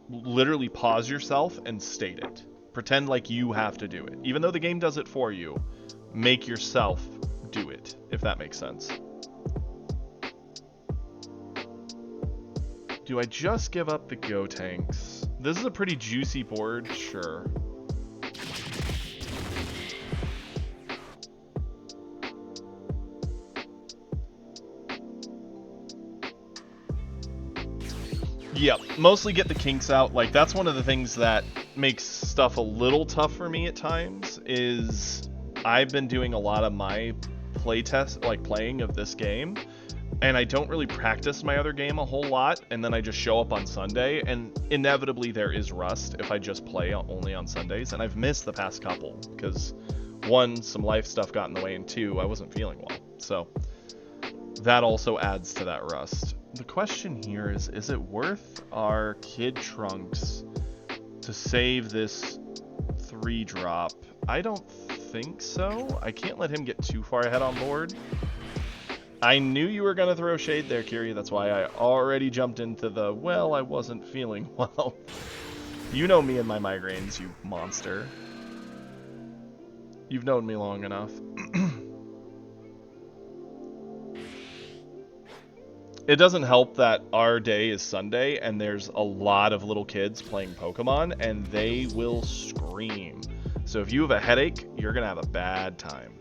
literally pause yourself and state it. Pretend like you have to do it. Even though the game does it for you, make yourself do it, if that makes sense. Do I just give up the Gotenks? This is a pretty juicy board, sure. Yep, mostly get the kinks out. Like, that's one of the things that makes stuff a little tough for me at times, is I've been doing a lot of my playing of this game, and I don't really practice my other game a whole lot, and then I just show up on Sunday, and inevitably there is rust if I just play only on Sundays, and I've missed the past couple, because 1, some life stuff got in the way, and 2, I wasn't feeling well. So that also adds to that rust. The question here is it worth our Kid Trunks to save this 3-drop? I don't think so. I can't let him get too far ahead on board. I knew you were going to throw shade there, Kiri. That's why I already jumped into the, well, I wasn't feeling well. You know me and my migraines, you monster. You've known me long enough. It doesn't help that our day is Sunday and there's a lot of little kids playing Pokemon, and they will scream. So if you have a headache, you're going to have a bad time.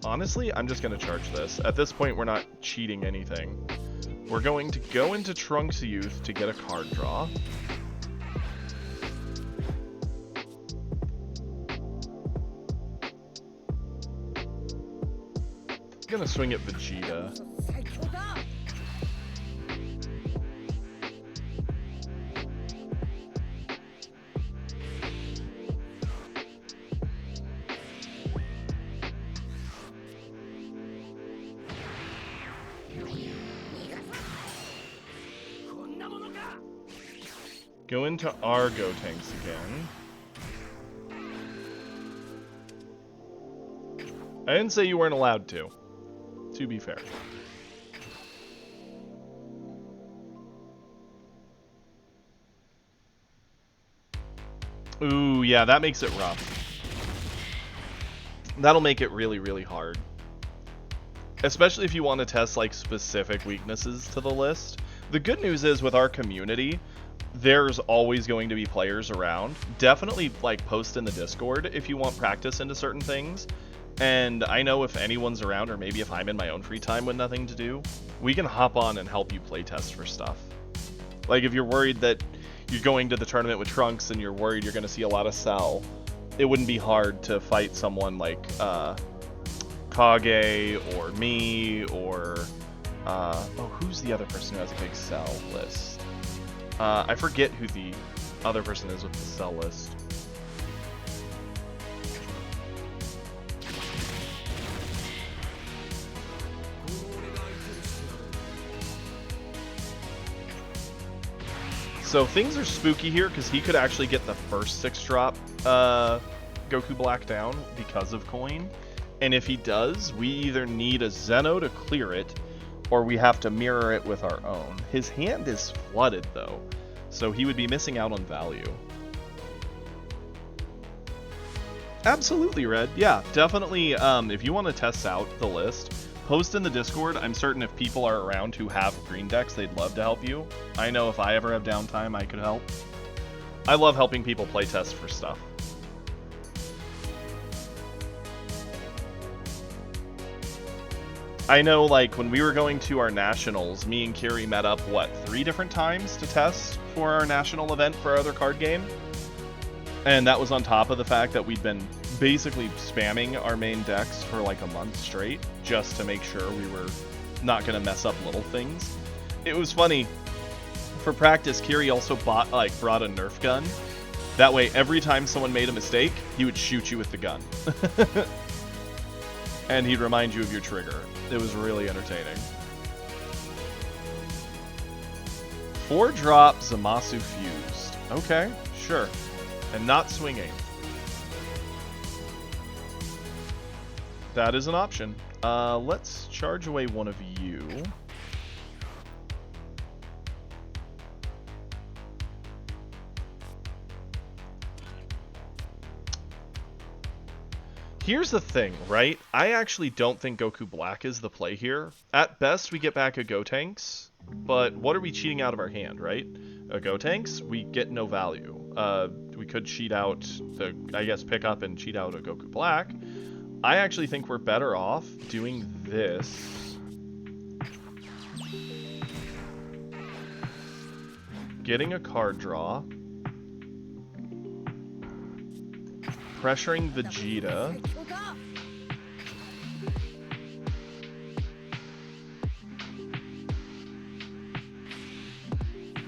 Honestly, I'm just going to charge this. At this point, we're not cheating anything. We're going to go into Trunks Youth to get a card draw. Gonna swing at Vegeta. Go into our Gotenks again. I didn't say you weren't allowed to be fair. Ooh, yeah, that makes it rough. That'll make it really, really hard. Especially if you want to test, like, specific weaknesses to the list. The good news is, with our community, there's always going to be players around. Definitely like post in the Discord if you want practice into certain things. And I know if anyone's around, or maybe if I'm in my own free time with nothing to do, we can hop on and help you playtest for stuff. Like if you're worried that you're going to the tournament with Trunks and you're worried you're going to see a lot of Cell, it wouldn't be hard to fight someone like Kage or me or who's the other person who has a big Cell list? I forget who the other person is with the Cell list. So things are spooky here because he could actually get the first 6-drop Goku Black down because of coin. And if he does, we either need a Zeno to clear it, or we have to mirror it with our own. His hand is flooded though, so he would be missing out on value. Absolutely, Red. Yeah, definitely. If you want to test out the list, post in the Discord. I'm certain if people are around who have green decks, they'd love to help you. I know if I ever have downtime, I could help. I love helping people playtest for stuff. I know, like, when we were going to our nationals, me and Kiri met up, what, 3 different times to test for our national event for our other card game? And that was on top of the fact that we'd been basically spamming our main decks for like a month straight, just to make sure we were not going to mess up little things. It was funny. For practice, Kiri also brought a Nerf gun. That way, every time someone made a mistake, he would shoot you with the gun. And he'd remind you of your trigger. It was really entertaining. 4-drop Zamasu fused. Okay, sure. And not swinging. That is an option. Let's charge away one of you. Here's the thing, right? I actually don't think Goku Black is the play here. At best, we get back a Gotenks, but what are we cheating out of our hand, right? A Gotenks, we get no value. We could cheat out the, I guess, pick up and cheat out a Goku Black. I actually think we're better off doing this. Getting a card draw. Pressuring Vegeta.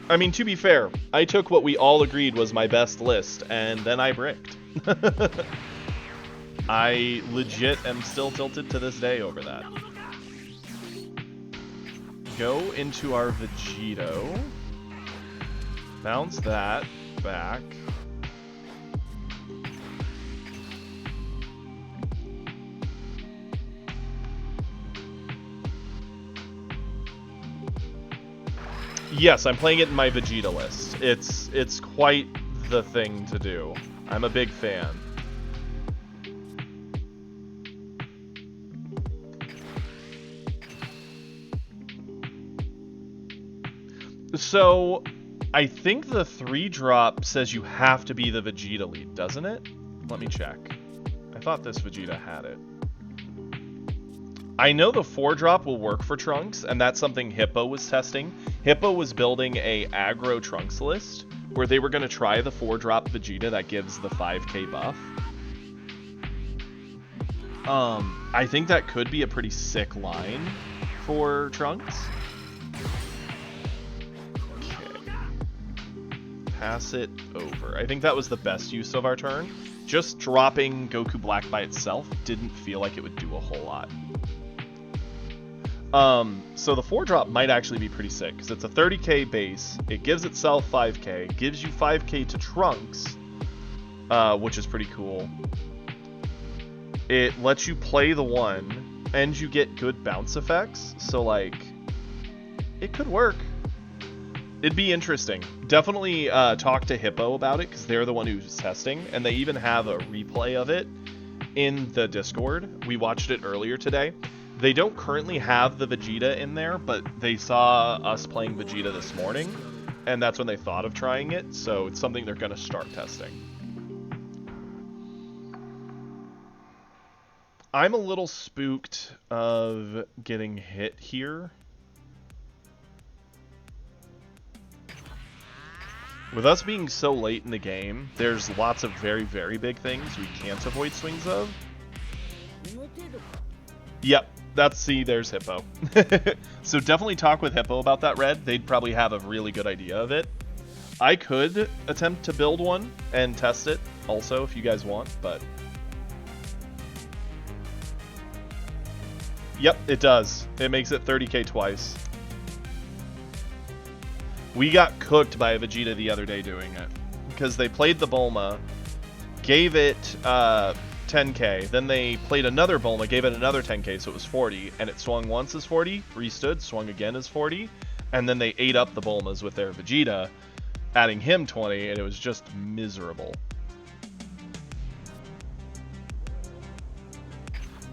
I mean, to be fair, I took what we all agreed was my best list, and then I bricked. I legit am still tilted to this day over that. Go into our Vegito. Bounce that back. Yes, I'm playing it in my Vegeta list. It's quite the thing to do. I'm a big fan. So, I think the 3-drop says you have to be the Vegeta lead, doesn't it? Let me check. I thought this Vegeta had it. I know the 4-drop will work for Trunks, and that's something Hippo was testing. Hippo was building a aggro Trunks list, where they were going to try the 4-drop Vegeta that gives the 5k buff. I think that could be a pretty sick line for Trunks. Pass it over. I think that was the best use of our turn. Just dropping Goku Black by itself didn't feel like it would do a whole lot. So the 4-drop might actually be pretty sick, because it's a 30k base, it gives itself 5k, gives you 5k to Trunks, which is pretty cool. It lets you play the 1, and you get good bounce effects, so like, it could work. It'd be interesting. Definitely talk to Hippo about it, because they're the one who's testing, and they even have a replay of it in the Discord. We watched it earlier today. They don't currently have the Vegeta in there, but they saw us playing Vegeta this morning, and that's when they thought of trying it, so it's something they're going to start testing. I'm a little spooked of getting hit here. With us being so late in the game, there's lots of very, very big things we can't avoid swings of. Yep, there's Hippo. So definitely talk with Hippo about that red. They'd probably have a really good idea of it. I could attempt to build one and test it also if you guys want, but... Yep, it does. It makes it 30k twice. We got cooked by a Vegeta the other day doing it. Because they played the Bulma, gave it 10k, then they played another Bulma, gave it another 10k, so it was 40, and it swung once as 40, restood, swung again as 40, and then they ate up the Bulmas with their Vegeta, adding him 20, and it was just miserable.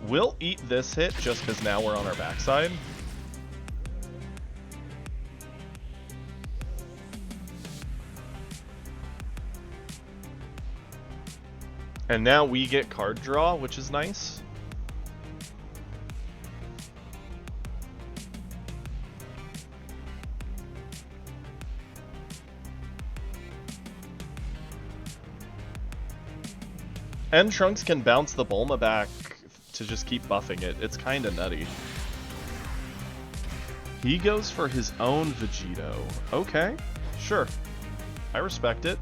We'll eat this hit just because now we're on our backside. And now we get card draw, which is nice. And Trunks can bounce the Bulma back to just keep buffing it. It's kind of nutty. He goes for his own Vegito. Okay, sure. I respect it.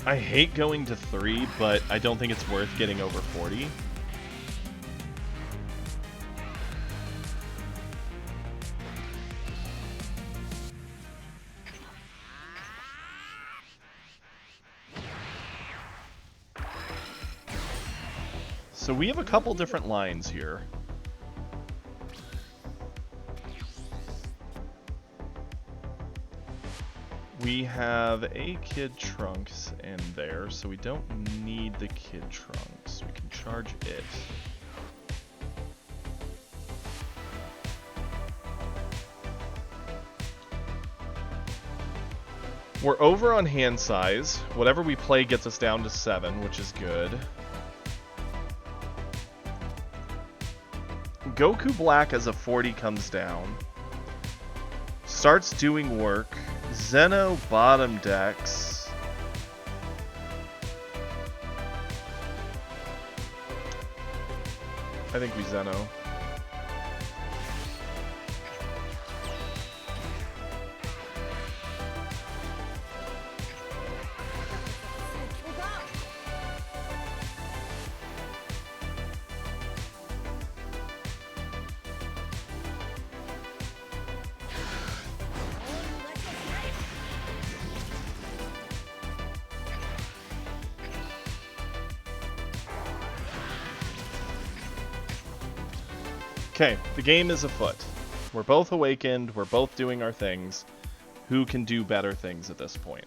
I hate going to 3, but I don't think it's worth getting over 40. So we have a couple different lines here. We have a Kid Trunks in there, so we don't need the Kid Trunks. We can charge it. We're over on hand size. Whatever we play gets us down to 7, which is good. Goku Black as a 40 comes down. Starts doing work. Zeno bottom decks. I think we Zeno. Okay, the game is afoot. We're both awakened, we're both doing our things. Who can do better things at this point?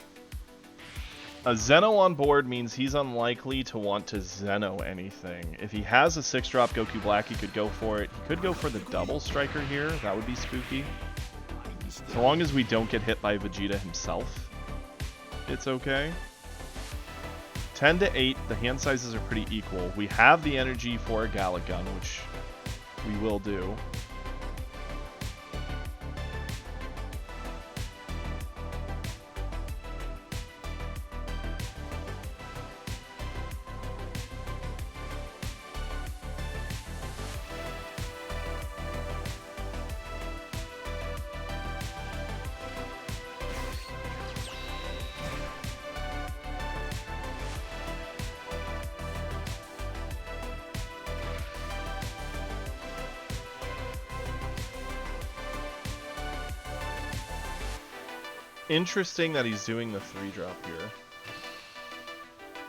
A Zeno on board means he's unlikely to want to Zeno anything. If he has a 6-drop Goku Black, he could go for it. He could go for the double striker here. That would be spooky. So long as we don't get hit by Vegeta himself, it's okay. 10 to 8, the hand sizes are pretty equal. We have the energy for a Galick Gun, which we will do. Interesting that he's doing the 3-drop here.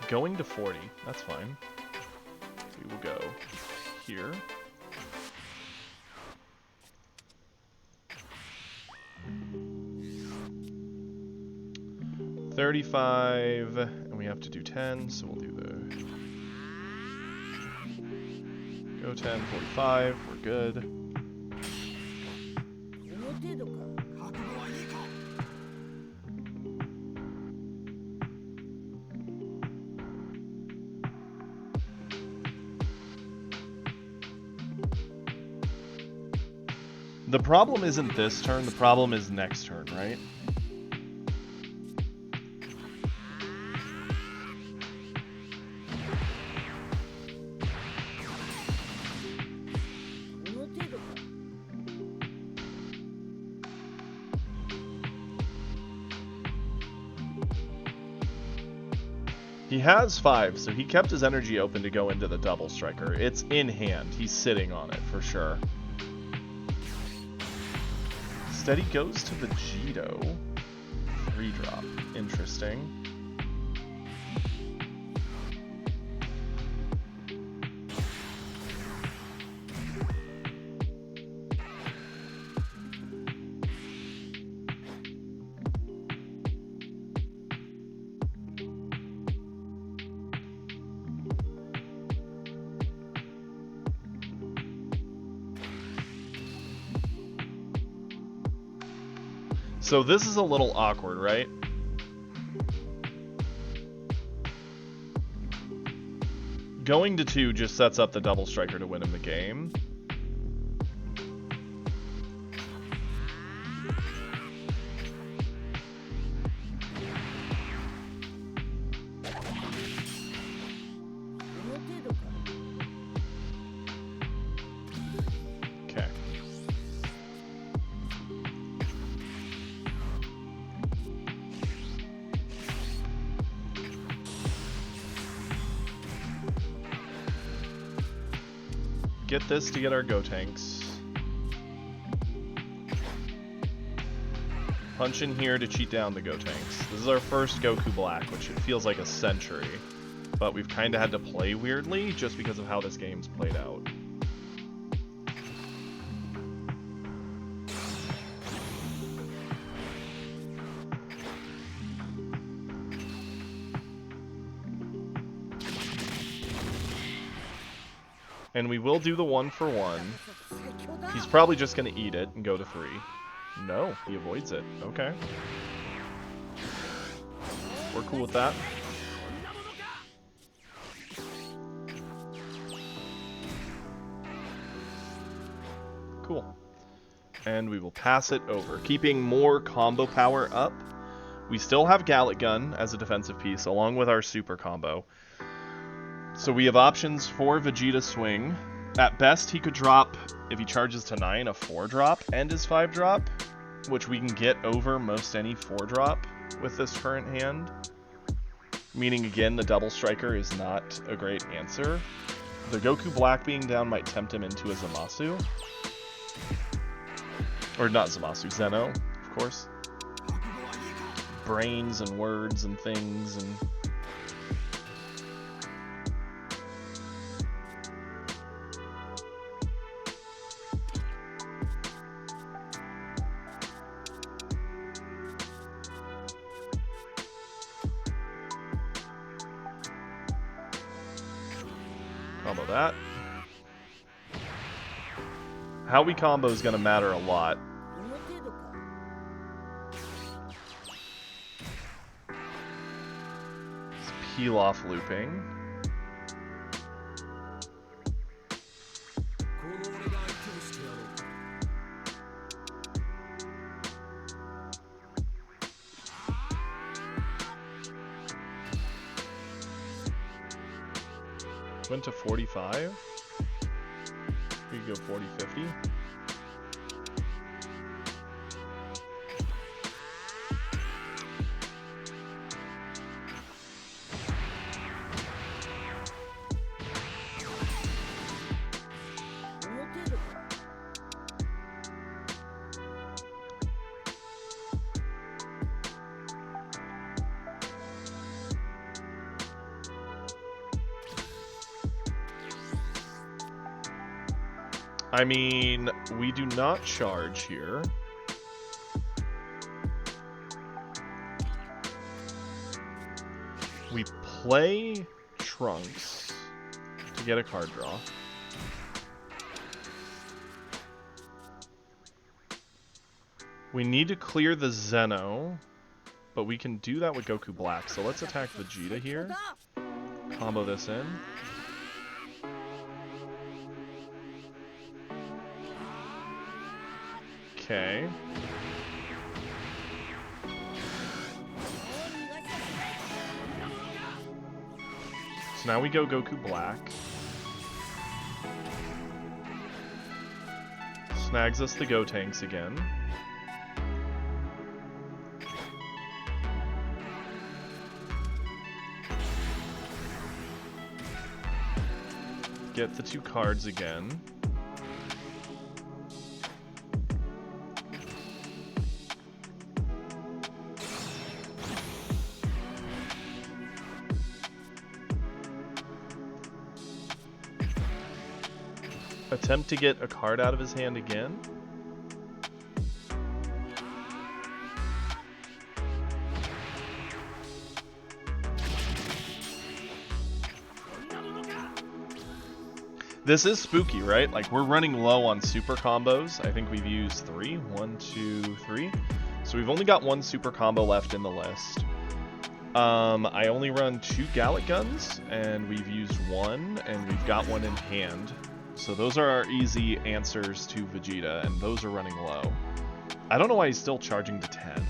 Going to 40, that's fine. will go here. $35, and we have to do 10, so we'll do the go 10, 45, we're good. The problem isn't this turn, the problem is next turn, right? He has 5, so he kept his energy open to go into the double striker. It's in hand. He's sitting on it for sure. Instead, he goes to Vegito. 3-drop. Interesting. So this is a little awkward, right? Going to 2 just sets up the double striker to win him the game. Okay. Get this to get our Gotenks. Punch in here to cheat down the Gotenks. This is our first Goku Black, which it feels like a century. But we've kind of had to play weirdly just because of how this game's played out. And we will do the 1-for-1. He's probably just going to eat it and go to 3. No, he avoids it. Okay. We're cool with that. Cool. And we will pass it over, keeping more combo power up. We still have Gallic Gun as a defensive piece, along with our super combo. So we have options for Vegeta Swing. At best, he could drop, if he charges to 9, a 4-drop and his 5-drop, which we can get over most any 4-drop with this current hand. Meaning, again, the double striker is not a great answer. The Goku Black being down might tempt him into a Zamasu. Or not Zamasu, Zeno, of course. Brains and words and things and... Combo that. How we combo is going to matter a lot. It's peel off looping. Went to 45. We could go 40, 50. I mean, we do not charge here. We play Trunks to get a card draw. We need to clear the Zeno, but we can do that with Goku Black. So let's attack Vegeta here. Combo this in. Okay. So now we go Goku Black. Snags us the Gotenks again. Get the 2 cards again. Attempt to get a card out of his hand again. This is spooky, right? Like, we're running low on super combos. I think we've used 3. 1, 2, 3. So we've only got 1 super combo left in the list. I only run 2 Gallic Guns, and we've used 1, and we've got 1 in hand. So those are our easy answers to Vegeta, and those are running low. I don't know why he's still charging to 10.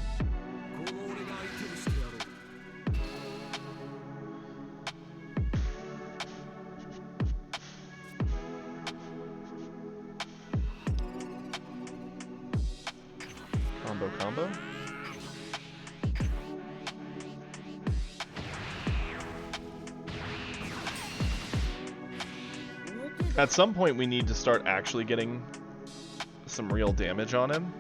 Combo. At some point, we need to start actually getting some real damage on him.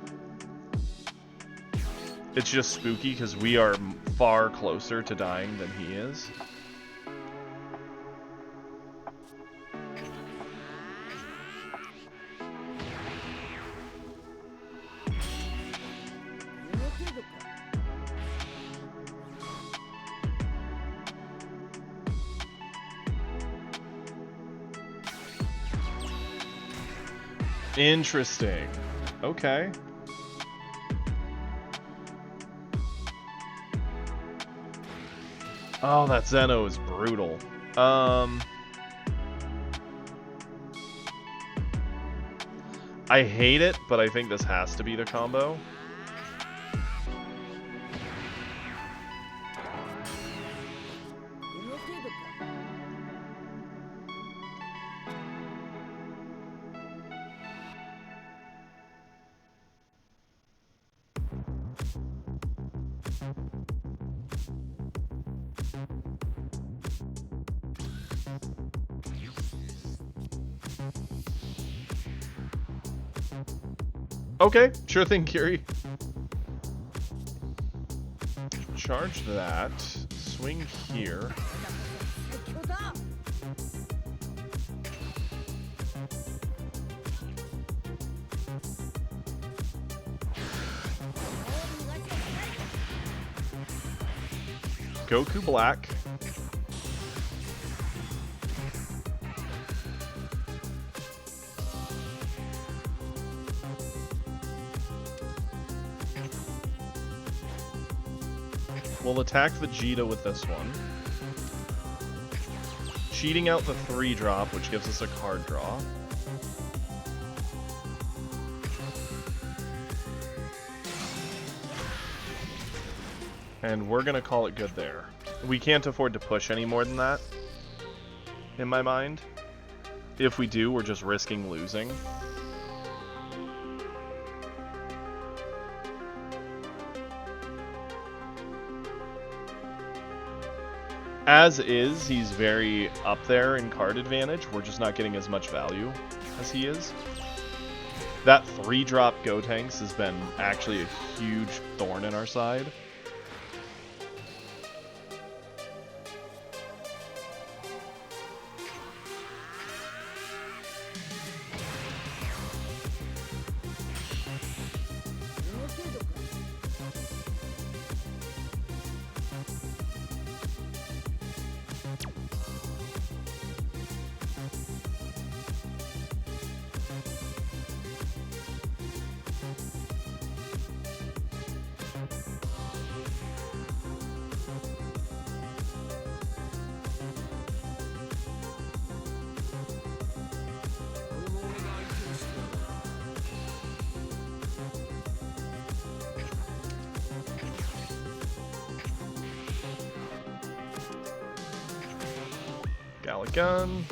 It's just spooky because we are far closer to dying than he is. Interesting. Okay. Oh, that Zeno is brutal. I hate it, but I think this has to be the combo. Okay, sure thing, Kiri. Charge that. Swing here. Goku Black. We'll attack Vegeta with this one. Cheating out the 3-drop, which gives us a card draw. And we're gonna call it good there. We can't afford to push any more than that, in my mind. If we do, we're just risking losing. As is, he's very up there in card advantage. We're just not getting as much value as he is. That 3-drop Gotenks has been actually a huge thorn in our side. Gallic Gun.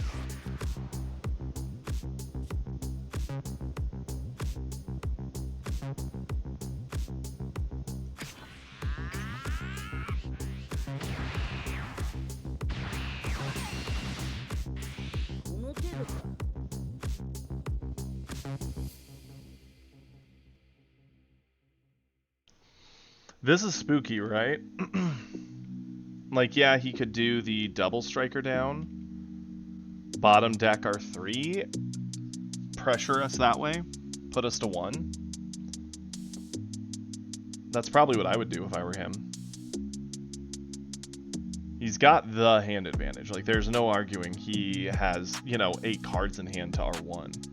This is spooky, right? Like, yeah, he could do the double striker down, bottom deck our 3, pressure us that way, put us to 1. That's probably what I would do if I were him. He's got the hand advantage. Like, there's no arguing he has, you know, 8 cards in hand to R1.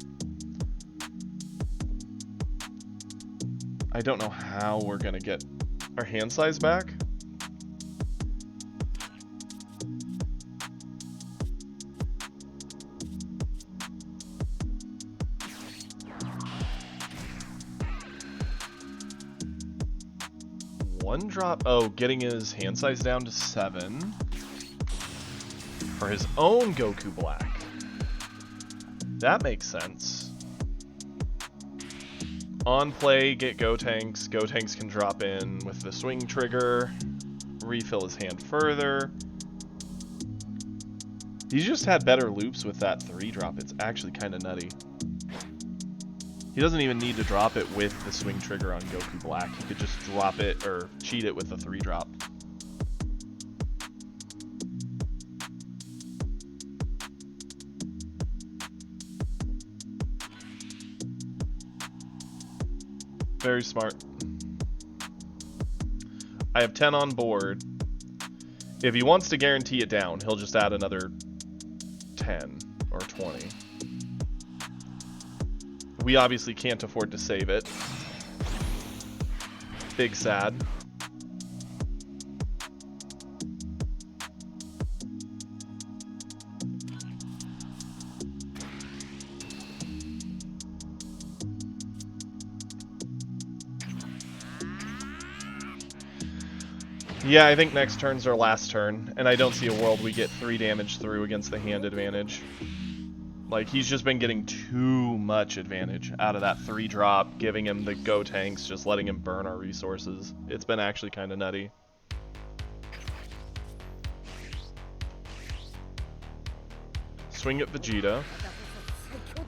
I don't know how we're gonna get our hand size back. One drop. Oh, getting his hand size down to 7 for his own Goku Black. That makes sense. On play, get Gotenks. Gotenks can drop in with the swing trigger, refill his hand further. He's just had better loops with that 3-drop. It's actually kind of nutty. He doesn't even need to drop it with the swing trigger on Goku Black. He could just drop it or cheat it with the 3-drop. Very smart. I have 10 on board. If he wants to guarantee it down, he'll just add another 10 or 20. We obviously can't afford to save it. Big sad. Yeah, I think next turn's our last turn, and I don't see a world we get 3 damage through against the hand advantage. Like, he's just been getting too much advantage out of that 3-drop, giving him the Gotenks, just letting him burn our resources. It's been actually kind of nutty. Swing at Vegeta.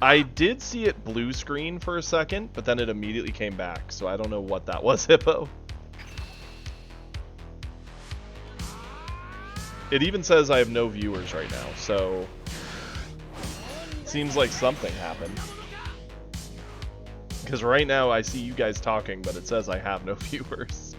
I did see it blue screen for a second, but then it immediately came back, so I don't know what that was, Hippo. It even says I have no viewers right now, so seems like something happened. Because right now I see you guys talking, but it says I have no viewers.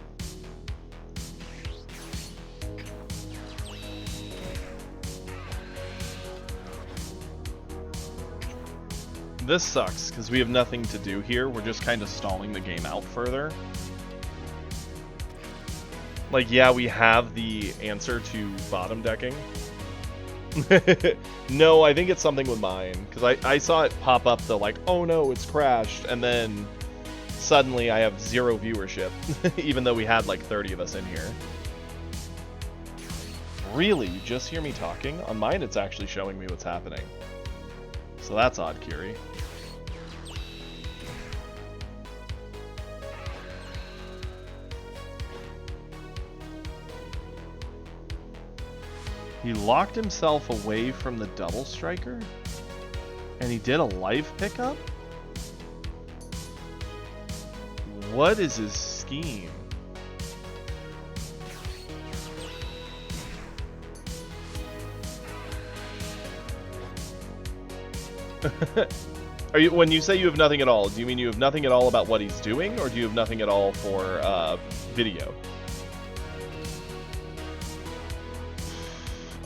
This sucks, because we have nothing to do here. We're just kind of stalling the game out further. Like, yeah, we have the answer to bottom decking. No, I think it's something with mine. Because I saw it pop up the, like, oh no, it's crashed. And then suddenly I have 0 viewership. Even though we had, like, 30 of us in here. Really? You just hear me talking? On mine, it's actually showing me what's happening. So that's odd, Kiri. He locked himself away from the double striker? And he did a life pickup? What is his scheme? Are you, when you say you have nothing at all, do you mean you have nothing at all about what he's doing, or do you have nothing at all for video?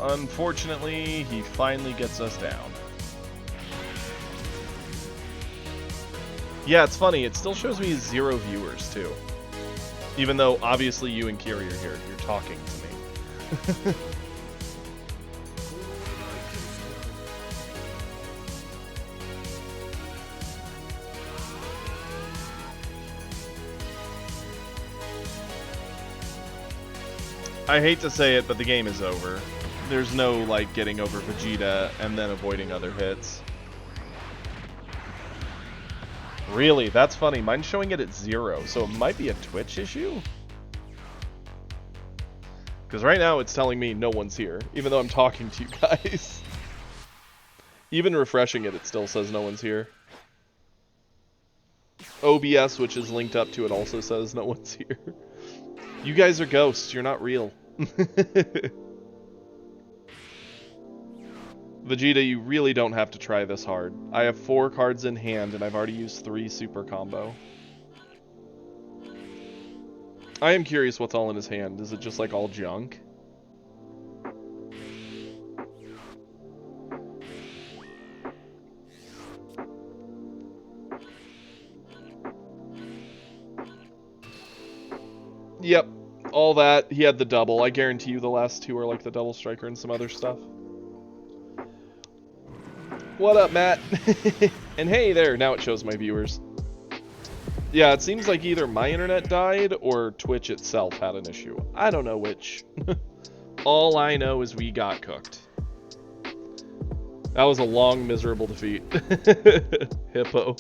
Unfortunately, he finally gets us down. Yeah, it's funny. It still shows me 0 viewers, too. Even though, obviously, you and Kiri are here. You're talking to me. I hate to say it, but the game is over. There's no, like, getting over Vegeta and then avoiding other hits. Really? That's funny. Mine's showing it at 0, so it might be a Twitch issue? Because right now it's telling me no one's here, even though I'm talking to you guys. Even refreshing it, it still says no one's here. OBS, which is linked up to it, also says no one's here. You guys are ghosts. You're not real. Vegeta, you really don't have to try this hard. I have 4 cards in hand, and I've already used 3 super combo. I am curious what's all in his hand. Is it just like all junk? Yep, all that. He had the double. I guarantee you the last 2 are like the double striker and some other stuff. What up, Matt? And hey there, now it shows my viewers. Yeah, it seems like either my internet died or Twitch itself had an issue. I don't know which. All I know is we got cooked. That was a long, miserable defeat. Hippo.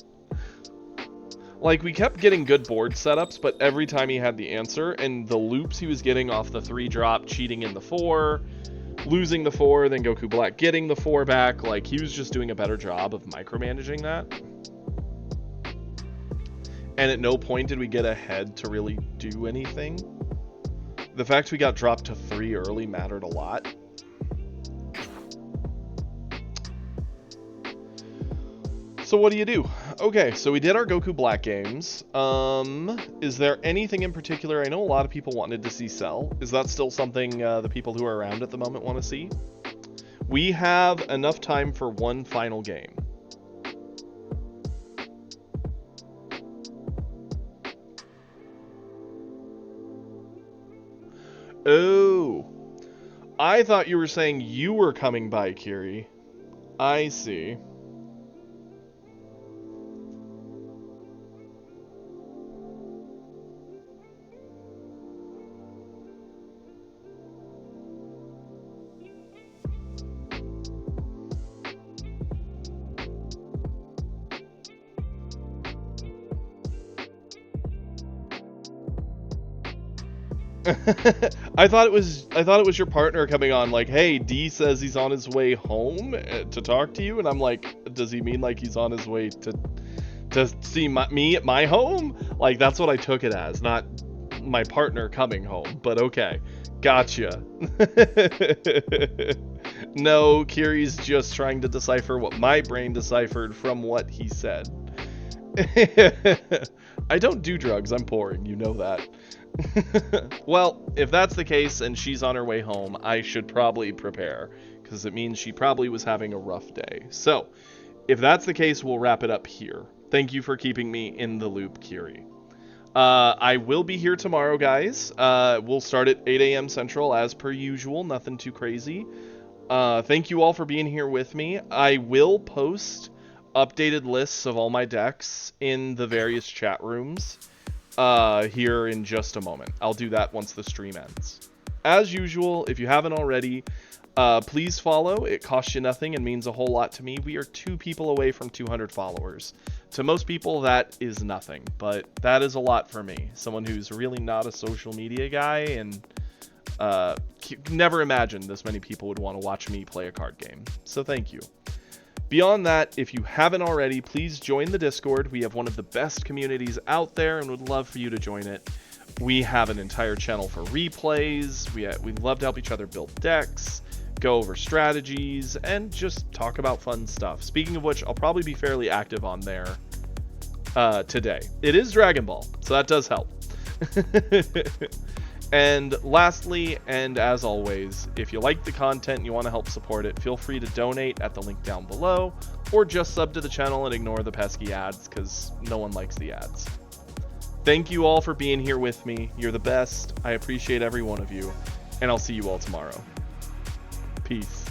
Like, we kept getting good board setups, but every time he had the answer, and the loops he was getting off the 3-drop, cheating in the 4, losing the 4, then Goku Black getting the 4 back, like, he was just doing a better job of micromanaging that. And at no point did we get ahead to really do anything. The fact we got dropped to 3 early mattered a lot. So what do you do? Okay, so we did our Goku Black games. Is there anything in particular? I know a lot of people wanted to see Cell. Is that still something the people who are around at the moment want to see? We have enough time for one final game. Oh, I thought you were saying you were coming by, Kiri. I see. I thought it was your partner coming on like, hey, D says he's on his way home to talk to you, and I'm like, does he mean like he's on his way to see me at my home? Like, that's what I took it as, not my partner coming home, but okay. Gotcha. No, Kiri's just trying to decipher what my brain deciphered from what he said. I don't do drugs, I'm boring, you know that. Well, if that's the case and she's on her way home, I should probably prepare, because it means she probably was having a rough day. So, if that's the case, we'll wrap it up here. Thank you for keeping me in the loop, Kiri. I will be here tomorrow, guys. We'll start at 8 a.m. Central, as per usual. Nothing too crazy. Thank you all for being here with me. I will post updated lists of all my decks in the various chat rooms here in just a moment. I'll do that once the stream ends. As usual, if you haven't already, please follow. It costs you nothing and means a whole lot to me. We are 2 people away from 200 followers. To most people, that is nothing, but that is a lot for me. Someone who's really not a social media guy and never imagined this many people would want to watch me play a card game. So thank you. Beyond that, if you haven't already, please join the Discord. We have one of the best communities out there and would love for you to join it. We have an entire channel for replays. We love to help each other build decks, go over strategies, and just talk about fun stuff. Speaking of which, I'll probably be fairly active on there today. It is Dragon Ball, so that does help. And lastly, and as always, if you like the content and you want to help support it, feel free to donate at the link down below, or just sub to the channel and ignore the pesky ads, because no one likes the ads. Thank you all for being here with me. You're the best. I appreciate every one of you, and I'll see you all tomorrow. Peace.